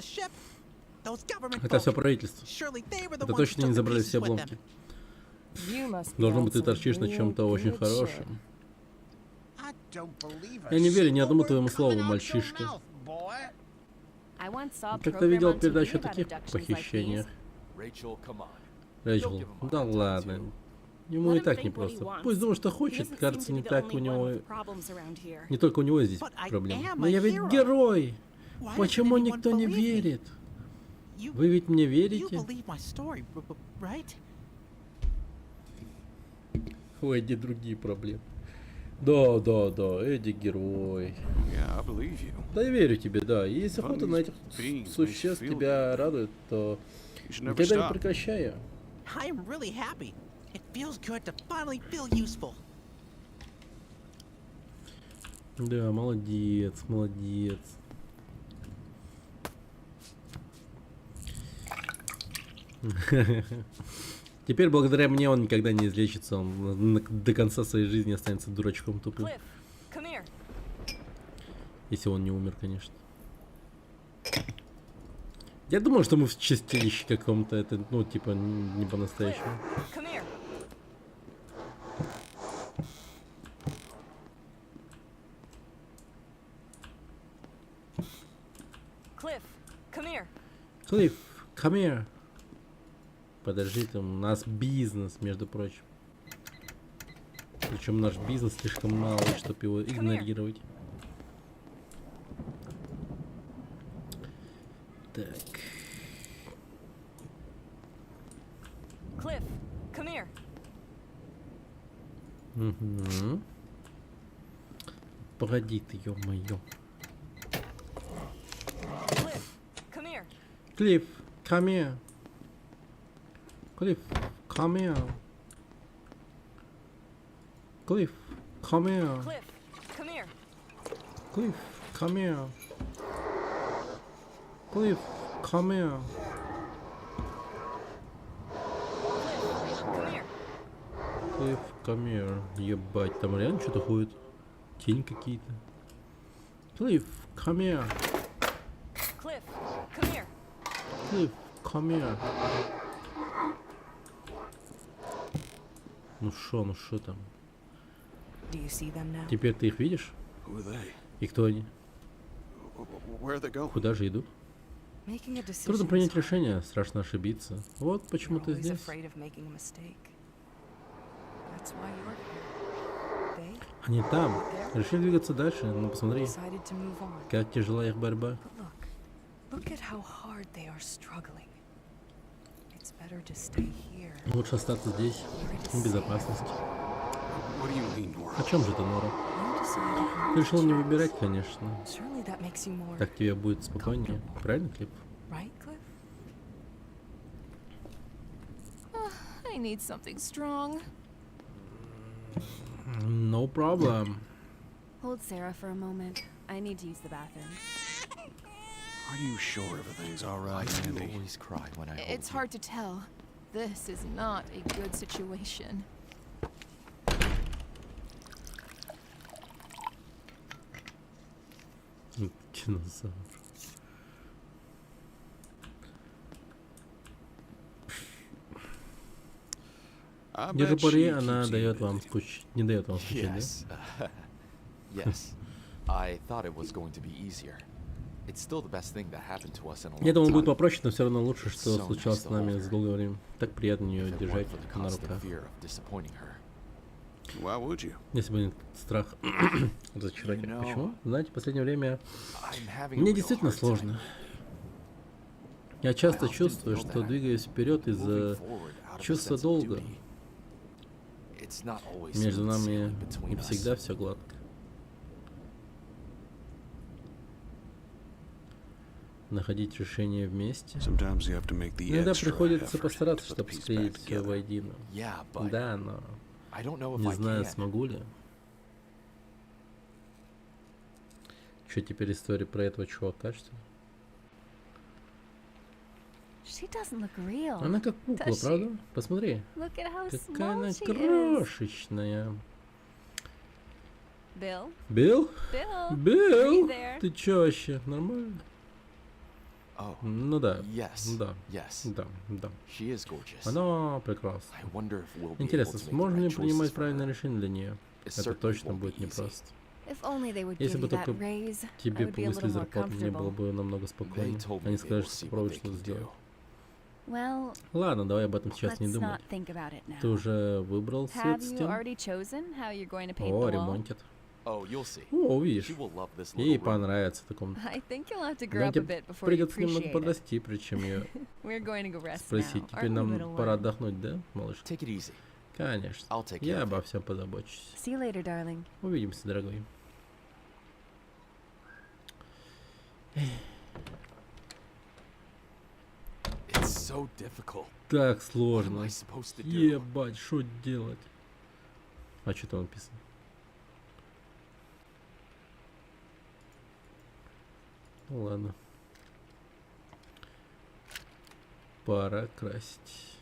Это все правительство. Это точно не забрали все обломки. Должно быть, ты торчишь на чем-то очень хорошем. Я не верю ни одному твоему слову, мальчишка. Как-то видел передачу о таких похищениях. Rachel, come on. Рэйчел, да ладно. Ему и так непросто. Пусть думает, что хочет, кажется, не так у него... Не только у него здесь проблемы. Но я ведь герой! Почему никто не верит? Вы ведь мне верите? У Эдди другие проблемы. Да, Эдди герой. Да, я верю тебе, да. И если охота на этих существ тебя радует, то никогда не прекращаю. It feels good to finally feel useful. Да, молодец, молодец. Теперь благодаря мне он никогда не излечится, он до конца своей жизни останется дурачком тупым. Если он не умер, конечно. Я думаю, что мы в чистилище каком-то, это, ну, типа, не по-настоящему. Клифф, come here. Подожди, там у нас бизнес, между прочим. Причем наш бизнес слишком малый, чтобы его игнорировать. Так. Cliff, come here. Угу. Погоди ты, ё-моё. Cliff, come here. Cliff, come here. Cliff, come here. Cliff, come here. Cliff, come here. Cliff, come here. Cliff, come here. Ебать, там реально что-то ходит. Тень какие-то. Cliff, come here. Cliff, come here. Cliff, come here. Ну шо там? Теперь ты их видишь? И кто они? Куда же идут? Трудно принять решение, страшно ошибиться. Вот почему ты здесь. Они там. Решили двигаться дальше, но посмотри, как тяжела их борьба. Look at how hard they are struggling. It's better to stay here. Лучше остаться здесь, в безопасности. What do you mean, Nora? О чем же ты, Нора? You decided Ты решил не выбирать, конечно. Surely that makes you more Так тебе будет спокойнее. Правильно, Клип? right, Cliff? I need something strong. No problem. Hold Sarah for a moment. I need to use the bathroom. Are you sure everything's all right, I Andy? always cry when I It's hard to tell. This is not a good situation. Динозавр. I Держи bet пари, she она keeps you дает вам busy. скучать. Не дает вам скучать, Yes. Yes. I thought it was going to be easier. It's still the best thing that happened to us in a да? Я думал, long будет time. попроще, но все равно лучше, что So случалось nice с to нами hold за her. долгое время. Так приятно ее If it держать weren't for the на constant руках. fear of disappointing her. Why would you? Если бы не страх разочаровать. You know, Почему? Знаете, в последнее время I'm having a мне real действительно hard time сложно. Я часто I often чувствую, feel что that двигаюсь вперед из-за moving forward out of a чувства sense of долга. duty. It's not always Между smooth нами sailing не between us. всегда все гладко. Находить решение вместе. Sometimes you have to make the Иногда extra приходится effort постараться, to put the чтобы piece склеить back все together. воедино. Yeah, but Да, но I don't know if не I знаю, can. смогу ли. Что теперь история про этого чувака, что ли? She doesn't look real. Она как кукла, does she? правда? Посмотри. Look at how Какая она small she is. крошечная. Bill? Билл? Bill? Билл? Are you there? Ты чё вообще? Нормально? Oh, Ну да. yes. Да. Yes. Да. Да. She is gorgeous. Она прекрасна. I wonder if we'll be Интересно, able to make сможем the ли right принимать choices for правильное her. решение для нее? It Это certainly точно won't будет be easy. непросто. If only they would Если give бы you that только raise, I тебе would be a повысили little more зарплату, мне было comfortable. бы намного They спокойнее. told me Они they сказали, will что see what попробуют they что-то can сделать. do. Well, Ладно, давай об этом сейчас не let's думать. not think about it now. Ты уже выбрал Have цвет you стен? already chosen how you're going to paint О, the wall? ремонтит. Oh, you'll see. О, увидишь. She will love this Ей little room. понравится в таком. I think you'll have to grow Да, up a тебе bit before you придется немного appreciate it. подрасти, прежде чем ее We're going to go rest спросить. now. Теперь Aren't we, нам little пора one? отдохнуть, да, малыш? Take it easy. Конечно. I'll take care Я of обо it. всем позабочусь. See you later, darling. Увидимся, дорогой. It's so difficult. Так What am сложно. I supposed to do? Ебать, что делать? А что там написано? Ну ладно. Пора красить.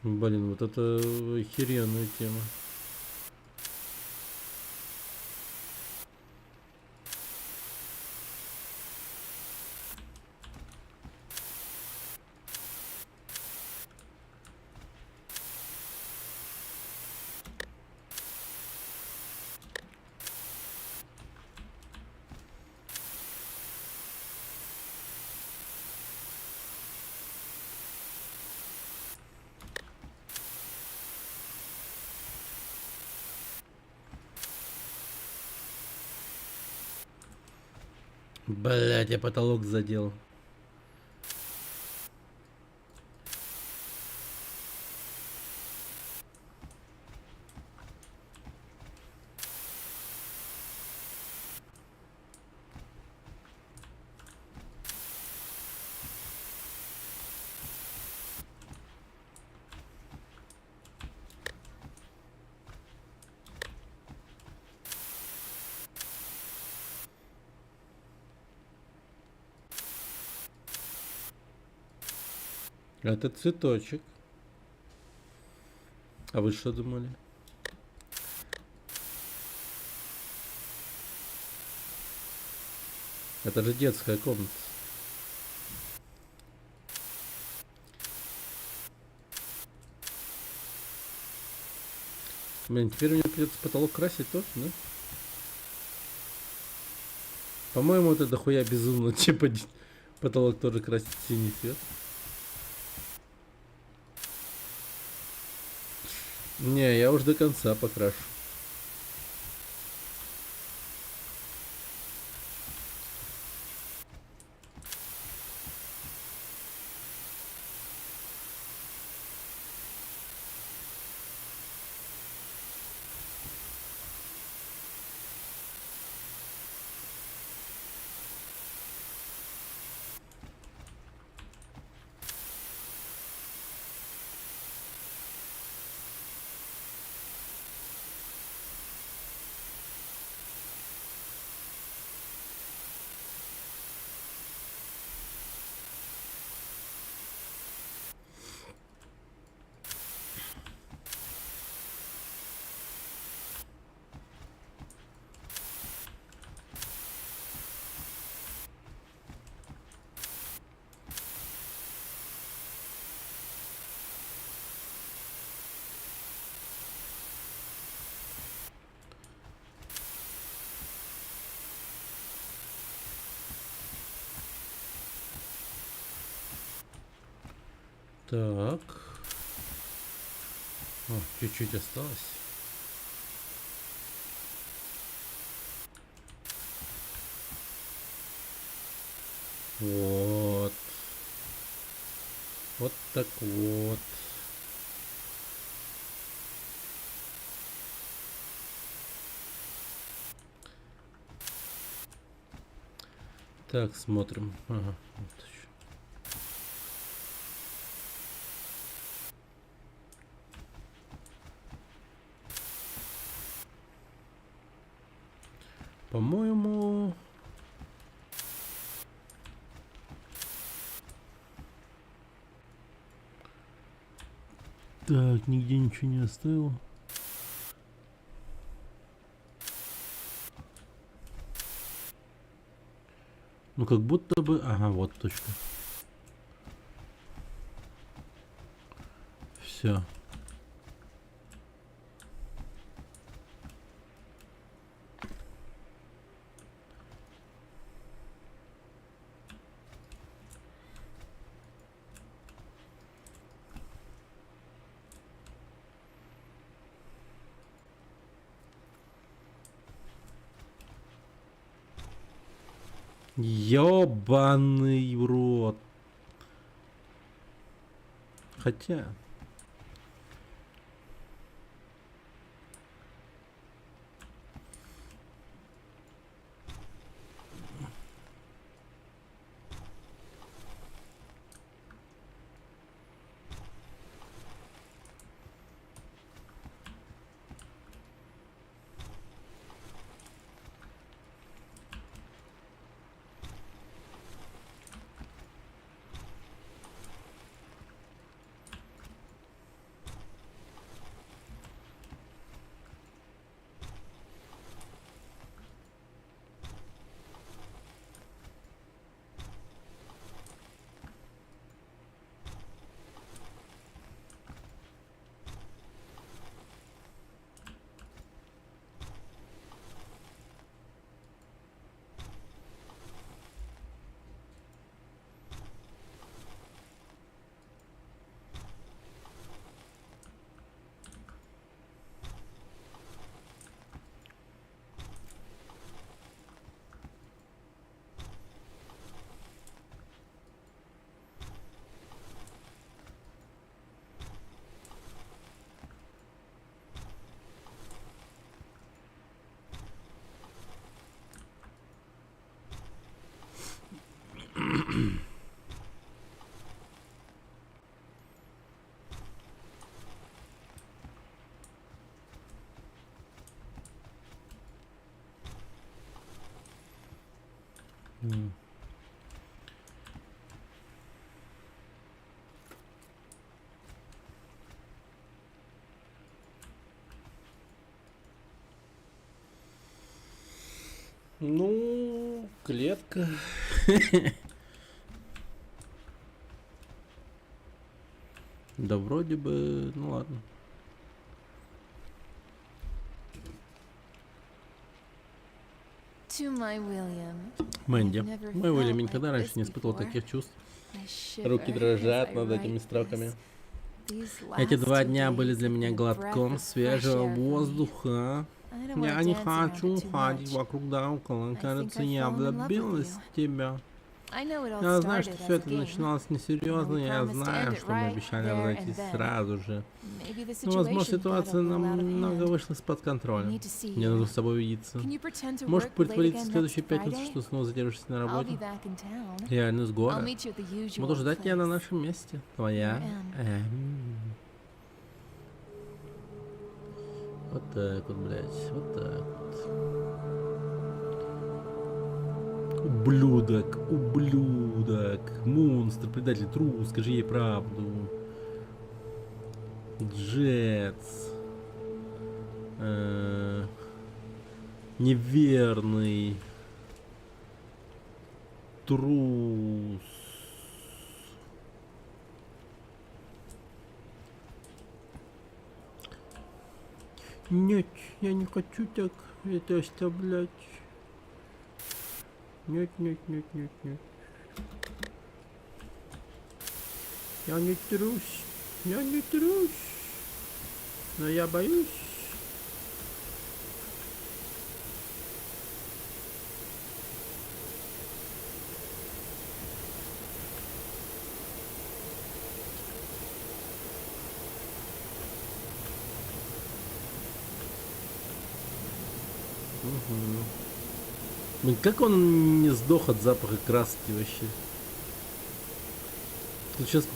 Блин, вот это охеренная тема. Блять, я потолок задел. Это цветочек. А вы что думали? Это же детская комната. Блин, теперь мне придется потолок красить тоже, да? По-моему, это дохуя безумно, типа потолок тоже красить синий цвет. Не, я уж до конца покрашу. Так. О, чуть-чуть осталось. Вот. Вот так вот. Так, смотрим. Ага, вот еще. По-моему... Так, нигде ничего не оставил. Ну, как будто бы... Ага, вот точка. Все. Ёбаный в рот. Хотя... Ну, клетка. Да вроде бы, ну ладно. Мэнди, мой Уильям никогда раньше не испытывал таких чувств. Руки дрожат над этими строками. Эти 2 дня были для меня глотком свежего воздуха. Я не хочу ходить вокруг да около. Кажется, я влюбилась в тебя. Я знаю, что все это начиналось несерьезно, я знаю, что мы обещали разойтись сразу же. Но, возможно, ситуация намного вышла из-под контроля. Мне нужно с тобой увидеться. Можешь притвориться в следующую пятницу, что снова задержишься на работе? Реально с город. Буду ждать тебя на нашем месте. Твоя Вот так вот, блядь. Вот так вот. Ублюдок, ублюдок, монстр, предатель, трус, скажи ей правду. Джетс. Неверный. Трус. Нет, я не хочу так это оставлять. Нет, нет, нет, нет, нет. Я не трусь. Я не трусь. Но я боюсь. Блин, как он не сдох от запаха краски вообще? Тут сейчас,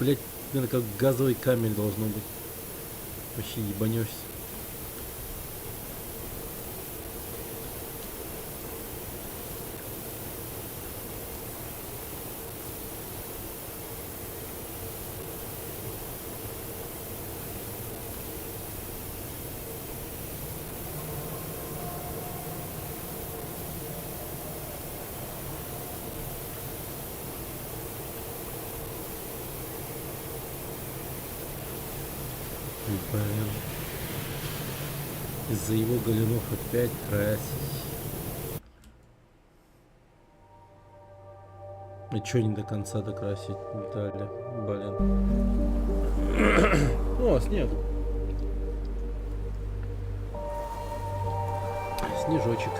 блять, наверное, как газовый камень должно быть. Вообще ебанешься. Блин. Из-за его голенов опять красить. И чё не до конца докрасить дали? Блин. О, снег. Снежочек.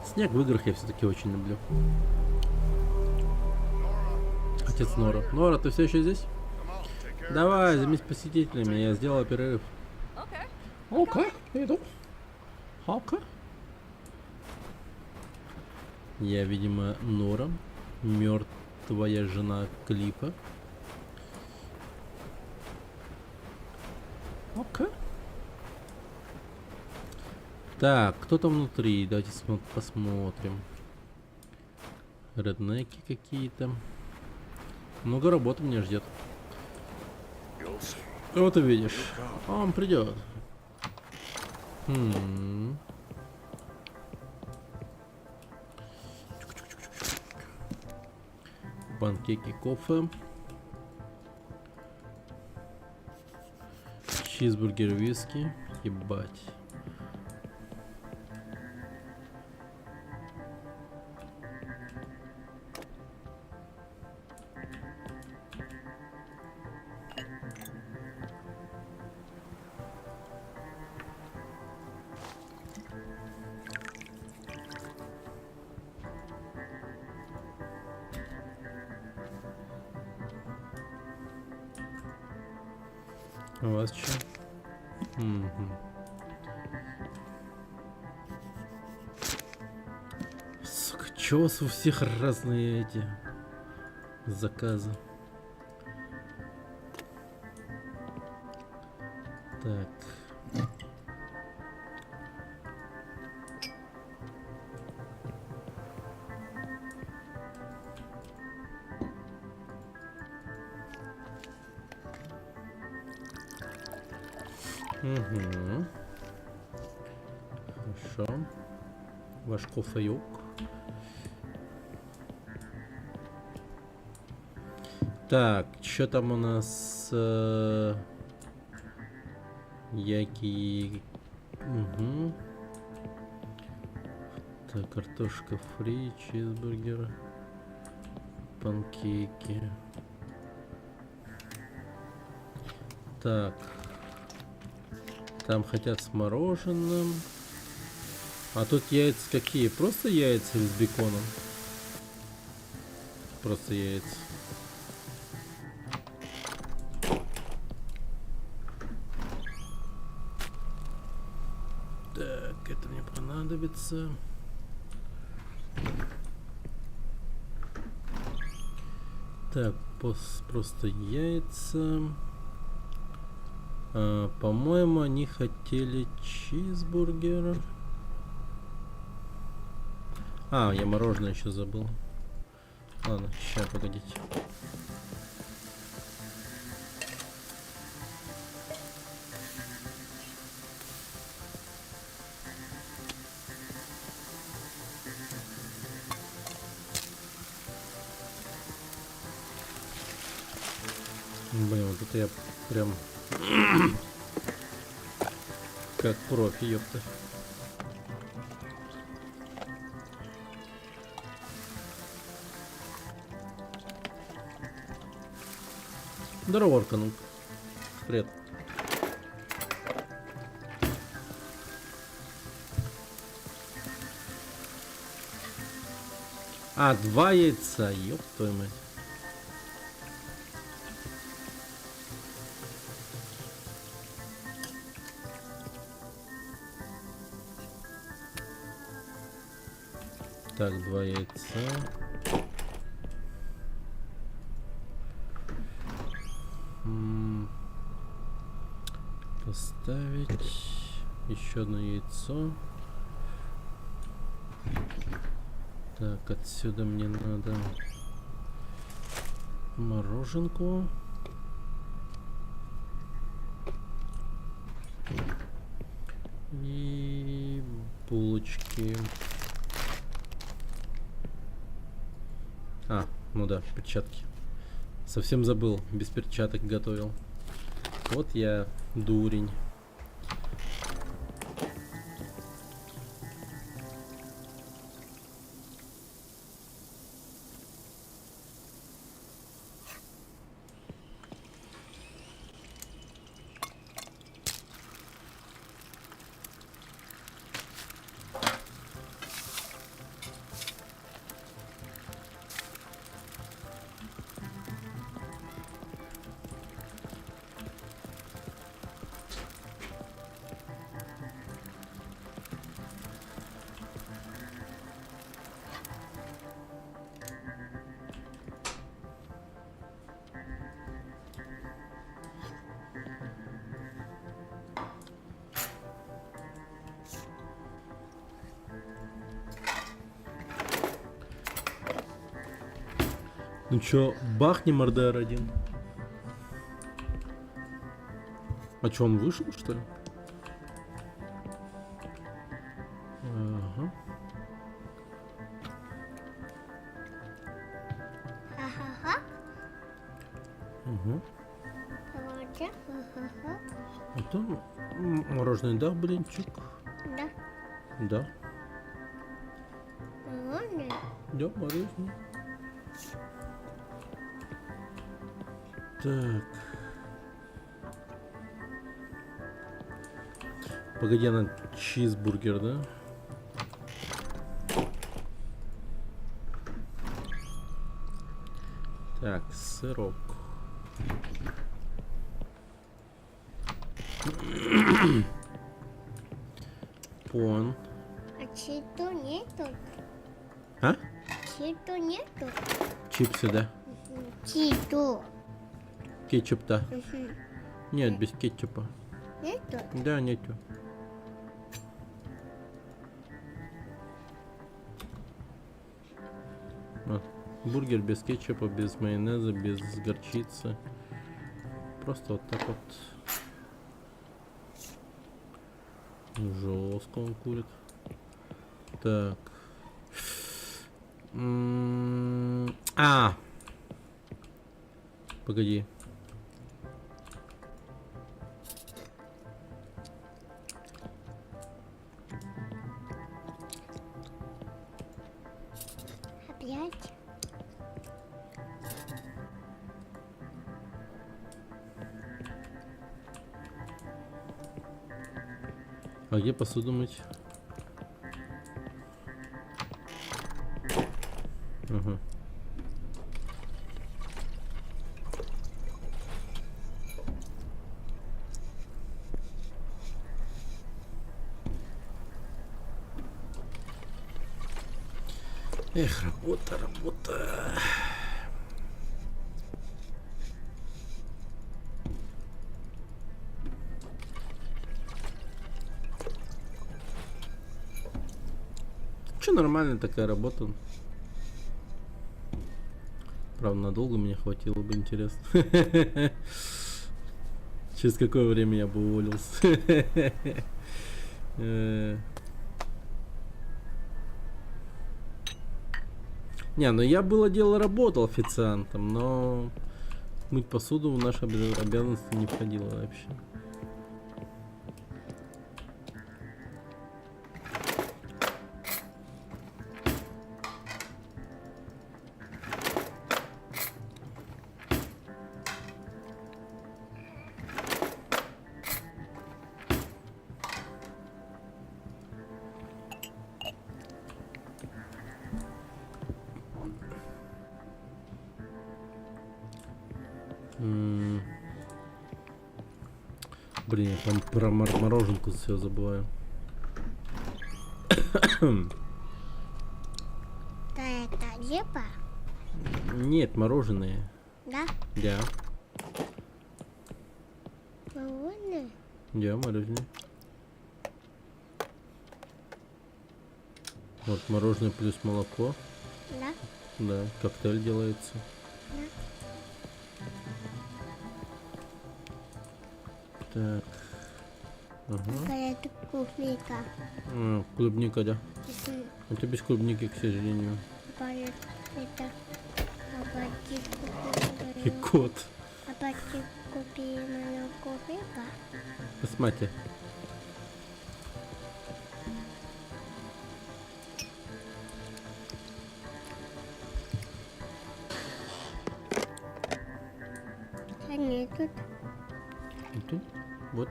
Снег в играх я все-таки очень люблю. Отец Нора. Нора, ты все еще здесь? Давай, займись посетителями, я сделал перерыв. Окей, иду. Окей. Я, видимо, Нора, мертвая жена Клипа. Окей. Так, кто там внутри? Давайте посмотрим. Реднеки какие-то. Много работы меня ждет. Вот увидишь. Он придет. Панкейки, кофе. Чизбургер, виски. Ебать. У вас что? Сука, чё у вас у всех разные эти заказы? Так. Угу. Хорошо. Ваш кофеёк. Так, что там у нас? Яки. Угу. Так, картошка фри, чизбургер. панкейки. Так. Там хотят с мороженым. А тут яйца какие? Просто яйца или с беконом? Просто яйца. Так, это мне понадобится. Так, просто яйца. По-моему, они хотели чизбургер. Я мороженое еще забыл. Ладно, сейчас, погодите. Блин, вот это я прям как профи, ёпта. Здорово, Арканул. Привет. Два яйца, ёб твою мать. Так, 2 яйца. Поставить еще одно яйцо. Так, отсюда мне надо мороженку. И булочки. Ну да, перчатки. Совсем забыл, без перчаток готовил. Вот я дурень. Ну чё, бахнем РДР-1. А чё, он вышел, что ли? Ага. Угу. Это мороженое, да, блинчик? Да. Да. Мороженое? Да, мороженое. Так. Погоди, она чизбургер, да? Так, сырок. Пон. А чито нету? А? Чито нету? Чипсы, да? Чито. Кетчуп-то. Нет, без кетчупа. Нету? Да, нету. Бургер без кетчупа, без майонеза, без горчицы. Просто вот так вот. Жестко он курит. Так. Погоди. Опять? А где посуду мыть? Ага. Эх, работа, работа. Че, нормальная такая работа. Правда, надолго мне хватило бы, интересно. Через какое время я бы уволился. Не, ну я было дело работал официантом, но мыть посуду в наши обязанности не входило вообще. Блин, я там про мороженку все забываю. Да, это репа? Нет, мороженое. Да? Да. Мороженое? Да, мороженое. Вот мороженое плюс молоко. Да? Да, коктейль делается. Да. Так. Ага. Это клубника. Клубника, да. Это без клубники, к сожалению. Это И кот. А папа купи молоко хлеба. Посмотри. А нет тут. И тут вот.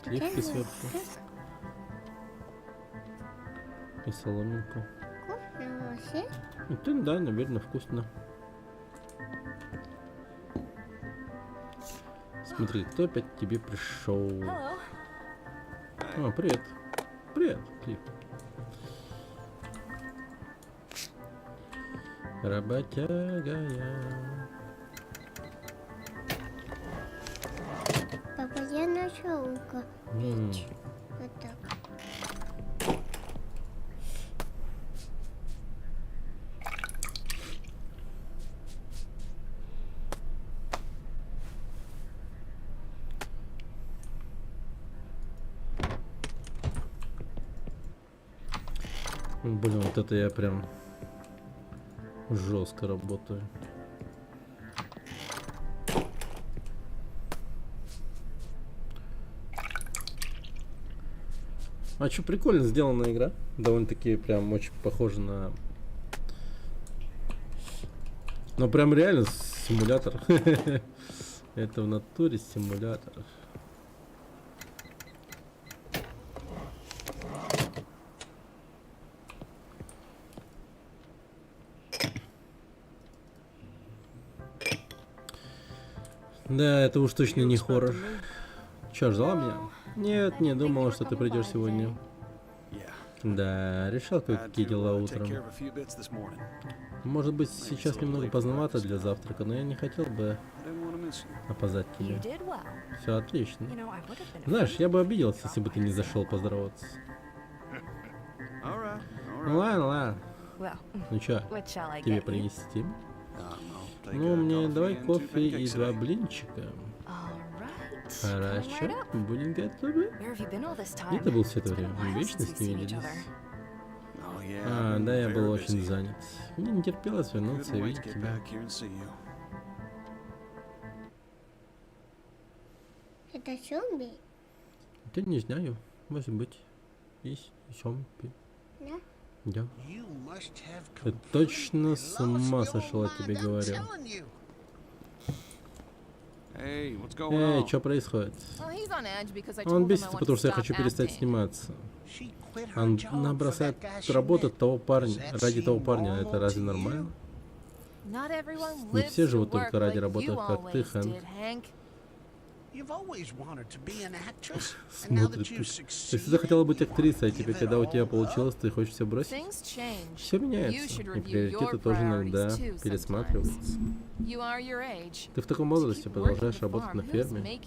Сливки сверху. И соломинку. Вкусно вообще? И тут, да, наверное, вкусно. Смотри, кто опять к тебе пришел? О, привет. Привет, Клип. Работяга я. Папа, я нашел пить. Вот так. Блин, вот это я прям жестко работаю. А что, прикольно сделана игра. Довольно-таки прям очень похожа на... Ну прям реально симулятор. Это в натуре симулятор. Да, это уж точно не хоррор. Чё, ждала меня? Нет, не думала, что ты придешь сегодня. Да, решал какие дела утром. Может быть, сейчас немного поздновато для завтрака, но я не хотел бы опоздать к тебе. Все отлично. Знаешь, я бы обиделся, если бы ты не зашел поздороваться. Ну ладно, ладно. Ну чё, тебе принести? Ну, мне давай кофе и 2 блинчика. Хорошо, будем готовы. Где ты был все это время? Мы вечность не виделись. А, да, я был очень занят. Мне не терпелось вернуться и видеть тебя. Это зомби? Да не знаю, может быть. Есть зомби. Да? Да. Ты точно с ума сошел, я тебе говорю. Hey, what's going Эй, on? что происходит? Well, he's on edge because I Он told him I бесится, wanted потому to что я stop хочу перестать acting. сниматься. Она бросает работу того парня ради того парня. Это разве нормально? Not everyone Не lives все to живут work только ради like работы, you как ты, always Хэнк. did, Hank. You've always wanted to be an actress, and now that Смотрит. you've Ты succeeded, всегда хотела быть актрисой, а теперь, когда у тебя получилось, ты хочешь все бросить? Things change. Все You меняется, should и review приоритеты your тоже priorities иногда too пересматриваются. You are your age. Ты в таком возрасте продолжаешь работать на ферме.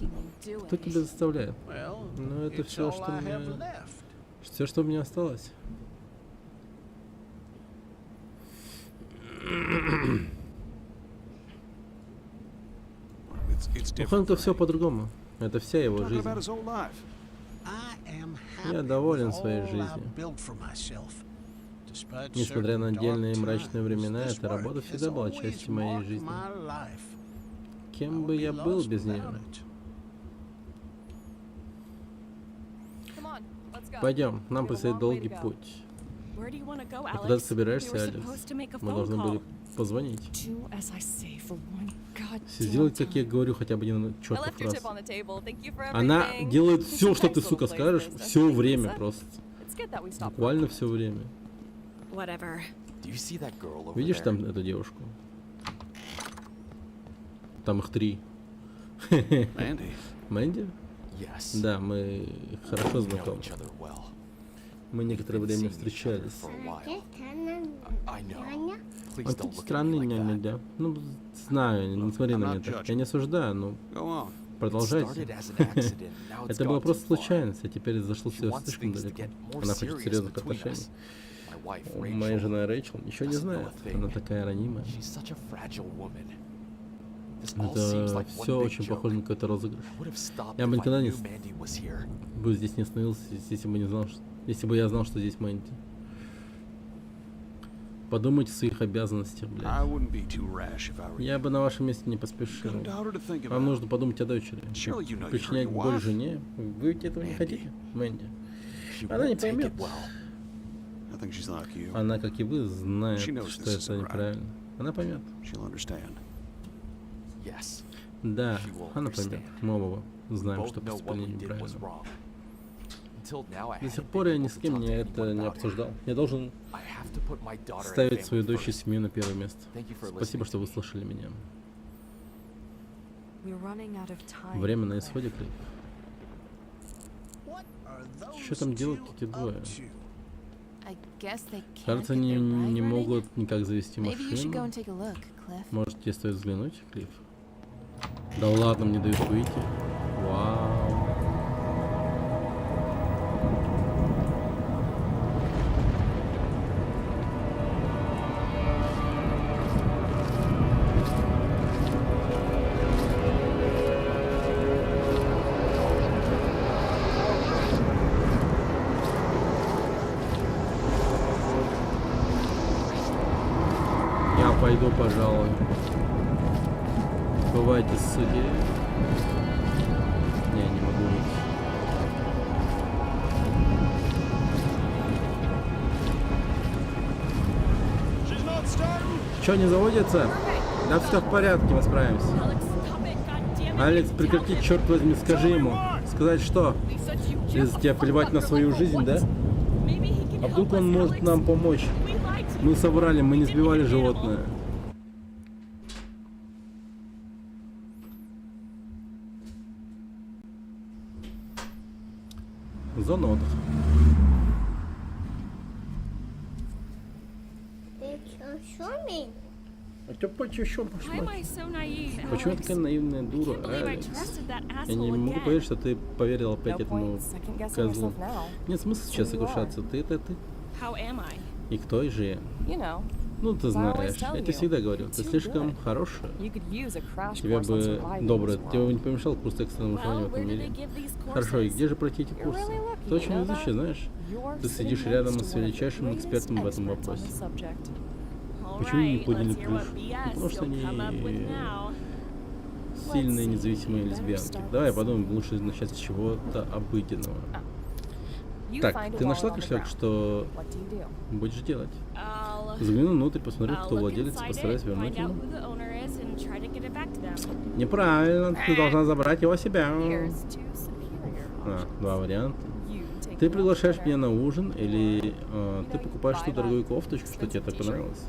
Кто тебя заставляет? well, Ну, это it's все, all что I have мне... left. Все, что у меня осталось. У Хэнка все по-другому. Это вся его Talking жизнь. about his whole life. Я доволен своей жизнью. Несмотря на отдельные мрачные времена, эта работа всегда была частью моей жизни. Кем бы я был без нее? Пойдем, нам предстоит долгий путь. Where do you want to go, А куда ты Alex? собираешься, We were Алекс? supposed to make a Мы phone должны были call. позвонить. Do as I say for one Сделай, goddamn как я time. говорю, хотя бы один I чертов left your раз. tip on the table. Thank you for Она everything. делает It's a все, что nice ты, little сука, place скажешь, based on все something время Lisa. просто. It's good that we stopped. Буквально все время. Whatever. Do you see that girl over Видишь there? там эту девушку? Там их 3. Mandy. Мэнди? Yes. Да, мы хорошо We know знакомы. each other well. Мы некоторое время встречались. For a while. I know. Please Он don't такой look at me странный like няня, that. да? Ну, знаю, не смотри на меня так. Я не осуждаю, но продолжайте. Это было просто случайность, а теперь зашло все слишком далеко. Она хочет серьезных отношений. Моя жена Рэйчел ничего не знает. Она такая ранимая. Это все очень похоже на какой-то розыгрыш. Я бы никогда бы здесь не остановился, если бы не знал, если бы я знал, что здесь Мэнди. Подумайте о своих обязанностях, блядь. I wouldn't be too rash if I were you. Я бы на вашем месте не поспешил. Got a daughter to think Вам about. нужно подумать о дочери. Surely you know you Причинять hurt your боль wife. жене. Вы ведь этого не хотите, Мэнди. Она не поймет. I think she's like you. Она, как и вы, знает, She knows что this это isn't right. неправильно. Она поймет. She'll understand. Yes. Да, She will она поймет. understand. Мы оба знаем, Both что know what поступили we did неправильно. was wrong. Until now, I До сих hadn't пор been я ни able с to кем talk не to это anyone не about it. обсуждал. Я должен I have to put my daughter and ставить свою family дочь и first. семью на первое место. Thank you for Спасибо, listening что выслушали меня. We're running out of time. Время на исходе, Клип. Что там делают эти двое? I guess they can't Кажется, get они their ride не running. могут никак завести Maybe you should go машину. and take a look, Cliff. Может, тебе стоит взглянуть, Клифф? Да ладно, мне дают выйти. Вау. Я пойду, пожалуй. Бывайте судьи. Не, не могу выйти. Чё, не заводится? Да все в порядке, мы справимся. Алекс, прекрати, черт возьми, скажи ему. Сказать что? Из тебя плевать на свою жизнь, да? А вдруг он может нам помочь? Мы соврали, мы не сбивали животное. Зона отдыха. Ты чё, шумишь? А чё еще Why am I so naive? Почему я такая наивная дура, Алекс? Я не могу поверить, что ты поверил опять этому козлу. Нет смысла сейчас соглашаться. Ты это ты. How am I? И кто же я? You know. Ну, ты знаешь, я тебе всегда говорю, ты слишком хорошая. You could use a crash Тебе course on бы surviving доброе, this тебе бы world. не помешал курс экстренного выживания в этом мире. Хорошо, и где же пройти эти курсы? Ты очень везучий, знаешь? Ты сидишь рядом с величайшим экспертом в этом вопросе. Почему не подняли плюш? Потому что они сильные независимые лесбиянки. Давай подумаем, лучше начать с чего-то обыденного. Так, ты нашла кошелек, что будешь делать? Загляни внутрь, посмотри, I'll кто look владелец, inside постарайся it, вернуть find out его. who the owner is, and try to get it back to them. Неправильно, ты должна забрать его себе. Here's two superior А, два варианта. You take Ты one приглашаешь trip. меня на ужин, или ты покупаешь ту buy дорогую one кофточку, что тебе так expensive понравилось.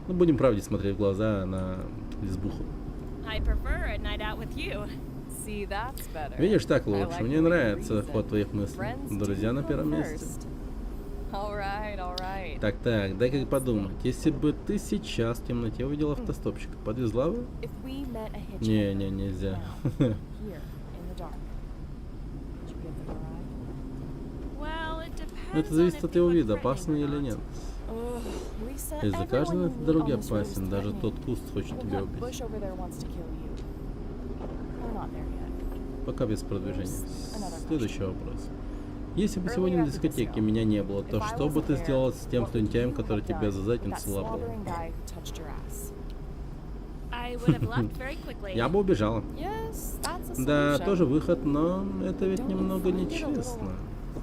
Ну, будем правде смотреть в глаза на лесбуху. I prefer a night out with you. See, that's better. Видишь, так I лучше. like Мне the way you нравится reason. ход твоих мыслей. Friends Друзья do на come первом месте. first. All right. Так, дай-ка подумать. Если бы ты сейчас в темноте увидела автостопщика, подвезла бы? If we met a hitchhiker Не, нельзя. here in the dark, would you give them a ride? Well, it depends Это on зависит if от they его look вида, threatening опасный or или not. нет. Lisa, Из-за everyone каждой you meet дороги on this road is опасен, даже threatening. тот куст хочет Look, тебя that убить. bush over there wants to kill you. We're not there yet. Пока без продвижения. Another Следующий вопрос. Если бы сегодня на дискотеке меня не было, то что бы ты сделал с тем студентом, который тебя за задницу лапал? Slobbering guy who touched your ass. I would have left very quickly. Я бы убежала. Yes, that's a Да, solution. тоже выход, но это ведь Don't you немного find it a нечестно.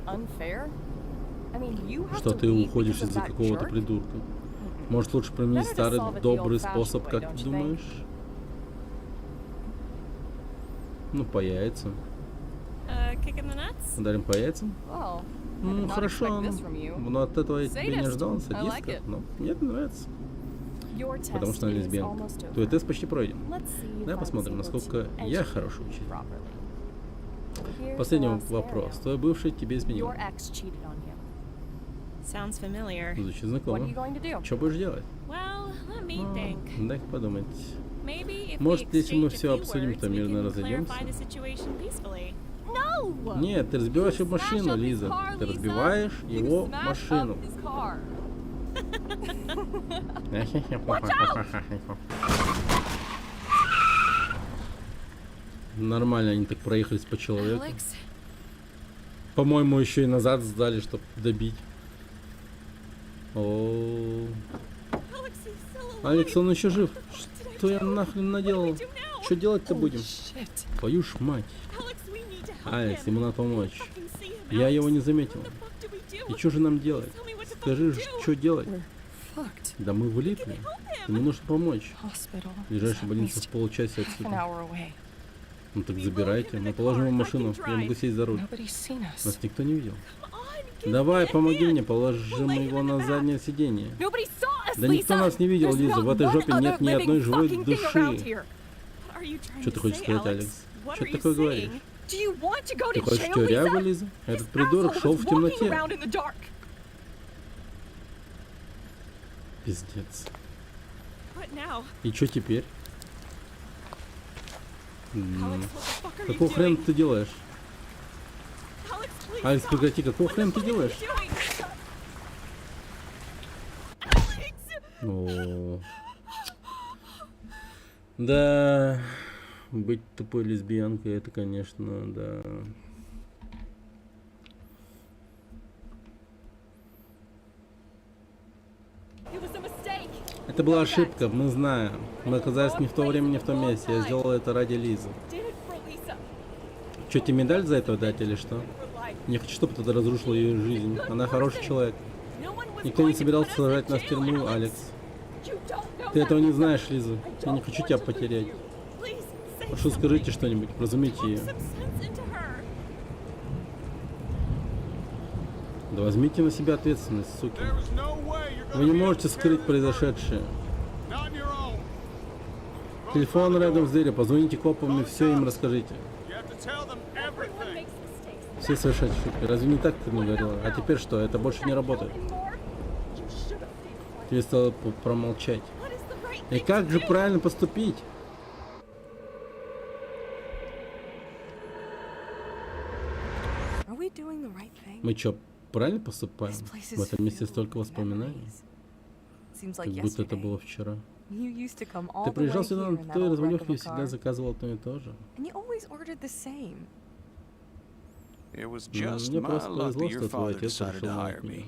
Unfair? I mean, you have Что to ты leave уходишь because of из-за that какого-то jerk? придурка. Может, лучше применить Better to старый solve it the добрый old-fashioned способ, way, как don't ты you думаешь? Ну, по яйцам. Kick in the nuts? Ударим по яйцам? Well, I Ну, did not хорошо. expect this from you. Но от этого я тебе не Sadist. ждал, I like садистка. it. Но мне это нравится. Your test Потому что она is лесбиянка. almost over. Твой тест почти пройден. Let's see if Давай I посмотрим, was able насколько to я educate хороший you учитель. properly. Here's Последний the last вопрос. scenario. Твой бывший тебе изменил. Your ex cheated on you. Sounds familiar. Звучит What are знакомо. you going to do? Что будешь делать? Well, let me think. Дай-ка подумать. Maybe if Может, we если мы exchange a все few обсудим, words, то we мирно can разойдемся? clarify the situation peacefully. No! Нет, ты разбиваешь его машину, Лиза. Ты разбиваешь его машину. His car. Нормально они так проехались по человеку. Alex? По-моему, еще и назад сдали, чтобы добить. О, Алекс, он еще жив. Что я нахрен наделал? Что делать-то будем? Твою ж мать. Алекс, ему надо помочь. Я его не заметил. И что же нам делать? Скажи, что делать? Да мы влипли. Ему нужно помочь. Ближайшая больница в получасе отсюда. Ну так забирайте. Мы положим его в машину. Я могу сесть за руль. Нас никто не видел. Давай, помоги мне, положим его на заднее сиденье. Да никто нас не видел, Лиза. В этой жопе нет ни одной живой души. Что ты хочешь сказать, Алекс? Что ты такое говоришь? Ты хочешь в тюрягу, Лиза? Этот придурок шел в темноте. Пиздец. И что теперь? Какого хрена ты делаешь? Алекс, прекрати, какого хрена ты делаешь? О. Да, быть тупой лесбиянкой, это, конечно, да. Это была ошибка, мы знаем. Мы оказались не в то время, не в том месте. Я сделал это ради Лизы. Что, тебе медаль за это дать или что? Не хочу, чтобы ты разрушил ее жизнь. Она хороший человек. Никто не собирался сажать нас в тюрьму, Алекс. Ты этого не знаешь, Лиза. Я не хочу тебя потерять. Прошу, скажите что-нибудь, вразумите ее. Да возьмите на себя ответственность, суки. Вы не можете скрыть произошедшее. Телефон рядом с дверью, позвоните копам и все им расскажите. Все совершают ошибки. Разве не так ты мне говорила? А теперь что? Это больше не работает. Тебе стало промолчать. И как же правильно поступить? Мы что, правильно поступаем? В этом месте столько воспоминаний. Как будто это было вчера. Ты приезжал сюда на той развалюхе и всегда заказывал одно и то же. And you always ordered the same. It was Ну, just мне my просто luck повезло, that your что твой father отец decided решил to нанять hire меня. me.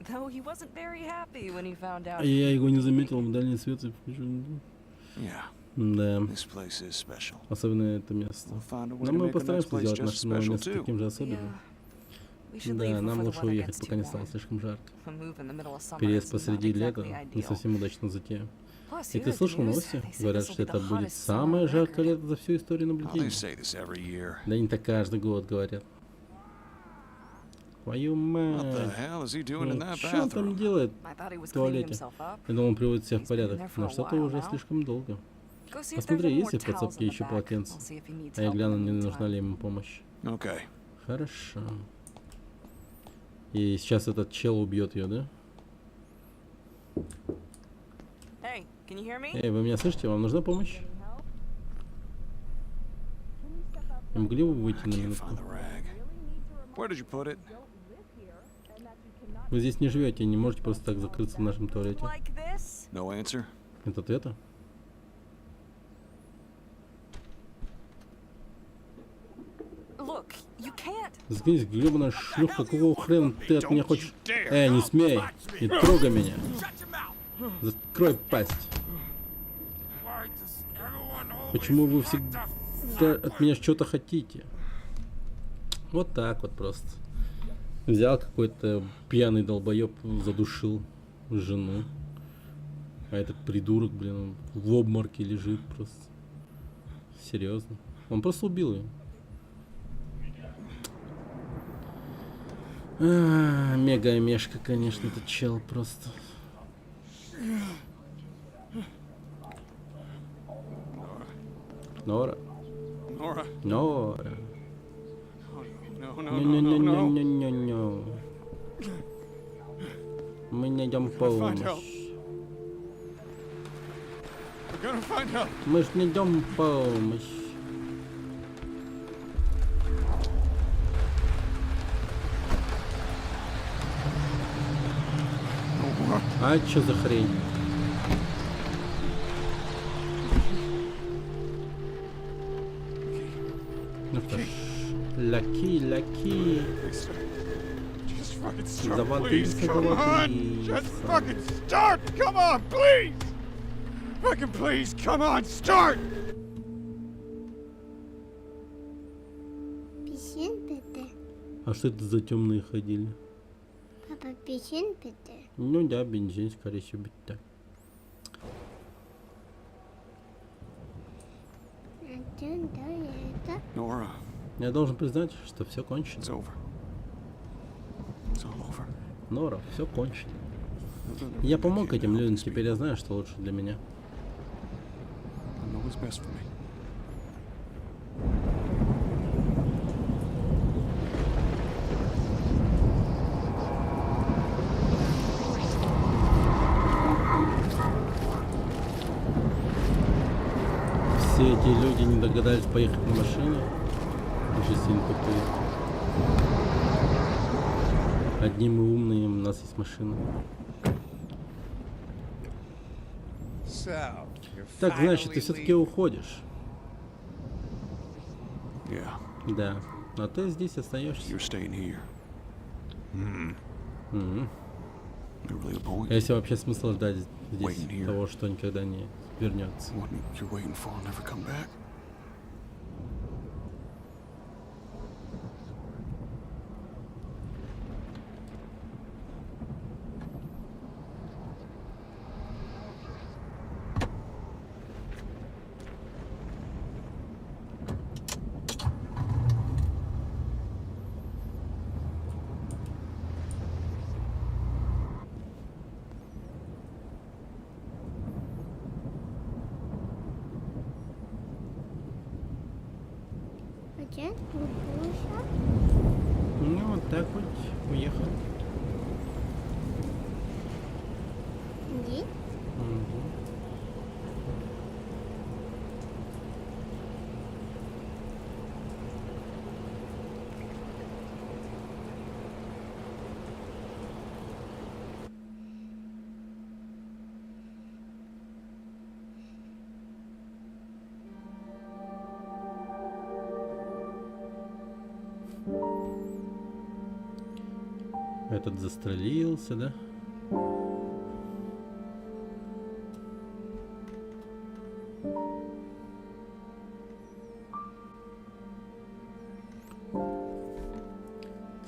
Though he wasn't very happy when he found out. А я его не заметил в дальней свет. Yeah, Да. this place is special. Особенно это место. We'll find a way Но to мы make the постараемся next place сделать just наше новое special место too. таким же особенным. Да, нам лучше уехать, пока не стало слишком жарко. Переезд посреди лета не совсем удачная затея. И ты слышал новости? Говорят, что это будет самое жаркое лето за всю историю наблюдений. Да не так каждый год говорят. Твою мать. Что он там делает в туалете? Я думал, он приводит всех в порядок, но что-то уже слишком долго. Посмотри, есть ли в подсобке еще полотенце? А я гляну, не нужна ли ему помощь. Хорошо. И сейчас этот чел убьет ее, да? Эй, вы меня слышите? Вам нужна помощь? Не могли бы вы выйти на минутку? Вы здесь не живете, не можете просто так закрыться в нашем туалете. Нет ответа? Заткнись, гребаная шлюха, какого хрена ты от меня хочешь? Не смей! Не трогай меня! Закрой пасть! Почему вы всегда от меня что-то хотите? Вот так вот просто. Взял какой-то пьяный долбоеб, задушил жену. А этот придурок, блин, в обморке лежит просто. Серьезно. Он просто убил ее. Мега-мешка, конечно, этот чел просто. Нора. Нора. Не-не-не-не-не-не. Мы найдем помощь. Мы ж найдем помощь. А чё за хрень? Ну что ж, лаки. Заводись. Писин Петер. А что это за темные ходили? Папа, писин Петер. Ну да, бензин, скорее всего, быть так. Я должен признать, что все кончено. Нора, все кончено. Я помог этим людям, теперь я знаю, что лучше для меня. Все эти люди не догадались поехать на машине. Жизнь тупые. Одни мы умные, у нас есть машина. Так, значит, ты все-таки уходишь. Да. А ты здесь остаешься. Если вообще смысл ждать здесь того, что никогда не вернется. Ну, вот так вот уехал. Этот застрелился, да?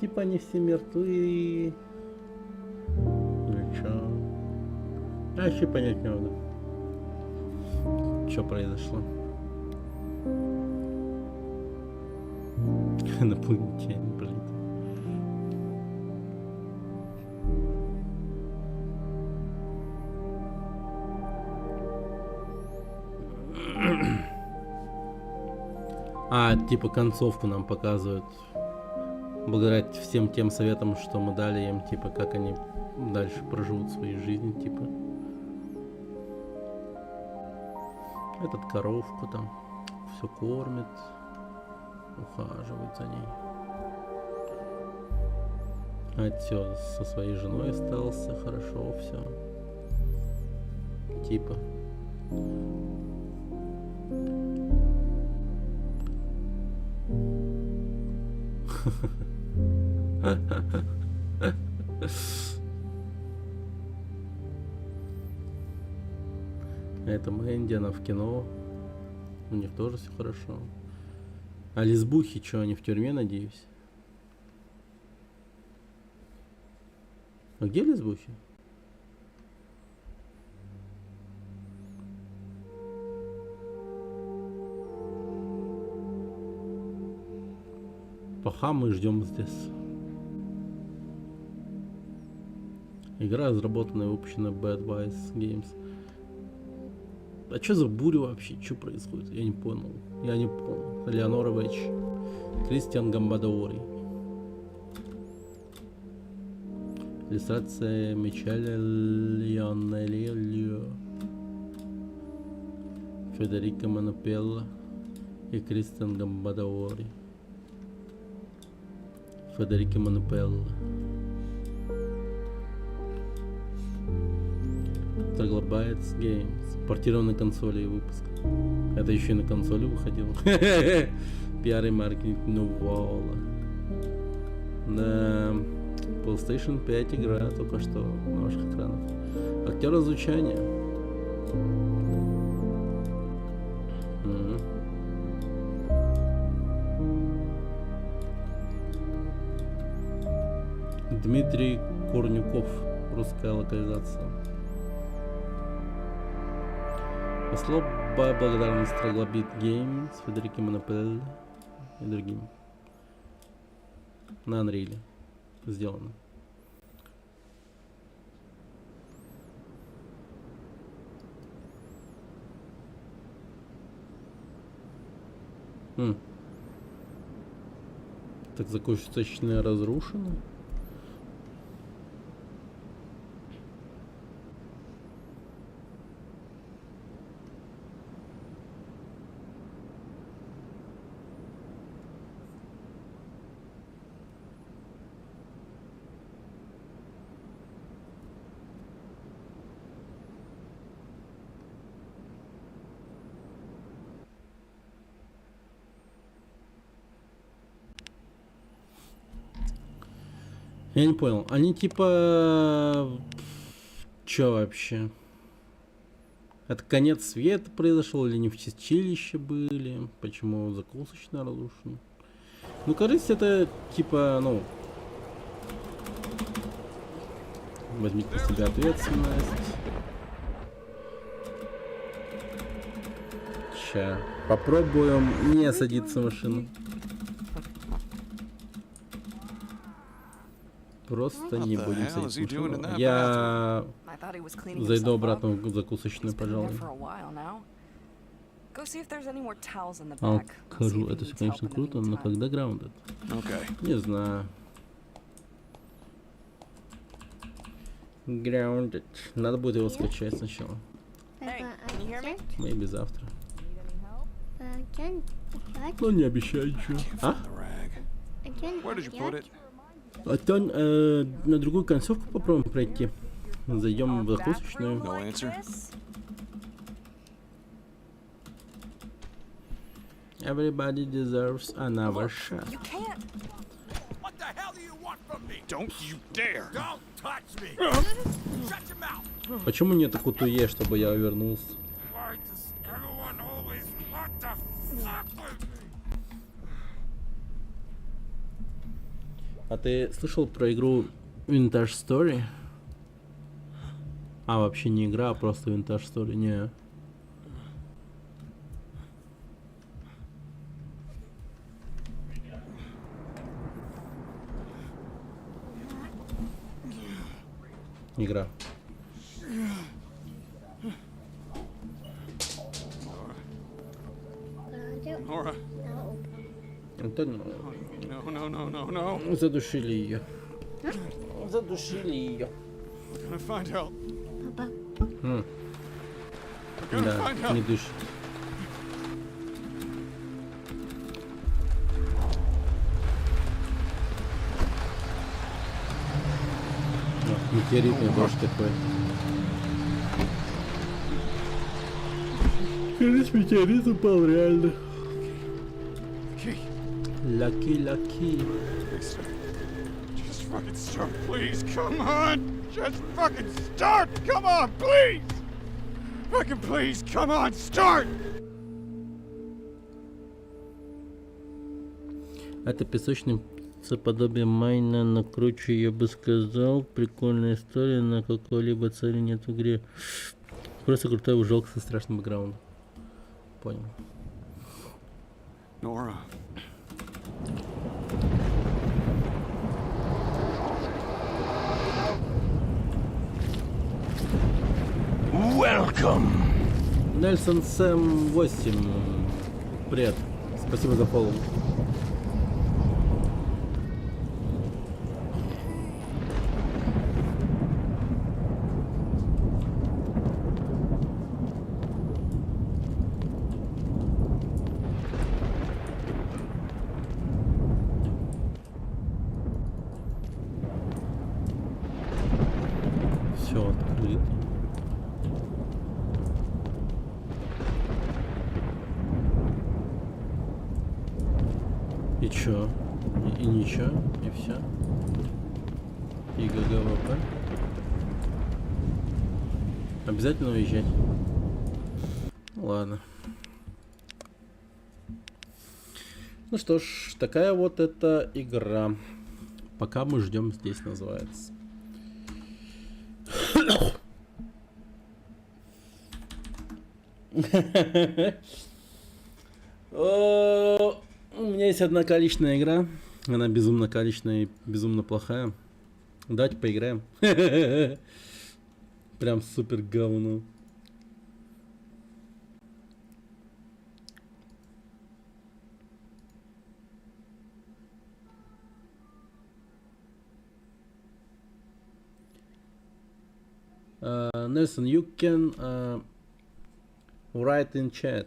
Типа типа они все мертвы. Ну чё? А вообще понять не могу. Что произошло? Инопланетяне, блин. А, типа концовку нам показывают. Благодаря всем тем советам, что мы дали им, типа, как они дальше проживут свою жизнь, типа. Этот коровку там все кормит, ухаживает за ней. А все, со своей женой остался, хорошо, все. Типа. Это Мэнди, она в кино. У них тоже все хорошо. А лесбухи, что, они в тюрьме, надеюсь? А где лесбухи? Пока мы ждем здесь. Игра разработана и выпущена Bad Wise Games. А что за буря вообще? Что происходит? Я не понял. Я не понял. Леонора Вэч. Кристиан Гамбадори. Иллюстрация Мичеля Лионеллио. Федерико Манупелло и Кристиан Гамбадори. Федерико Манупелло. Terabytes Games. Портированной консоли и выпуск. Это еще и на консоли выходило. Пиар и маркетинг Нувала. На PlayStation 5 игра только что на ваших экранах. Актер озвучания. Дмитрий Корнюков. Русская локализация. Особая благодарность Terabyte Games, Федерико Манупелло и другим. На Unreal сделано. Так, закусочная разрушена. Я не понял. Они типа... Чё вообще? Это конец света произошел или не в чистилище были? Почему закусочная разрушена? Ну, кажется, это типа, ну... Возьмите на себя ответственность. Ща. Попробуем не садиться в машину. Просто не будем садиться в машину. Я зайду обратно в закусочную, пожалуй. Алкажу, это все, конечно, круто, но когда Grounded? Не знаю. Grounded. Надо будет его скачать сначала. Maybe завтра. Ну, не обещаю ничего. А? А то на другую концовку попробуем пройти. Зайдем в закусочную. Everybody deserves another shot. What the hell do you want from me? Don't you dare! Don't touch me! Shut your mouth! Почему нет кутуе, чтобы я вернулся? Why does everyone always want to fuck with me? А ты слышал про игру Vintage Story? А, вообще не игра, а просто Vintage Story. Не. Игра. Nora. Это No, no, no, no, no. задушили ее. Задушили ее. We're gonna find help. М. We're gonna Да, find help. не дышит. Метеоритный дождь такой. Кажется, метеорит упал реально. Лаки. Just fucking start, please. Come on. Just fucking start. Come on, please. Fucking please, come on, start. Это песочный подобие Майна, но круче, я бы сказал. Прикольная история, на какой-либо цели нет в игре. Просто крутой ужок со страшным бэкграундом. Понял. Nora. Welcome! Нельсон Сэм 8. Привет. Спасибо за фоллоу. Все открыто. И чё? И ничего? И все? И ГГВП? Обязательно уезжать? Ладно. Ну что ж, такая вот эта игра. Пока мы ждем, здесь называется. У меня есть одна количественная игра. Она безумно количественная и безумно плохая. Давайте поиграем. Прям супер говно. Nelson, you can write in chat.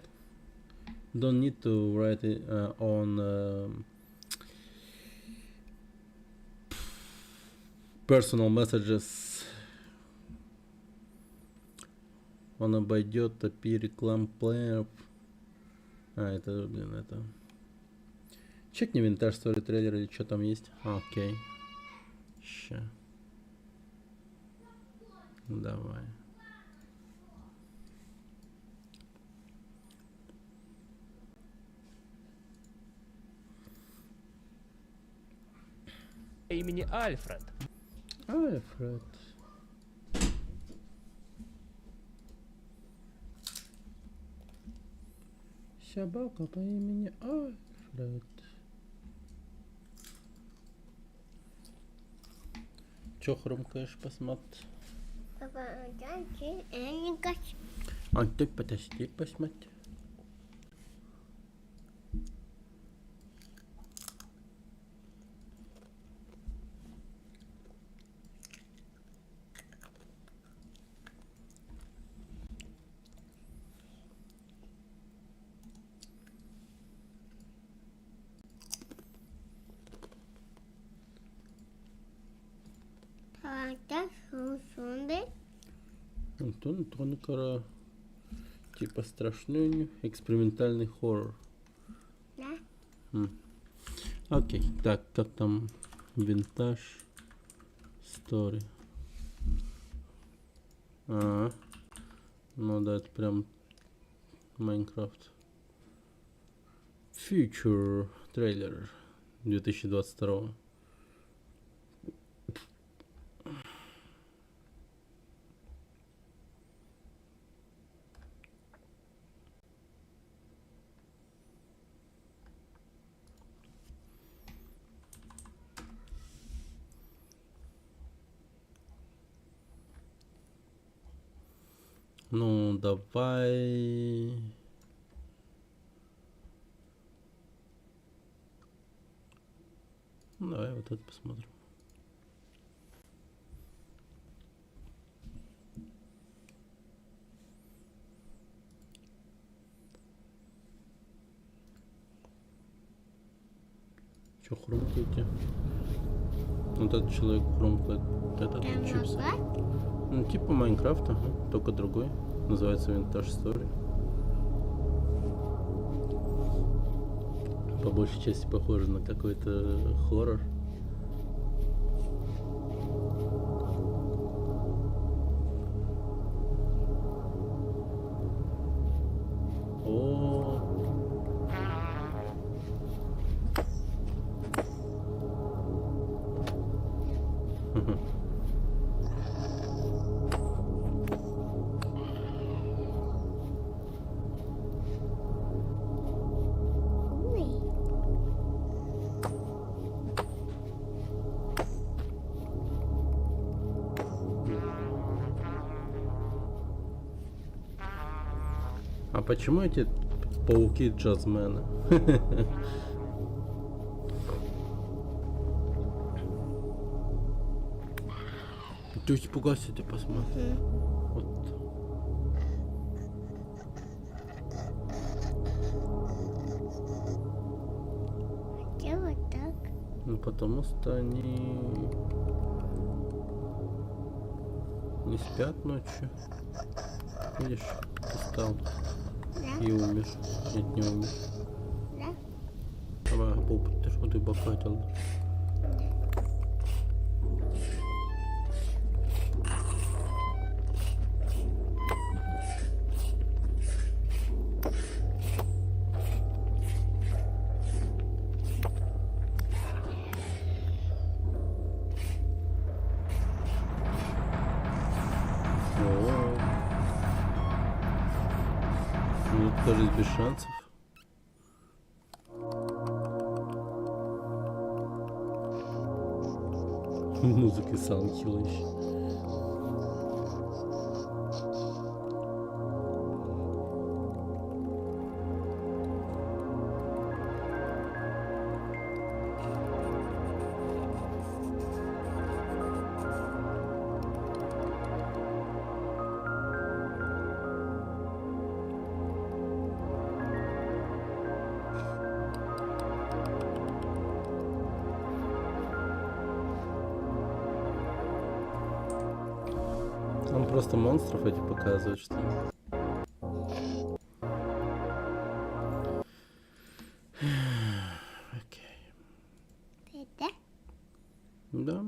Don't need to write it on personal messages. Он обойдет API реклам плееров. Это, блин, это. Чекни Vintage Story трейлер или что там есть. Окей. Ща. Давай. Имени Альфред. Альфред. Собака по имени Альфред. Чё хрумкаешь, посмотри? А ты подожди, посмотри. Антон Кара. Типа страшный экспериментальный хоррор. Да. Окей, так, как там Vintage Story? Ну да, это прям Майнкрафт. Future трейлер 2022. Ну, давай... Ну, давай вот это посмотрим. Чё хрумкаете? Вот этот человек хрумкает, этот чипс. Ну, типа Майнкрафта, только другой. Называется Vintage Story. По большей части похоже на какой-то хоррор. А почему эти пауки джазмены? Ты испугайся, ты посмотри. Вот. Где вот так? Ну потому что они не спят ночью. Видишь, устал. И умер. Нет, не умер. Давай, попыт, ты что ты бахатил? Кажется, без шансов. Музыка Silent Hill еще. Он просто монстров эти показывает, что ли? Окей. Это? Да.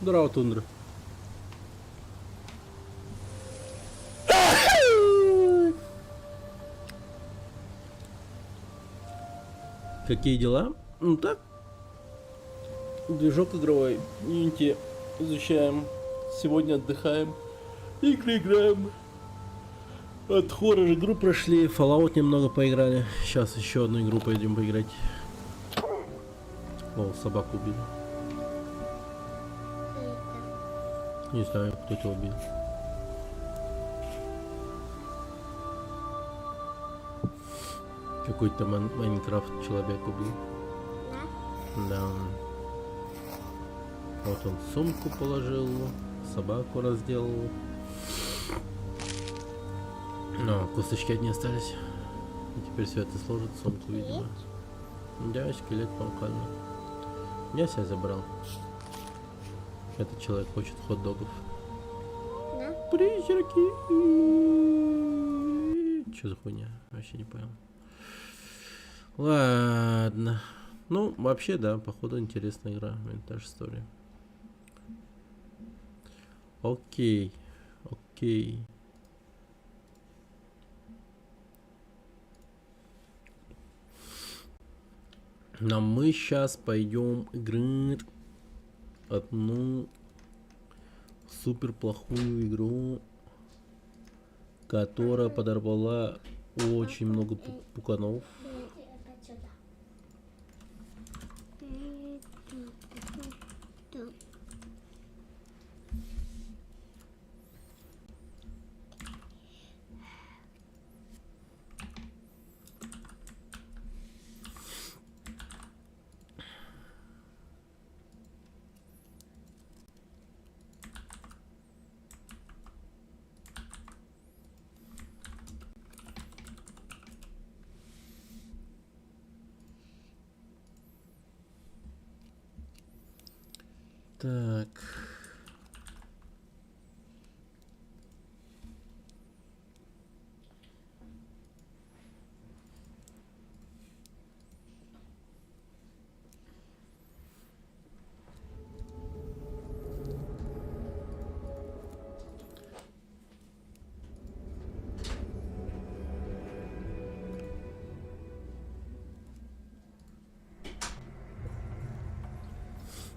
Здорово, Тундра. Какие дела? Ну так. Движок игровой. Unity изучаем. Сегодня отдыхаем. Игры играем. От хоррор игру прошли. Fallout немного поиграли. Сейчас еще одну игру пойдем поиграть. О, собаку убили. Не знаю, кто это убил. Какой-то Майнкрафт человек убил. Да. Вот он сумку положил, собаку разделал. Но косточки одни остались. И теперь все это сложит в сумку, видимо. Да, скелет буквально. Я себя забрал. Этот человек хочет хот-догов. Призраки. Что за хуйня? Вообще не понял. Ладно. Ну, вообще, да, походу интересная игра. Vintage Story. Окей. Окей. Но мы сейчас пойдем играть одну супер плохую игру, которая подорвала очень много пуканов. Так.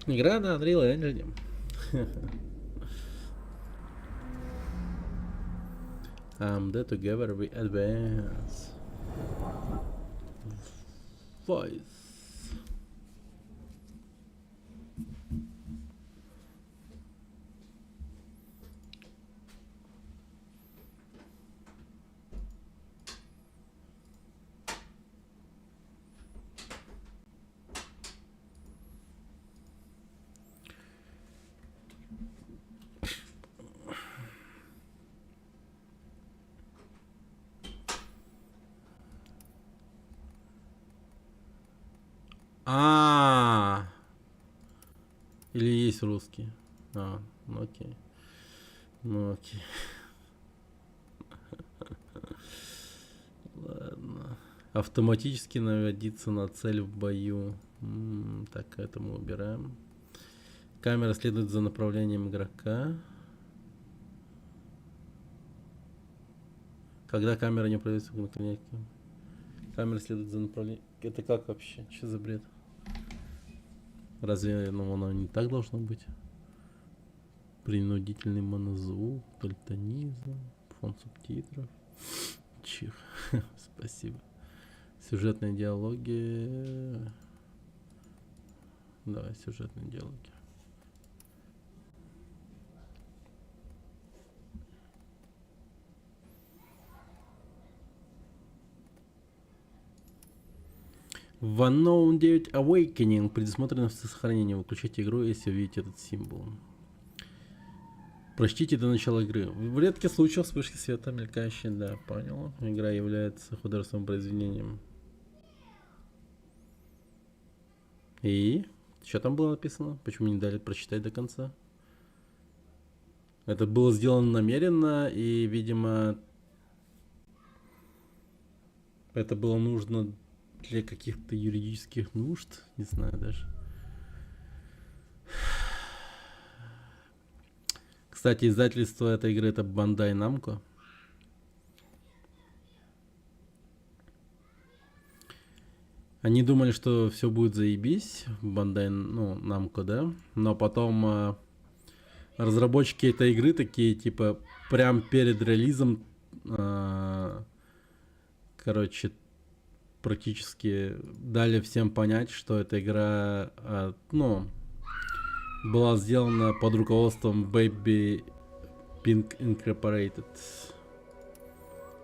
Игра на Unreal Engine. There together we advance. Voice. Или есть русский? Ну окей. Ну окей. Ладно. Автоматически наводиться на цель в бою. Так, это мы убираем. Камера следует за направлением игрока. Когда камера не проявится к наклонять. Камера следует за направлением. Это как вообще? Что за бред? Разве оно не так должно быть? Принудительный монозвук, дальтонизм, фон субтитров. Чих. Спасибо. Сюжетные диалоги. Давай, сюжетные диалоги. В Unknown 9 Awakening предусмотрено сохранение. Выключайте игру, если увидите этот символ. Прочтите до начала игры. В редких случаях вспышки света мелькающие, да, понял. Игра является художественным произведением. И? Что там было написано? Почему не дали прочитать до конца? Это было сделано намеренно, и, видимо, это было нужно для каких-то юридических нужд, не знаю даже. Кстати, издательство этой игры — это Bandai Namco. Они думали, что все будет заебись, Bandai, Namco, да? Но потом разработчики этой игры такие, типа, прям перед релизом, короче, практически дали всем понять, что эта игра, была сделана под руководством Baby Pink Incorporated.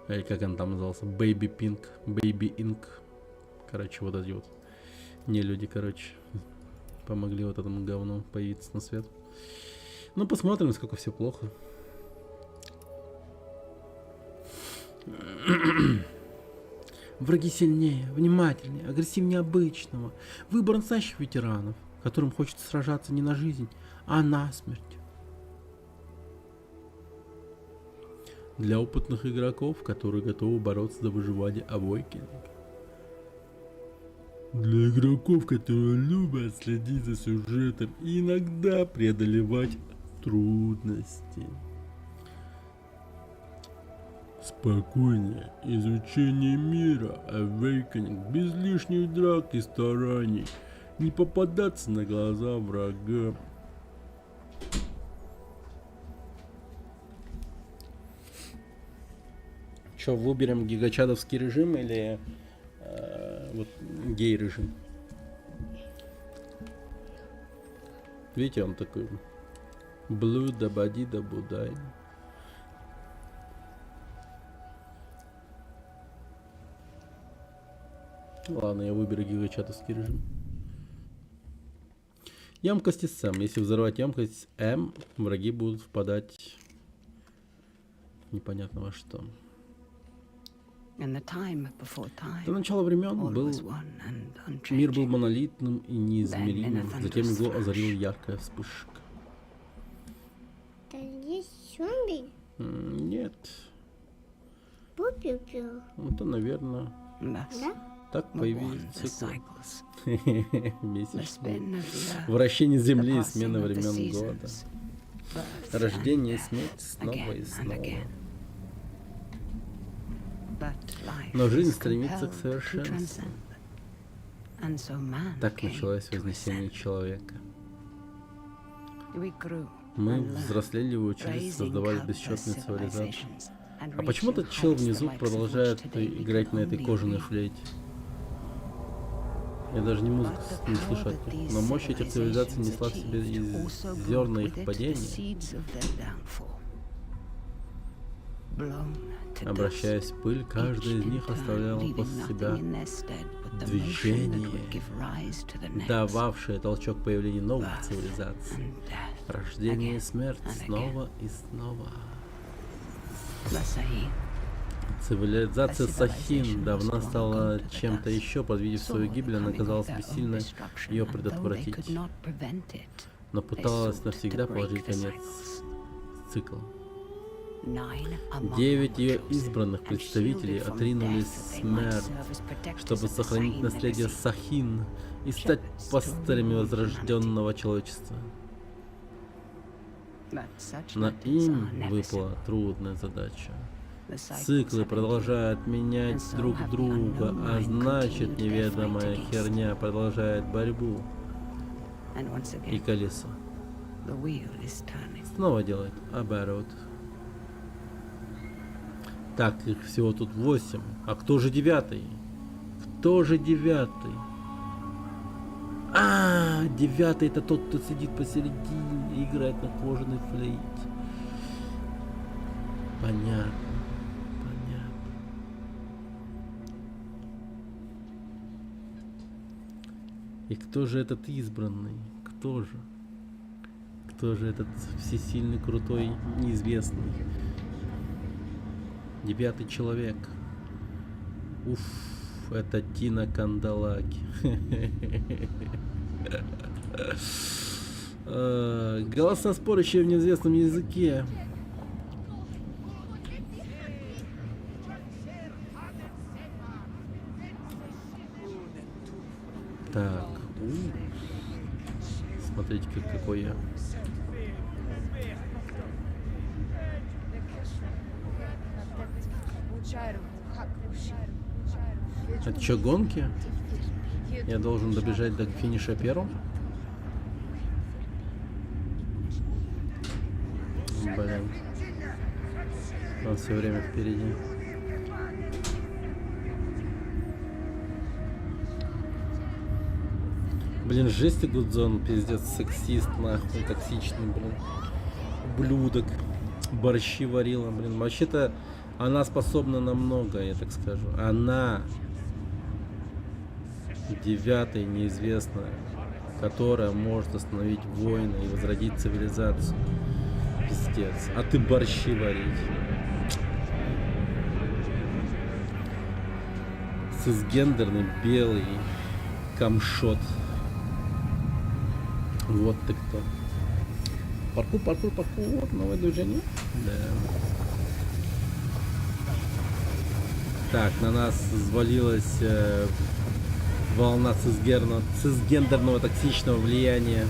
Или как он там назывался? Baby Pink, Baby Inc. Короче, вот эти вот не люди, короче, помогли вот этому говну появиться на свет. Ну, посмотрим, насколько все плохо. Враги сильнее, внимательнее, агрессивнее обычного. Выбор настоящих ветеранов, которым хочется сражаться не на жизнь, а на смерть. Для опытных игроков, которые готовы бороться за выживание Awakening. Для игроков, которые любят следить за сюжетом и иногда преодолевать трудности. Спокойное изучение мира, Awakening, без лишних драк и стараний, не попадаться на глаза врагам. Что, выберем гигачадовский режим или вот гей-режим? Видите, он такой Blue да бади да будай. Ладно, я выберу гигачатовский режим. Емкость с М. Если взорвать емкость М, враги будут впадать непонятно во что. До начала времен мир был монолитным и неизмеримым. Затем его озарила яркая вспышка. Есть зомби? Нет. Пу-пю-пю. Это, наверное, Да? так появились циклы. Месячные. Вращение Земли и смена времен года. Рождение и смерть снова и снова. Но жизнь стремится к совершенству. Так началось вознесение человека. Мы взрослели и учились, создавали бесчетные цивилизации. А почему этот чел внизу продолжает играть на этой кожаной флейте? Я даже не музыку не слышу от них. Но мощь этих цивилизаций несла в себе из зерна их падения. Обращаясь в пыль, каждая из них оставляла после себя движение, дававшее толчок появлению новых цивилизаций. Рождение и смерть снова и снова. Цивилизация Сахин давно стала чем-то еще. Предвидев свою гибель, она оказалась бессильной ее предотвратить, но пыталась навсегда положить конец циклу. 9 ее избранных представителей отринулись смерть, чтобы сохранить наследие Сахин и стать пастырями возрожденного человечества. Но им выпала трудная задача. Циклы продолжают менять друг друга, а значит, неведомая херня продолжает борьбу. И колесо снова делает оборот. Так, их всего тут 8. А кто же 9? Кто же 9? А, 9 это тот, кто сидит посередине и играет на кожаной флейте. Понятно. И кто же этот избранный? Кто же? Кто же этот всесильный, крутой, неизвестный? 9 человек. Уф, это Тина Кандалаки. Голоса, спорящие в неизвестном языке. Так. Смотрите, какой я. Это что, гонки? Я должен добежать до финиша первым? Блин. Он все время впереди. Блин, жесть и Гудзон, пиздец, сексист, нахуй, токсичный, блин. Ублюдок. Борщи варила, блин. Вообще-то она способна на многое, я так скажу. Она 9-я неизвестная, которая может остановить войны и возродить цивилизацию. Пиздец. А ты борщи варить. Цисгендерный белый камшот. Вот ты кто. Паркур, паркур, паркур. Новое движение. Да. Так, на нас взвалилась волна цисгендерного токсичного влияния.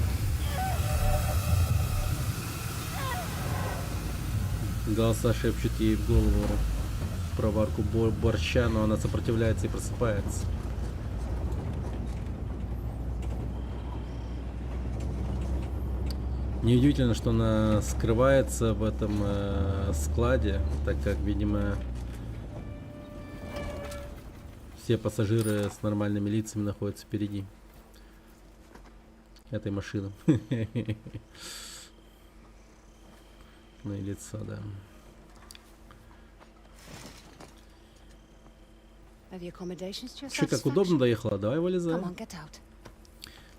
Голоса шепчут ей в голову про варку борща, но она сопротивляется и просыпается. Неудивительно, что она скрывается в этом складе, так как, видимо, Все пассажиры с нормальными лицами находятся впереди этой машины. Ну и лицо, да. Че, как удобно доехала, давай вылезай.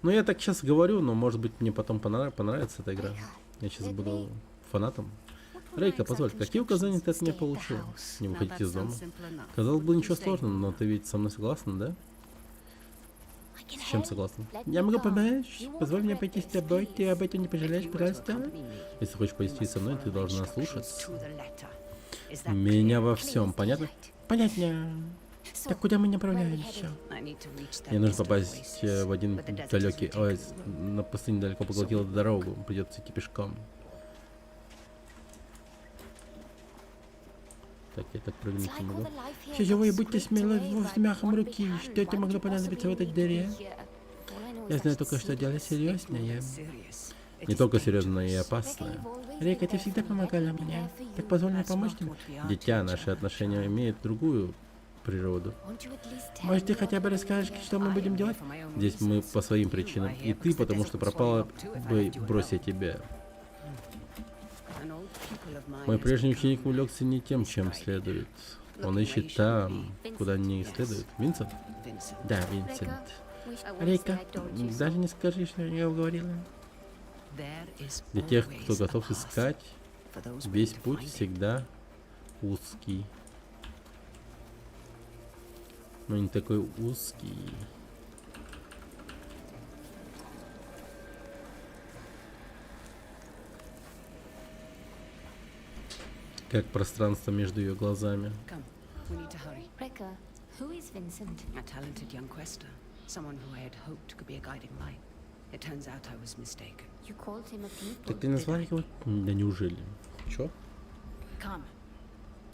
Ну я так сейчас говорю, но может быть мне потом понравится эта игра. Я сейчас буду фанатом. Рейка, позволь, какие указания ты от меня получил? Не выходить из дома. Казалось бы, ничего сложного, но ты ведь со мной согласна, да? С чем согласна? Я могу помочь. Позволь мне пойти с тобой. Ты об этом не пожалеешь, пожалуйста? Если хочешь пойти со мной, ты должна слушаться меня во всем. Понятно? Понятно. Так куда мы направляемся? Мне нужно попасть в один далекий... Ой, на пустыне далеко поглотила дорогу. Придется идти пешком. Так, я так прыгнуть не могу. Все живые, будьте смелы, взмахом руки. Что это могло понадобиться в этой дыре? Я знаю только, что дело серьезное. Не только серьезное, но и опасное. Рейка, ты всегда помогала мне. Так позволь мне помочь тебе. Дитя, наши отношения имеют другую природу. Может, ты хотя бы расскажешь, что мы будем делать? Здесь мы по своим причинам. И ты, потому что пропала бы, бросить тебя. Мой прежний ученик увлекся не тем, чем следует. Он ищет там, куда не следует. Винсент? Да, Винсент. Рейка, даже не скажи, что я уговорила. Для тех, кто готов искать, весь путь всегда узкий. Но не такой узкий. Как пространство между ее глазами. Rekka, who is Vincent? A talented young quester. Someone who I had hoped could be a guiding light. It turns out I was mistaken. You called him a pupil? Так ты назвал его? Да неужели? Чё?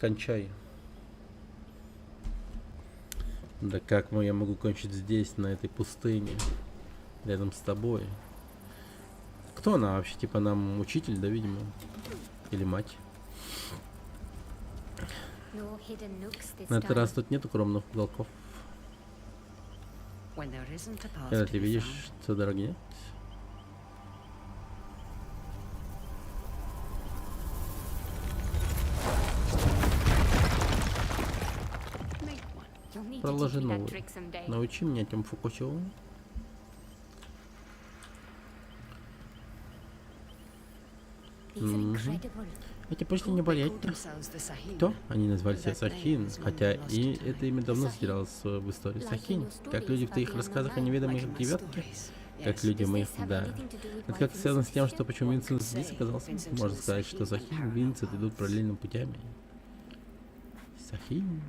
Кончай. Да как я могу кончить здесь, на этой пустыне? Рядом с тобой. Кто она вообще? Типа нам учитель, да, видимо? Или мать? На этот раз тут нет укромных уголков. Когда ты видишь, что дороги нет. Проложи новый. Научи меня этим Фукусио. Эти почти не болеть. Кто? Они назвали себя Сахин, хотя и это имя давно затерялось в истории. Сахин, как люди в твоих рассказах о неведомой девятке, как люди в моих, да. Это как связано с тем, что почему Винсент здесь оказался. Можно сказать, что Сахин и Винсент идут параллельными путями. Сахин.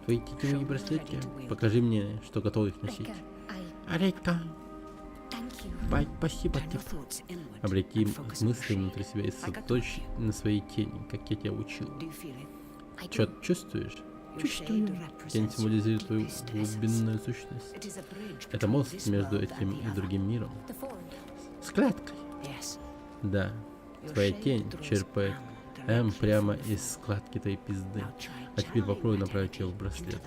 Твои тетивые браслеты, покажи мне, что готов их носить. Рейка, спасибо тебе. Обрети мысли внутри себя и сосредоточь на своей тени, как я тебя учил. Что чувствуешь? Чувствую. Тень символизирует твою глубинную сущность. Это мост между этим и другим миром. С клеткой. Да, твоя тень черпает М прямо из складки твоей пизды. А теперь попробуй направить ее в браслет.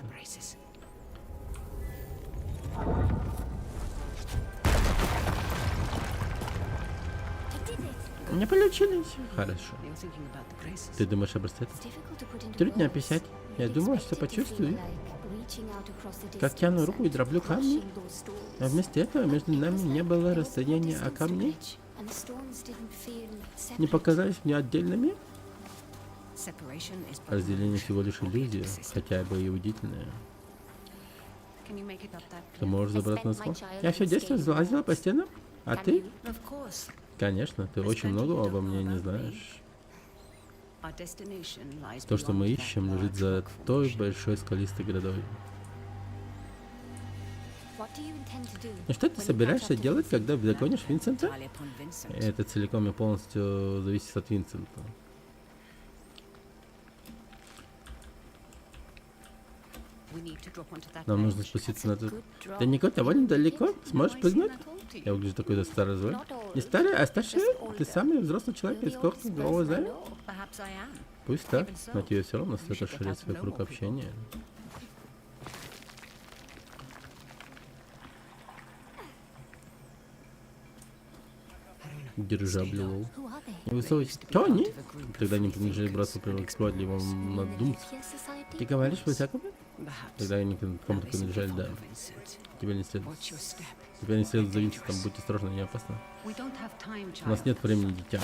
Не получилось. Хорошо. Ты думаешь о браслете? Трудно описать. Я думаю, что почувствую. Как тяну руку и дроблю камни. А вместо этого между нами не было расстояния, а камни не показались мне отдельными. Разделение всего лишь иллюзия, хотя бы и удивительная. Ты можешь забраться на склон? Я все детство залазила по стенам, а ты? Конечно, ты очень многого обо мне не знаешь. То, что мы ищем, лежит за той большой скалистой грядой. И что ты собираешься делать, когда догонишь Винсента? Это целиком и полностью зависит от Винсента. Нам нужно спуститься на этот... Далеко, довольно далеко. Сможешь прыгнуть? Я выгляжу такой старый злой. Не старый, а старший? Ты самый взрослый человек из кухни головой займ? Пусть так, но тебе все равно стоит расширять свой круг общения. Дирижабль. Невысокий. Что они? Тогда они принадлежали братству превосходливого надумцев. Ты говоришь во всяком? Тогда они кому-то принадлежали, да. Тебе не следует. Тебе не следует завинчить, там будь осторожна, не опасно. У нас нет времени, дитя.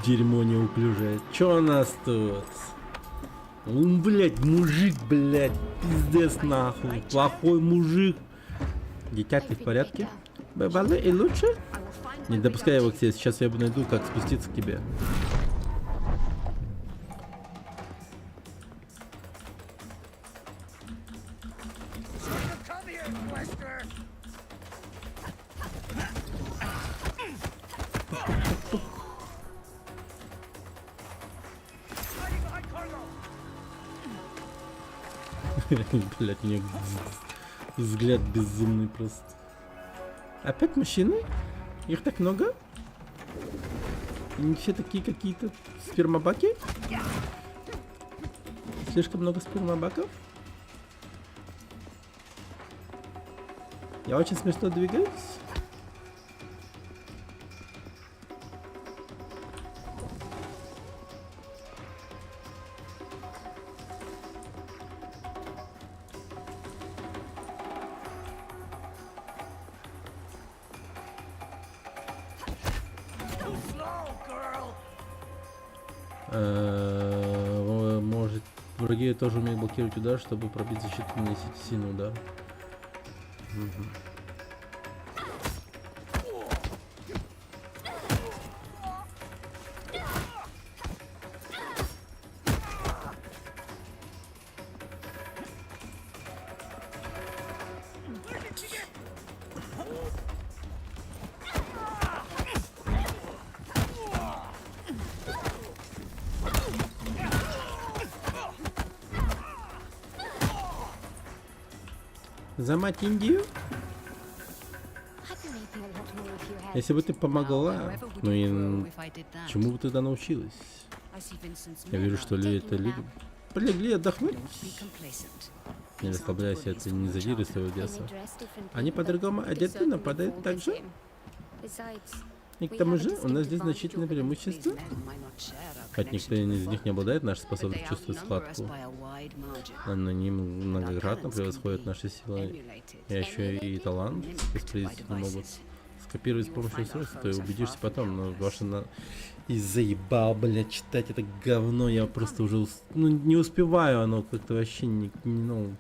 Дерьмо неуклюжее. Чё у нас тут? Блять, мужик, блять, пиздец нахуй. Плохой мужик. Дитя, ты в порядке? Бывало и лучше? Не допускай его к тебе, сейчас я найду, как спуститься к тебе. Блять, у них взгляд безумный просто. Опять мужчины? Их так много? Они все такие какие-то спермобаки? Слишком много спермобаков? Я очень смешно двигаюсь. Может, враги тоже умеют блокировать удар, чтобы пробить защиту и наносить сильный удар. За мать Индию? Если бы ты помогла, ну и чему бы ты тогда научилась? Я вижу, что это люди прилегли отдохнуть. Не расслабляйся, это не задиры своего детства. Они по-другому одеты, нападают так же. И к тому же у нас здесь значительное преимущество. Хоть никто из них не обладает нашей способностью чувствовать складку. Они многократно превосходят наши силы. И еще и талант использовать могут скопировать с помощью устройства. Ты убедишься потом, но ваша И заебал, блядь, читать это говно. Я просто уже ну, не успеваю, оно как-то вообще не ну.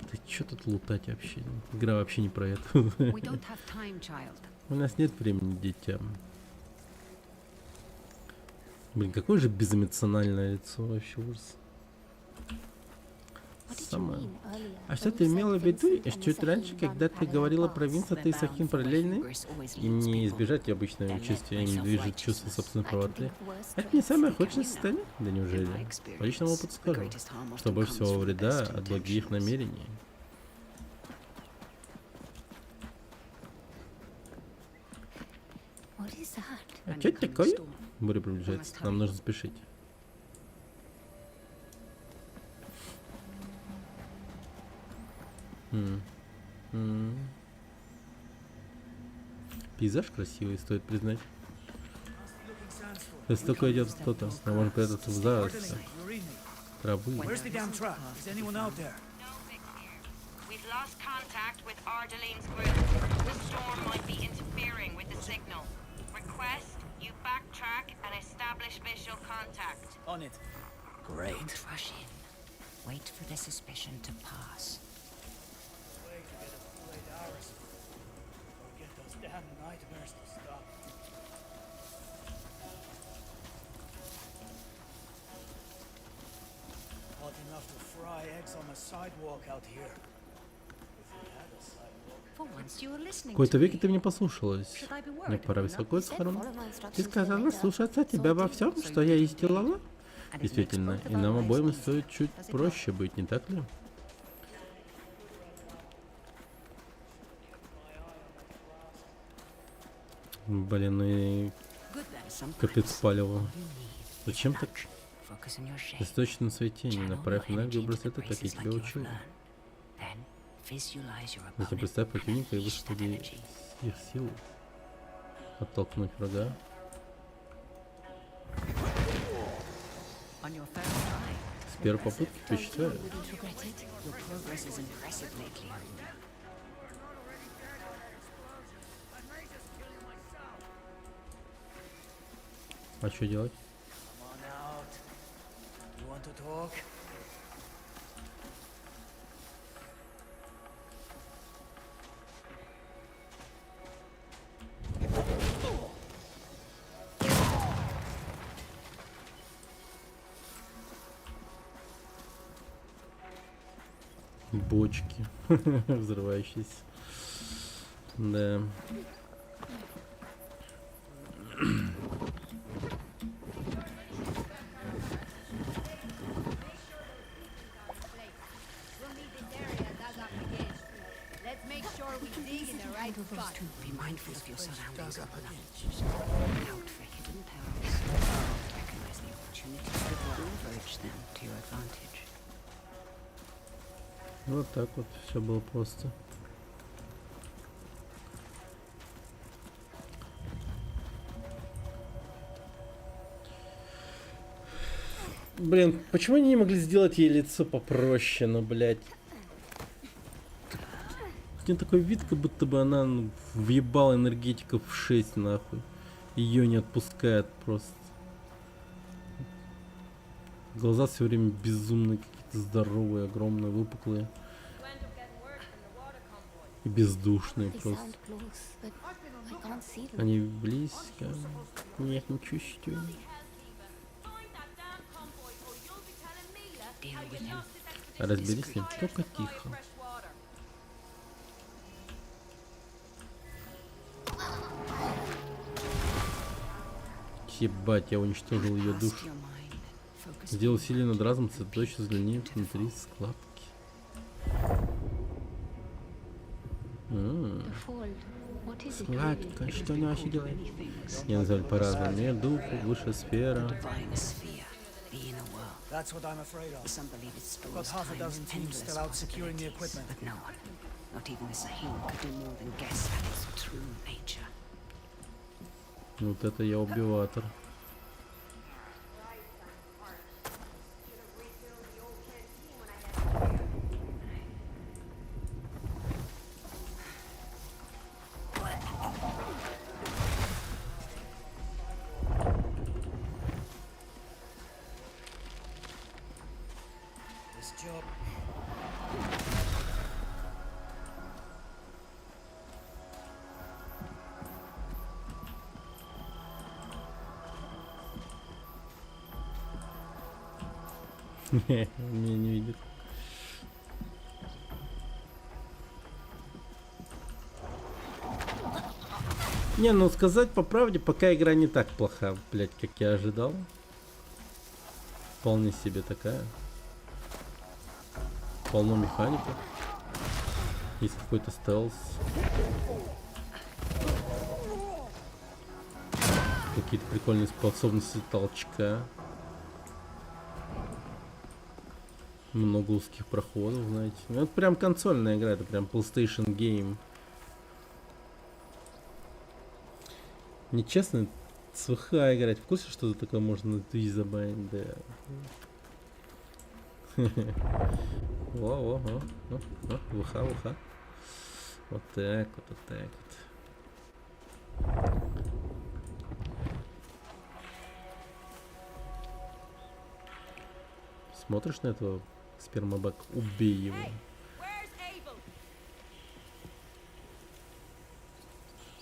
Ты чё тут лутать вообще? Игра вообще не про это. У нас нет времени, дитя. Блин, какое же безэмоциональное лицо, вообще ужас. Самое. А что ты имела в виду чуть раньше, когда ты говорила про Винсента и Сахин параллельны? Им не избежать обычного чувства, им движет чувство собственной правоты. Это не самое худшее состояние? Да неужели? По личному опыту скажу, что больше всего вреда от благих намерений. А что это такое? Буря приближается, нам нужно спешить. Пейзаж красивый, стоит признать. Если только идет кто-то, а можно прятаться в зарослях травы. Don't rush in. Wait for the suspicion to pass. Get those damn nightmares to stop. enough to fry eggs on the sidewalk out here. If we had a sidewalk. For once you were listening В какой-то to веке me. ты мне послушалась. Should I be worried Мне пора if you're not? беспокоиться, Said Харон. follow my Ты instructions сказала later. слушаться тебя во всем, что я и сделала? Действительно, и нам обоим стоит чуть проще быть, не так ли? Блин, и капец палево. Зачем так? Сосредоточься на своей тени, направь энергию браслета, как я тебя учил. Затем представь противника и высвободи их силу. Оттолкнуть врага. С первой попытки впечатляет. А что делать? Come on out. You want to talk? Бочки взрывающиеся. Да. Be mindful of your surroundings up Look out for hidden perils. Recognize the opportunities before and leverage them to your advantage. Вот так вот все было просто. Блин, почему они не могли сделать ей лицо попроще, ну, блядь. У нее такой вид, как будто бы она въебала энергетиков в 6, нахуй. Ее не отпускает просто. Глаза все время безумные, какие-то здоровые, огромные, выпуклые. И бездушные просто. Они близко. Я их не чувствую. Разберись с ним, только тихо. Ебать, я уничтожил ее душу. Сделал усилие над разумом, сосредоточился, взгляни внутри складки. Складка, что она вообще делает? Я называю по-разному. Мир, дух, высшая сфера. That's what I'm afraid of. Some believe it stores Got half a time's dozen teams endless still out securing the possibilities, equipment. but no one, not even the Sahim, could do more than guess at its true nature. Вот это я убиватор. This job. Меня не видит. Не, ну сказать по правде, пока игра не так плоха, блять, как я ожидал. Вполне себе такая. Полно механики. Есть какой-то стелс. Какие-то прикольные способности толчка. Много узких проходов, знаете. Ну, это прям консольная игра, это прям PlayStation Game. Нечестно, с ВХ играть. В курсе, что за такое можно забанить? Да. Во, ВХ. Вот так вот, вот так вот. Смотришь на этого спермобак? Убей его.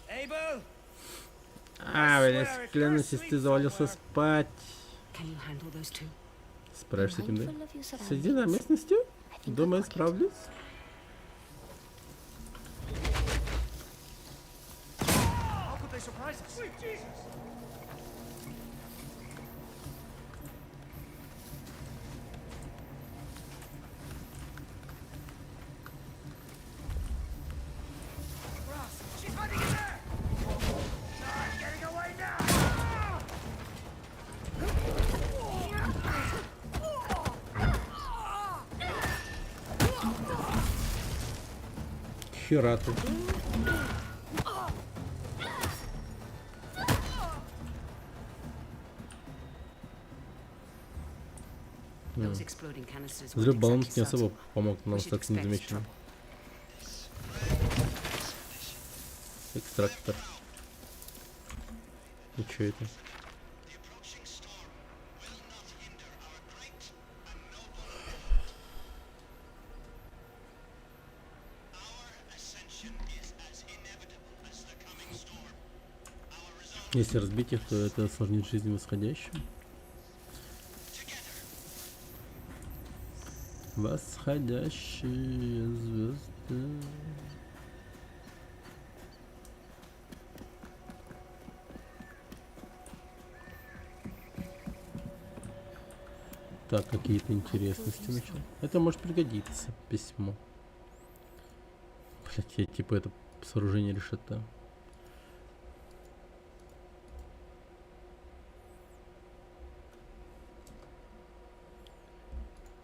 Abel! А, блядь, клянусь, если ты завалился спать. Справишься с этим, да? Следи за местностью? Думаю, справлюсь? How could they surprise us? Sweet Jesus! Ross, she's hiding in there! Not getting away now! Хера ты. Those exploding canisters weren't Взрыв баллонов exactly не особо subtle. помог нам We should остаться expect незамеченным. Экстрактор. И чё это? Если разбить их, то это осложнит жизнь восходящим. Восходящие звезды. Так, какие-то интересности начал. Это может пригодиться. Письмо. Блять, я типа это сооружение решета.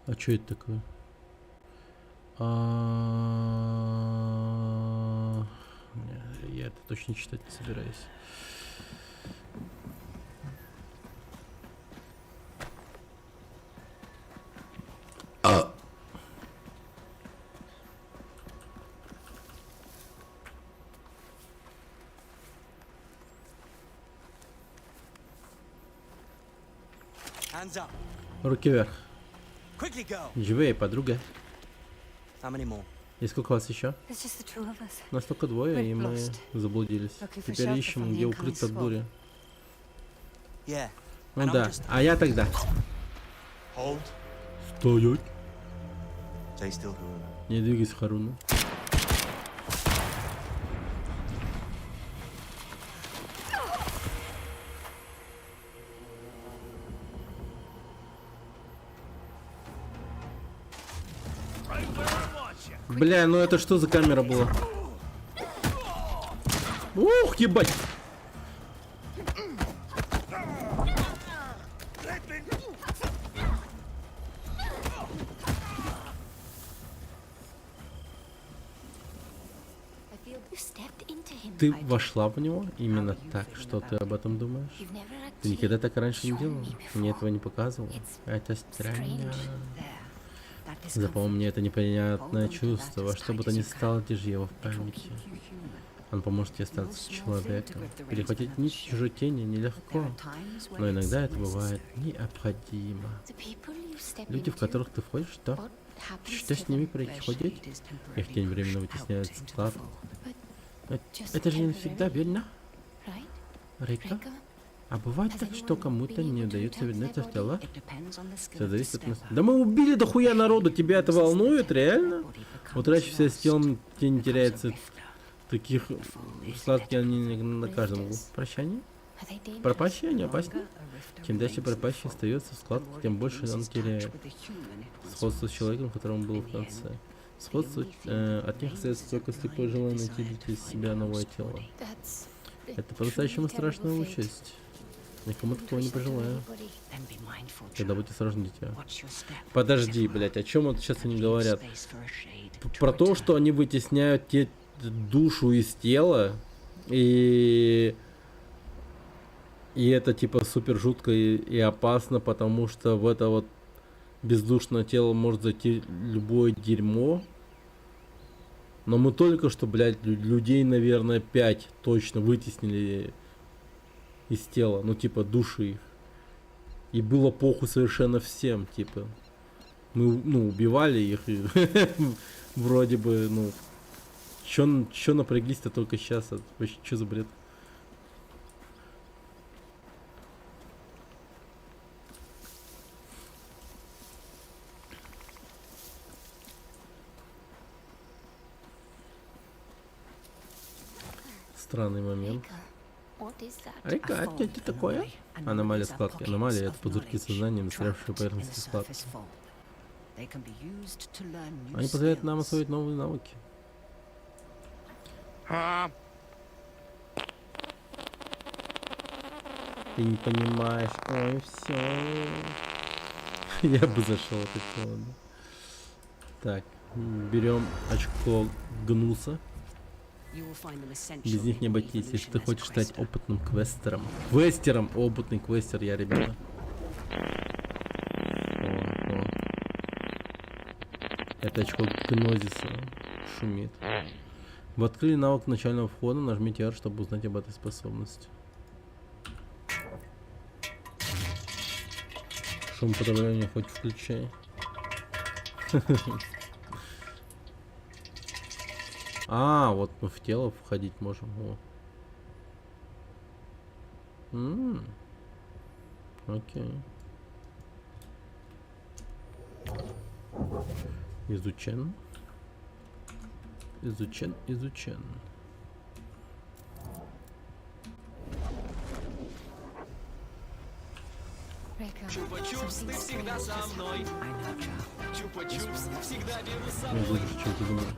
А что это такое? Не, я это точно читать не собираюсь. Hands up. Руки вверх. Quickly go. Живее, подруга. How many more? И сколько вас еще? There's just the two of us. Нас только двое, и мы Lost. заблудились. Looking for Теперь shelter ищем, from где the укрыться от incoming бури. Yeah. Ну да, а я тогда. Hold. Стоять. Stay still, Haruna. Не двигайся, Харуна. Бля, ну это что за камера была? Ух, ебать! Ты вошла в него именно так, что ты об этом думаешь? Ты никогда так раньше не делала? Мне этого не показывал. Это странно. Запомни это непонятное чувство, во что бы то ни стало, держи его в памяти. Он поможет тебе остаться человеком. Перехватить нить чужой тени нелегко, но иногда это бывает необходимо. Люди, в которых ты входишь, что? Что с ними происходит? Их тень временно вытесняет склад. Это же не всегда верно? Рейка? А бывает так, что кому-то не удается вернуться в тела? Все зависит от нас. Да мы убили дохуя народу, тебя это волнует, реально? Утрачивая с телом, тень теряется. Таких сладких они на каждом углу. Прощание? Пропащие, они опасны? Чем дальше пропащий остается в складке, тем больше он теряет. Сходство с человеком, которому был в конце. Сходство от них остается только слепое желание найти для себя новое тело. Это по-настоящему страшная участь. Никому такого не пожелаю. Когда будь осторожен, дитя. Подожди, блять, о чем вот сейчас они говорят? Про то, что они вытесняют душу из тела, и это типа супер жутко и опасно, потому что в это вот бездушное тело может зайти любое дерьмо. Но мы только что, блядь, людей, наверное, 5 точно вытеснили из тела, ну типа души их. И было похуй совершенно всем, типа. Мы, ну, убивали их, и вроде бы, ну, чё напряглись-то только сейчас? Вообще, чё за бред? странный момент. What is that? Река, это такое? Аномалия складки. Аномалия — это пузырьки сознания, застрявшие в поверхности складки. Они позволяют нам освоить новые навыки. Ты не понимаешь. Ой, все. Я бы зашел это все. Так, берем очко гнуса. Без них не обойтись, если ты хочешь стать опытным квестером. Квестером! Опытный квестер я, ребята. О. Это очко гнозиса шумит. Вы открыли навык начального входа, нажмите R, чтобы узнать об этой способности. Шум подавления хоть включай. А, вот мы в тело входить можем. Окей. Изучен. Чупа-чупс, ты всегда со мной. Чупа-чупс, всегда беру с собой. Не будешь, чем ты думаешь.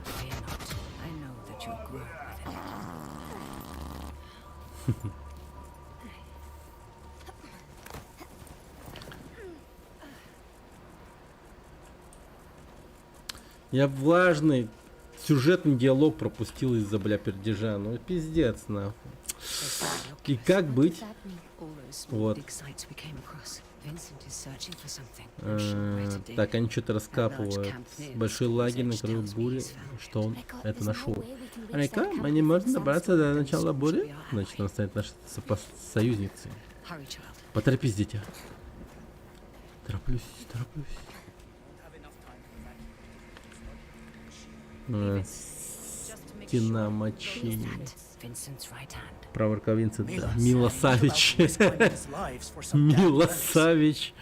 Я влажный сюжетный диалог пропустил из-за, бля, пердежа. Ну пиздец, нахуй. И как быть? Вот. Так, они что-то раскапывают. Большой лагерь на краю бури. Что он это нашел? Река, мы не можем добраться до начала бури? Значит, он станет нашей союзницей. Поторопись, дитя. Тороплюсь. Стена мочи. Правая рука Винсента. Мила Савич. Мила Савич.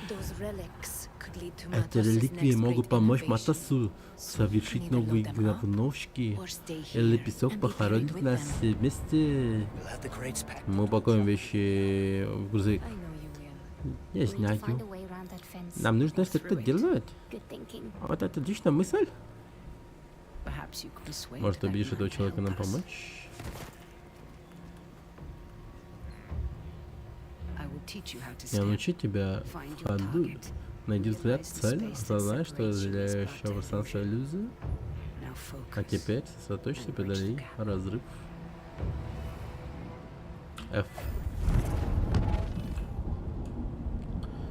Эти реликвии могут помочь Матасу совершить новые гробовщики. Или песок похоронит нас вместе. Мы упакуем вещи в грузовик. Я знаю. Нам нужно что-то делать. Вот это отличная мысль. Может, убедишь этого человека нам помочь? Я научу тебя ходу. Найди взгляд, цель, осознай, что разделяющая пространство иллюзия. А теперь сосредоточься, преодолей разрыв. F.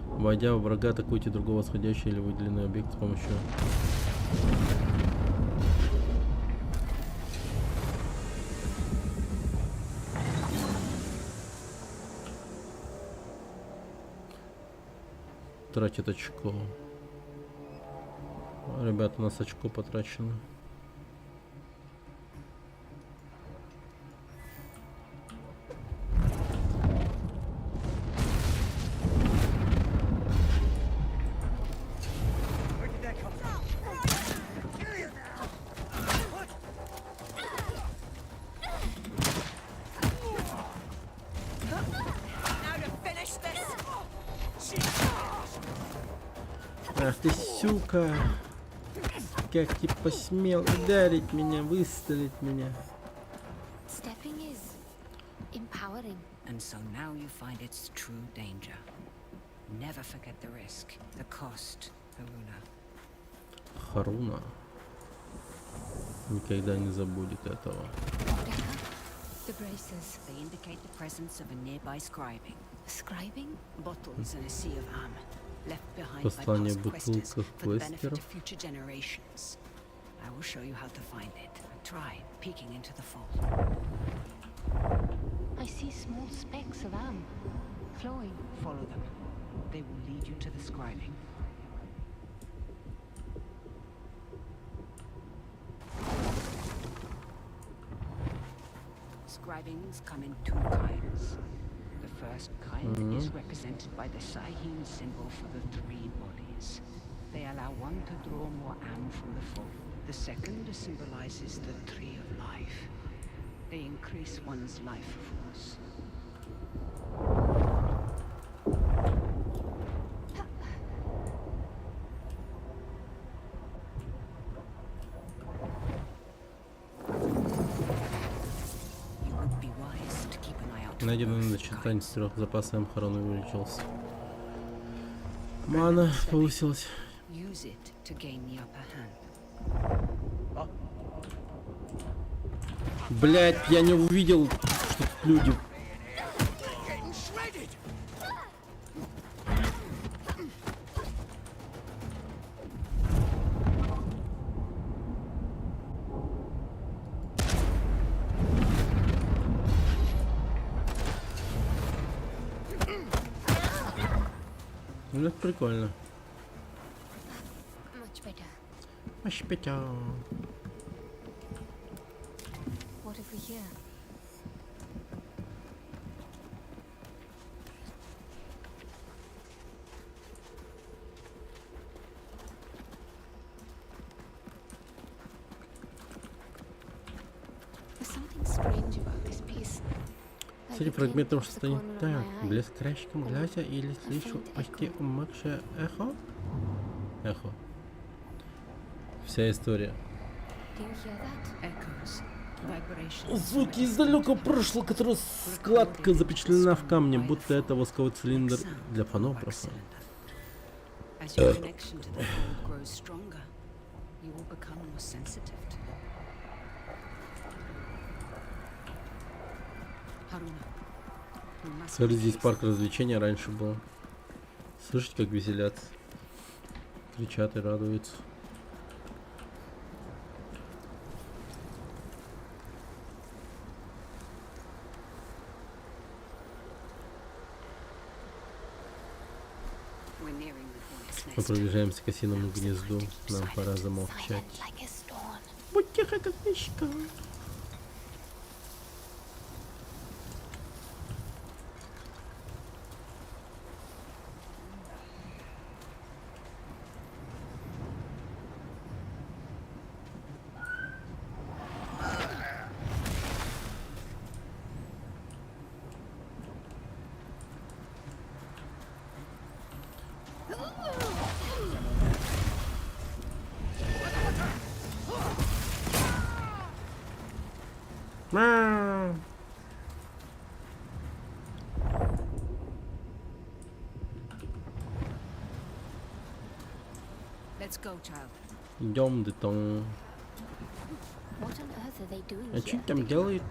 Войдя в врага, атакуйте другого восходящего или выделенный объект с помощью... Тратит очко. Ребята, у нас очко потрачено. Ах ты, сука! Как ты посмел ударить меня, выстрелить меня? Stepping is empowering. And so now you find its true danger. Never forget the risk, the cost, Haruna. Харуна никогда не забудет этого. The braces. They indicate the presence of a nearby scribing. Scribing? Bottles in a sea of armor. Left behind by Послание past в questers бутылках for the benefit квестеров. of future generations. I will show you how to find it. Try peeking into the fold. I see small specks of amber flowing. Follow them. They will lead you to the scribing. Scribings come in two kinds. The first kind is represented by the Sahim symbol for the three bodies. They allow one to draw more am from the fold. The second symbolizes the tree of life. They increase one's life force. You would be wise to keep an eye out. Найдено начертание 4 запаса охраны увеличился. Мана повысилась. Use it to gain the upper hand. Блять, я не увидел, что тут люди. Ну, это прикольно. Much better. Much better. What have we here? There's something strange about this piece. С этим фрагментом что-то не так. Блеск краешком глаза или слышу почти умолкшее эхо? Эхо. Вся история. Do you hear that? Echoes. Vibrations. Звуки из далекого прошлого, которая складка запечатлена в камне, будто это восковой цилиндр для фонографа. As your connection to the fold grows stronger, you will become more sensitive to it. Haruna, you must Смотри, здесь парк развлечений раньше был. Слышите, как веселятся? Кричат и радуются. We're nearing the hornet's Мы nest. приближаемся к осиному гнезду. Нам пора замолчать. Будь тихо, как мышка. Мяу. Let's go, child. Идем, детон. What on earth are they doing А что here? там делают?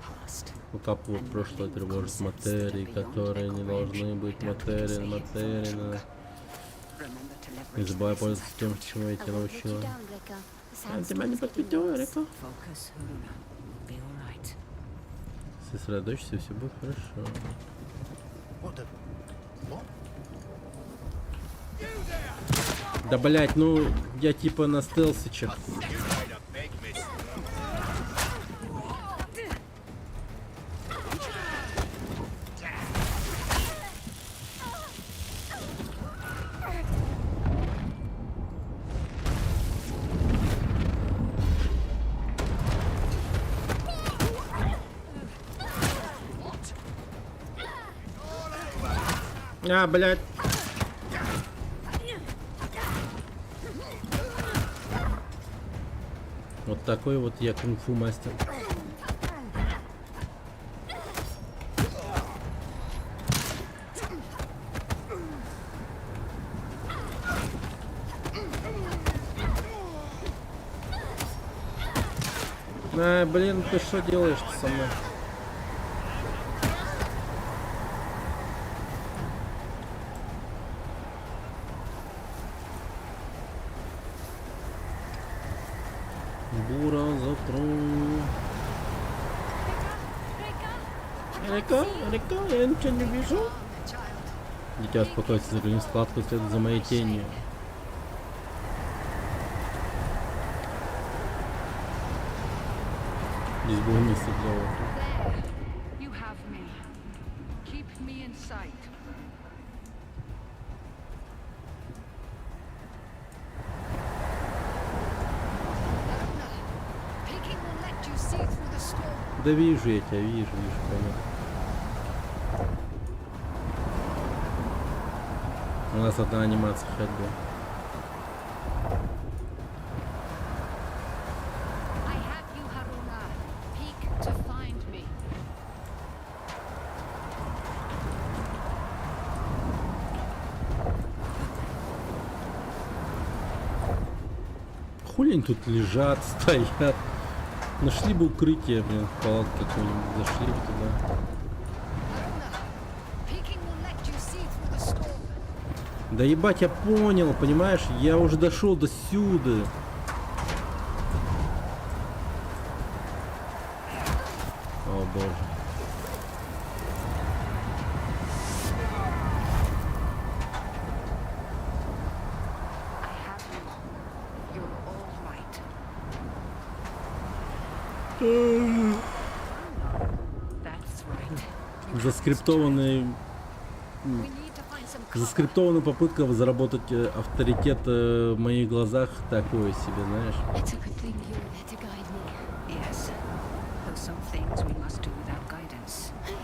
Выкапывают прошлое, тревожит материи, которые не должны быть материи. Не забывай пользоваться тем, чему я тебя научила. Я тебя не подведу, Рика. Focus, Haruna. Be all right. Сосредоточься, все будет хорошо. Да блять, ну я типа на стелсиче. А, блядь. Вот такой вот я кунг-фу мастер. А, блин, ты что делаешь-то со мной? Бура затру. Река, я ничего не вижу. Дитя, успокойся, загляни в складку, следуй за моей тенью. Здесь было место для отдыха. You have me. Keep me in sight. Peeking will let you see through the storm. Да вижу я тебя, вижу, понятно. У нас одна анимация ходьбы. I have you, Haruna. Peek to find me. Хули они тут лежат, стоят. Нашли бы укрытие, блин, палатку какую-нибудь, зашли бы туда. Peeking will let you see through the storm. Да ебать, я понял, понимаешь? Я уже дошел до сюда. О боже. Заскриптованный... Заскриптованная попытка заработать авторитет в моих глазах такое себе, знаешь. It's a good thing you're there to guide me. Yes. Though some things we must do without guidance. Hey,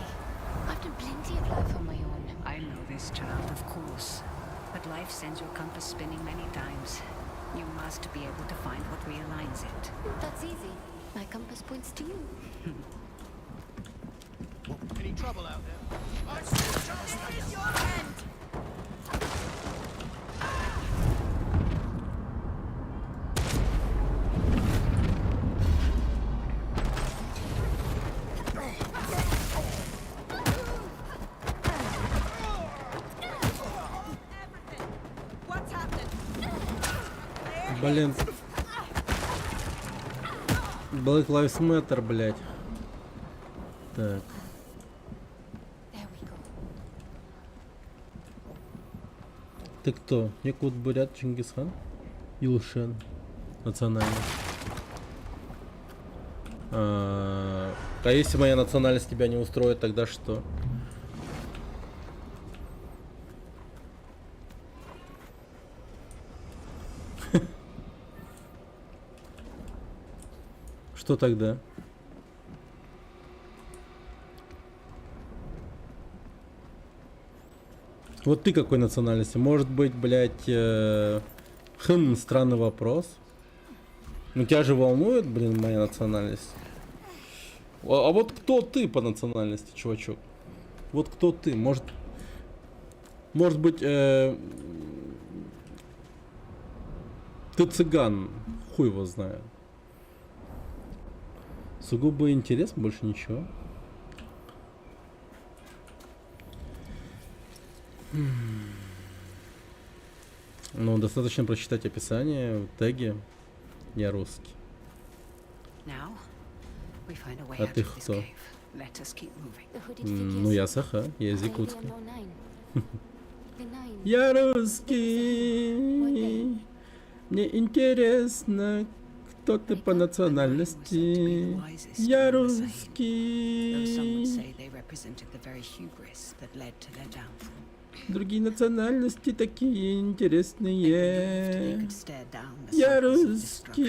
I've done plenty of life on my own. I know this, child, of course. But life sends your compass spinning many times. You must be able to find what realigns it. That's easy. My compass points to you. Any trouble out there? Блин. Black Lives Matter, блядь. Так. Ты кто? Якут, бурят, Чингисхан? Илшен. Национальность. А если моя национальность тебя не устроит, тогда что? Что тогда? Вот ты какой национальности? Может быть, блядь, странный вопрос. Ну тебя же волнует, блин, моя национальность. А вот кто ты по национальности, чувачок? Вот кто ты? Может быть, ты цыган? Хуй его знает. Сугубо интерес, больше ничего. Ну, достаточно прочитать описание, теги. Я русский. А ты кто? Ну, я Саха, я из Якутска. Я русский. Мне интересно, кто ты по национальности. Я русский. Другие национальности такие интересные. Я русский.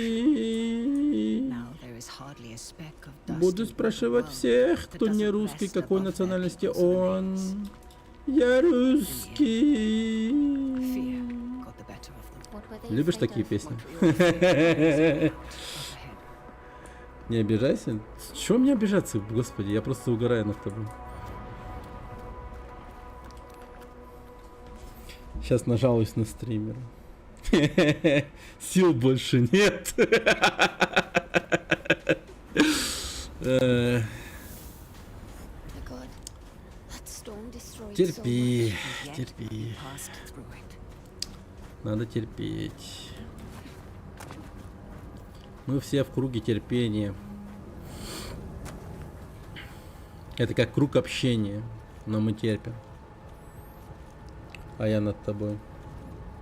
Буду спрашивать всех, кто не русский, какой национальности он. Я русский. Любишь такие песни? Не обижайся. Чего мне обижаться, господи, я просто угораю над тобой. Сейчас нажалуюсь на стримера. Сил больше нет. Терпи, терпи. Надо терпеть. Мы все в круге терпения. Это как круг общения, но мы терпим. А я над тобой.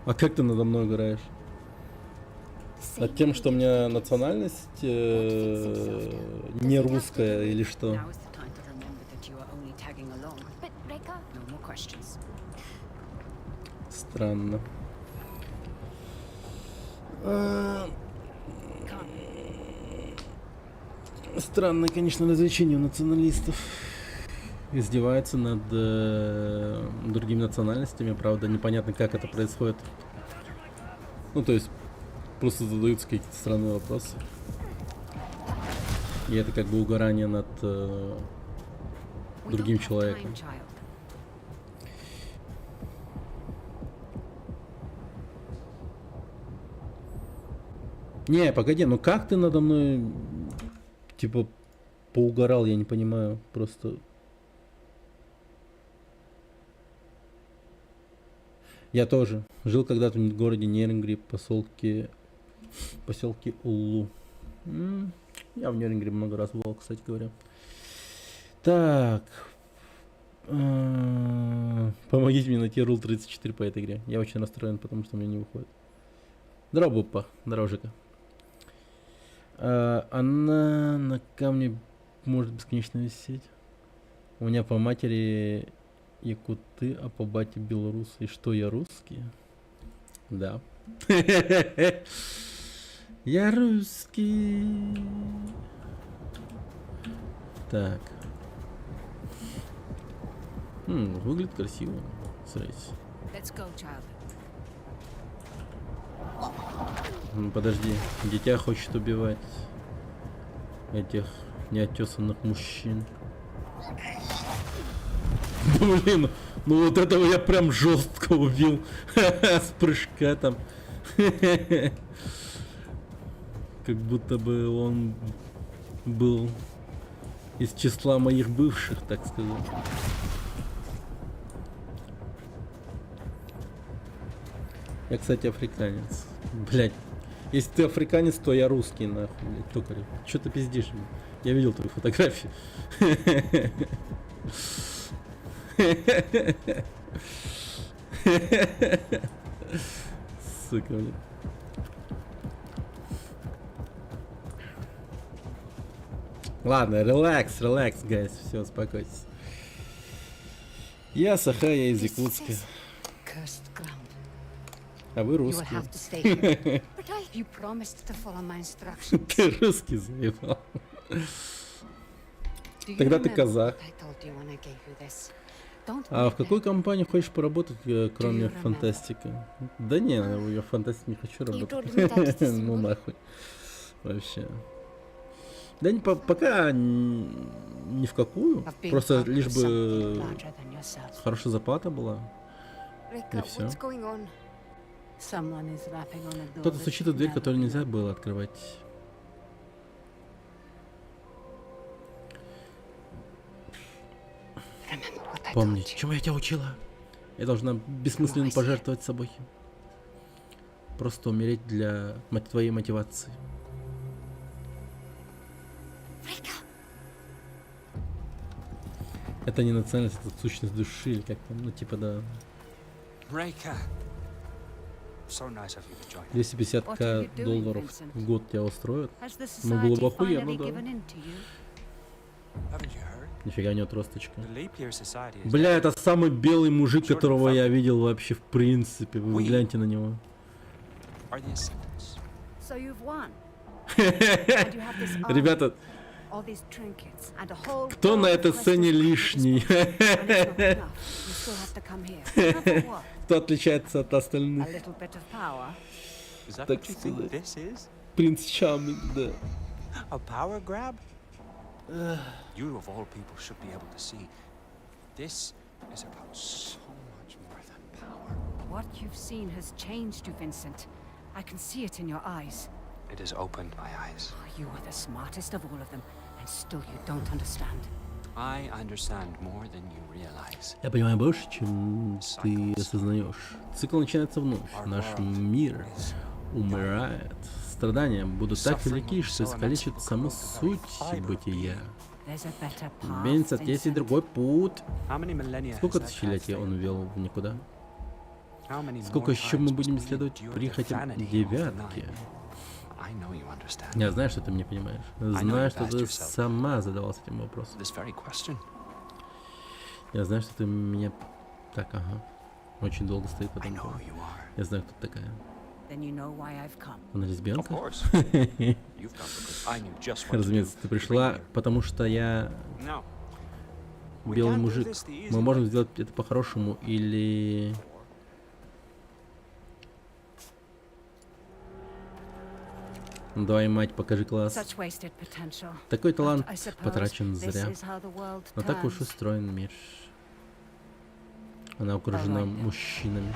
А как ты надо мной играешь? Над тем, что у меня национальность не русская или что? Странно. странное, конечно, развлечение у националистов. Издеваются над другими национальностями, правда, непонятно, как это происходит. Ну, то есть, просто задаются какие-то странные вопросы. И это как бы угорание над другим человеком. Не, погоди, ну как ты надо мной, типа, поугорал, я не понимаю, просто... Я тоже жил когда-то в городе Нернгри, поселке Уллу. Я в Нернгри много раз бывал, кстати говоря. Так. Помогите мне найти Rule 34 по этой игре. Я очень расстроен, потому что у меня не выходит. Здорово, Буппа. Здорово, Жека. Она на камне может бесконечно висеть. У меня по матери якуты, а по бате белорусы. И что, я русский? Да. Я русский. Так. Выглядит красиво. Смотрите. Подожди, дитя хочет убивать этих неотесанных мужчин. Блин, ну вот этого я прям жестко убил. С прыжка там. Как будто бы он был из числа моих бывших, так сказать. Я, кстати, африканец. Блять. Если ты африканец, то я русский, нахуй, блядь, токарев. Чё ты пиздишь? Я видел твою фотографию. Сука, блядь. Ладно, релакс, гайс, все, успокойтесь. Я Саха, я из Якутска. А вы русские. Ты русский заебал. Тогда ты казах. А в какой компании хочешь поработать, кроме фантастика? Да не, я в фантастике не хочу работать. Ну нахуй. Вообще. Да не, пока ни в какую. Просто лишь бы хорошая зарплата была. И все. Кто-то стучит в дверь, которую нельзя было открывать. Помни, чему я тебя учила? Я должна бессмысленно пожертвовать собой. Просто умереть для твоей мотивации. Это не национальность, это сущность души, или как там, ну типа да. 250к долларов в год тебя устроят? Ну было бы охуенно, да. Нифига не отросточка. Бля, это самый белый мужик, которого я видел вообще в принципе. Вы гляньте на него. Ребята, кто на этой сцене лишний? Кто отличается от остальных? Так сказать. Принц Чарминг, да. You of all people should be able to see. This is about so much more than power. What you've seen has changed you, Vincent. I can see it in your eyes. It has opened my eyes. You are the smartest of all of them, and still you don't understand. I understand more than you realize. Я понимаю больше, чем ты осознаешь. Цикл начинается вновь. Наш мир умирает. Страдания будут так велики, что искалечат саму суть бытия. Винсент, есть и другой путь. Сколько тысячелетий он ввел в никуда? Сколько еще мы будем исследовать прихотям девятки? Я знаю, что ты меня понимаешь. Знаю, что ты сама задавалась этим вопросом. Я знаю, что ты меня... Так, ага. Очень долго стоит по этому поводу. Я знаю, кто ты такая. Then you know why I've come. Она лесбиянка? Of course. You've come because I knew just what to Разумеется, do. ты пришла, потому что я No. белый мужик. Мы можем сделать это по-хорошему или... Давай, мать, покажи класс. Such wasted potential. Такой талант But I suppose потрачен this зря. is how the world Но так уж turns. устроен мир. Она окружена мужчинами.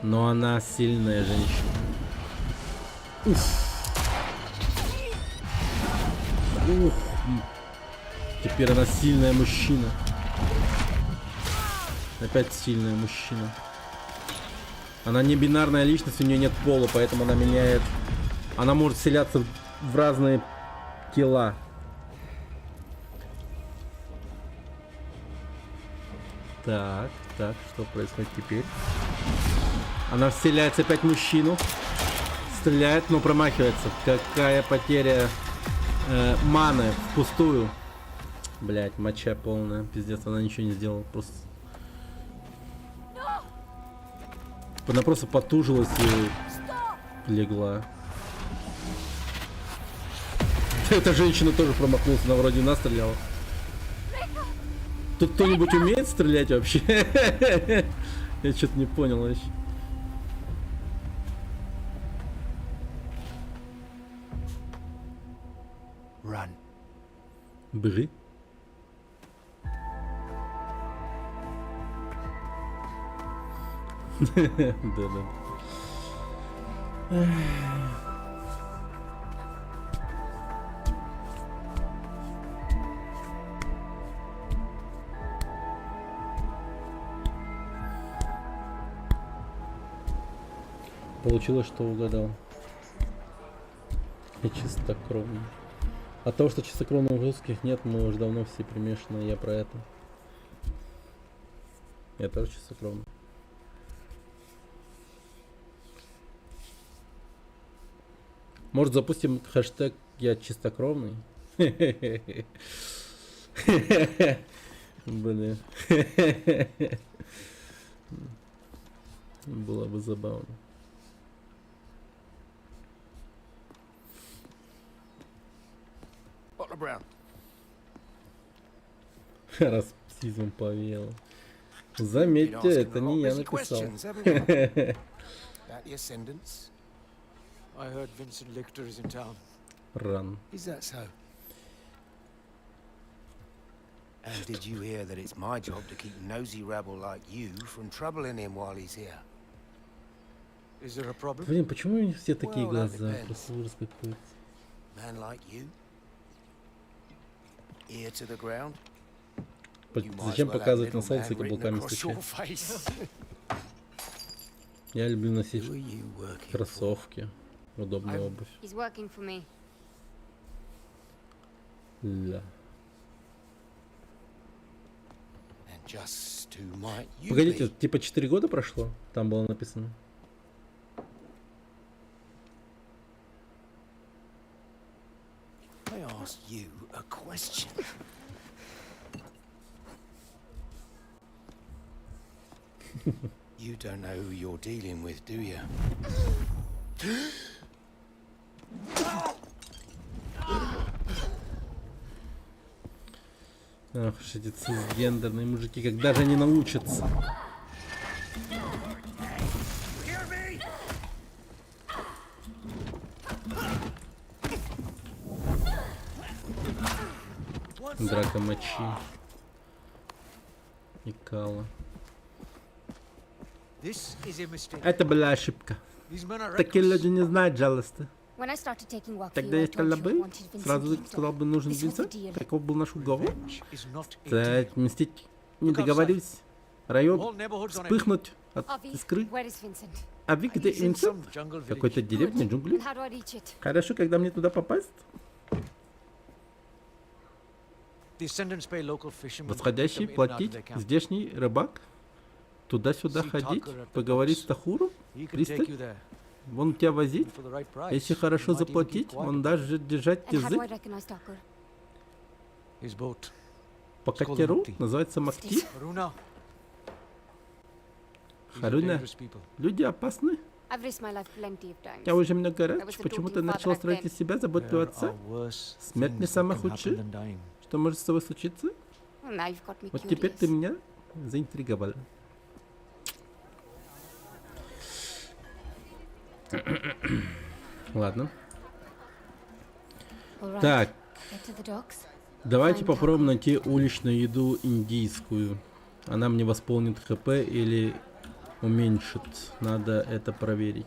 Но она сильная женщина. Уф. Ух. Теперь она сильная мужчина. Опять сильная мужчина. Она не бинарная личность, у нее нет пола, поэтому она меняет. Она может вселяться в разные тела. Так, что происходит теперь? Она вселяется опять в мужчину. Стреляет, но промахивается. Какая потеря маны впустую. Блять, моча полная. Пиздец, она ничего не сделала. Просто. Она просто потужилась и легла. Эта женщина тоже промахнулась, она вроде нас стреляла. Тут кто-нибудь умеет стрелять вообще? Я что-то не понял вообще. Run. Бежи. Да-да. Получилось, что угадал. И чистокровный. От того, что чистокровных русских нет, мы уже давно все примешаны. Я про это. Я тоже чистокровный. Может, запустим хэштег «Я чистокровный»? Блин. Было бы забавно. Расизм повеяло. Заметьте, это не я написал. I heard Vincent Lichter is in town. Run. Is that so? And did you hear that it's my job to keep nosy rabble like you from troubling him while he's here? Is there a problem? Блин, почему у них все такие Well, that глаза? depends. Просто ужас какой-то. Man like you? Ear to the ground? Зачем показывать на солнце каблуками стучать? Я люблю носить кроссовки. Удобная обувь. He's working for me. Ля. And just who might you Погодите, be? типа 4 года прошло? Там было написано. I asked you a question. You don't know who you're dealing with, do you? Ах уж эти цисгендерные мужики, когда же они научатся? Драка мочи. И кала. This is a mistake. Это была ошибка. These men are Такие reckless. люди не знают жалости. When I started taking work for Тогда you, I я told сказала you I бы, wanted Vincent сразу Lichter. сказал бы, нужен This was the Винсент. deal. Таков был наш уговор. Is not a Да, deal. мстить не Look договорились. Район Whole neighborhood's on edge. вспыхнуть от Avi, искры. where is Vincent? А вы где, He's in Винсент? some jungle В какой-то village. деревне, джунгли. And how do I reach it? Хорошо, когда мне туда попасть? Descendants pay local fishermen to Восходящий, come in and out of платить, their camp. здешний рыбак. Туда-сюда See ходить, Tucker at the поговорить docks. с Тахуром. He can take Пристань. you there. Вон тебя возить. For the right price. Если хорошо He might even keep заплатить, quiet. он даже держать And how do I язык. recognize Tucker? His boat. По It's called катеру, Mukti. называется Макти. Haruna. These are Харуна, dangerous people. люди опасны. I've risked my life plenty of times. Я уже много I раз was a почему-то doting начал father back строить then. из себя заботу отца. Смерть не самое худшее, что может с тобой случиться. Well, now you've got me Вот теперь curious. ты меня заинтриговал. Ладно. All right, Так, get to the docks. давайте Find попробуем найти уличную еду индийскую. Она мне восполнит ХП или уменьшит. Надо это проверить.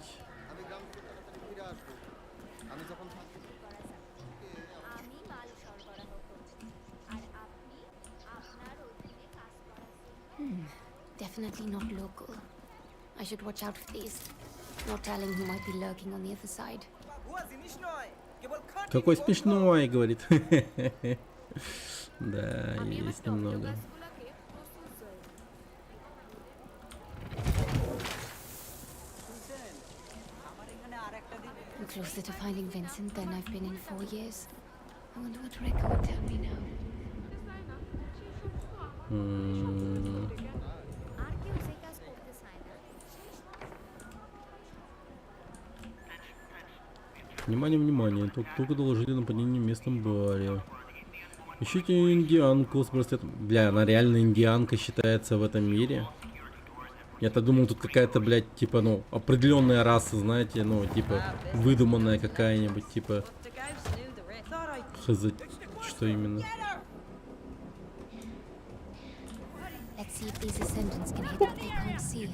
Definitely not local. I should watch out for these. No telling who might be lurking on the other side. Какой смешной, говорит. Да, есть немного. I'm closer to finding Vincent than I've been in 4 years. I wonder what Rekka would tell me now. Внимание, внимание. Только доложили нападение в местном баре. Ищите индианку с браслетом. Бля, она реально индианка считается в этом мире. Я-то думал, тут какая-то, блядь, типа, ну, определенная раса, знаете, ну, типа, выдуманная какая-нибудь, типа. Хз, что именно. Let's see if these ascendants can hit what they can't see.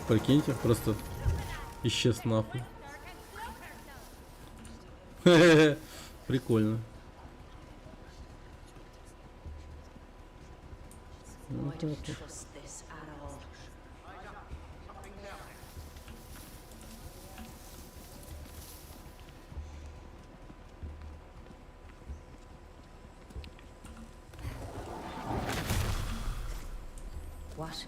Прикиньте, просто исчез нахуй. Прикольно. Вот так вот. What?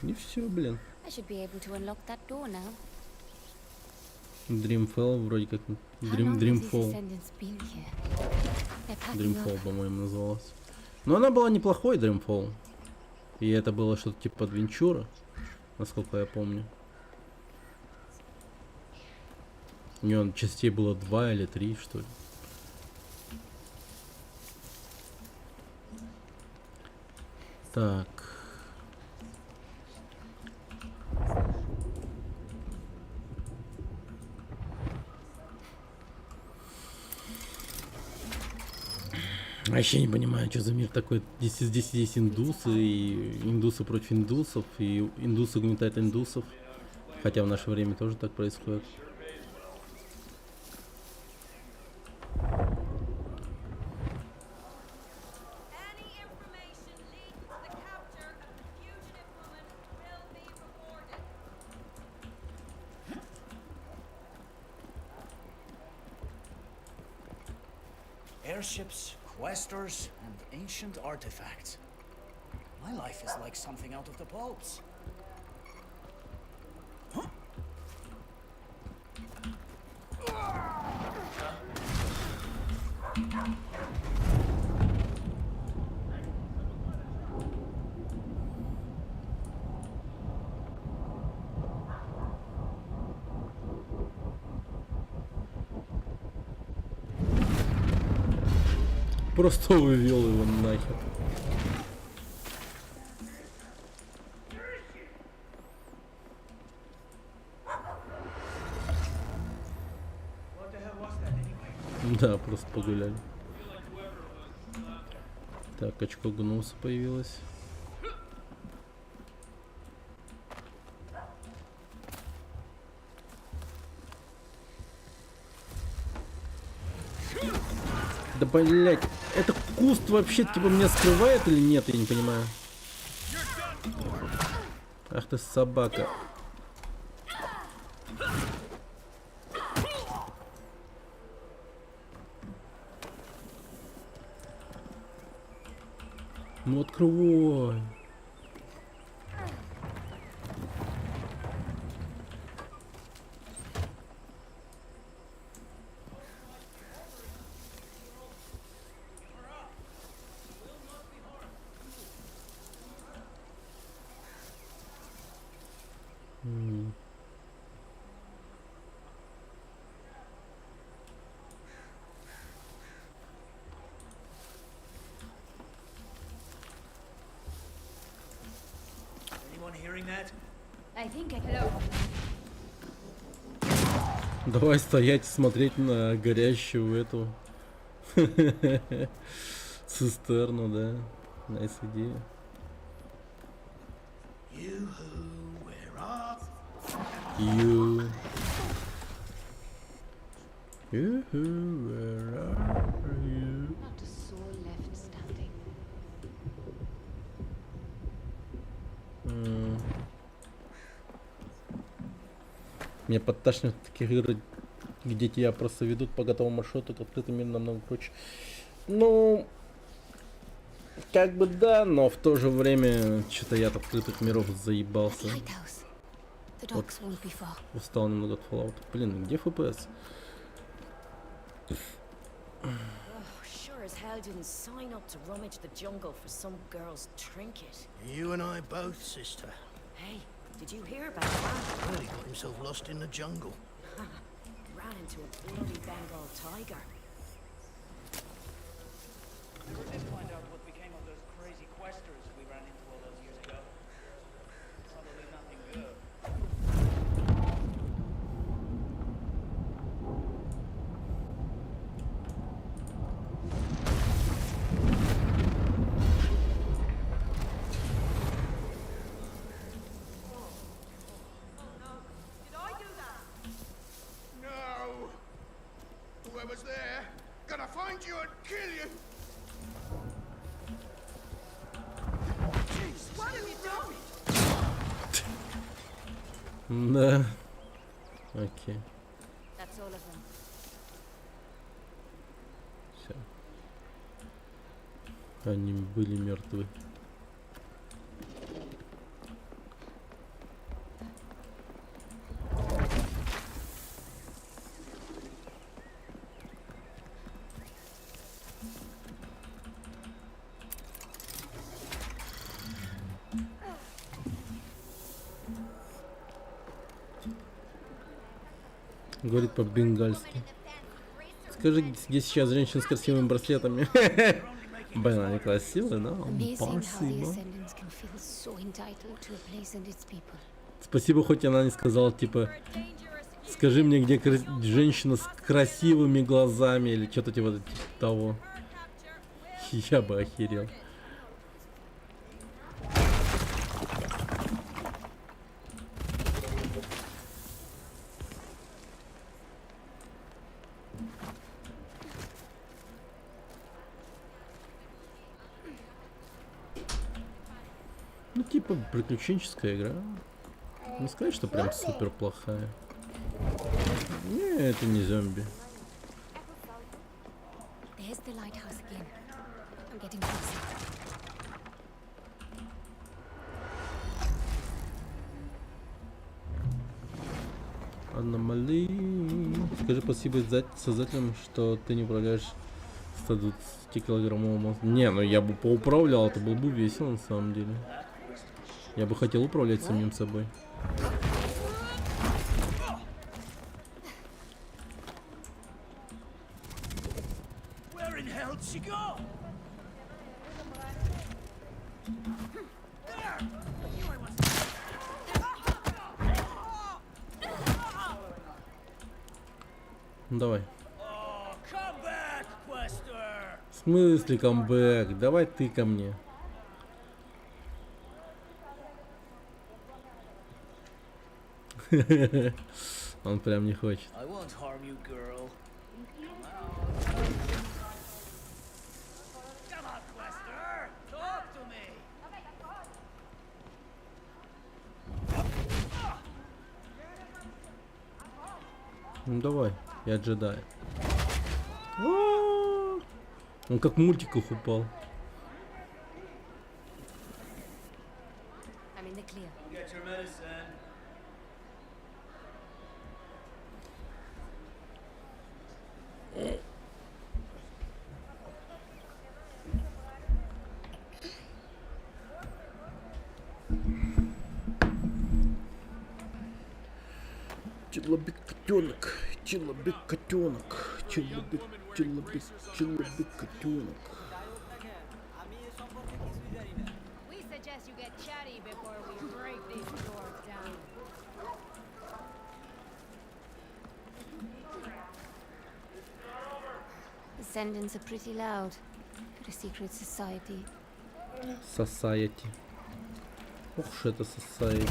И все, блин. I should be able to unlock that door now. Dreamfall вроде как. How long have these Dreamfall. ascendants been here? They're packing Dreamfall, up. по-моему, называлась. Но она была неплохой, Dreamfall. И это было что-то типа адвенчура, насколько я помню. У нее частей было 2 или 3, что ли. Так. Вообще не понимаю, что за мир такой. Здесь есть индусы, и индусы против индусов, и индусы угнетают индусов. Хотя в наше время тоже так происходит. Airships, questers, and ancient artifacts. My life is like something out of the pulps. Просто вывел его нахер. Да, просто погуляли. Так, очко гнуса появилось. Да блять, это куст вообще типа меня скрывает или нет, я не понимаю. Ах ты собака. Ну открывай. Anyone hearing that? I think I hello. Давай стоять и смотреть на горящую эту цистерну, да. Найс идея. You-hoo, where are... You. You-hoo, where are you? Not a soul left standing. Меня подташнивает таких игр, где тебя просто ведут по готовому маршруту, к открытым мирам намного круче. Ну, как бы да, но в то же время что-то я от открытых миров заебался. Вот, устал немного от Fallout. Блин, где FPS? Sure as hell didn't sign up to rummage the jungle for some girl's trinket. You and I both, sister. Hey, did you hear about that? Well, he got himself lost in the jungle. Ran into a bloody Bengal tiger. Never did find out what became of those crazy questers we ran into all those years ago. Probably nothing good. No! Whoever's there, gonna find you and kill you! Jesus, what have you done? Да. Окей. That's all of them. Все. Они были мертвы. Говорит по-бенгальски. Скажи, где сейчас женщина с красивыми браслетами? Блин, они красивые, да? Спасибо. Спасибо, хоть она не сказала, типа, скажи мне, где женщина с красивыми глазами, или что-то типа того. Я бы охерел. Ну, типа, приключенческая игра. Не сказать, что прям супер плохая. Не, это не зомби. There's the lighthouse again. I'm getting closer. Аномалии. Скажи спасибо создателям, что ты не управляешь 120-килограммовым монстром. Не, ну я бы поуправлял, это было бы весело на самом деле. Я бы хотел управлять самим собой. Where in hell did she go? Ну, давай. Oh, come back, Quester! В смысле камбэк? Давай ты ко мне. Он прям не хочет. I won't harm you, girl. Come on, Quester! Talk to me! Ну давай, я джедай. Он как в мультиках упал. Челобик котенок, челобик котенок, челобик котенок. We suggest you get chatty before we break these doors down. The sentence are pretty loud for a secret society. Society. Ох уж это society.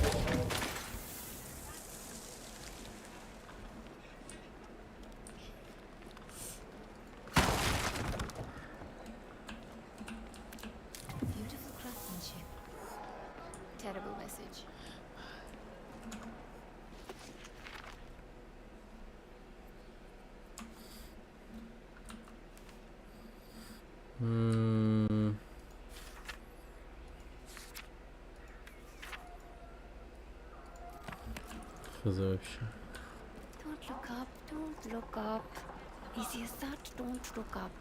Beautiful craftsmanship. Terrible message. Хз вообще. Don't look up, don't look up. Easy as that, don't look up.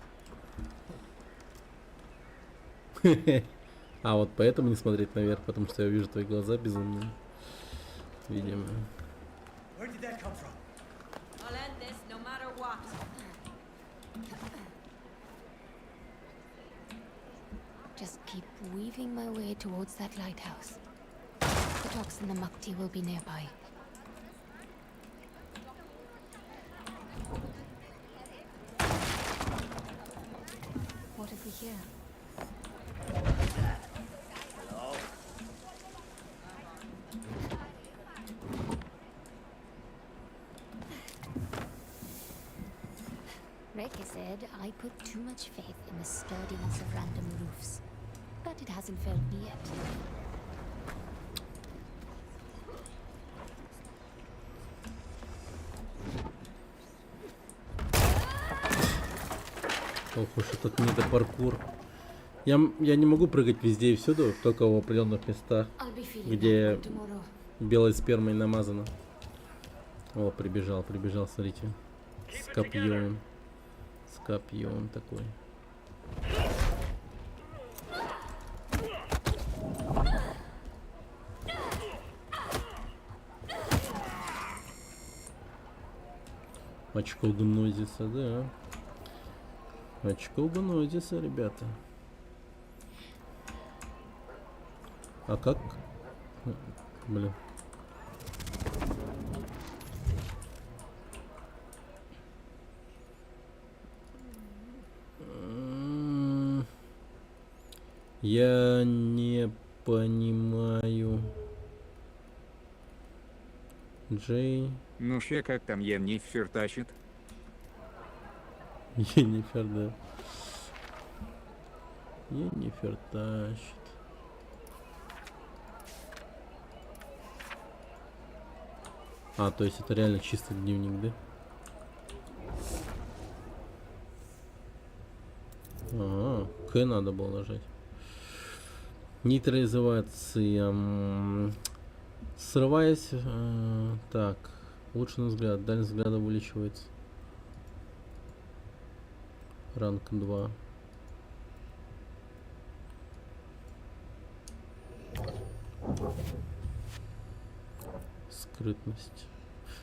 А вот поэтому не смотреть наверх, потому что я вижу твои глаза безумные. Видимо. Where did that come from? I'll end this no matter what. Just keep weaving my way towards that lighthouse. The docks and the Mukti will be nearby. What have we here? Reki said I put too much faith in the sturdiness of random roofs. But it hasn't failed me yet. Ох уж этот недопаркур. Я не могу прыгать везде и всюду, только в определенных местах, где белой спермой намазано. О, прибежал, смотрите. С копьем. С копьем такой. Очко гнозиса, да. Очко гнозиса, ребята. А как? Блин. Я не понимаю. Джей. Ну ще как там Енифер тащит? Енифер, да. Енифер тащит. А, то есть это реально чисто дневник, да? Ага, К надо было нажать. Нейтрализация. Срываясь. Так. Улучшенный взгляд. Дальность взгляда увеличивается. Ранг 2. Скрытность.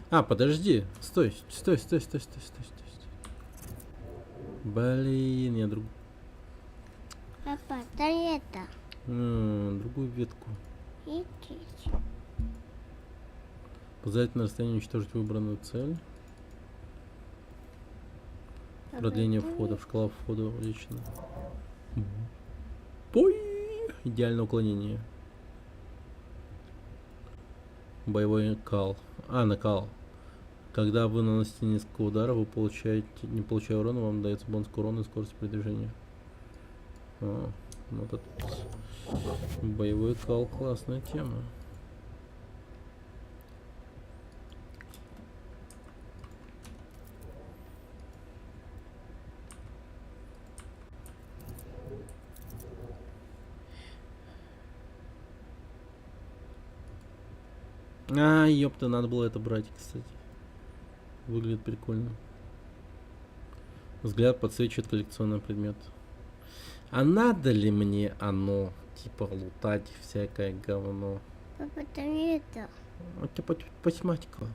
А, подожди. Стой. Блин, я Папа, да это. другую ветку. Позволить на расстоянии уничтожить выбранную цель. Продление входа. Шкала входа увеличена. Бой! Идеальное уклонение. Боевой кал. Накал. Когда вы наносите несколько ударов, вы получаете, не получая урона, вам дается бонус к урону и скорость передвижения. Вот этот боевой кал, классная тема. Ёпта, надо было это брать, кстати. Выглядит прикольно. Взгляд подсвечивает коллекционный предмет. А надо ли мне оно, типа, лутать всякое говно? Папа, да это. Типа, математика.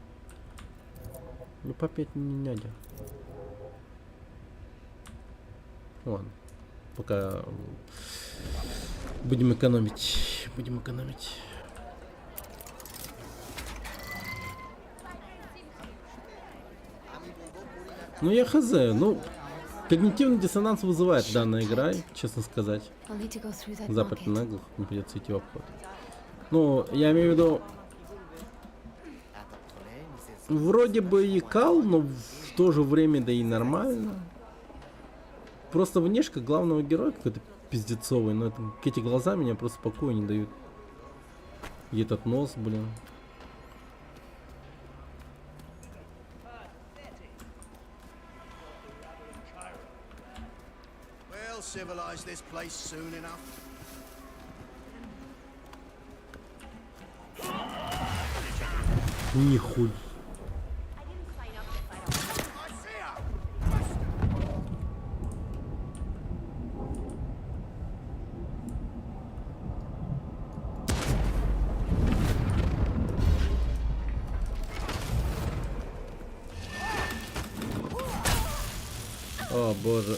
Ну, папе это не дядя. Ладно. Пока будем экономить. Будем экономить. Ну, я хз. Ну, когнитивный диссонанс вызывает данная игра, честно сказать. Запад наглых, не придется идти в обход. Ну, я имею в виду... Вроде бы и кал, но в то же время да и нормально. Просто внешка главного героя какой-то пиздецовый, но это, эти глаза меня просто покоя не дают. И этот нос, блин. We'll civilize this place soon enough. Нихуй. О боже.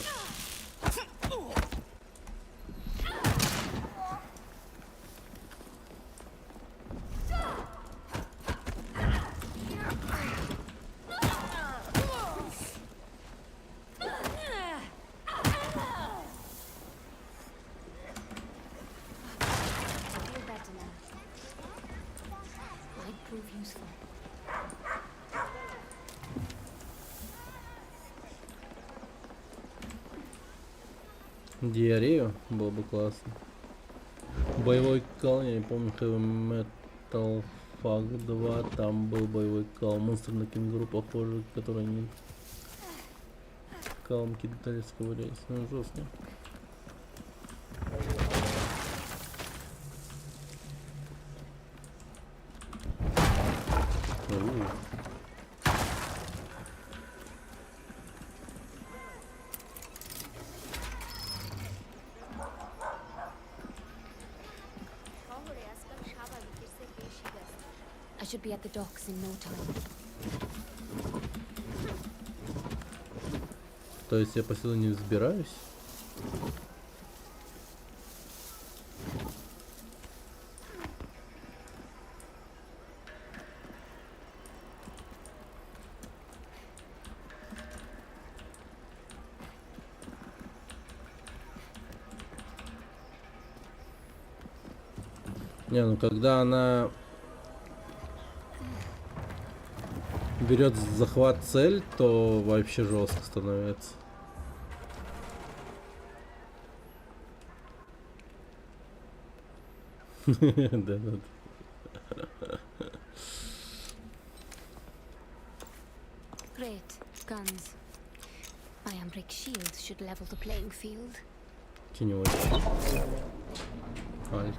Диарею было бы классно. Боевой кал, я не помню, Heavy Metal Fag 2, там был боевой кал. Монстр на кенгуру похожий, который не калом кидали сковыряясь. Ну, жестко. I should be at the docks in no time. То есть я по сюда не взбираюсь? Не, ну когда она берет захват цель, то вообще жестко становится. Да. Great guns. Iron brick shields should level the playing field. Теневой. Альт.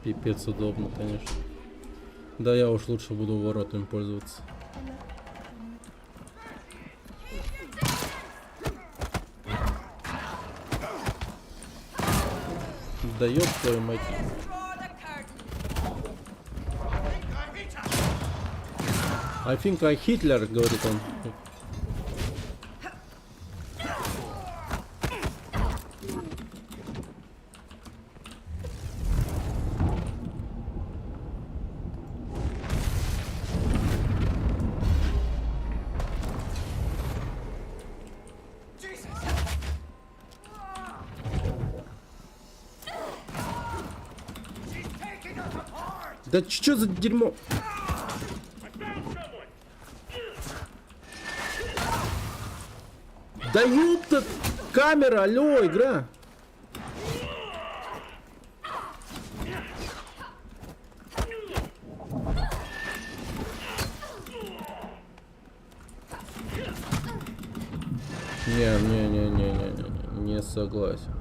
Пипец удобно, конечно. Да, я уж лучше буду воротами пользоваться. Да ёб твою мать. I think I Hitler, говорит он. Да чё за дерьмо? Да ёпта! Камера, алло, игра! Не согласен.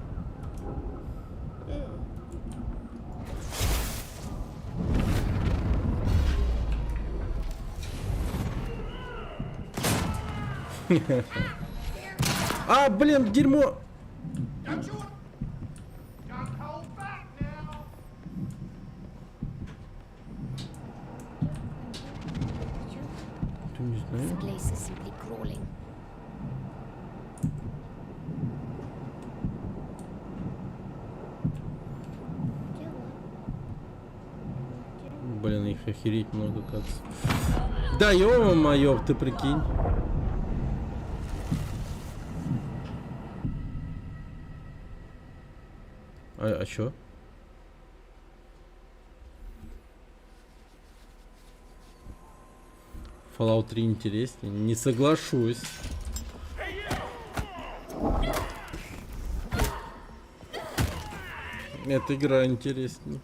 А, блин, дерьмо! This place is simply crawling. Блин, их охереть много как. Да ё-моё, ты прикинь. А чё? Fallout 3 интереснее? Не соглашусь. Эта игра интереснее.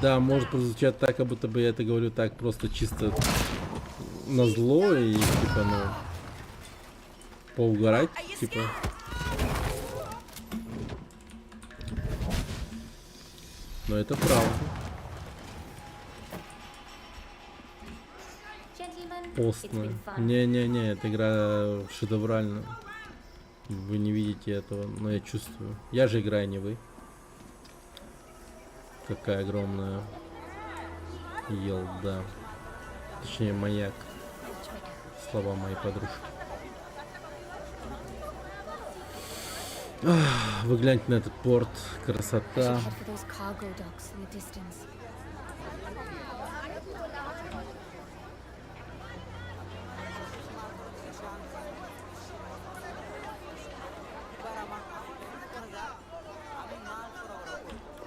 Да, может прозвучать так, как будто бы я это говорю так просто чисто на зло и типа, ну, поугарать, типа. Но это правда. Постная. Не-не-не, эта игра шедевральная. Вы не видите этого, но я чувствую. Я же играю, не вы. Какая огромная елда. Точнее, маяк. Слова моей подружки. Ах, вы гляньте на этот порт. Красота.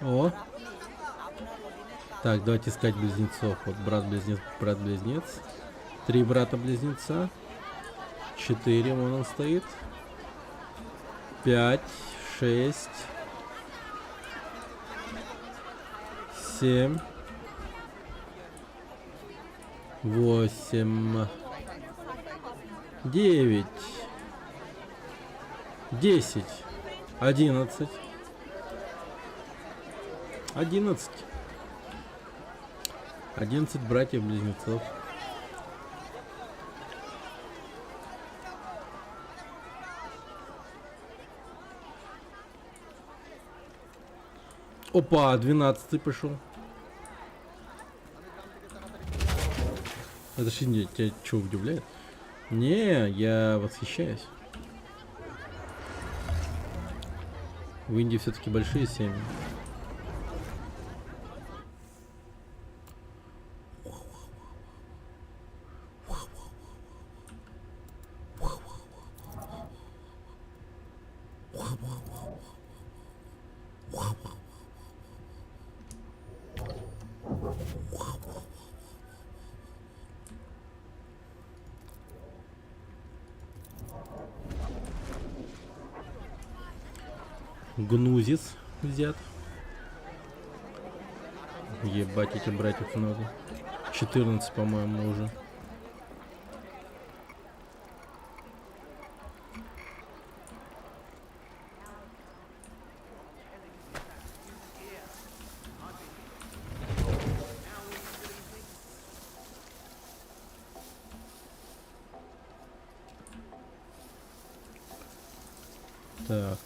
О! Так, давайте искать близнецов. Вот брат-близнец, брат-близнец. 3 брата-близнеца. 4, вон он стоит. 5, 6, 7, 8, 9, 10, 11. 11. 11 братьев-близнецов. Опа, 12 пошел. Это же не, тебя что удивляет? Не, я восхищаюсь. В Индии все-таки большие семьи. Гнузис взят. Ебать, этих братьев много. 14, по-моему, уже. Так.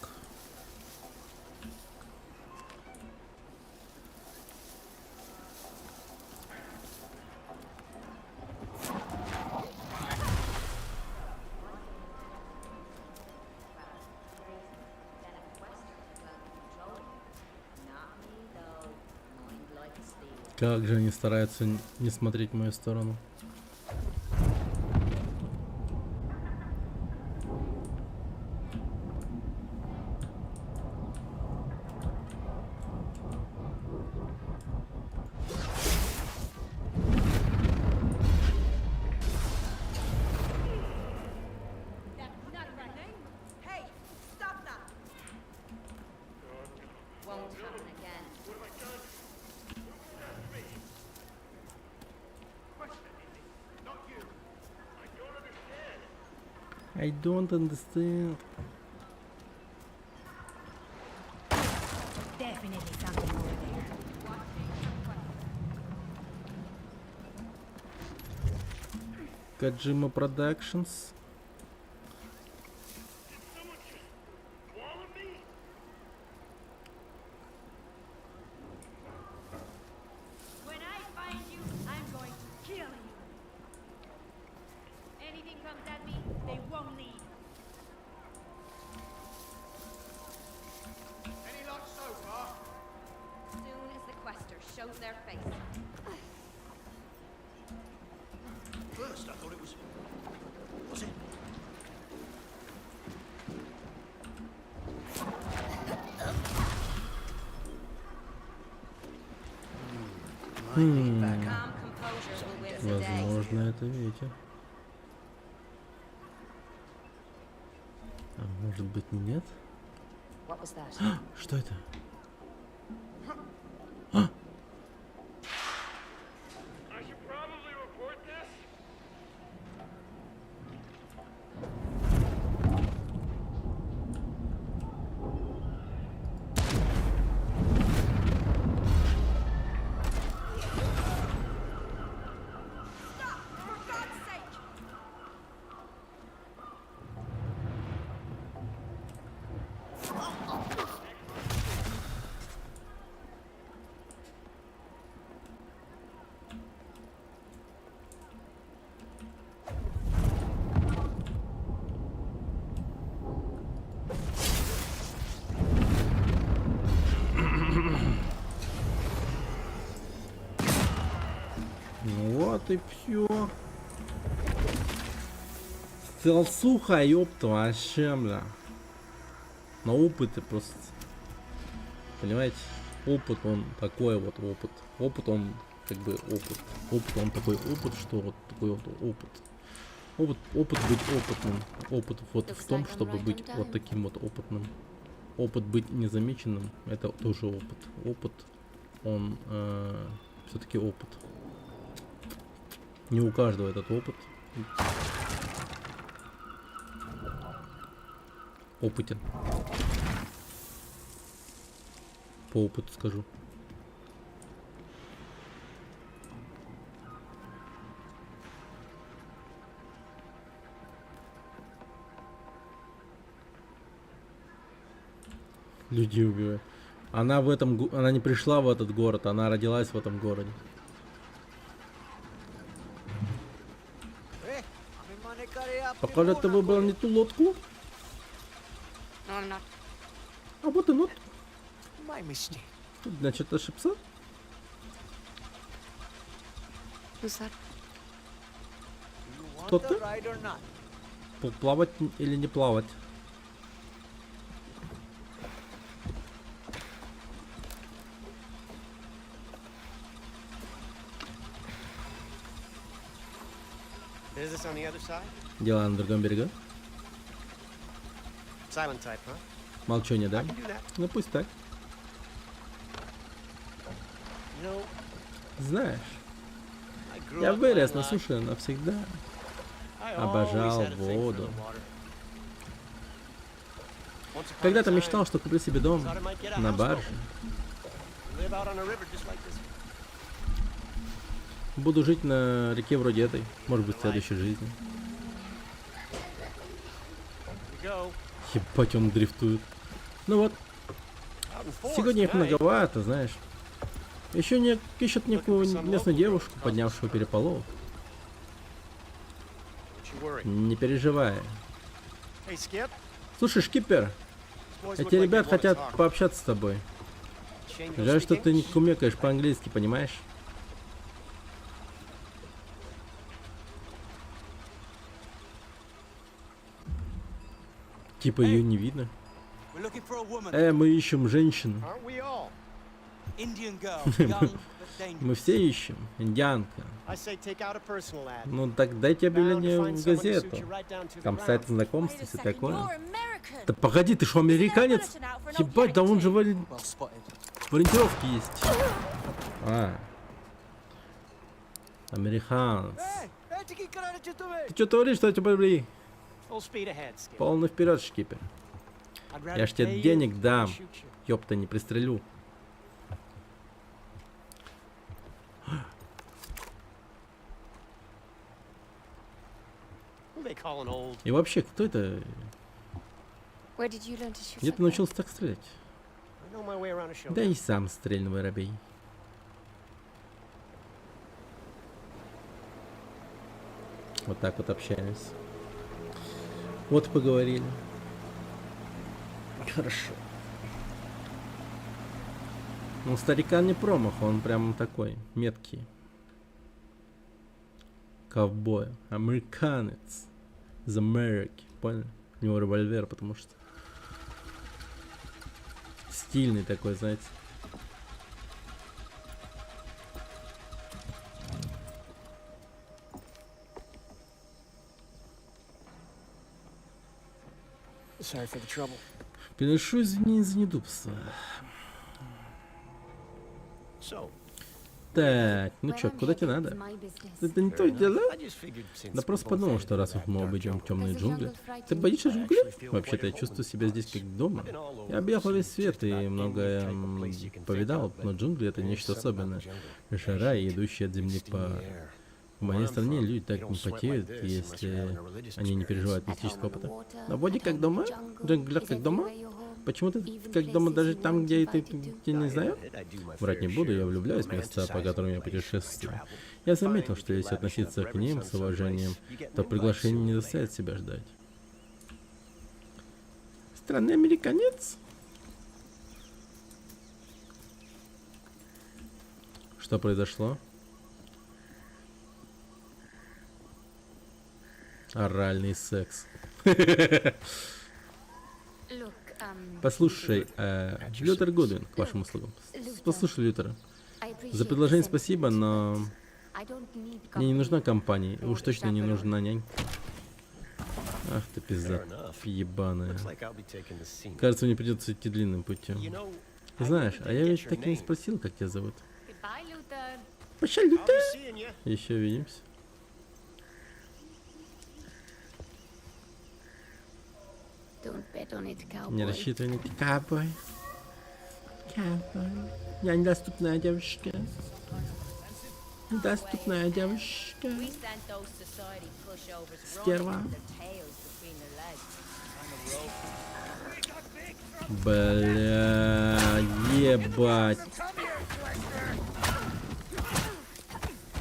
Как же они стараются не смотреть в мою сторону. I don't understand. Definitely something over there. Kojima Productions. comes at me, they won't leave. Any luck so far? Soon as the questers show their face. First, I thought it was. Was it? Calm composure will win the day. Возможно, это ветер. А может быть, нет? What was that? Что это? I should probably report this. Вот и все. Стелсуха, ёпта, вообще, бля. На опыте просто. Понимаете? Опыт, он такой вот опыт. Опыт, он как бы опыт. Опыт, он такой опыт, что вот такой вот опыт. Опыт быть опытным. Опыт вот в том, чтобы быть вот таким вот опытным. Опыт быть незамеченным, это тоже опыт. Опыт, он все-таки опыт. Не у каждого этот опыт опытен. По опыту скажу. Людей убивают. Она в этом, она не пришла в этот город, она родилась в этом городе. Похоже, ты выбрал не ту лодку. А вот и нот. Значит, ошибся. Кто ты? Плавать или не плавать? Is this on the other side? Дела на другом берегу. Silent type, huh? Молчание, да? Ну пусть так. No. Знаешь, я вырос на суше навсегда. Обожал воду. Когда-то мечтал, что куплю себе дом на барже. Буду жить на реке вроде этой, может быть, в следующей жизни. Ебать, он дрифтует. Ну вот. Сегодня их многовато, знаешь. Еще не ищут некую местную девушку, поднявшую переполох. Не переживай. Слушай, шкипер, эти ребят хотят пообщаться с тобой. Жаль, что ты не кумекаешь по-английски, понимаешь? Типа ее не видно. Мы ищем женщину. Мы все ищем. Индианка. Ну так дайте объявление в газету. Там сайт знакомств и все такое. Да погоди, ты что, американец? Ебать, да он же в ориентировке есть. Американец. Ты что творишь, что тебя блин? Полный вперед, шкипер. Я ж тебе денег дам. Ёпта, не пристрелю. И вообще, кто это? Где ты научился так стрелять? Да и сам стрельный воробей. Вот так вот общаемся. Вот и поговорили. Хорошо. Ну, старикан не промах, он прям такой, меткий. Ковбой. Американец. Из Америки. Понял? У него револьвер, потому что... Стильный такой, знаете. Sorry for the trouble. Переношу извинения за недубство. So, Так, ну чё, куда тебе надо? Это не то дело? Да просто подумал, что раз мы обойдем темные джунгли. Ты боишься джунглей? Вообще-то я чувствую себя здесь как дома. Я объехал весь свет и многое повидал, но джунгли это нечто особенное. Жара и идущая от земли пар. В моей стране люди так не потеют, если они не переживают мистического опыта. На воде как дома? В джунглях как дома? Почему ты как дома даже там, где ты не знаю? Врать не буду, я влюбляюсь в места, по которым я путешествую. Я заметил, что если относиться к ним с уважением, то приглашение не заставит себя ждать. Странный американец? Что произошло? Оральный секс. Послушай, Лютер Гудвин, к вашим услугам. Послушай, Лютер, за предложение спасибо, но мне не нужна компания, и уж точно не нужна нянь. Ах ты пизда, ебаная. Кажется, мне придется идти длинным путем. Знаешь, а я ведь так и не спросил, как тебя зовут. Прощай, Лютер. Еще увидимся. Не рассчитывай на это, ковбой. Ковбой. Я недоступная девушка. Недоступная девушка. Стерва. Бля, ебать.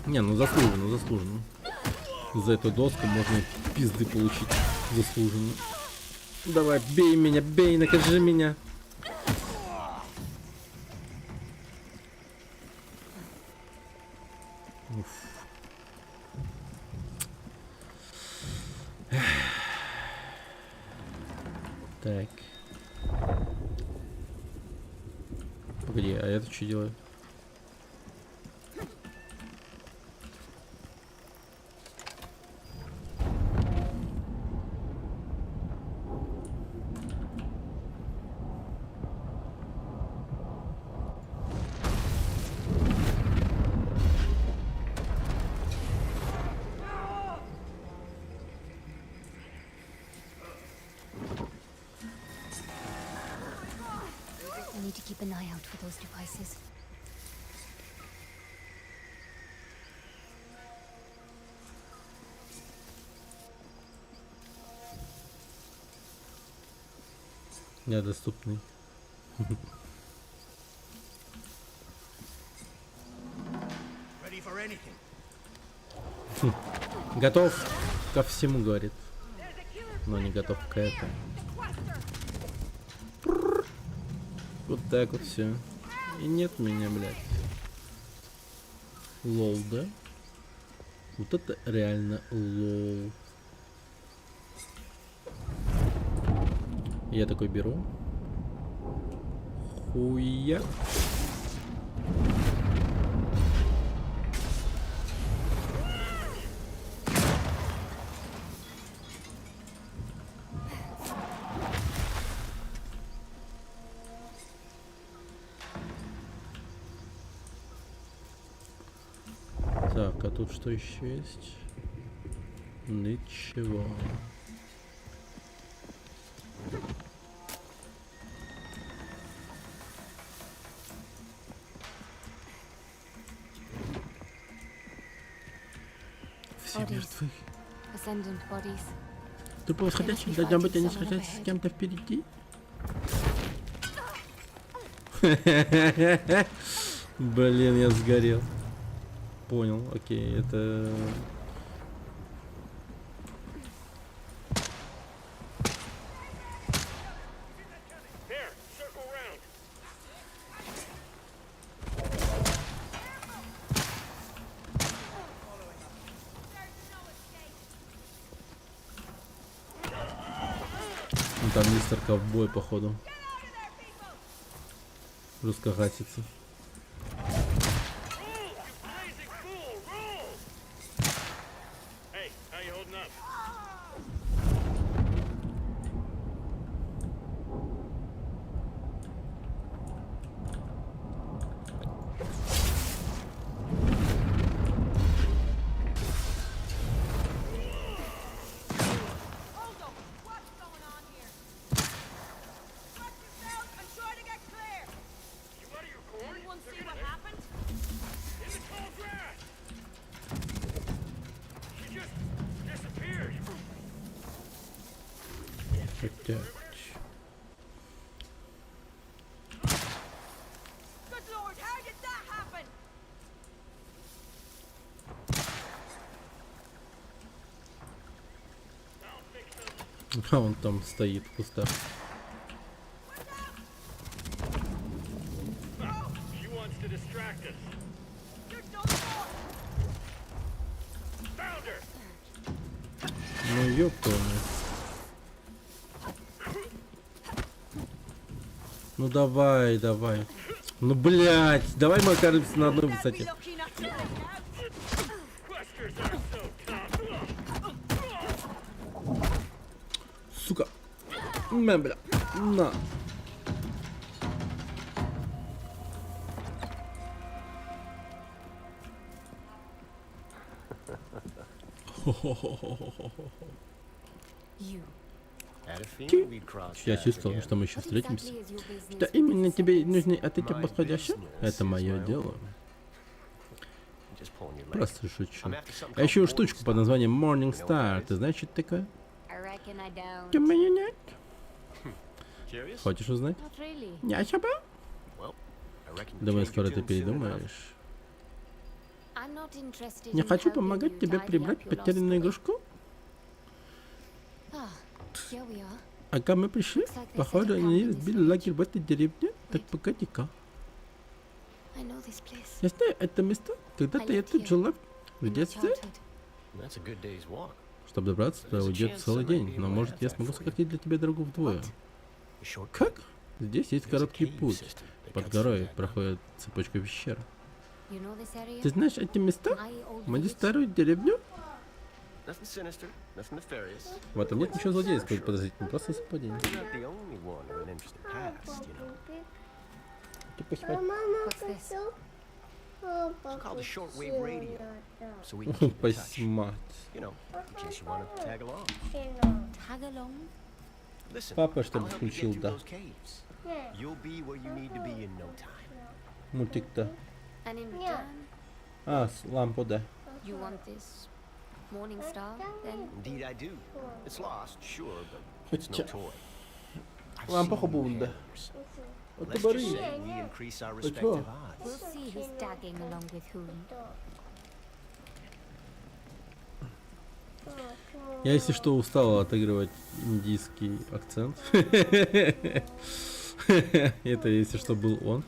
Не, ну заслуженно. За эту доску можно пизды получить заслуженно. Давай, бей меня, бей, накажи меня. Уф. Так. Погоди, а это что делает? I need to keep an eye out for those devices. Недоступный. Ready for anything. Готов ко всему, говорит. Но не готов к этому. Вот так вот все. И нет меня, блядь. Лол, да? Вот это реально лол. Я такой беру. Хуя. Так, а тут что еще есть? Ничего. Все мертвы. Тупо восходящий, должна быть они схожаются с кем-то впереди. Блин, я сгорел. Понял, окей, это... Ну, там мистер Ковбой, походу. Русскогасится. Hey, how you holding up? Хотя... А он там стоит в кустах. She wants to distract us. Found her. Ну ёпта. Ну давай, давай. Ну блять, давай мы окажемся на одной высоте. Сука. Бля. На. Я чувствовал, что мы еще встретимся. Что именно тебе нужны ответы подходящие? Это мое дело. Просто шучу. А еще штучку под названием Morning Star. Ты знаешь, что это такое? Думаю, нет. Хочешь узнать? Не особо. Думаю, скоро ты передумаешь. Не хочу помогать тебе прибрать потерянную игрушку. Ага, мы пришли. Похоже, они разбили лагерь в этой деревне. Так погоди-ка. Я знаю это место. Когда-то я тут жила в детстве. Чтобы добраться, туда уйдет целый день. Но может я смогу сократить для тебя дорогу вдвое. Как? Здесь есть короткий путь. Под горой проходит цепочка пещер. Ты знаешь эти места? Мою старую деревню? В этом нет ничего злодейского или подозрительного, просто совпадение. Посмать. Папа, чтобы включил, да. Мультик-то. А, лампу, да. Morning Star, then? Indeed I do. It's lost, sure, but it's no Хотя... toy. Лампа хобунда. Let's just say we increase our respective odds. We'll see who's tagging along with whom. Я, если что, устал отыгрывать индийский акцент. Это, если что, был он.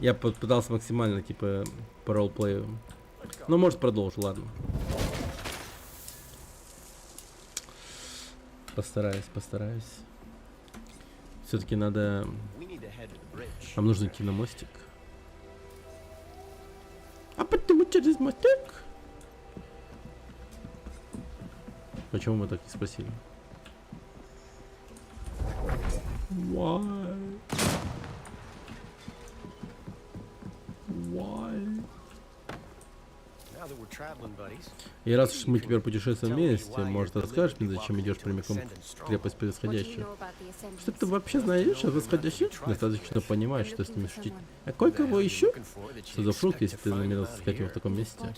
Я пытался максимально, типа, по ролплею. Ну, может, продолжу, ладно. Постараюсь. Все-таки надо... Нам нужно идти на мостик. А почему через мостик? Почему мы так не спросили? Why? И раз уж мы теперь путешествуем вместе, может, расскажешь мне, зачем идешь прямиком в крепость происходящего? Что ты вообще знаешь о происходящем? Достаточно понимать, что с ними шутить. А кое-кого еще? Что за шутка, если ты намерился искать его в таком месте?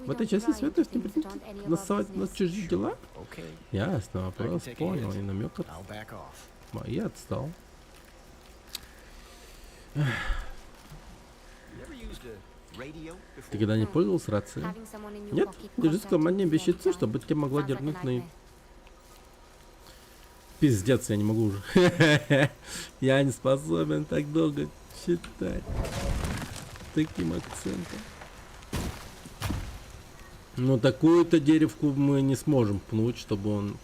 В этой части света не будет насовать на чужие дела? Ясно, вопрос понял и намек. Я отстал. Ты когда не пользовался рацией? Нет? Держи в кармане вещицу, чтобы тебе могла дернуть на... Пиздец, я не могу уже. Я не способен так долго читать. Таким акцентом. Но такую-то деревку мы не сможем пнуть, чтобы он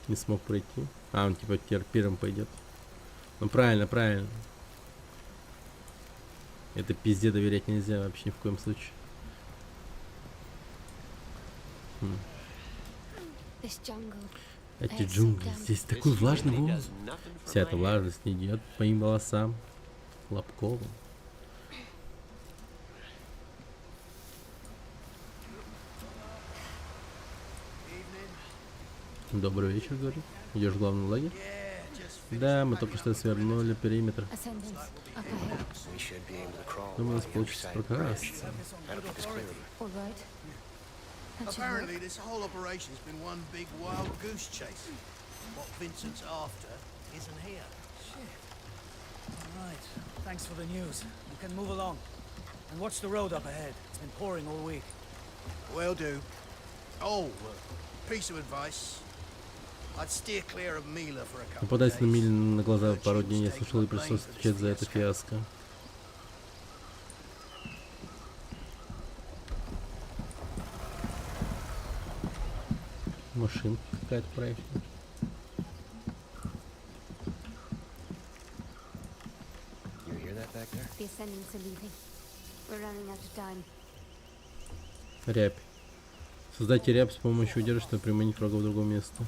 не смог пройти. А, он типа теперь первым пойдет. Ну правильно, правильно. Это пизде доверять нельзя вообще ни в коем случае. Эти джунгли, здесь такой влажный воздух. Вся эта влажность не идет по моим волосам. Лобковым. Добрый вечер, говорю. Идешь в главный лагерь? Да, мы только что свернули периметр. Думаю, у нас получится прокрасться. Apparently, this whole operation's been one big wild goose chase. What Vincent's after isn't here. Shit. Right. Thanks for the news. We can move along. And watch the road up ahead. It's been pouring all week. Will do. Oh, piece of advice. I'd steer clear of Mila for a couple of Попадайся на days. мили на глаза пару дней, я слышал, и пришлось отвечать за это фиаско. Машинка какая-то проехала. You hear that back there? The ascendants are leaving. We're running out of time. Рябь. Создайте рябь с помощью удержа, чтобы приманить врага в другое место.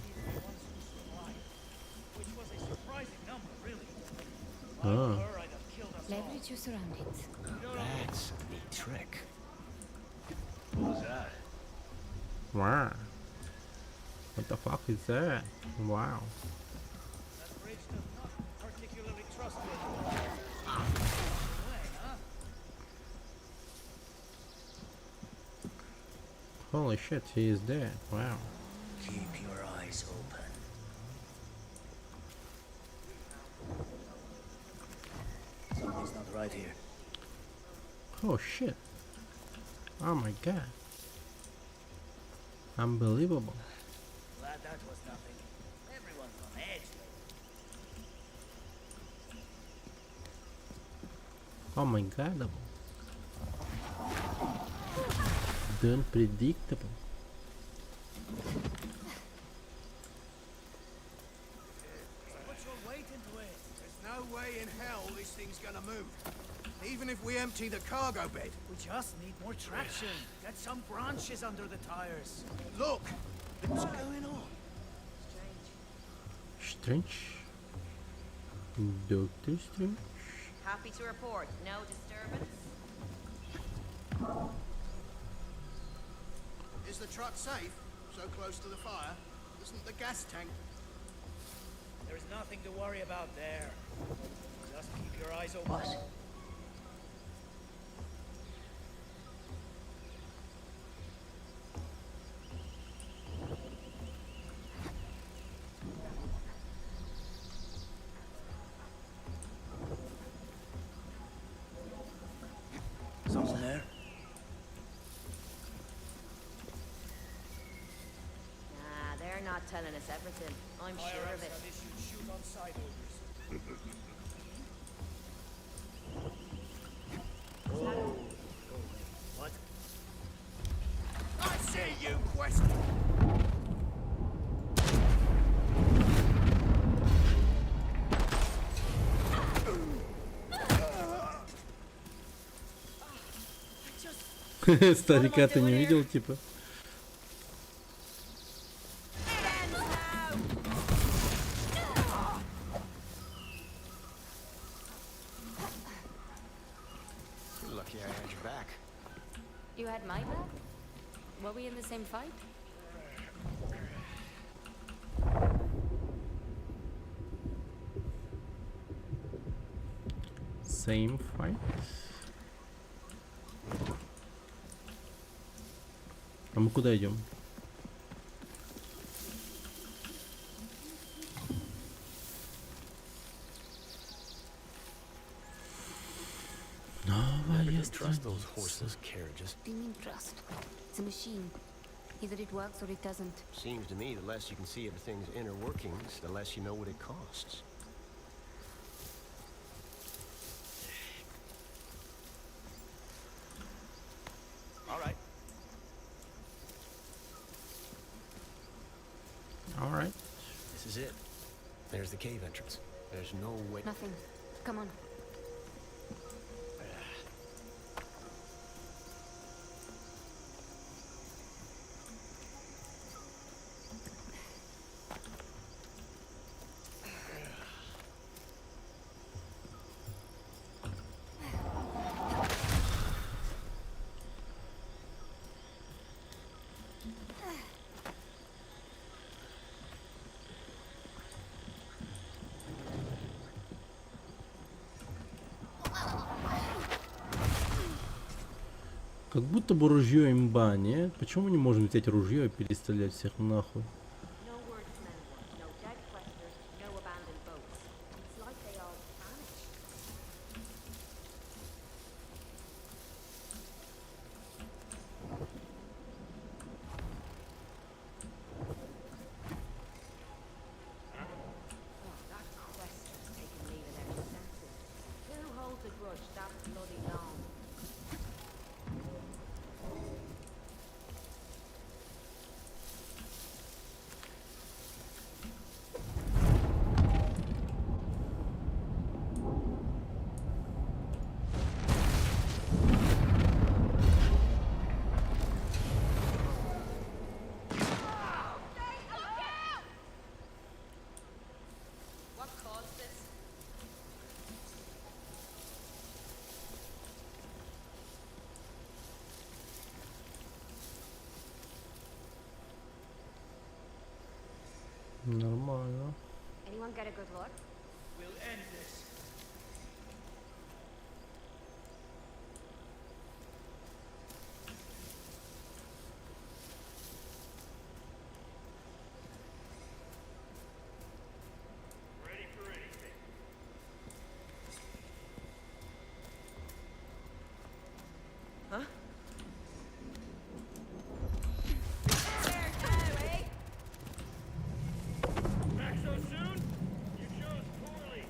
А. Leverage your surroundings. That's a neat trick. What was that? Wow. What the fuck is that? Wow. That bridge does not particularly trust me. Holy shit, he is dead. Wow. Keep your eyes open. Something's not right here. Oh shit. Oh my god. Unbelievable. Glad that was nothing. Everyone's on edge. Oh my god. Unpredictable. Put your weight into it. There's no way in hell this thing's gonna move. Even if we empty the cargo bed. We just need more traction. Get some branches under the tires. Look! What's going on? Strange. Doctor Strange. Happy to report, no disturbance. Is the truck safe? So close to the fire? Isn't the gas tank? There's nothing to worry about there. Just keep your eyes open. What? Someone there? Nah, they're not telling us everything. I'm sure of it. Have issued shoot on side orders. Oh. What? I see you, Quest! Старика ты не видел, типа? You're lucky I had your back. You had my back? Were we in the same fight? Same fight? А мы куда идем? Новая Trust those страница. horseless carriages. What do you mean trust? It's a machine. Either it works or it doesn't. Seems to me the less you can see of a thing's inner workings, the less you know what it costs. All right. Alright. This is it. There's the cave entrance. There's no way. Nothing. Come on. Как будто бы ружье имба, не? Почему мы не можем взять ружье и перестрелять всех нахуй? Нормально. Anyone get a good look? We'll end this. Ready for anything. Huh? Back so soon? You chose poorly.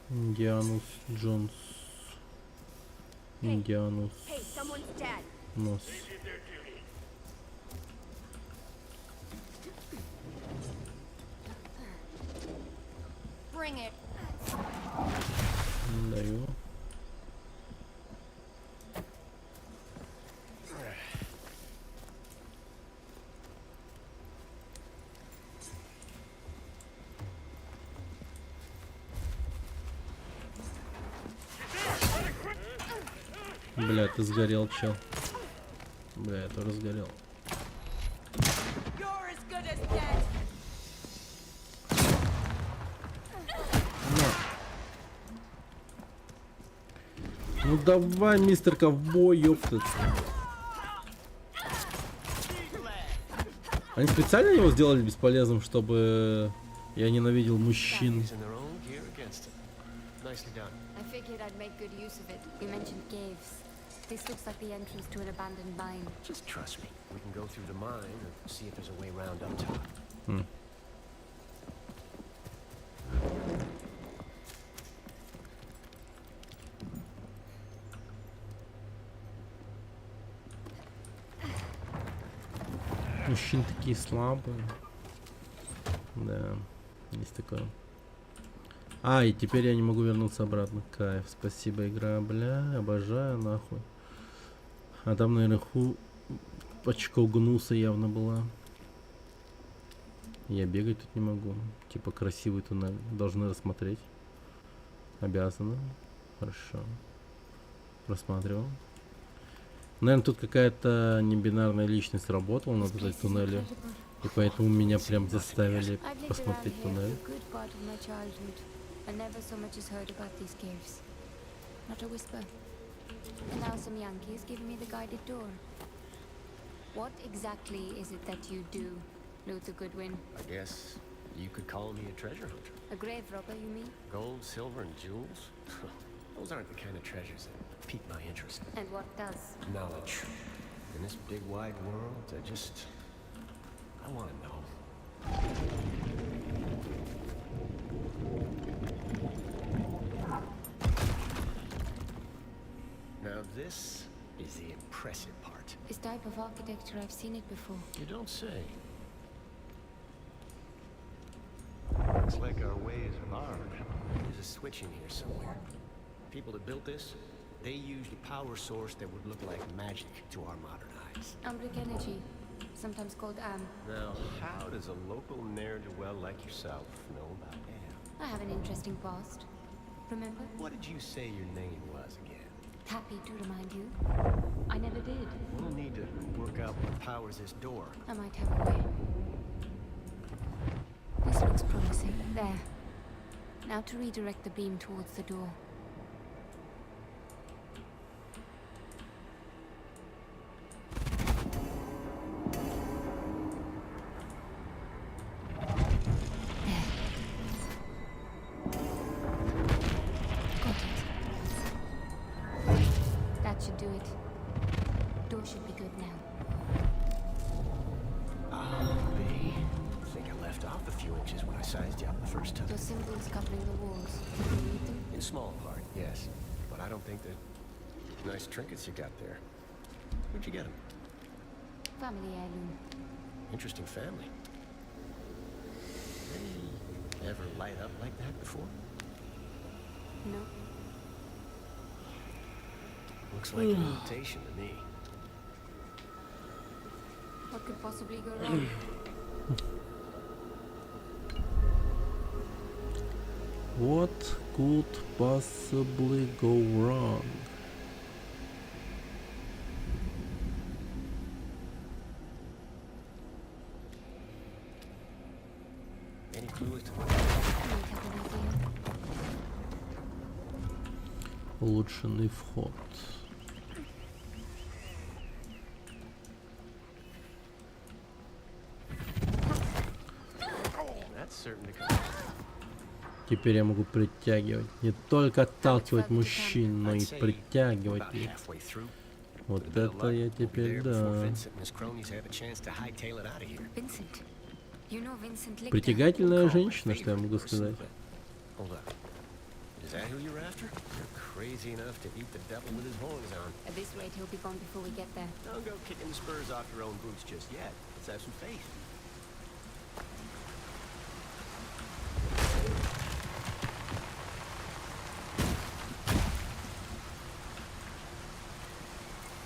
Индианус Джонс. Индианус Hey, someone's dead. Нос. They did their duty. Bring it. Даю. Бля, ты сгорел, чел. Бля, я тоже сгорел. You're as good as dead. Ну давай, мистер ковбой, ёпта. Они специально его сделали бесполезным, чтобы я ненавидел мужчин. Using their own gear against it. Nicely done. I figured I'd make good use of it. You mentioned caves. This looks like the entrance to an abandoned mine. Just trust me. We can go through the mine and see if there's a way round up top. Мужчины такие слабые. Да, есть такое. А, и теперь я не могу вернуться обратно. Кайф, спасибо, игра, бля, обожаю, нахуй. А там наверху очко гнуса явно была. Я бегать тут не могу. Типа красивый туннель. Должны рассмотреть. Обязаны. Хорошо. Просматривал. Наверное, тут какая-то небинарная личность работала над этой туннелью. И поэтому меня прям заставили посмотреть туннель. I never so much as heard about these caves. Not a whisper. And now some Yankees giving me the guided door. What exactly is it that you do, Luther Goodwin? I guess you could call me a treasure hunter. A grave robber, you mean? Gold, silver, and jewels? Those aren't the kind of treasures that pique my interest. And what does? Knowledge. In this big wide world, I want to know. This is the impressive part. This type of architecture, I've seen it before. You don't say. Looks like our ways are barred. There's a switch in here somewhere. People that built this, they used a power source that would look like magic to our modern eyes. Ambric energy, sometimes called AM. Now, how does a local ne'er-do-well like yourself know about AM? I have an interesting past. Remember? What did you say your name was again? Happy to remind you. I never did. We'll need to work out what powers this door. I might have a way. This looks promising. There. Now to redirect the beam towards the door. Trinkets you got there. Where'd you get them? Family heirloom. Interesting family. They ever light up like that before? No. Looks like an invitation to me. What could possibly go wrong? What could possibly go wrong? Улучшенный вход. Теперь я могу притягивать, не только отталкивать мужчин, но и притягивать их. Вот это я теперь, да. Притягательная женщина, что я могу сказать. Is that who you're after? You're crazy enough to eat the devil with his horns on. At this rate, he'll be gone before we get there. Don't go kicking the spurs off your own boots just yet. Let's have some faith.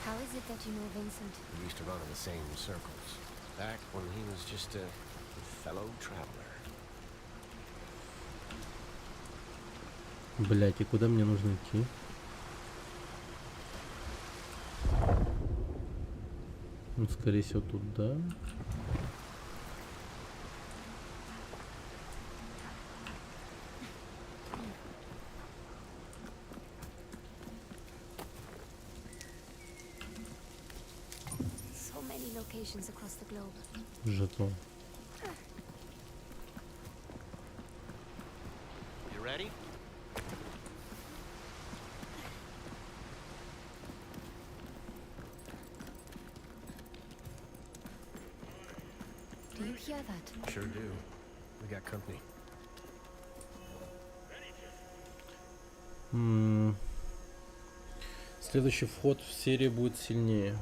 How is it that you know Vincent? We used to run in the same circles. Back when he was just a fellow traveler. Блять, и куда мне нужно идти? Ну, скорее всего, туда. So many locations across the globe. Жетон. You ready? Do you hear that? Sure do. We got company. Следующий вход в серии будет сильнее.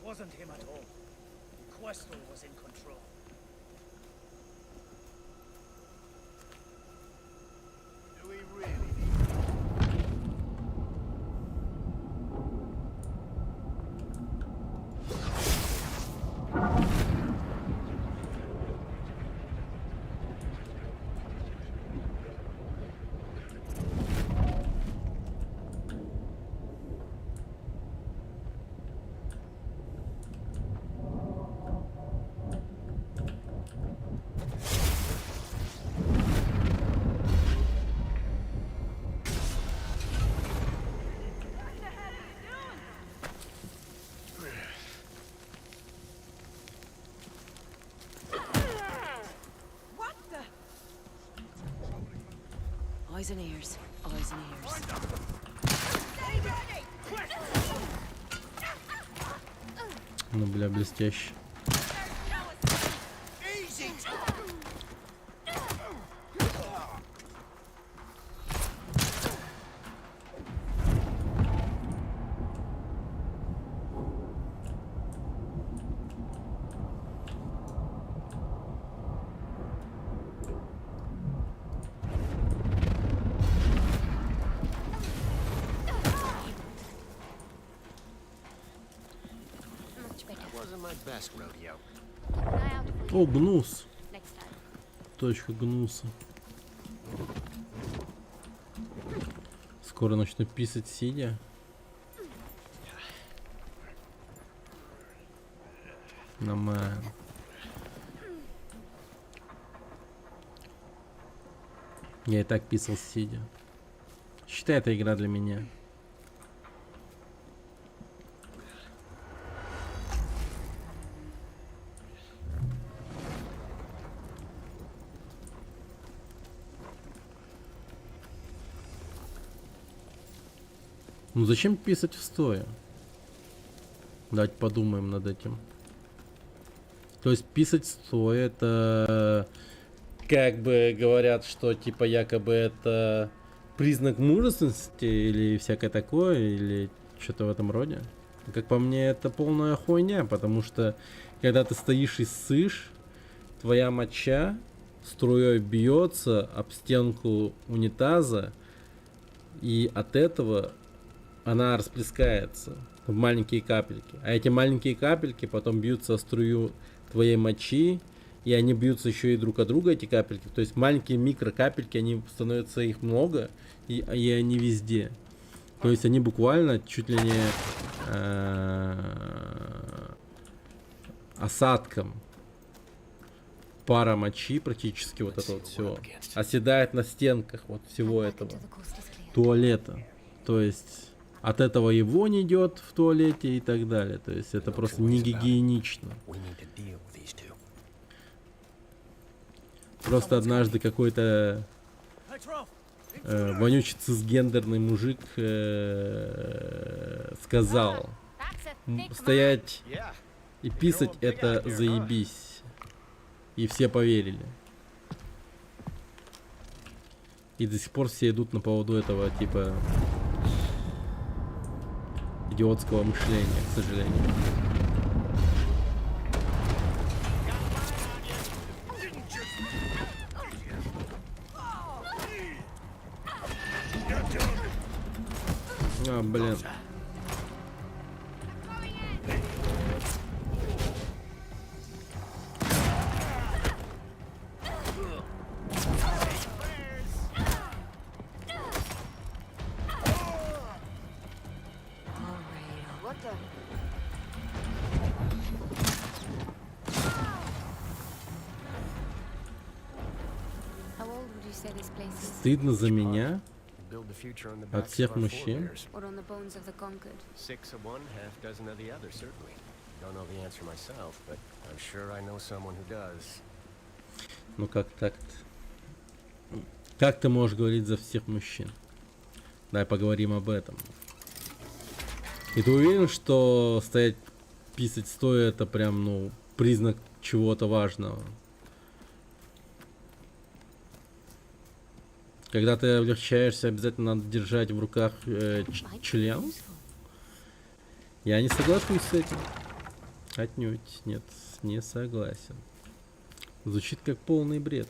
Wasn't him at all. Questor was in control. Do we really Eyes and ears. Eyes and ears. Ну, бля, блестяще. my best, Rodeo. О, гнус. Точка гнуса. Скоро начну писать сидя. Нормально. Я и так писал сидя. Считай, это игра для меня. Ну зачем писать в стоя? Давайте подумаем над этим. То есть писать стоя, это как бы говорят, что типа якобы это признак мужественности или всякое такое, или что-то в этом роде. Как по мне, это полная хуйня, потому что когда ты стоишь и ссышь, твоя моча струей бьется об стенку унитаза, и от этого она расплескается в маленькие капельки. А эти маленькие капельки потом бьются о струю твоей мочи, и они бьются еще и друг от друга, эти капельки. То есть маленькие микрокапельки, они становятся их много, и они везде. То есть они буквально чуть ли не осадком пара мочи практически вот это вот все оседает на стенках вот всего этого туалета. То есть от этого и вонь идет в туалете и так далее. То есть это просто не гигиенично. Просто однажды какой-то вонючий цисгендерный мужик сказал: стоять и писать это заебись. И все поверили. И до сих пор все идут на поводу этого типа идиотского мышления, к сожалению. А, блин. Стыдно за меня от всех мужчин. Or on the bones of the conquered. 6 of one, half dozen of the other, certainly. Don't know the answer myself, but I'm sure I know someone who does. Ну как так-то? Как ты можешь говорить за всех мужчин? Давай поговорим об этом. И ты уверен, что стоять писать стоя это прям, ну, признак чего-то важного? Когда ты облегчаешься, обязательно надо держать в руках член? Я не соглашусь с этим. Отнюдь. Нет, не согласен. Звучит как полный бред.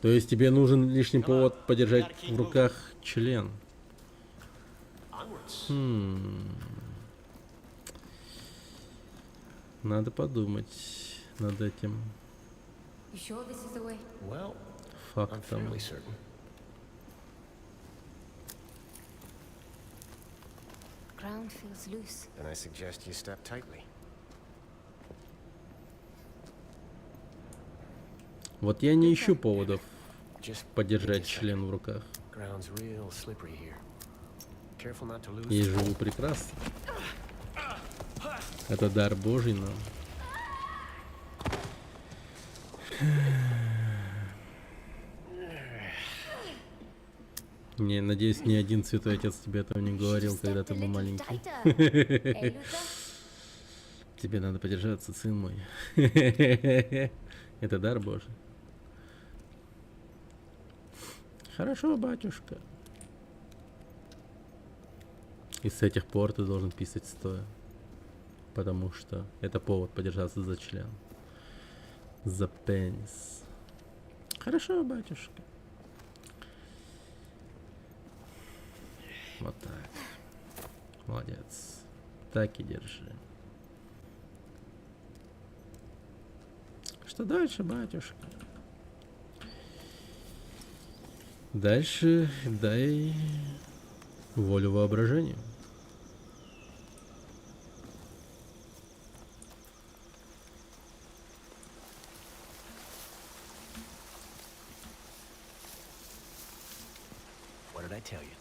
То есть тебе нужен лишний повод подержать в руках член? Надо подумать над этим фактом. Ground feels loose. Then I suggest you step tightly. Вот я не ищу поводов подержать член в руках. Ground's real slippery here. Careful not to lose. И живу прекрасно. Это дар Божий нам. Не, надеюсь, ни один святой отец тебе этого не говорил, когда ты был маленький. Тебе надо подержаться, сын мой. Это дар Божий. Хорошо, батюшка. И с этих пор ты должен писать стоя. Потому что это повод подержаться за член. За пенис. Хорошо, батюшка. Вот так. Молодец. Так и держи. Что дальше, батюшка? Дальше дай волю воображению. What did I tell you?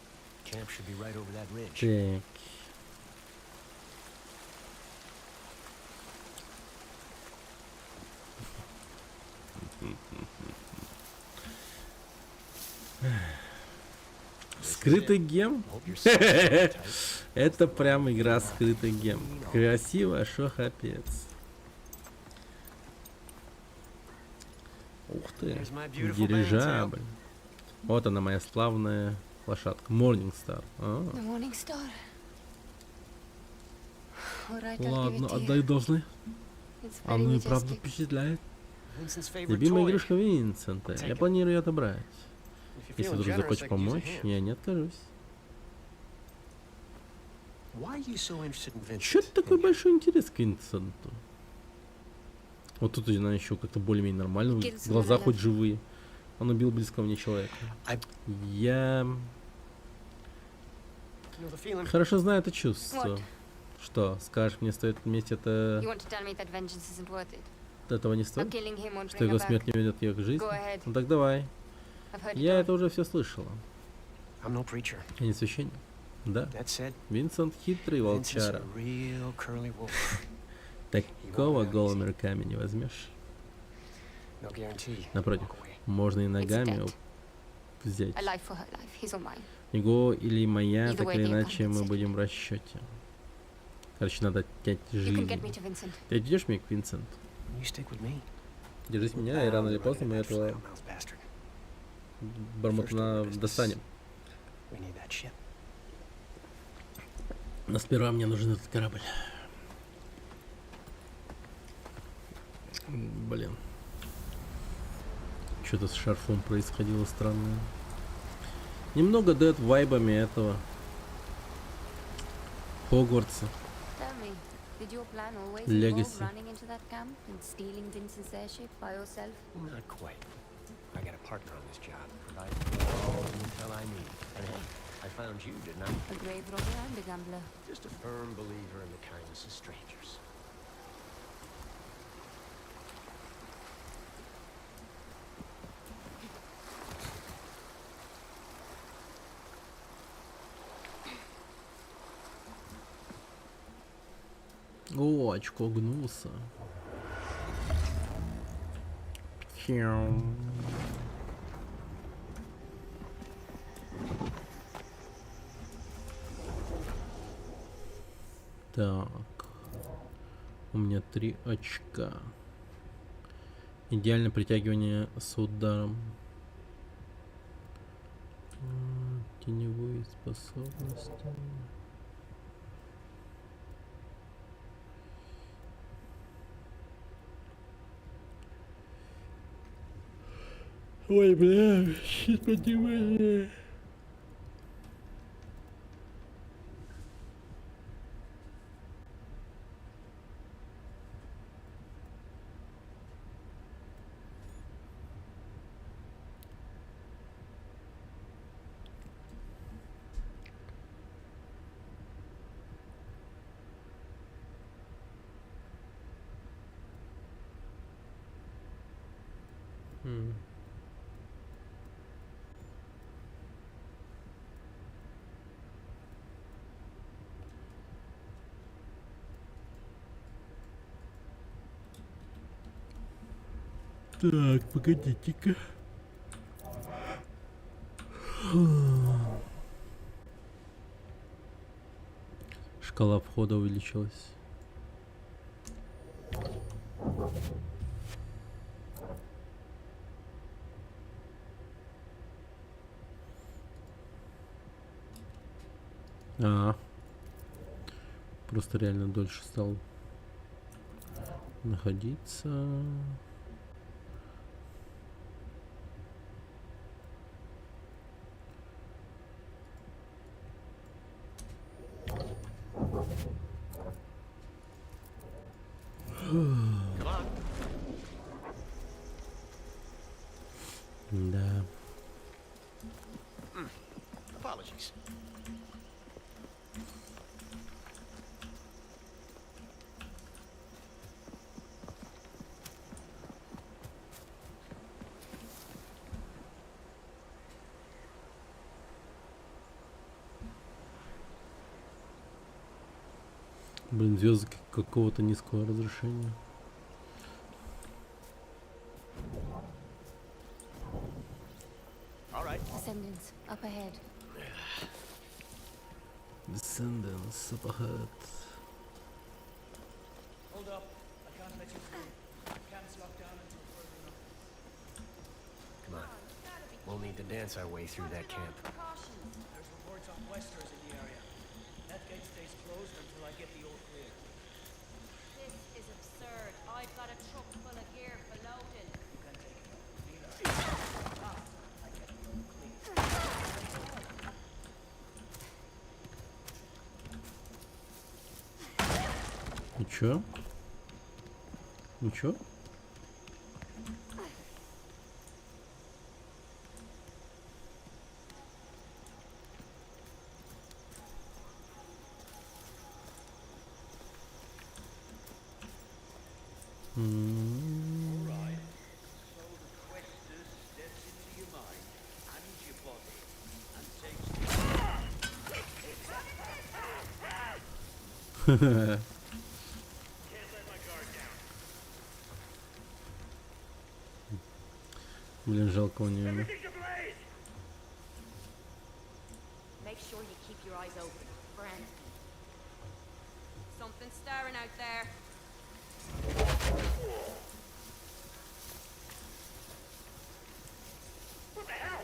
Camp should be right over that ridge. Так. Скрытый гем? Это прям игра скрытый гем. Красиво, шо капец. Ух ты, дирижабль. Вот она, моя славная лошадка. Morningstar. The Morning Star. All right, I'll give Ладно, it to you. отдай должны. It's very Она и правда majestic. впечатляет. Vincent's favorite Любимая toy. игрушка Винсента. Я планирую ее отобрать. If you're Если feeling вдруг generous, захочешь I could use a помочь, hand. я не откажусь. Why are you so interested in Vincent? Чё это такой большой интерес к Винсенту? Вот тут она еще как-то более-менее нормально выглядит. Глаза хоть живые. Он убил близкого мне человека. Я You know the feeling? хорошо знаю это чувство. What? Что, скажешь, мне стоит вместе это... You want to tell me that vengeance isn't worth it? Этого не How стоит? killing him won't Что bring его her back? смерть не ведет ее к жизни? Go ahead. Ну так давай. I've heard it Я all. это уже все слышала. I'm no preacher. Я не священник. Да. That said, Винсент хитрый Vincent's волчара. a real curly wolf. Такого голыми руками не возьмешь. No guarantee. Напротив, можно и ногами debt. взять. A life for her life, his or mine. Его или моя, Either так way, или the иначе income мы is будем в расчете. Короче, надо отнять You can жизнь. get me to Vincent. Ты идешь мне к Винсент? You stick with me. Держись меня, и рано или поздно мы этого Flannel-mouthed bastard. бармотуна достанем. We need that ship. Но сперва мне нужен этот корабль. Блин. Что-то с шарфом происходило странное. Немного дает вайбами этого Хогвартса. Tell me, did your plan always Legacy. involve running into that camp and stealing Vincent's airship by yourself? Not quite. I got a partner on this job, providing all the intel I need. And hey, I found you, didn't I? A grave robber and a gambler. Just a firm believer in the kindness of strangers. О, очко гнуса. Хеу. Так. У меня 3 очка. Идеальное притягивание с ударом. Теневые способности. Ой, бля, щит поднимай. Так, погодите-ка. Шкала входа увеличилась. Просто реально дольше стал находиться. Да. Apologies. Блин, звезды какого-то низкого разрешения. All right. Descendants, up ahead. Descendants up ahead. Hold up. I can't let you through. Camp's locked down until further notice. Come on. We'll need to dance our way through that camp. There's reports of Questers in the area. That gate stays closed until I get the all clear. This is absurd. I've got a truck full of gear for loading. You can take it. Neither. I get the all clear. Ничего? Ничего? Alright. So the Quester steps into your mind and your body and takes Блин, жалко у нее. Make sure you keep your eyes open for anything. Something staring out there. What the hell?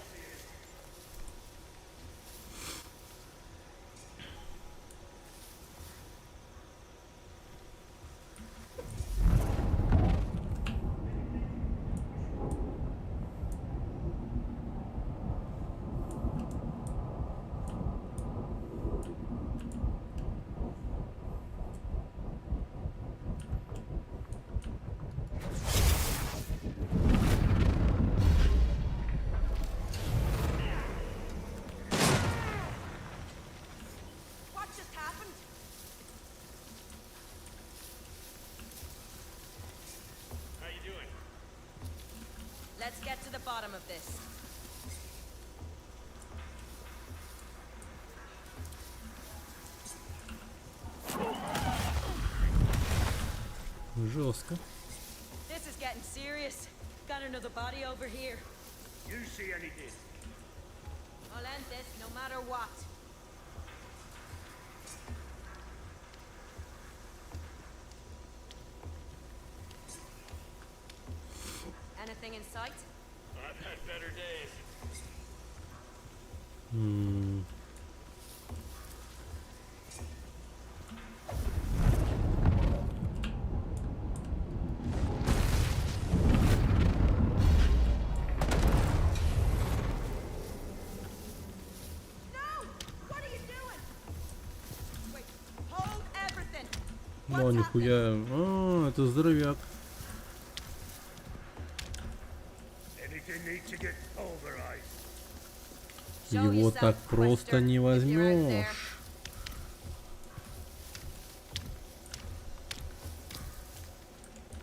What just happened? How you doing? Let's get to the bottom of this. Жестко. This is getting serious. Got another body over here. You see anything? I'll end this no matter what. Anything in sight? I've had better days. М. What are you doing? Wait, hold everything. О, нихуя. А, это здоровяк. Anything needs to get pulverized. Его так просто не возьмешь.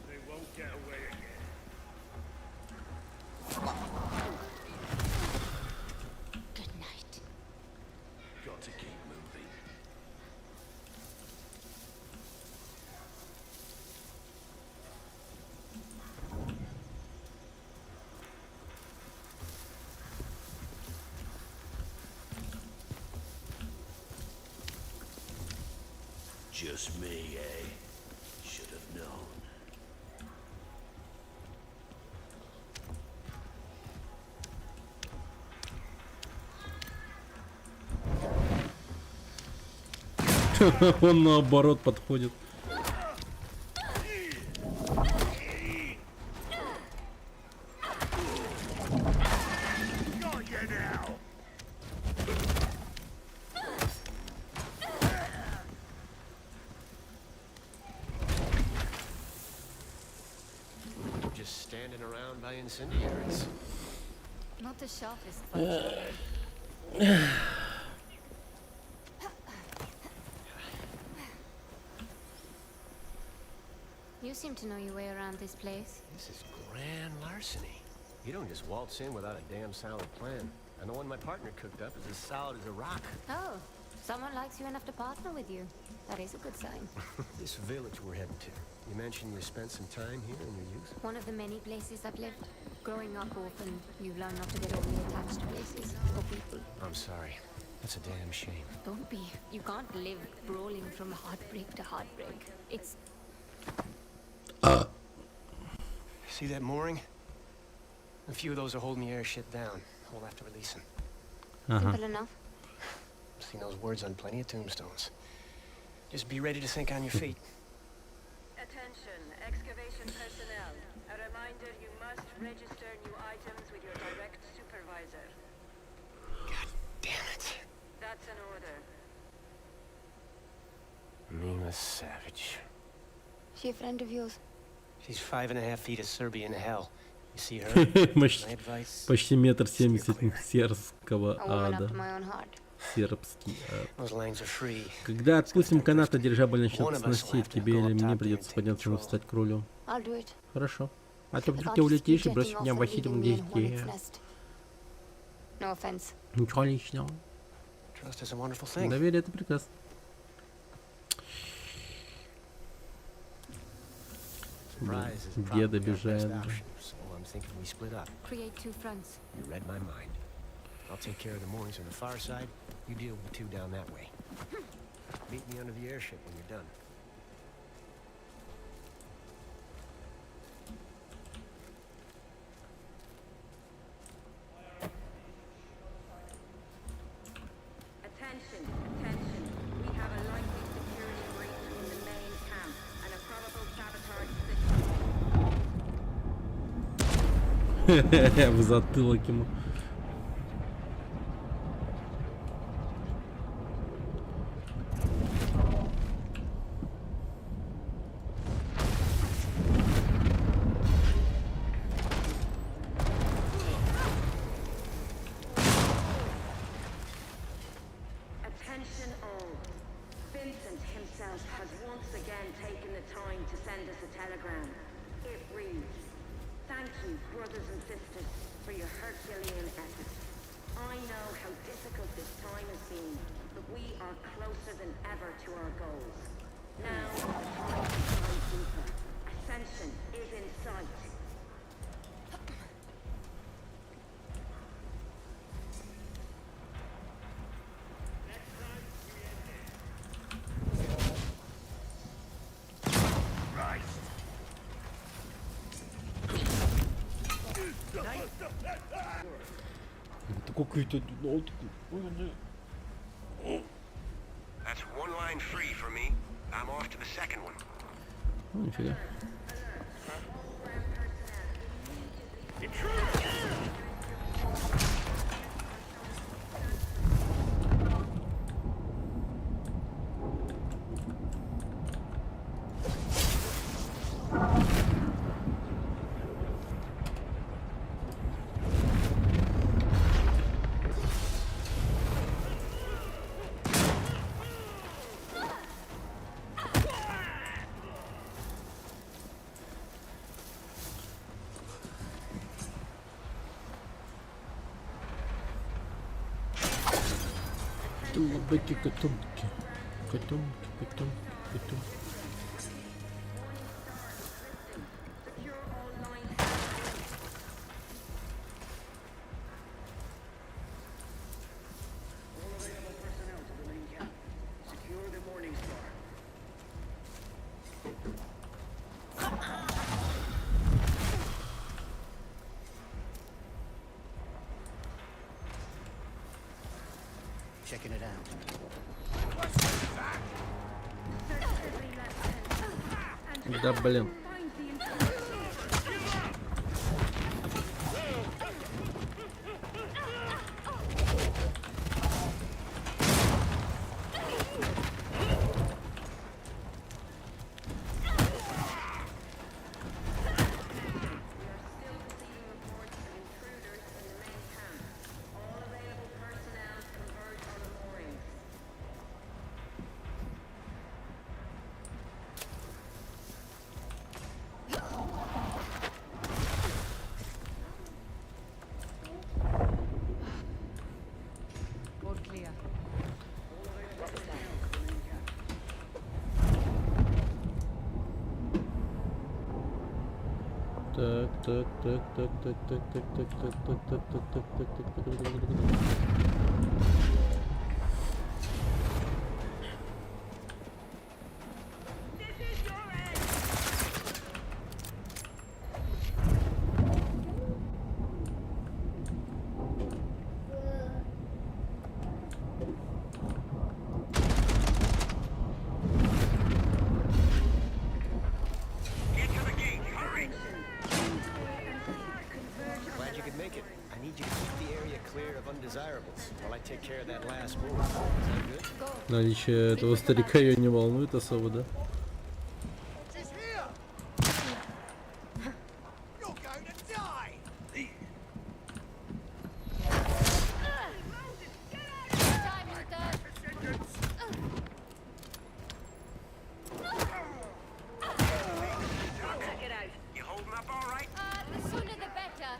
They won't get away again. Good night. Got to keep moving. Just me, eh? Should have known. Он наоборот подходит. Got you now. Just standing around by incendiaries. Not the sharpest fight. You seem to know your way around this place. This is grand larceny. You don't just waltz in without a damn solid plan. And the one my partner cooked up is as solid as a rock. Oh, someone likes you enough to partner with you. That is a good sign. This village we're heading to. You mentioned you spent some time here in your youth? One of the many places I've lived. Growing up orphan, you learn not to get overly attached to places or people. I'm sorry. That's a damn shame. Don't be. You can't live brawling from heartbreak to heartbreak. It's... See that mooring? A few of those are holding the airship down. We'll have to release them. Simple enough. I've seen those words on plenty of tombstones. Just be ready to think on your feet. Attention, excavation personnel. A reminder, you must register new items with your direct supervisor. God damn it. That's an order. Mima Savage. She a friend of yours? She's 5.5 feet of Serbian hell. You see her? My advice. Почти 1,70 м сербского A woman ада. after my own heart. Сербский ад. Those lanes are free. Когда отпустим канаты, дирижабль начнет сносить. Тебе или мне придется подняться и встать к рулю. I'll do it. Хорошо. А то вдруг ты улетишь и бросишь меня в Вахитовом гнезде. No offense. Ничего личного. Trust is a wonderful thing. Доверие — это прекрасно. Деда бежает. Create two fronts. You read my mind. I'll take care of the moorings on the far side. You deal with the two down that way. Meet me under the airship when you're done. Attention, attention. We have a likely security breach in the main camp and a probable sabotage situation. В затылок ему. Attention all. Vincent himself has once again taken the time to send us a telegram. It reads, "Thank you, brothers and sisters, for your Herculean efforts. I know how difficult this time has been, but we are closer than ever to our goals. Now, the time to dive deeper. Ascension is in sight." Какой-то... That's one line free for me. I'm off to the second one. Нифига. Котомки, котомки. Котомки, котомки, котомки. Secure the Morning Star. Checking it out. Да, блин. Glad you could make it. I need you to keep the area clear of undesirables while I take care of that last move. Is that good? Наличие этого старика ее не волнует особо, да? The sooner the better.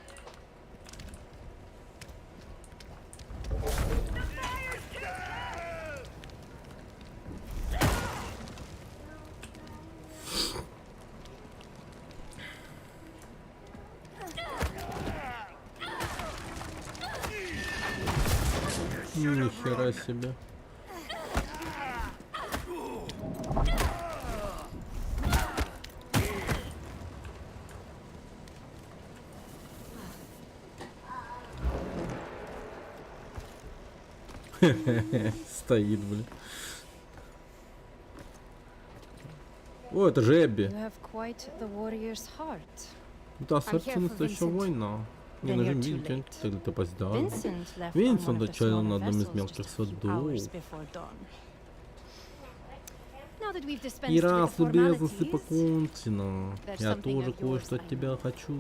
Нихера себе. Стоит, блин. О, это же Эбби. You have quite the warrior's heart. Да, сердце настоящего воина. Не Then нажми you're too мильки, late. ты опоздал. Vincent left on Винсент one of the отчалил на smaller одном из vessels мелких just a few судов. hours before dawn. Now that we've dispensed И with the раз любезности formalities, покончено, there's я something тоже of yours кое-что I от тебя хочу.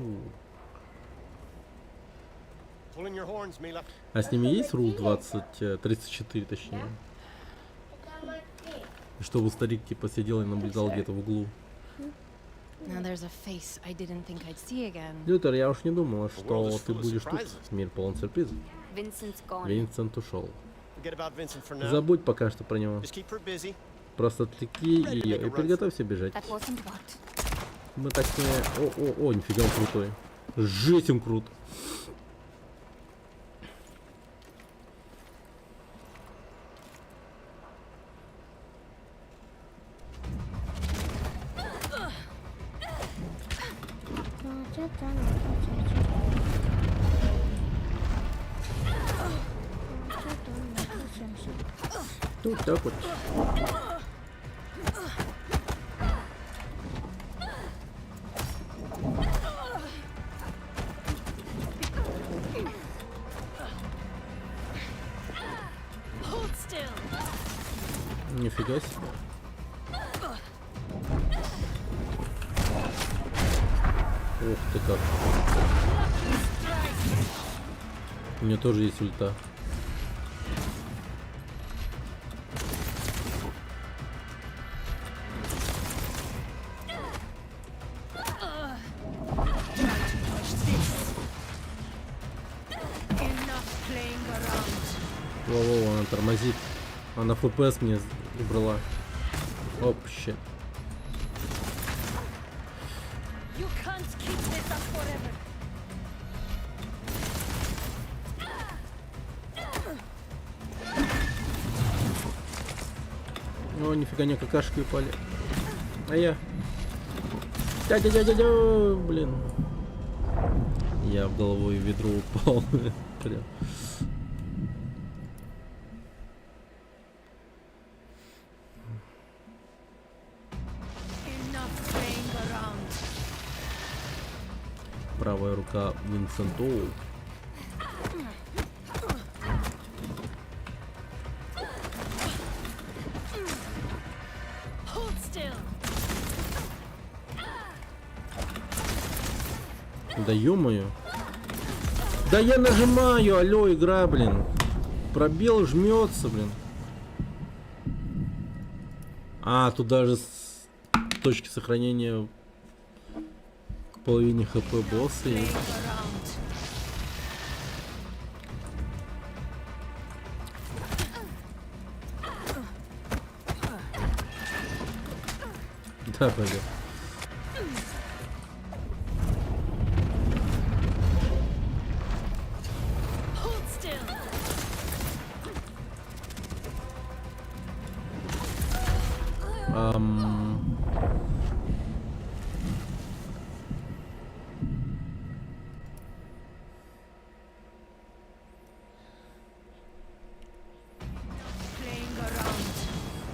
Pull in your horns, Mila. А с ними есть рул 34, точнее? Чтобы старик типа сидел и наблюдал где-то в углу. now there's a face I didn't think I'd see again. Лютер, я уж не думала, что ты будешь тут. Мир полон сюрпризов. Vincent's gone. Винсент ушел. Forget about Vincent for now. Забудь пока что про него. Just keep her busy. Просто отвлеки ее и приготовься бежать. That wasn't what. Мы так не... О, нифига он крутой. Жесть он крут. Вот так вот. Hold still. Нифига себе. Ух ты как. У меня тоже есть ульта. Во-во, она тормозит. Она FPS мне убрала. Оп, щет. You can't keep this up forever. О, нифига не какашки упали. А я. Дядя, блин. Я в головой в ведро упал. Прям. Enough playing around. Правая рука Винсенту. Hold still. Да ё-моё. Да я нажимаю, алло, игра, блин. Пробел жмется, блин. А, тут даже с точки сохранения к половине хп босса есть. Да, пойдет.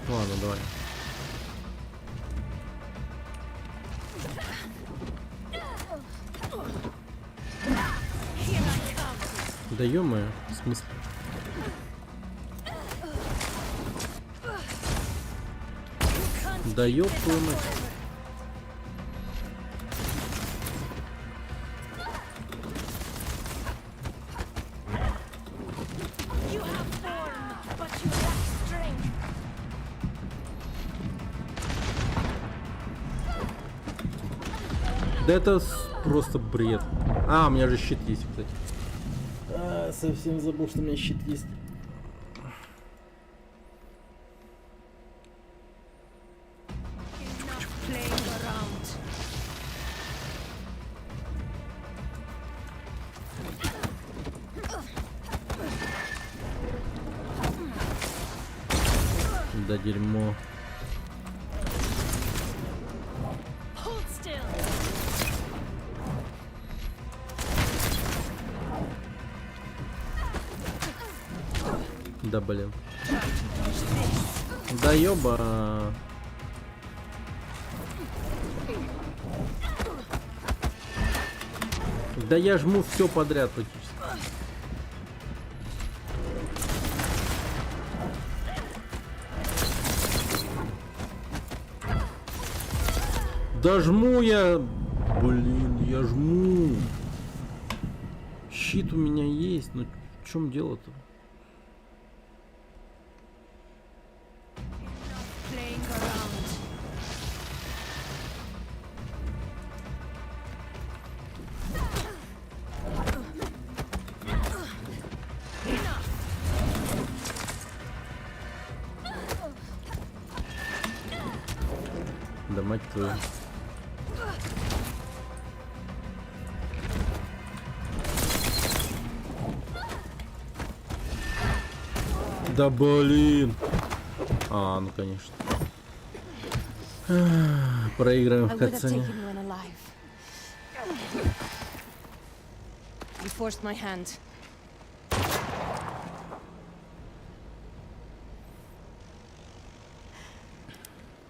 Ладно, давай. Да ё-моё, в смысле? Да ёб твою мать. Да это просто бред. А, у меня же щит есть, кстати. А, совсем забыл, что у меня щит есть. Да дерьмо. Да блин. Да ёба. Да я жму все подряд практически. Да жму я. Блин, я жму. Щит у меня есть, но в чем дело-то? Да мать твою. Да блин. А, ну конечно. Проиграем в катсцене. You forced my hand.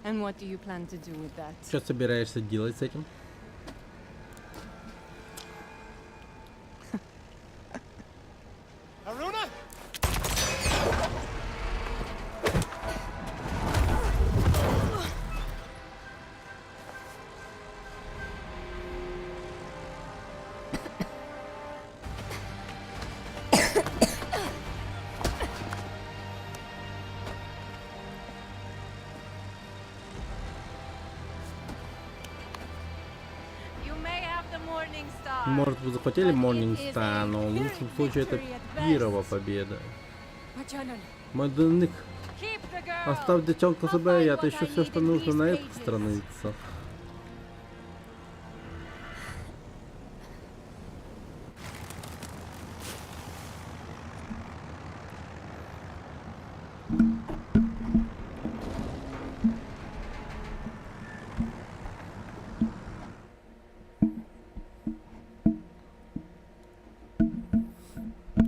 And what do you plan to do with that? Что собираешься делать с этим? Aruna? Может, вы захватили Morningstar, но в лучшем случае это первая победа. Мой дневник. Оставь девчонку себе, я отыщу все, что нужно на этих страницах.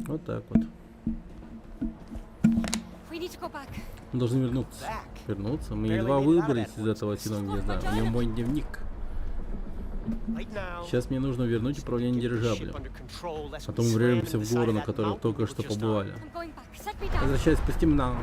Вот так вот. Мы должны вернуться. Вернуться? Мы едва выбрались из этого сильного гнезда. У него мой дневник. Сейчас мне нужно вернуть управление дирижаблем. Потом мы врежемся в гору, на которой только что побывали. Возвращаясь по темнам.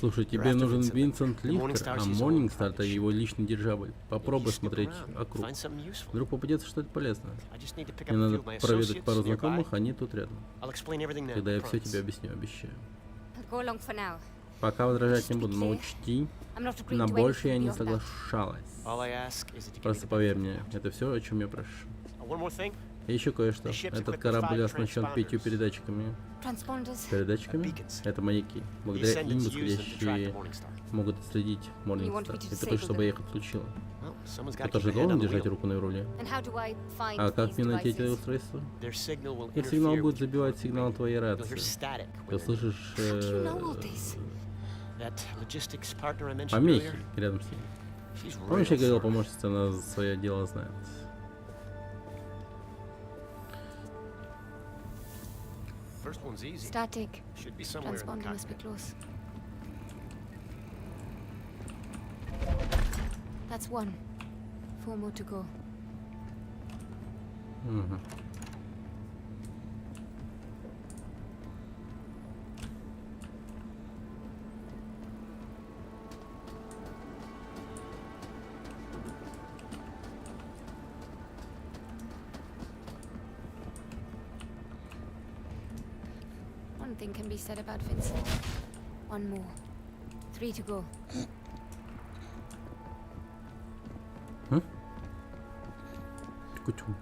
Слушай, тебе нужен Винсент Лифтер, а Morningstar — это его личный дирижабль. Попробуй смотреть вокруг. Вдруг попадется что-то полезное. Мне надо проведать пару знакомых, они тут рядом. Когда я все тебе объясню, обещаю. Пока возражать не буду, но учти, на больше я не соглашалась. Просто поверь мне, это все, о чем я прошу. И еще кое-что. Этот корабль оснащен 5 передатчиками. Передатчиками? Это маяки. Благодаря им восходящие могут отследить Morningstar. И ты хочешь, чтобы я их отключила? Well, someone's got to Кто-то keep же a hand должен on the держать wheel. руку на руле. And how do I find А как these мне найти эти devices? устройства? Their signal will Их сигнал interfere будет with your забивать сигнал твоей You'll hear рации. static Ты when услышишь How do you know all this? that logistics partner I mentioned помехи earlier. рядом с ним. She's Помнишь, я real говорил, smart. помощница, она свое дело знает. First one's easy. Static. Should be somewhere in the Transponder must be cockpit. close. That's one. 4 more to go. Мгм. One thing can be said about Vincent. One more. 3 to go. Тьфу-тьфу.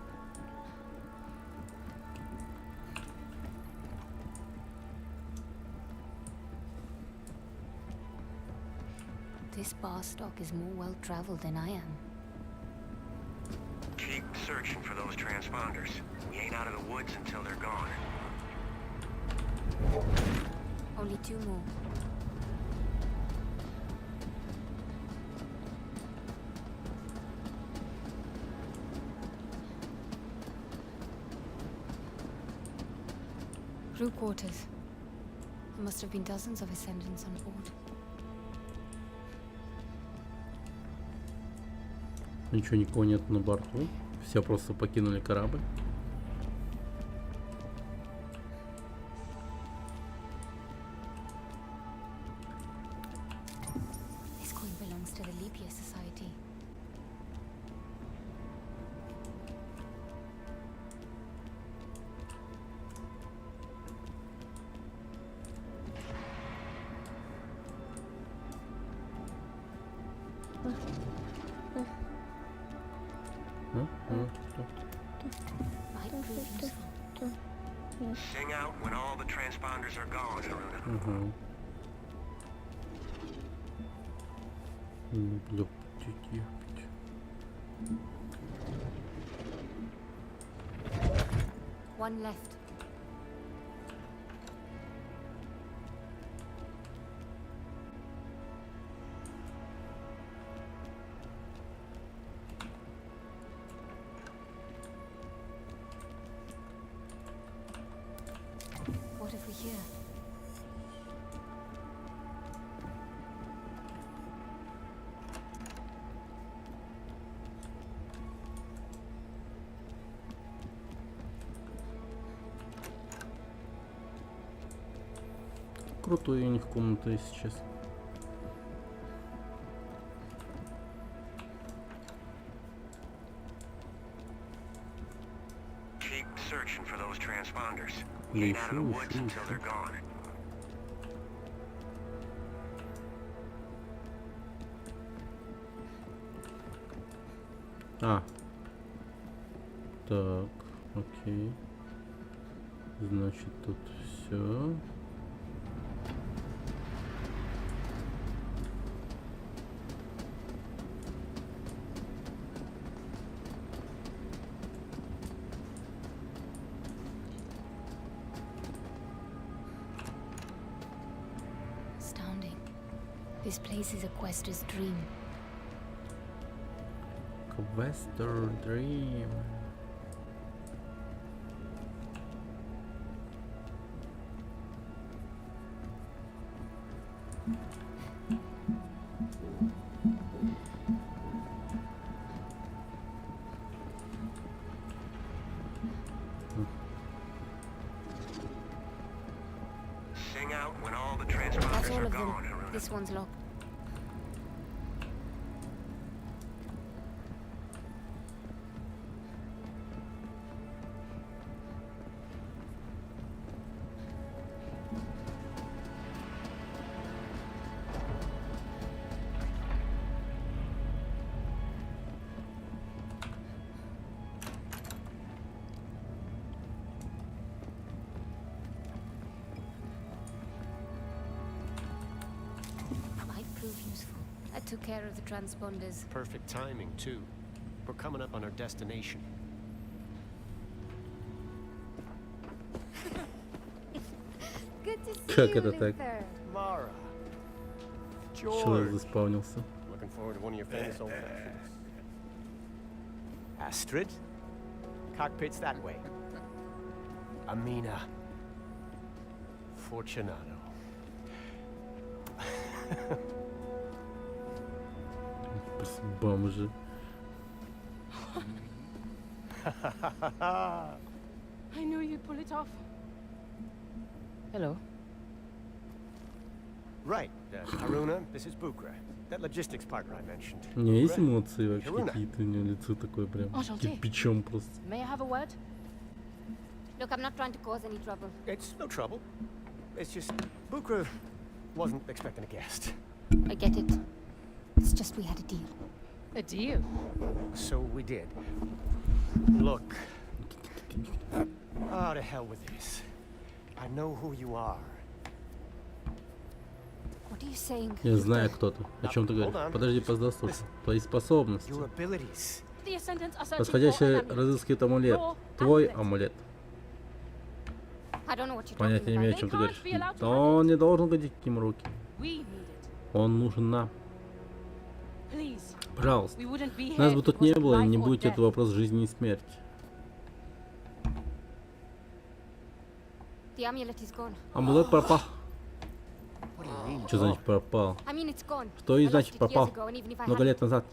This bar stock is more well-traveled than I am. Keep searching for those transponders. We ain't out of the woods until they're gone. Only 2 more. Crew quarters. There must have been dozens of Ascendants on board. Ничего никого нет на борту. Все просто покинули корабль. This coin belongs to the Leap Year Society. Might prove useful. Sing out when all the transponders are gone, Haruna. Угу. Люблю птички. One left. What have we here? Крутые у них комната, если честно. Keep searching for those transponders. We ain't out of the woods until they're gone. А. Так, окей. Значит, тут все. Astounding. This place is a quester's dream. Quester Dream. Sing out when all the That's transponders all are of them. gone, Haruna. This one's locked. Might prove useful. A took care of the transponders. Perfect timing, too. We're coming up on our destination. Good to see Как you, это так? Luther. Mara. Человек George. заспавнился. Looking forward to one of your famous old fashions. Astrid? Cockpit's that way. Amina. Fortunato. Бомжи. I knew you'd pull it off. Hello. Right, Haruna, this is Bukra. That logistics partner I mentioned. У нее есть Bukra? эмоции вообще Haruna. какие-то? У нее лицо такое прям Enchanté. кирпичом просто. May I have a word? Look, I'm not trying to cause any trouble. It's no trouble. It's just Bukra wasn't expecting a guest. I get it. It's just we had a deal. A deal? So we did. Look. Oh, to hell with this. I know who you are. What are you saying? Я знаю, кто ты. О чем ты говоришь? Hold on. Подожди, послушай. Твои способности. Your abilities. The Ascendants are searching for Восходящий an amulet. разыскивает амулет. Your Твой amulet. амулет. I don't know what you're Понятия не talking имею, about. о чем ты They говоришь. can't be allowed to Да have он не должен ходить к ним руки. We need it. Он нужен нам. Please. Пожалуйста. We wouldn't be here Нас if бы it тут не wasn't было, и не life or будет death. это вопрос жизни и смерти. The amulet is gone. Амулет пропал. What do you mean? Что значит пропал? I mean, it's gone. Что и I значит lost it years пропал? ago, and even if I Много hadn't, лет назад.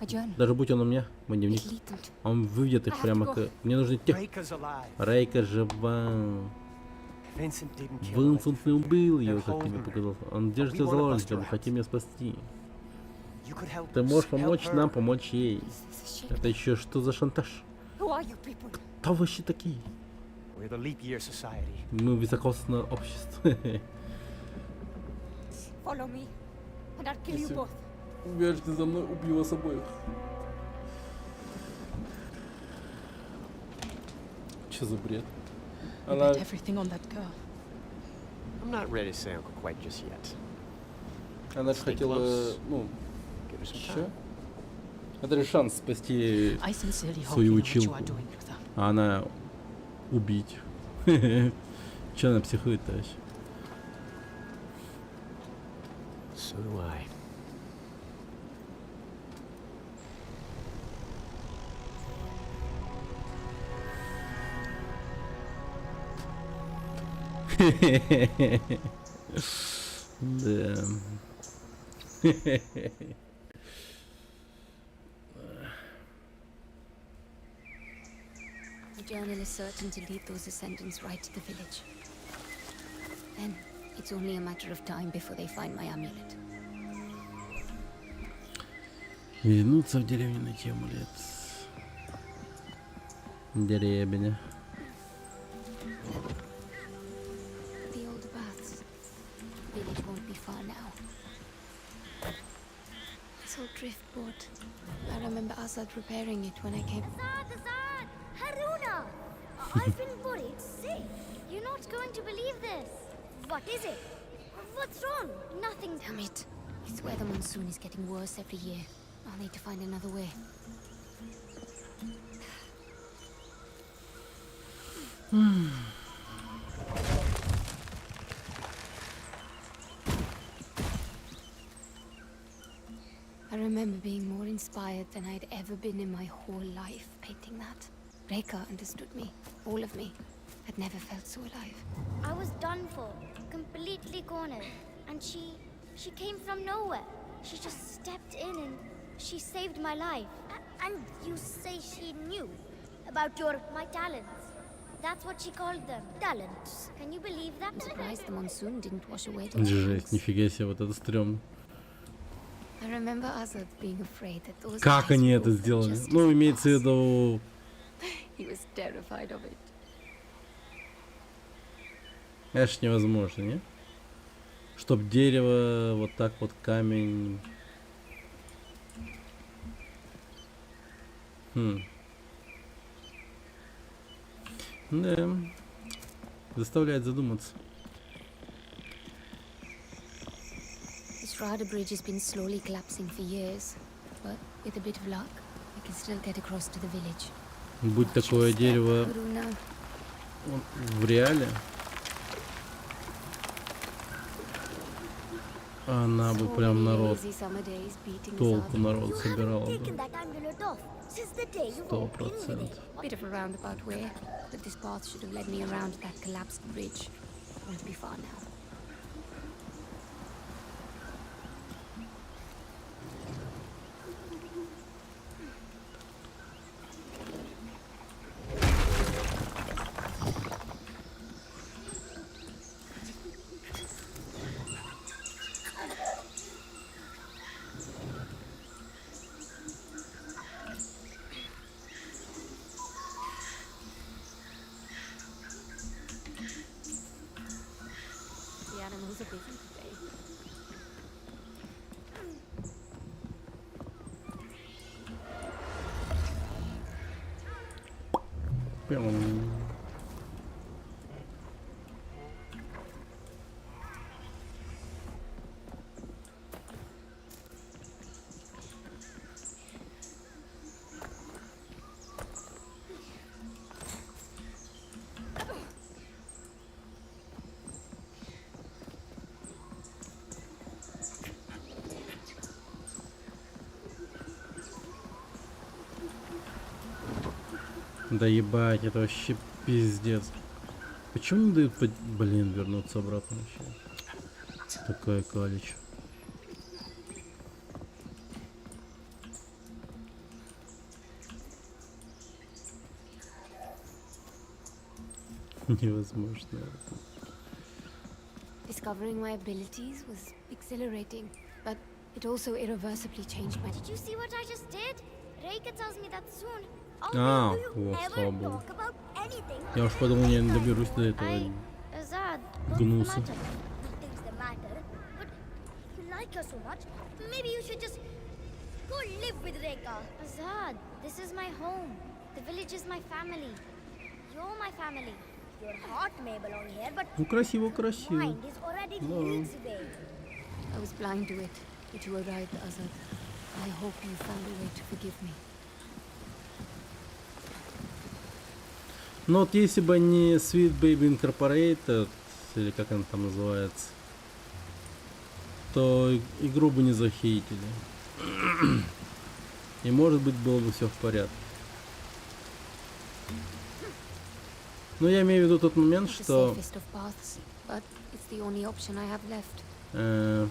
my journal. Даже будь он у меня, мой дневник, It leaked. он выведет их I have прямо to go. к... Мне нужны те. Reyka's alive. Рейка жива. Vincent didn't kill Винсент не убил ее, They're как тебе holding her. показалось. Он держит We ее wanna заложницей, bust мы her out. хотим ее спасти. You could help Ты us, можешь help помочь her. нам, помочь ей. This is shit. Это еще что за шантаж? Who are you people? Кто вы вообще такие? We're the Leap Year Society. Мы высокосное общество. Follow me, and I'll kill you both. Увяжите за мной, убью вас обоих. Что за бред? We Она... bet everything on that girl. I'm not ready to say Uncle quite just yet. Она же Stay хотела, close. ну, Give her some что? time. Это же шанс спасти I sincerely hope свою you know what you училку. are doing, Luther. А она убить. Че она психует-то вообще? So do I. Да. The journal is certain to lead those ascendants right to the village. Then, it's only a matter of time before they find my amulet. Вернуться в деревню, найти амулет. Деревня. The older baths. The village won't be far now. This old driftboard. I remember Azad repairing it when I came. Azad! Haruna! I've been worried sick. You're not going to believe this. What is it? What's wrong? Nothing. Damn it. I swear the monsoon is getting worse every year. I'll need to find another way. I remember being more inspired than I'd ever been in my whole life painting that. Reka understood me, all of me. I'd never felt so alive. I was done for, completely cornered. And she came from nowhere. She just stepped in and she saved my life. And you say she knew about my talents. That's what she called them, talents. Can you believe that? I'm surprised the monsoon didn't wash away those Жесть, talents. нифига себе, вот это стрёмно. I remember Azad being afraid that those Как eyes они would это open сделали? just as Ну, I имеется в passed. виду... He was terrified of it. Это ж невозможно, не? Чтоб дерево, вот так вот камень... Да. Заставляет задуматься. This Strada Bridge has been slowly collapsing for years, but with a bit of luck, I can still get across to the village. Будь такое дерево Bruna. в реале, она бы прям народ, толку народ собирала бы. That amulet off since the day you walked in with it. 100%. Bit of a roundabout way, but this path should have led me around that collapsed bridge. Won't be far now. The animals are busy today. Прям. Да ебать, это вообще пиздец. Почему не дают, блин, вернуться обратно вообще? Такая калич. Невозможно. Discovering my abilities was exhilarating, but it also irreversibly changed my... Did you see what I just did? Reika tells me that soon. А, Do you о, ever слава богу. talk about anything? Я уж подумал, я не доберусь до этого Azad, what's гнуса. the matter? Nothing's the matter, but you like her so much. Maybe you should just go live with Reika. Azad, this is my home. The village is my family. You're my family. Your heart may belong here, but Ну красиво, красиво. mind is already Да. leagues away. I was blind to it, but you were right, Azad. I hope you found a way to forgive me. Но вот если бы не Sweet Baby Incorporated, или как она там называется, то игру бы не захейтили. И может быть было бы все в порядке. Но я имею в виду тот момент, Not the что safest of paths, but it's the only option I have left.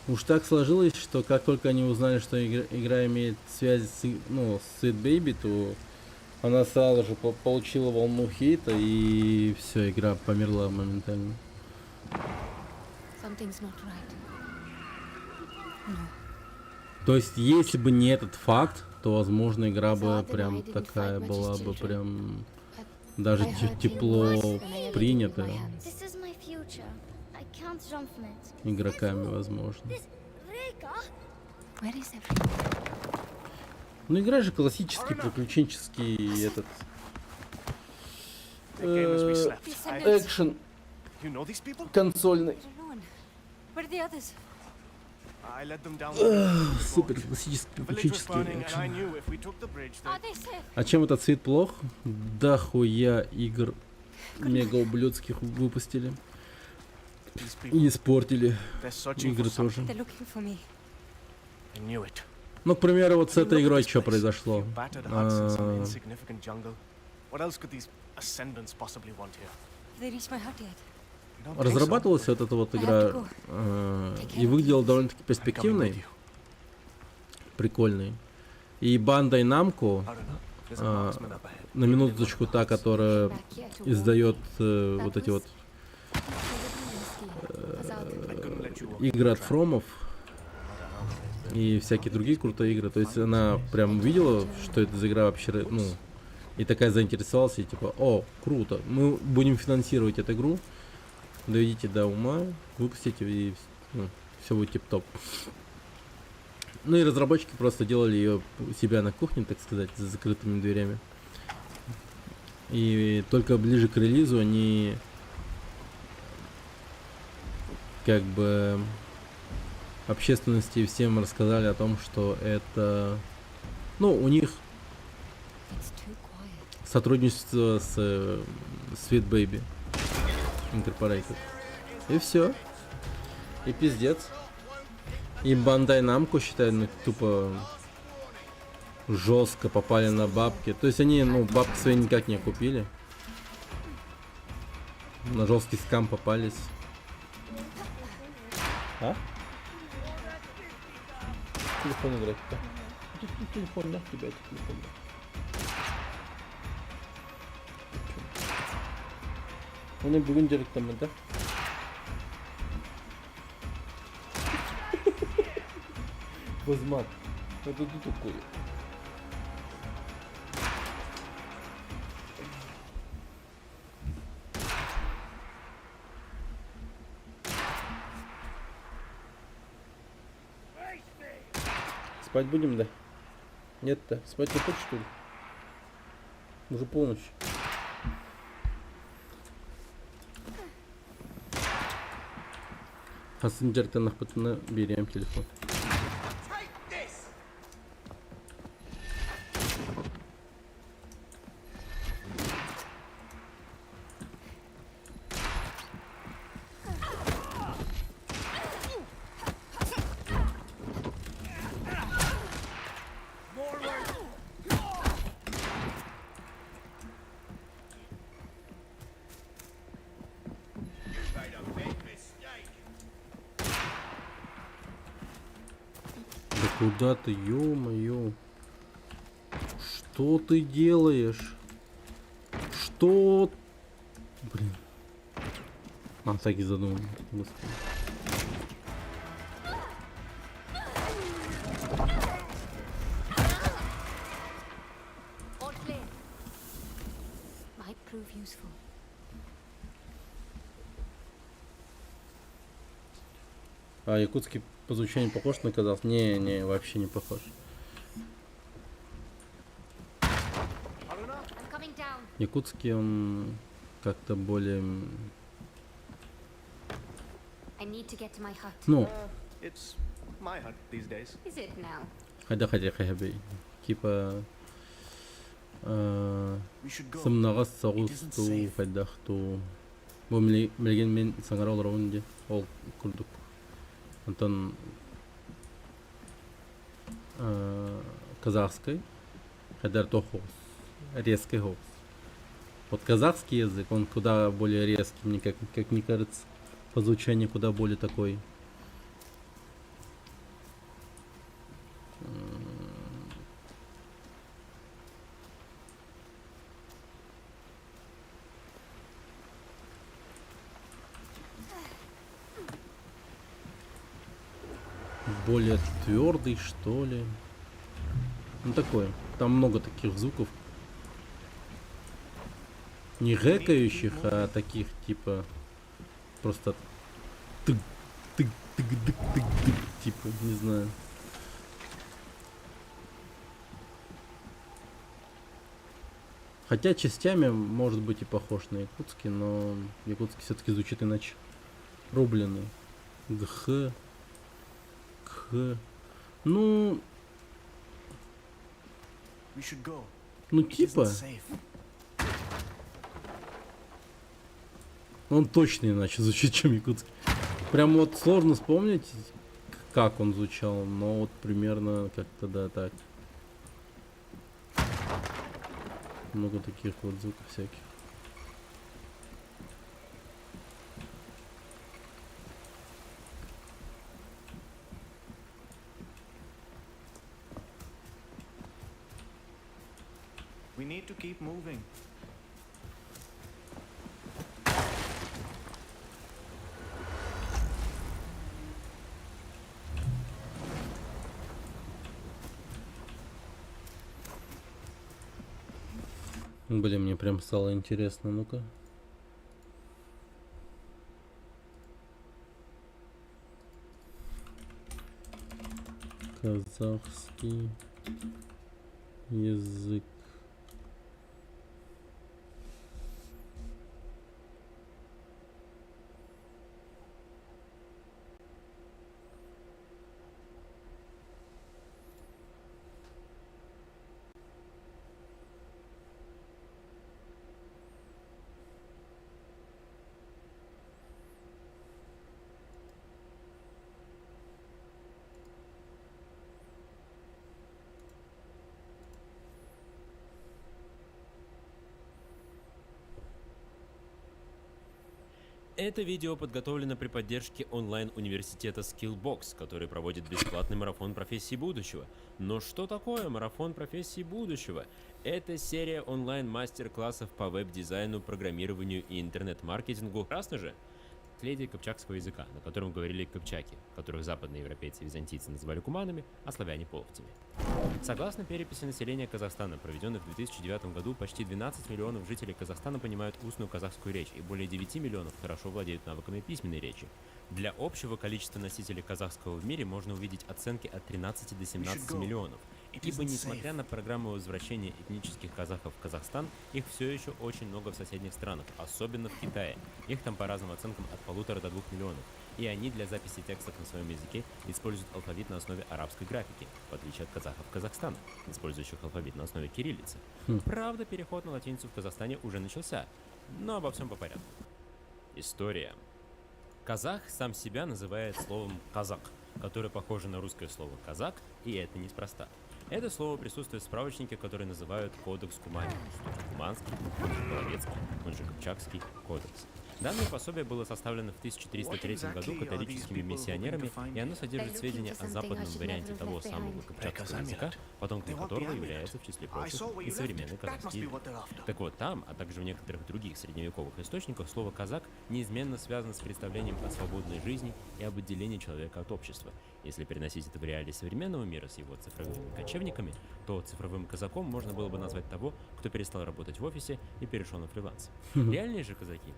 уж так сложилось, что как только они узнали, что игра имеет связь с, ну, с Sweet Baby, то она сразу же получила волну хейта, и все, игра померла моментально. Something's not right. No. То есть, если бы не этот факт, то, возможно, игра бы прям такая была бы прям даже тепло принята This is my future. I can't jump from it. игроками, возможно. Reika? Where is everyone? Ну, игра же классический приключенческий этот экшен консольный. Where are the others? Супер классический приключенческий экшен. Are they safe? А чем этот цвет плох? Да хуя игр мега ублюдских выпустили. И испортили игры тоже. They're looking for me. Ну, к примеру, вот с этой игрой что произошло? They reached my hut yet? Разрабатывалась вот эта вот игра и выглядела довольно-таки перспективной, прикольной. И Bandai Namco, на минуточку та, которая издает вот эти вот игры от Фромов и всякие другие крутые игры. То есть она прям видела, что это за игра вообще, ну, и такая заинтересовалась, и типа, о, круто, мы будем финансировать эту игру, доведите до ума, выпустите, и ну, все будет тип-топ. Ну и разработчики просто делали ее у себя на кухне, так сказать, за закрытыми дверями. И только ближе к релизу они как бы общественности и всем рассказали о том, что это, ну, у них сотрудничество с Sweet Baby Incorporated. И все. И пиздец. И Bandai Namco, считай, ну, тупо жестко попали на бабки. То есть они, ну, бабки свои никак не купили. На жесткий скам попались. А? Телефон играть. Телефон, да? Тебя телефон, да. Onu bugün cerikten mi de? Возьмат. Это тут такое. Спать будем, да? Нет-то. Спать не хочешь, что ли? Уже полночь. Пассенджерден нахпатына берем телефон. Куда ты, ё-моё? Что ты делаешь? Что? Блин. А, так и задумал. Господи. Might prove useful. А якутский по звучанию похож на казахский? Не, вообще не похож. Якутский он как-то более... Ну, It's my hut these days. Is it now? хотя хайбей. Типа... Сымнағас сағысту хайдақту. Бұл мілген мен саңара оларауын де ол күрдік. Антон казахской, хайдар тохос, резкий голос. Вот казахский язык, он куда более резкий, мне как мне кажется, по звучанию куда более такой. Более твердый, что ли. Ну такой. Там много таких звуков. Не гэкающих, а таких типа просто тык, тык, тык, тык, тык, тык, типа, не знаю. Хотя частями может быть и похож на якутский, но якутский все-таки звучит иначе. Рубленый. Гх. К. Ну. Ну типа. Он точно иначе звучит, чем якутский. Прям вот сложно вспомнить, как он звучал, но вот примерно как-то да так. Много таких вот звуков всяких. We need to keep moving. Блин, мне прям стало интересно, ну-ка. Казахский язык. Это видео подготовлено при поддержке онлайн-университета Skillbox, который проводит бесплатный марафон профессий будущего. Но что такое марафон профессий будущего? Это серия онлайн-мастер-классов по веб-дизайну, программированию и интернет-маркетингу. Красно же? Наследие кыпчакского языка, на котором говорили кыпчаки, которых западные европейцы и византийцы называли куманами, а славяне половцами. Согласно переписи населения Казахстана, проведенной в 2009 году, почти 12 миллионов жителей Казахстана понимают устную казахскую речь, и более 9 миллионов хорошо владеют навыками письменной речи. Для общего количества носителей казахского в мире можно увидеть оценки от 13 до 17 миллионов. Ибо, несмотря на программу возвращения этнических казахов в Казахстан, их все еще очень много в соседних странах, особенно в Китае. Их там по разным оценкам от 1,5 до 2 миллионов. И они для записи текстов на своем языке используют алфавит на основе арабской графики, в отличие от казахов Казахстана, использующих алфавит на основе кириллицы. Правда, переход на латиницу в Казахстане уже начался, но обо всем по порядку. История. Казах сам себя называет словом «казак», которое похоже на русское слово «казак», и это неспроста. Это слово присутствует в справочнике, который называют «Кодекс Кумани», что же Куманский, он же Половецкий, он же Кыпчакский кодекс. Данное пособие было составлено в 1303 году католическими миссионерами, и оно содержит сведения о западном варианте того самого кыпчакского языка, потомком которого является, в числе прочих, и современный казахский язык. Так вот, там, а также в некоторых других средневековых источниках, слово «казак» неизменно связано с представлением о свободной жизни и об отделении человека от общества. Если переносить это в реалии современного мира с его цифровыми кочевниками, то цифровым казаком можно было бы назвать того, кто перестал работать в офисе и перешел на фриланс. Реальные же казаки,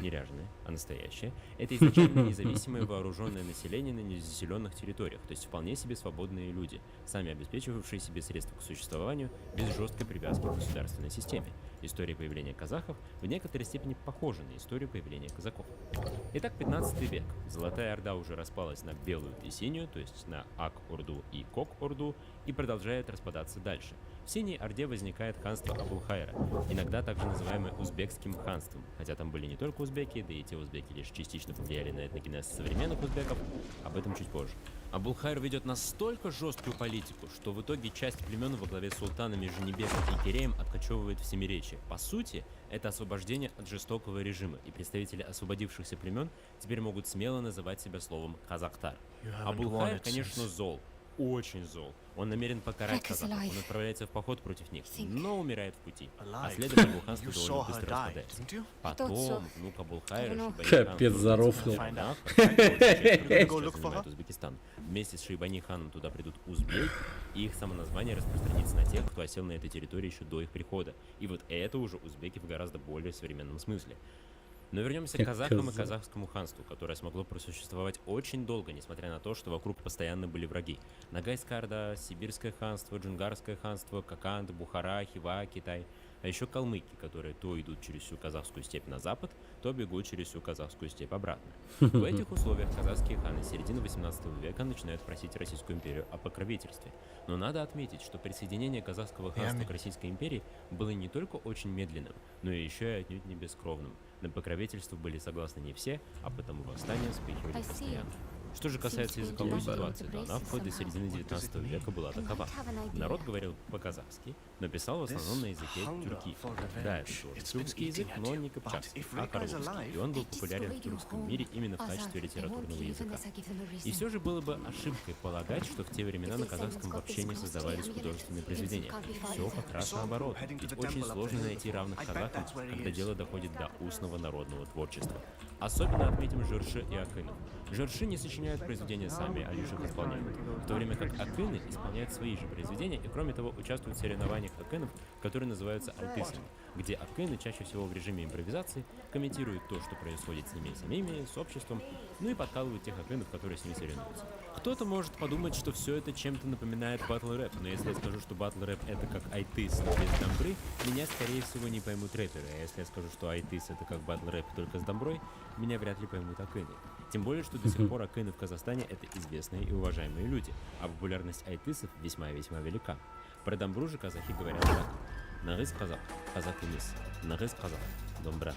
не ряженые, а настоящие, это изначально независимое вооруженное население на незаселенных территориях, то есть вполне себе свободные люди, сами обеспечивавшие себе средства к существованию без жесткой привязки к государственной системе. История появления казахов в некоторой степени похожа на историю появления казаков. Итак, 15 век. Золотая Орда уже распалась на белую и синюю, то есть на Ак-Орду и Кок-Орду, и продолжает распадаться дальше. В Синей Орде возникает ханство Абулхайра, иногда также называемое узбекским ханством, хотя там были не только узбеки, да и те узбеки лишь частично повлияли на этногенез современных узбеков, об этом чуть позже. Абулхайр ведет настолько жесткую политику, что в итоге часть племен во главе с султанами Женебеком и Киреем откачевывает в Семиречье. По сути, это освобождение от жестокого режима, и представители освободившихся племен теперь могут смело называть себя словом казахтар. Абулхайр, конечно, зол. Очень зол. Он намерен покарать казахов, он отправляется в поход против них, но умирает в пути. А следом Абулханство довольно быстро распадается. Потом внук Абулхайра, Капец, зарофлил. Узбекистан. Вместе с Шейбани ханом туда придут узбеки, и их самоназвание распространится на тех, кто осел на этой территории еще до их прихода. И вот это уже узбеки в гораздо более современном смысле. Но вернемся к казахам и казахскому ханству, которое смогло просуществовать очень долго, несмотря на то, что вокруг постоянно были враги. Ногайская Орда, Сибирское ханство, Джунгарское ханство, Коканд, Бухара, Хива, Китай. А еще калмыки, которые то идут через всю казахскую степь на запад, то бегут через всю казахскую степь обратно. В этих условиях казахские ханы с середины 18 века начинают просить Российскую империю о покровительстве. Но надо отметить, что присоединение казахского ханства к Российской империи было не только очень медленным, но и еще и отнюдь не бескровным. На покровительство были согласны не все, а потому восстания вспыхивали постоянно. Что же касается языковой ситуации, то она вплоть до середины 19 века была такова. Народ говорил по-казахски, но писал в основном на языке тюрки. Да, это тоже тюркский язык, но не кыпчакский, а карбузский, и он был популярен в тюркском мире именно в качестве литературного языка. И все же было бы ошибкой полагать, что в те времена на казахском вообще не создавались художественные произведения. Все как раз наоборот, ведь очень сложно найти равных казахам, когда дело доходит до устного народного творчества. Особенно отметим Жыршы и Акынов. Жыршы не сочиняют произведения сами, а лишь их исполняют, в то время как Акыны исполняют свои же произведения и, кроме того, участвуют в соревнованиях Акынов, которые называются альтысами, где Акыны чаще всего в режиме импровизации комментируют то, что происходит с ними самими, с обществом, ну и подкалывают тех Акынов, которые с ними соревнуются. Кто-то может подумать, что все это чем-то напоминает батл-рэп, но если я скажу, что батл-рэп это как айтыс, но без дамбры, меня скорее всего не поймут рэперы, а если я скажу, что айтыс это как батл-рэп только с дамброй, меня вряд ли поймут Акыны. Тем более, что до сих пор Акыны в Казахстане это известные и уважаемые люди, а популярность айтысов весьма-весьма велика. Про дамбру же казахи говорят так: «Нагыз казах, казах эмес, нагыз казах, домбра».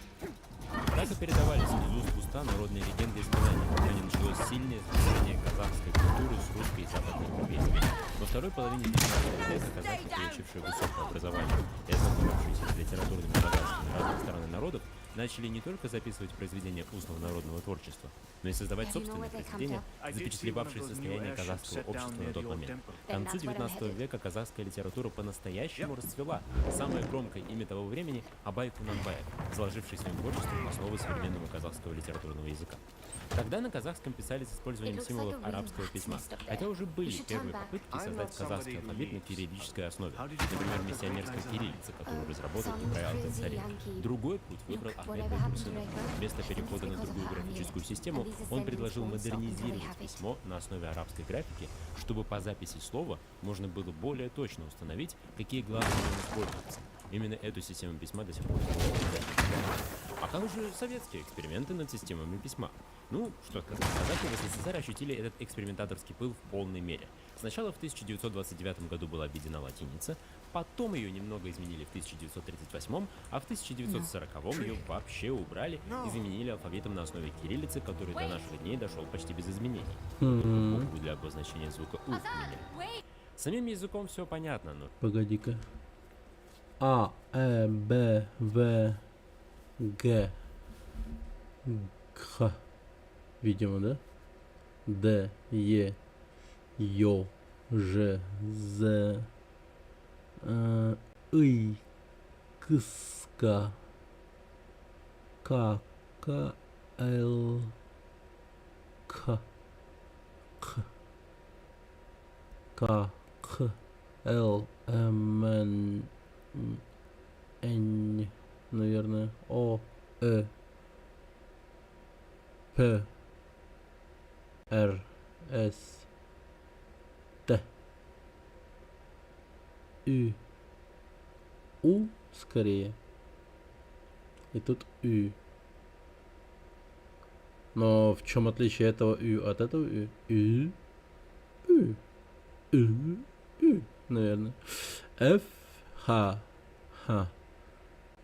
Так и передавались из уст в уста народные легенды и сказания, пока не началось сильное сближение казахской культуры с русской и западной европейской. Во второй половине 19 века казахи, получившие высокое образование и ознакомившиеся с литературными богатствами разных стран и народов, начали не только записывать произведения устного народного творчества, но и создавать собственные произведения, запечатлевавшие состояние казахского общества на тот момент. К концу 19 века казахская литература по-настоящему расцвела. Самое громкое имя того времени – Абай Кунанбаев, заложивший своим творчеством основы современного казахского литературного языка. Тогда на казахском писали с использованием символов арабского письма, хотя уже были первые попытки создать казахский алфавит на кириллической основе, например, миссионерская кириллица, которую разработал и правил царь. Другой путь выбрал Ахмед Байтурсынов. Вместо перехода на другую графическую систему он предложил модернизировать письмо на основе арабской графики, чтобы по записи слова можно было более точно установить, какие главы в нем используются. Именно эту систему письма до сих пор используют. А как же советские эксперименты над системами письма? Ну, что сказать, казахи в СССР ощутили этот экспериментаторский пыл в полной мере. Сначала в 1929 году была введена латиница, потом ее немного изменили в 1938, а в 1940 ее вообще убрали и заменили алфавитом на основе кириллицы, который до наших дней дошел почти без изменений. Буквы для обозначения звука «у» меняли. Самим языком все понятно, но... Погоди-ка. А, Б, В, Г, Х. Видимо, да? Д, Е, Ё, Ж, З, И, К, К, К, Л, К, Х, К, Х, Л, М, Н, наверное, О, П, Р, С, Т, Ю, У скорее. И тут Ю. Но в чем отличие этого Ю от этого Ю? Ю, Ю, Ю, Ю, наверное. Ф, Х, Х,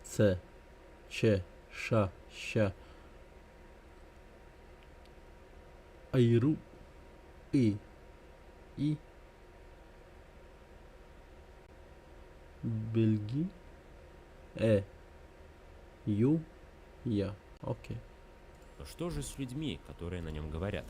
Ц, Ч, Ш, Щ, Айру, И, Бельги, Ю, Я. Окей. Но что же с людьми, которые на нем говорят?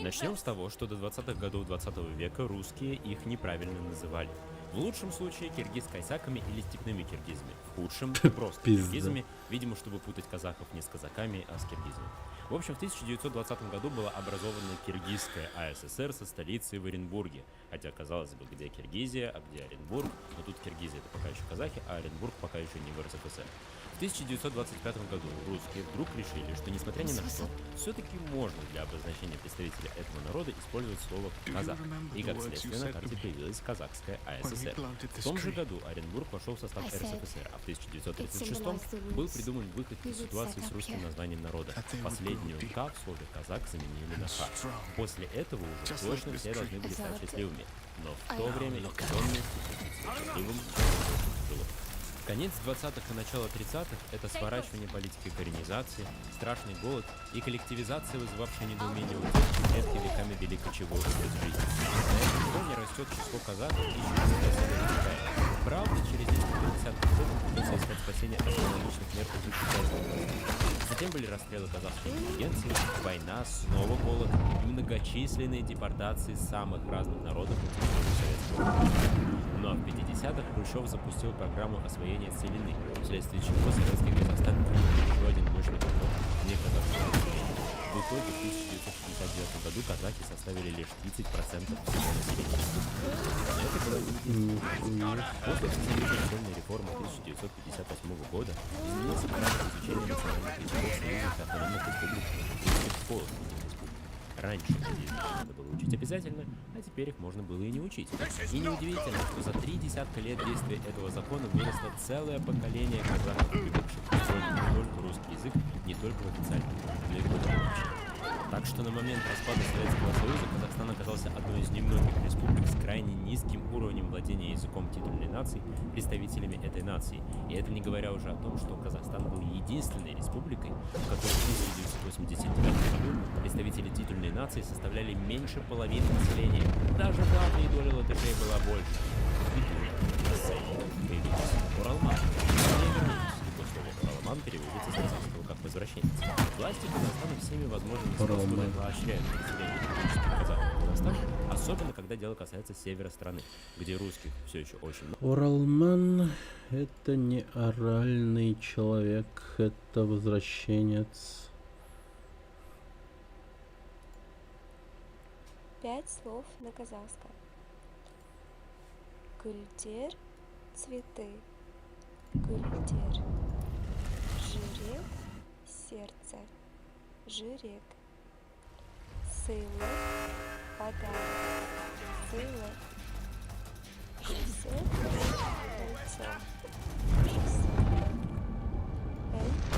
Начнем с того, что до 20-х годов 20 века русские их неправильно называли. В лучшем случае киргиз-кайсаками или степными киргизами. В худшем просто киргизами, видимо, чтобы путать казахов не с казаками, а с киргизами. В общем, в 1920 году была образована Киргизская АССР со столицей в Оренбурге. Хотя, казалось бы, где Киргизия, а где Оренбург, но тут Киргизия это пока еще казахи, а Оренбург пока еще не в РСФСР. В 1925 году русские вдруг решили, что несмотря ни на что, все-таки можно для обозначения представителя этого народа использовать слово «казах». И как следствие на карте появилась Казахская АССР. В том же году Оренбург вошел в состав РСФСР, а в 1936 был придуман выход из ситуации с русским названием народа. Последнюю «к» в слове «казак» заменили на «х». После этого уже точно все должны были стать счастливыми. Но в то время их темные счастливым было. Конец 20-х и начало 30-х – это сворачивание политики коренизации, страшный голод и коллективизация, вызывавшая недоумение у тех, кто предки веками вели кочевой образ жизни. На этом фоне растет число казахов, ищущих спасения в Китае. Правда, через несколько десятков лет придется искать спасение от аналогичных мер у китайских. Затем были расстрелы казахской интеллигенции, война, снова голод и многочисленные депортации самых разных народов на территорию Советского Союза. Ну а в 50-х Хрущев запустил программу освоения целины, вследствие чего советский Казахстан принял еще один мощный поток неказахского населения. В итоге в 1969 году казахи составили лишь 30% всего населения. Но это было не После социализационной реформы 1958 года изменился порядок изучения национальных языков союзных автономных республик в школах республик. Раньше эти языки надо было учить обязательно, а теперь их можно было и не учить. И неудивительно, что за 3 десятка лет действия этого закона выросло целое поколение казахов, привыкших освоить не только русский язык, не только в официальном, но и в бытовом общении. Так что на момент распада Советского Союза Казахстан оказался одной из немногих республик с крайне низким уровнем владения языком титульной нации представителями этой нации. И это не говоря уже о том, что Казахстан был единственной республикой, в которой в 1989 году представители титульной нации составляли меньше половины населения. Даже в армии доля латышей была больше. И тут на сцене появился Уралман. Ибо слово «Уралман» переводится с казахского возвращенец. Власти Казахстана всеми возможными способами поощряют население этнических казахов в Казахстане, особенно когда дело касается севера страны, где русских все еще очень много. Оралман — это не оральный человек, это возвращенец. 5 слов на казахском. Гүлдер — цветы. Гүлдер. Жирек — сердце. Жирек. Сыйлык — подарок. Сыйлык. Жесек — кольцо. Жесек. Эль —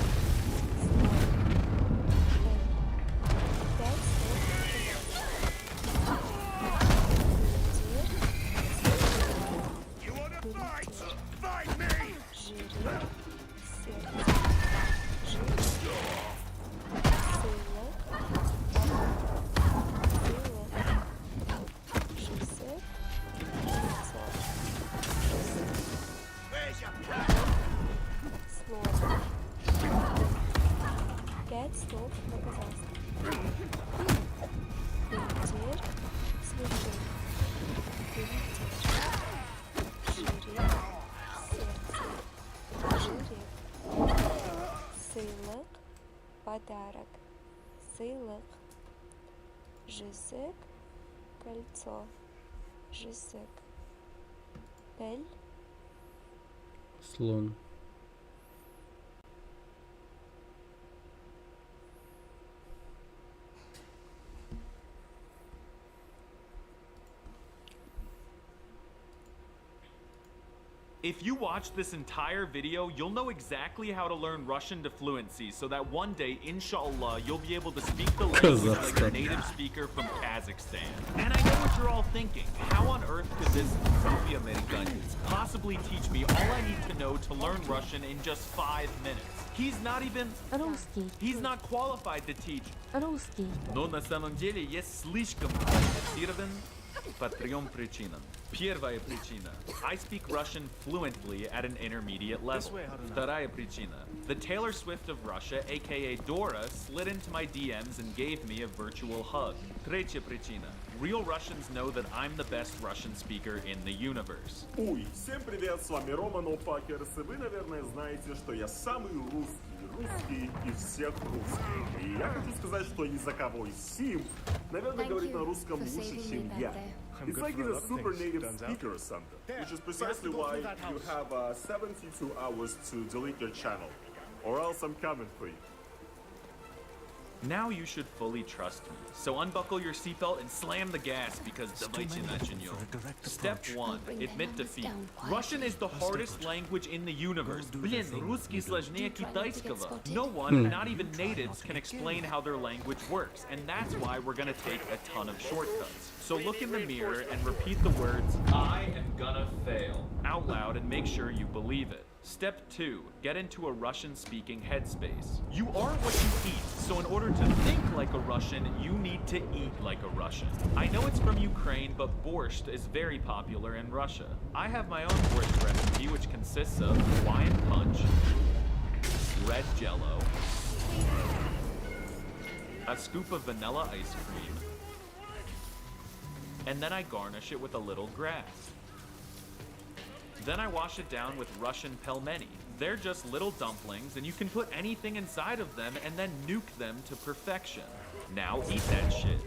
слон. Эль. 5 слов на казахском. Пять слов на казахском. Гүлдер — цветы. Гүлдер. Жирек — сердце. Жирек. Сыйлык — подарок. Сыйлык. Жесек — кольцо. Жесек. Эль — Слон. If you watch this entire video, you'll know exactly how to learn Russian to fluency so that one day, inshallah, you'll be able to speak the language like a native speaker from Kazakhstan. And I know what you're all thinking. How on earth could this Sophie American possibly teach me all I need to know to learn Russian in just 5 minutes? He's not even... He's not qualified to teach. Но на самом деле есть слишком квалифицирован по 3 причинам. Первая причина. I speak Russian fluently at an intermediate level. Вторая причина. The Taylor Swift of Russia, aka Dora, slid into my DMs and gave me a virtual hug. Третья причина. Real Russians know that I'm the best Russian speaker in the universe. Уй, всем привет, с вами Роман О'Факерс, и вы, наверное, знаете, что я самый русский из всех русских. И я хочу сказать, что языковой Сим, наверное, говорит на русском лучше, чем я. It's like he's a super native speaker or something, which is precisely why you have 72 hours to delete your channel, or else I'm coming for you. Now you should fully trust me. So unbuckle your seatbelt and slam the gas because давайте начнем. Step 1. Admit defeat. Russian is the hardest language in the universe. Блин, русский сложнее китайского. No one, not even natives, can explain how their language works, and that's why we're gonna take a ton of shortcuts. So look in the mirror and repeat the words, I am gonna fail, out loud and make sure you believe it. Step 2. Get into a Russian-speaking headspace. You are what you eat, so in order to think like a Russian, you need to eat like a Russian. I know it's from Ukraine, but borscht is very popular in Russia. I have my own borscht recipe, which consists of Hawaiian punch, red jello, a scoop of vanilla ice cream, and then I garnish it with a little grass. Then I wash it down with Russian pelmeni. They're just little dumplings, and you can put anything inside of them and then nuke them to perfection. Now eat that shit.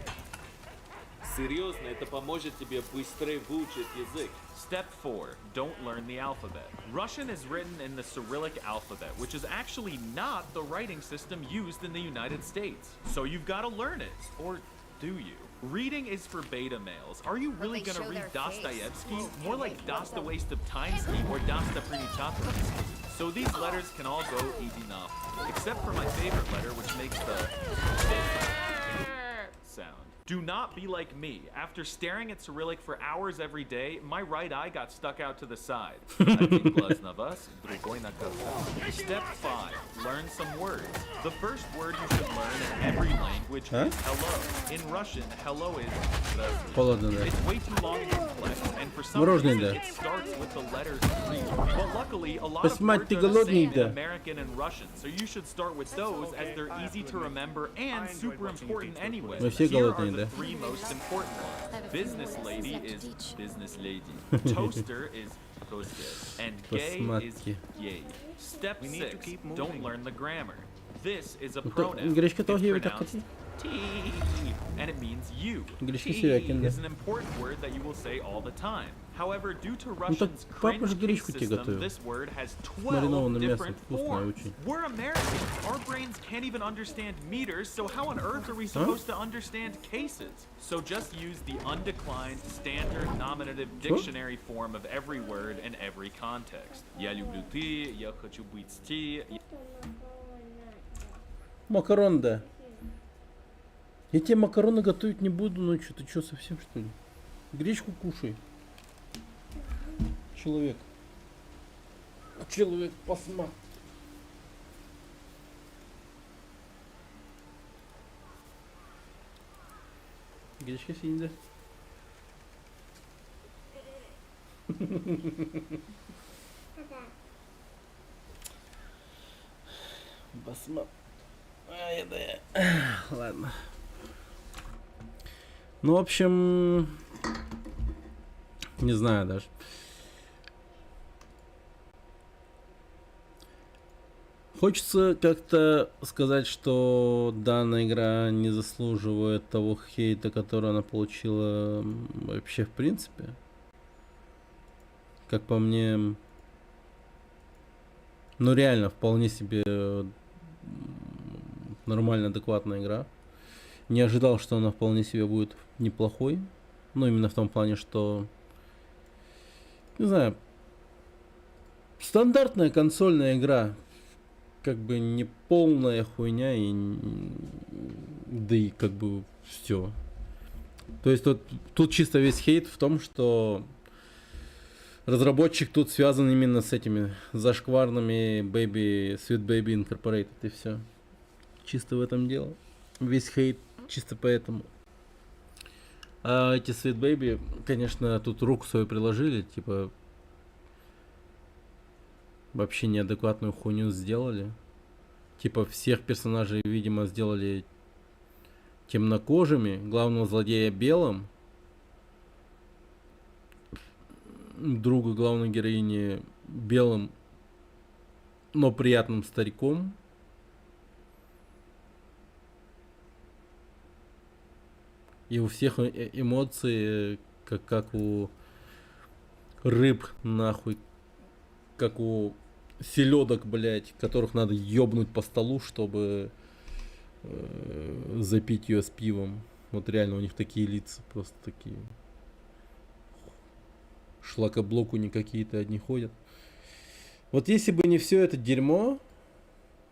Серьезно, это поможет тебе быстрее выучить язык. Step 4. Don't learn the alphabet. Russian is written in the Cyrillic alphabet, which is actually not the writing system used in the United States. So you've got to learn it. Or do you? Reading is for beta males. Are you really gonna read Dostoevsky? More like Dostoevsky or Dostoevsky. So these letters can all go easy enough, except for my favorite letter, which makes the sound. Do not be like me. After staring at Cyrillic for hours every day, my right eye got stuck out to the side. Step 5. Learn some words. The first word you should learn in every language is hello. In Russian, hello is здравствуйте. It's way too long and complex, and for some Мороженое, reason да. it starts with the letter C. But luckily, a lot of Посмотри, words ты are the голодный, same in да. American and Russian, so you should start with those as they're easy to remember and super important anyway. Мы все Here are голодные, the да. three most important ones. Business lady is business lady. Toaster is toaster. And gay is Посмотри. gay. Step We need to 6. keep Don't moving. learn the grammar. This is a Ну, то pronoun. гречка It's тоже так pronounced T, and it means you. Гречка T Севякин, да. is an important word that you will say all the time. However, due to Ну так Russian's папа же cringe гречку case тебе system, готовил. this word has 12 Маринованное мясо different вкусное forms. очень. We're Americans. Our brains can't even understand meters, so how on earth are we supposed to understand cases? So just use the undeclined standard nominative dictionary form of every word in every context. Я люблю ты, я хочу быть с ти. Макарон, да. Я тебе макароны готовить не буду, ну что, ты что, совсем что ли? Гречку кушай. Человек. Человек, посмотри. Гречка сидит, да? Посмотри. Ай, да. Ладно. Ну, в общем, не знаю даже. Хочется как-то сказать, что данная игра не заслуживает того хейта, который она получила вообще в принципе. Как по мне, ну реально вполне себе нормально адекватная игра. Не ожидал, что она вполне себе будет неплохой. Ну, именно в том плане, что, не знаю, стандартная консольная игра. Как бы не полная хуйня и да и как бы все. То есть тут чисто весь хейт в том, что разработчик тут связан именно с этими зашкварными Sweet Baby Incorporated и все. Чисто в этом дело. Весь хейт чисто поэтому. А эти Sweet Baby, конечно, тут руку свою приложили, типа вообще неадекватную хуйню сделали. Типа всех персонажей, видимо, сделали темнокожими, главного злодея белым, друга главной героини белым, но приятным стариком. И у всех эмоции, как у рыб, нахуй, как у селедок, блять, которых надо ёбнуть по столу, чтобы запить ее с пивом. Вот реально у них такие лица, просто такие. Шлакоблоку не какие-то одни ходят. Вот если бы не все это дерьмо,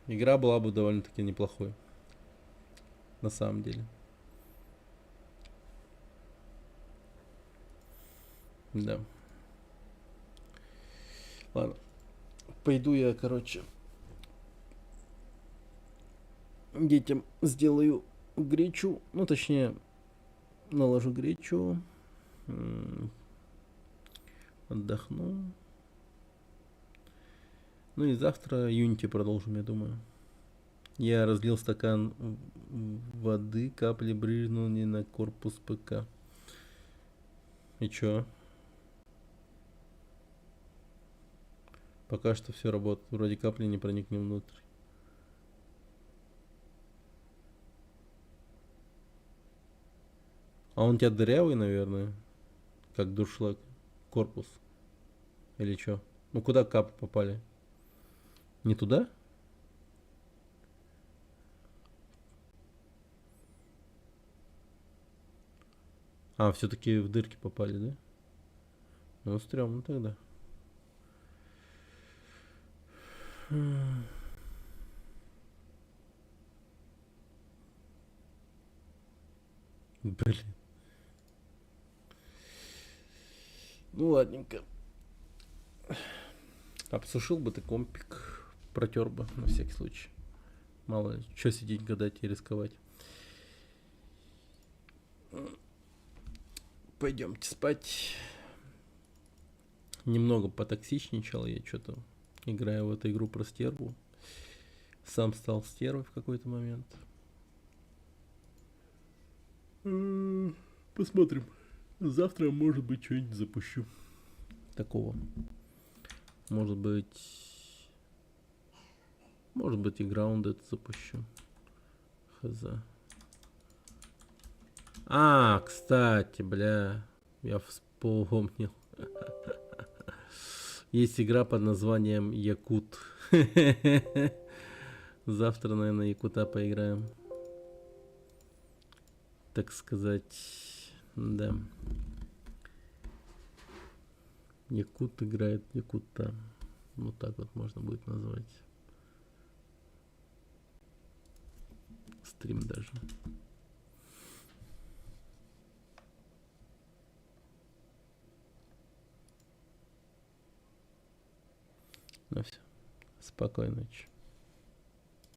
игра была бы довольно-таки неплохой. На самом деле. Да. Ладно. Пойду я, короче, детям сделаю гречу. Ну, точнее, наложу гречу. Отдохну. Ну и завтра Unity продолжим, я думаю. Я разлил стакан воды, капли брызнули на корпус ПК. И чё? Пока что все работает. Вроде капли не проникнет внутрь. А он у тебя дырявый, наверное? Как дуршлаг. Корпус. Или чё? Ну куда капли попали? Не туда? А, все-таки в дырки попали, да? Ну, стрёмно тогда. Блин. Ну ладненько. Обсушил бы ты компик. Протер бы на всякий случай. Мало ли, что сидеть, гадать и рисковать. Пойдемте спать. Немного потоксичничал я что-то, играя в эту игру про стерву. Сам стал стервой в какой-то момент. Посмотрим. Завтра, может быть, что-нибудь запущу. Такого. Может быть, и Grounded запущу. Хз. А, кстати, бля, я вспомнил. Есть игра под названием Якут. Завтра, наверное, Якута поиграем. Так сказать, да. Якут играет Якута. Вот так вот можно будет назвать. Стрим даже. Ну все. Спокойной ночи.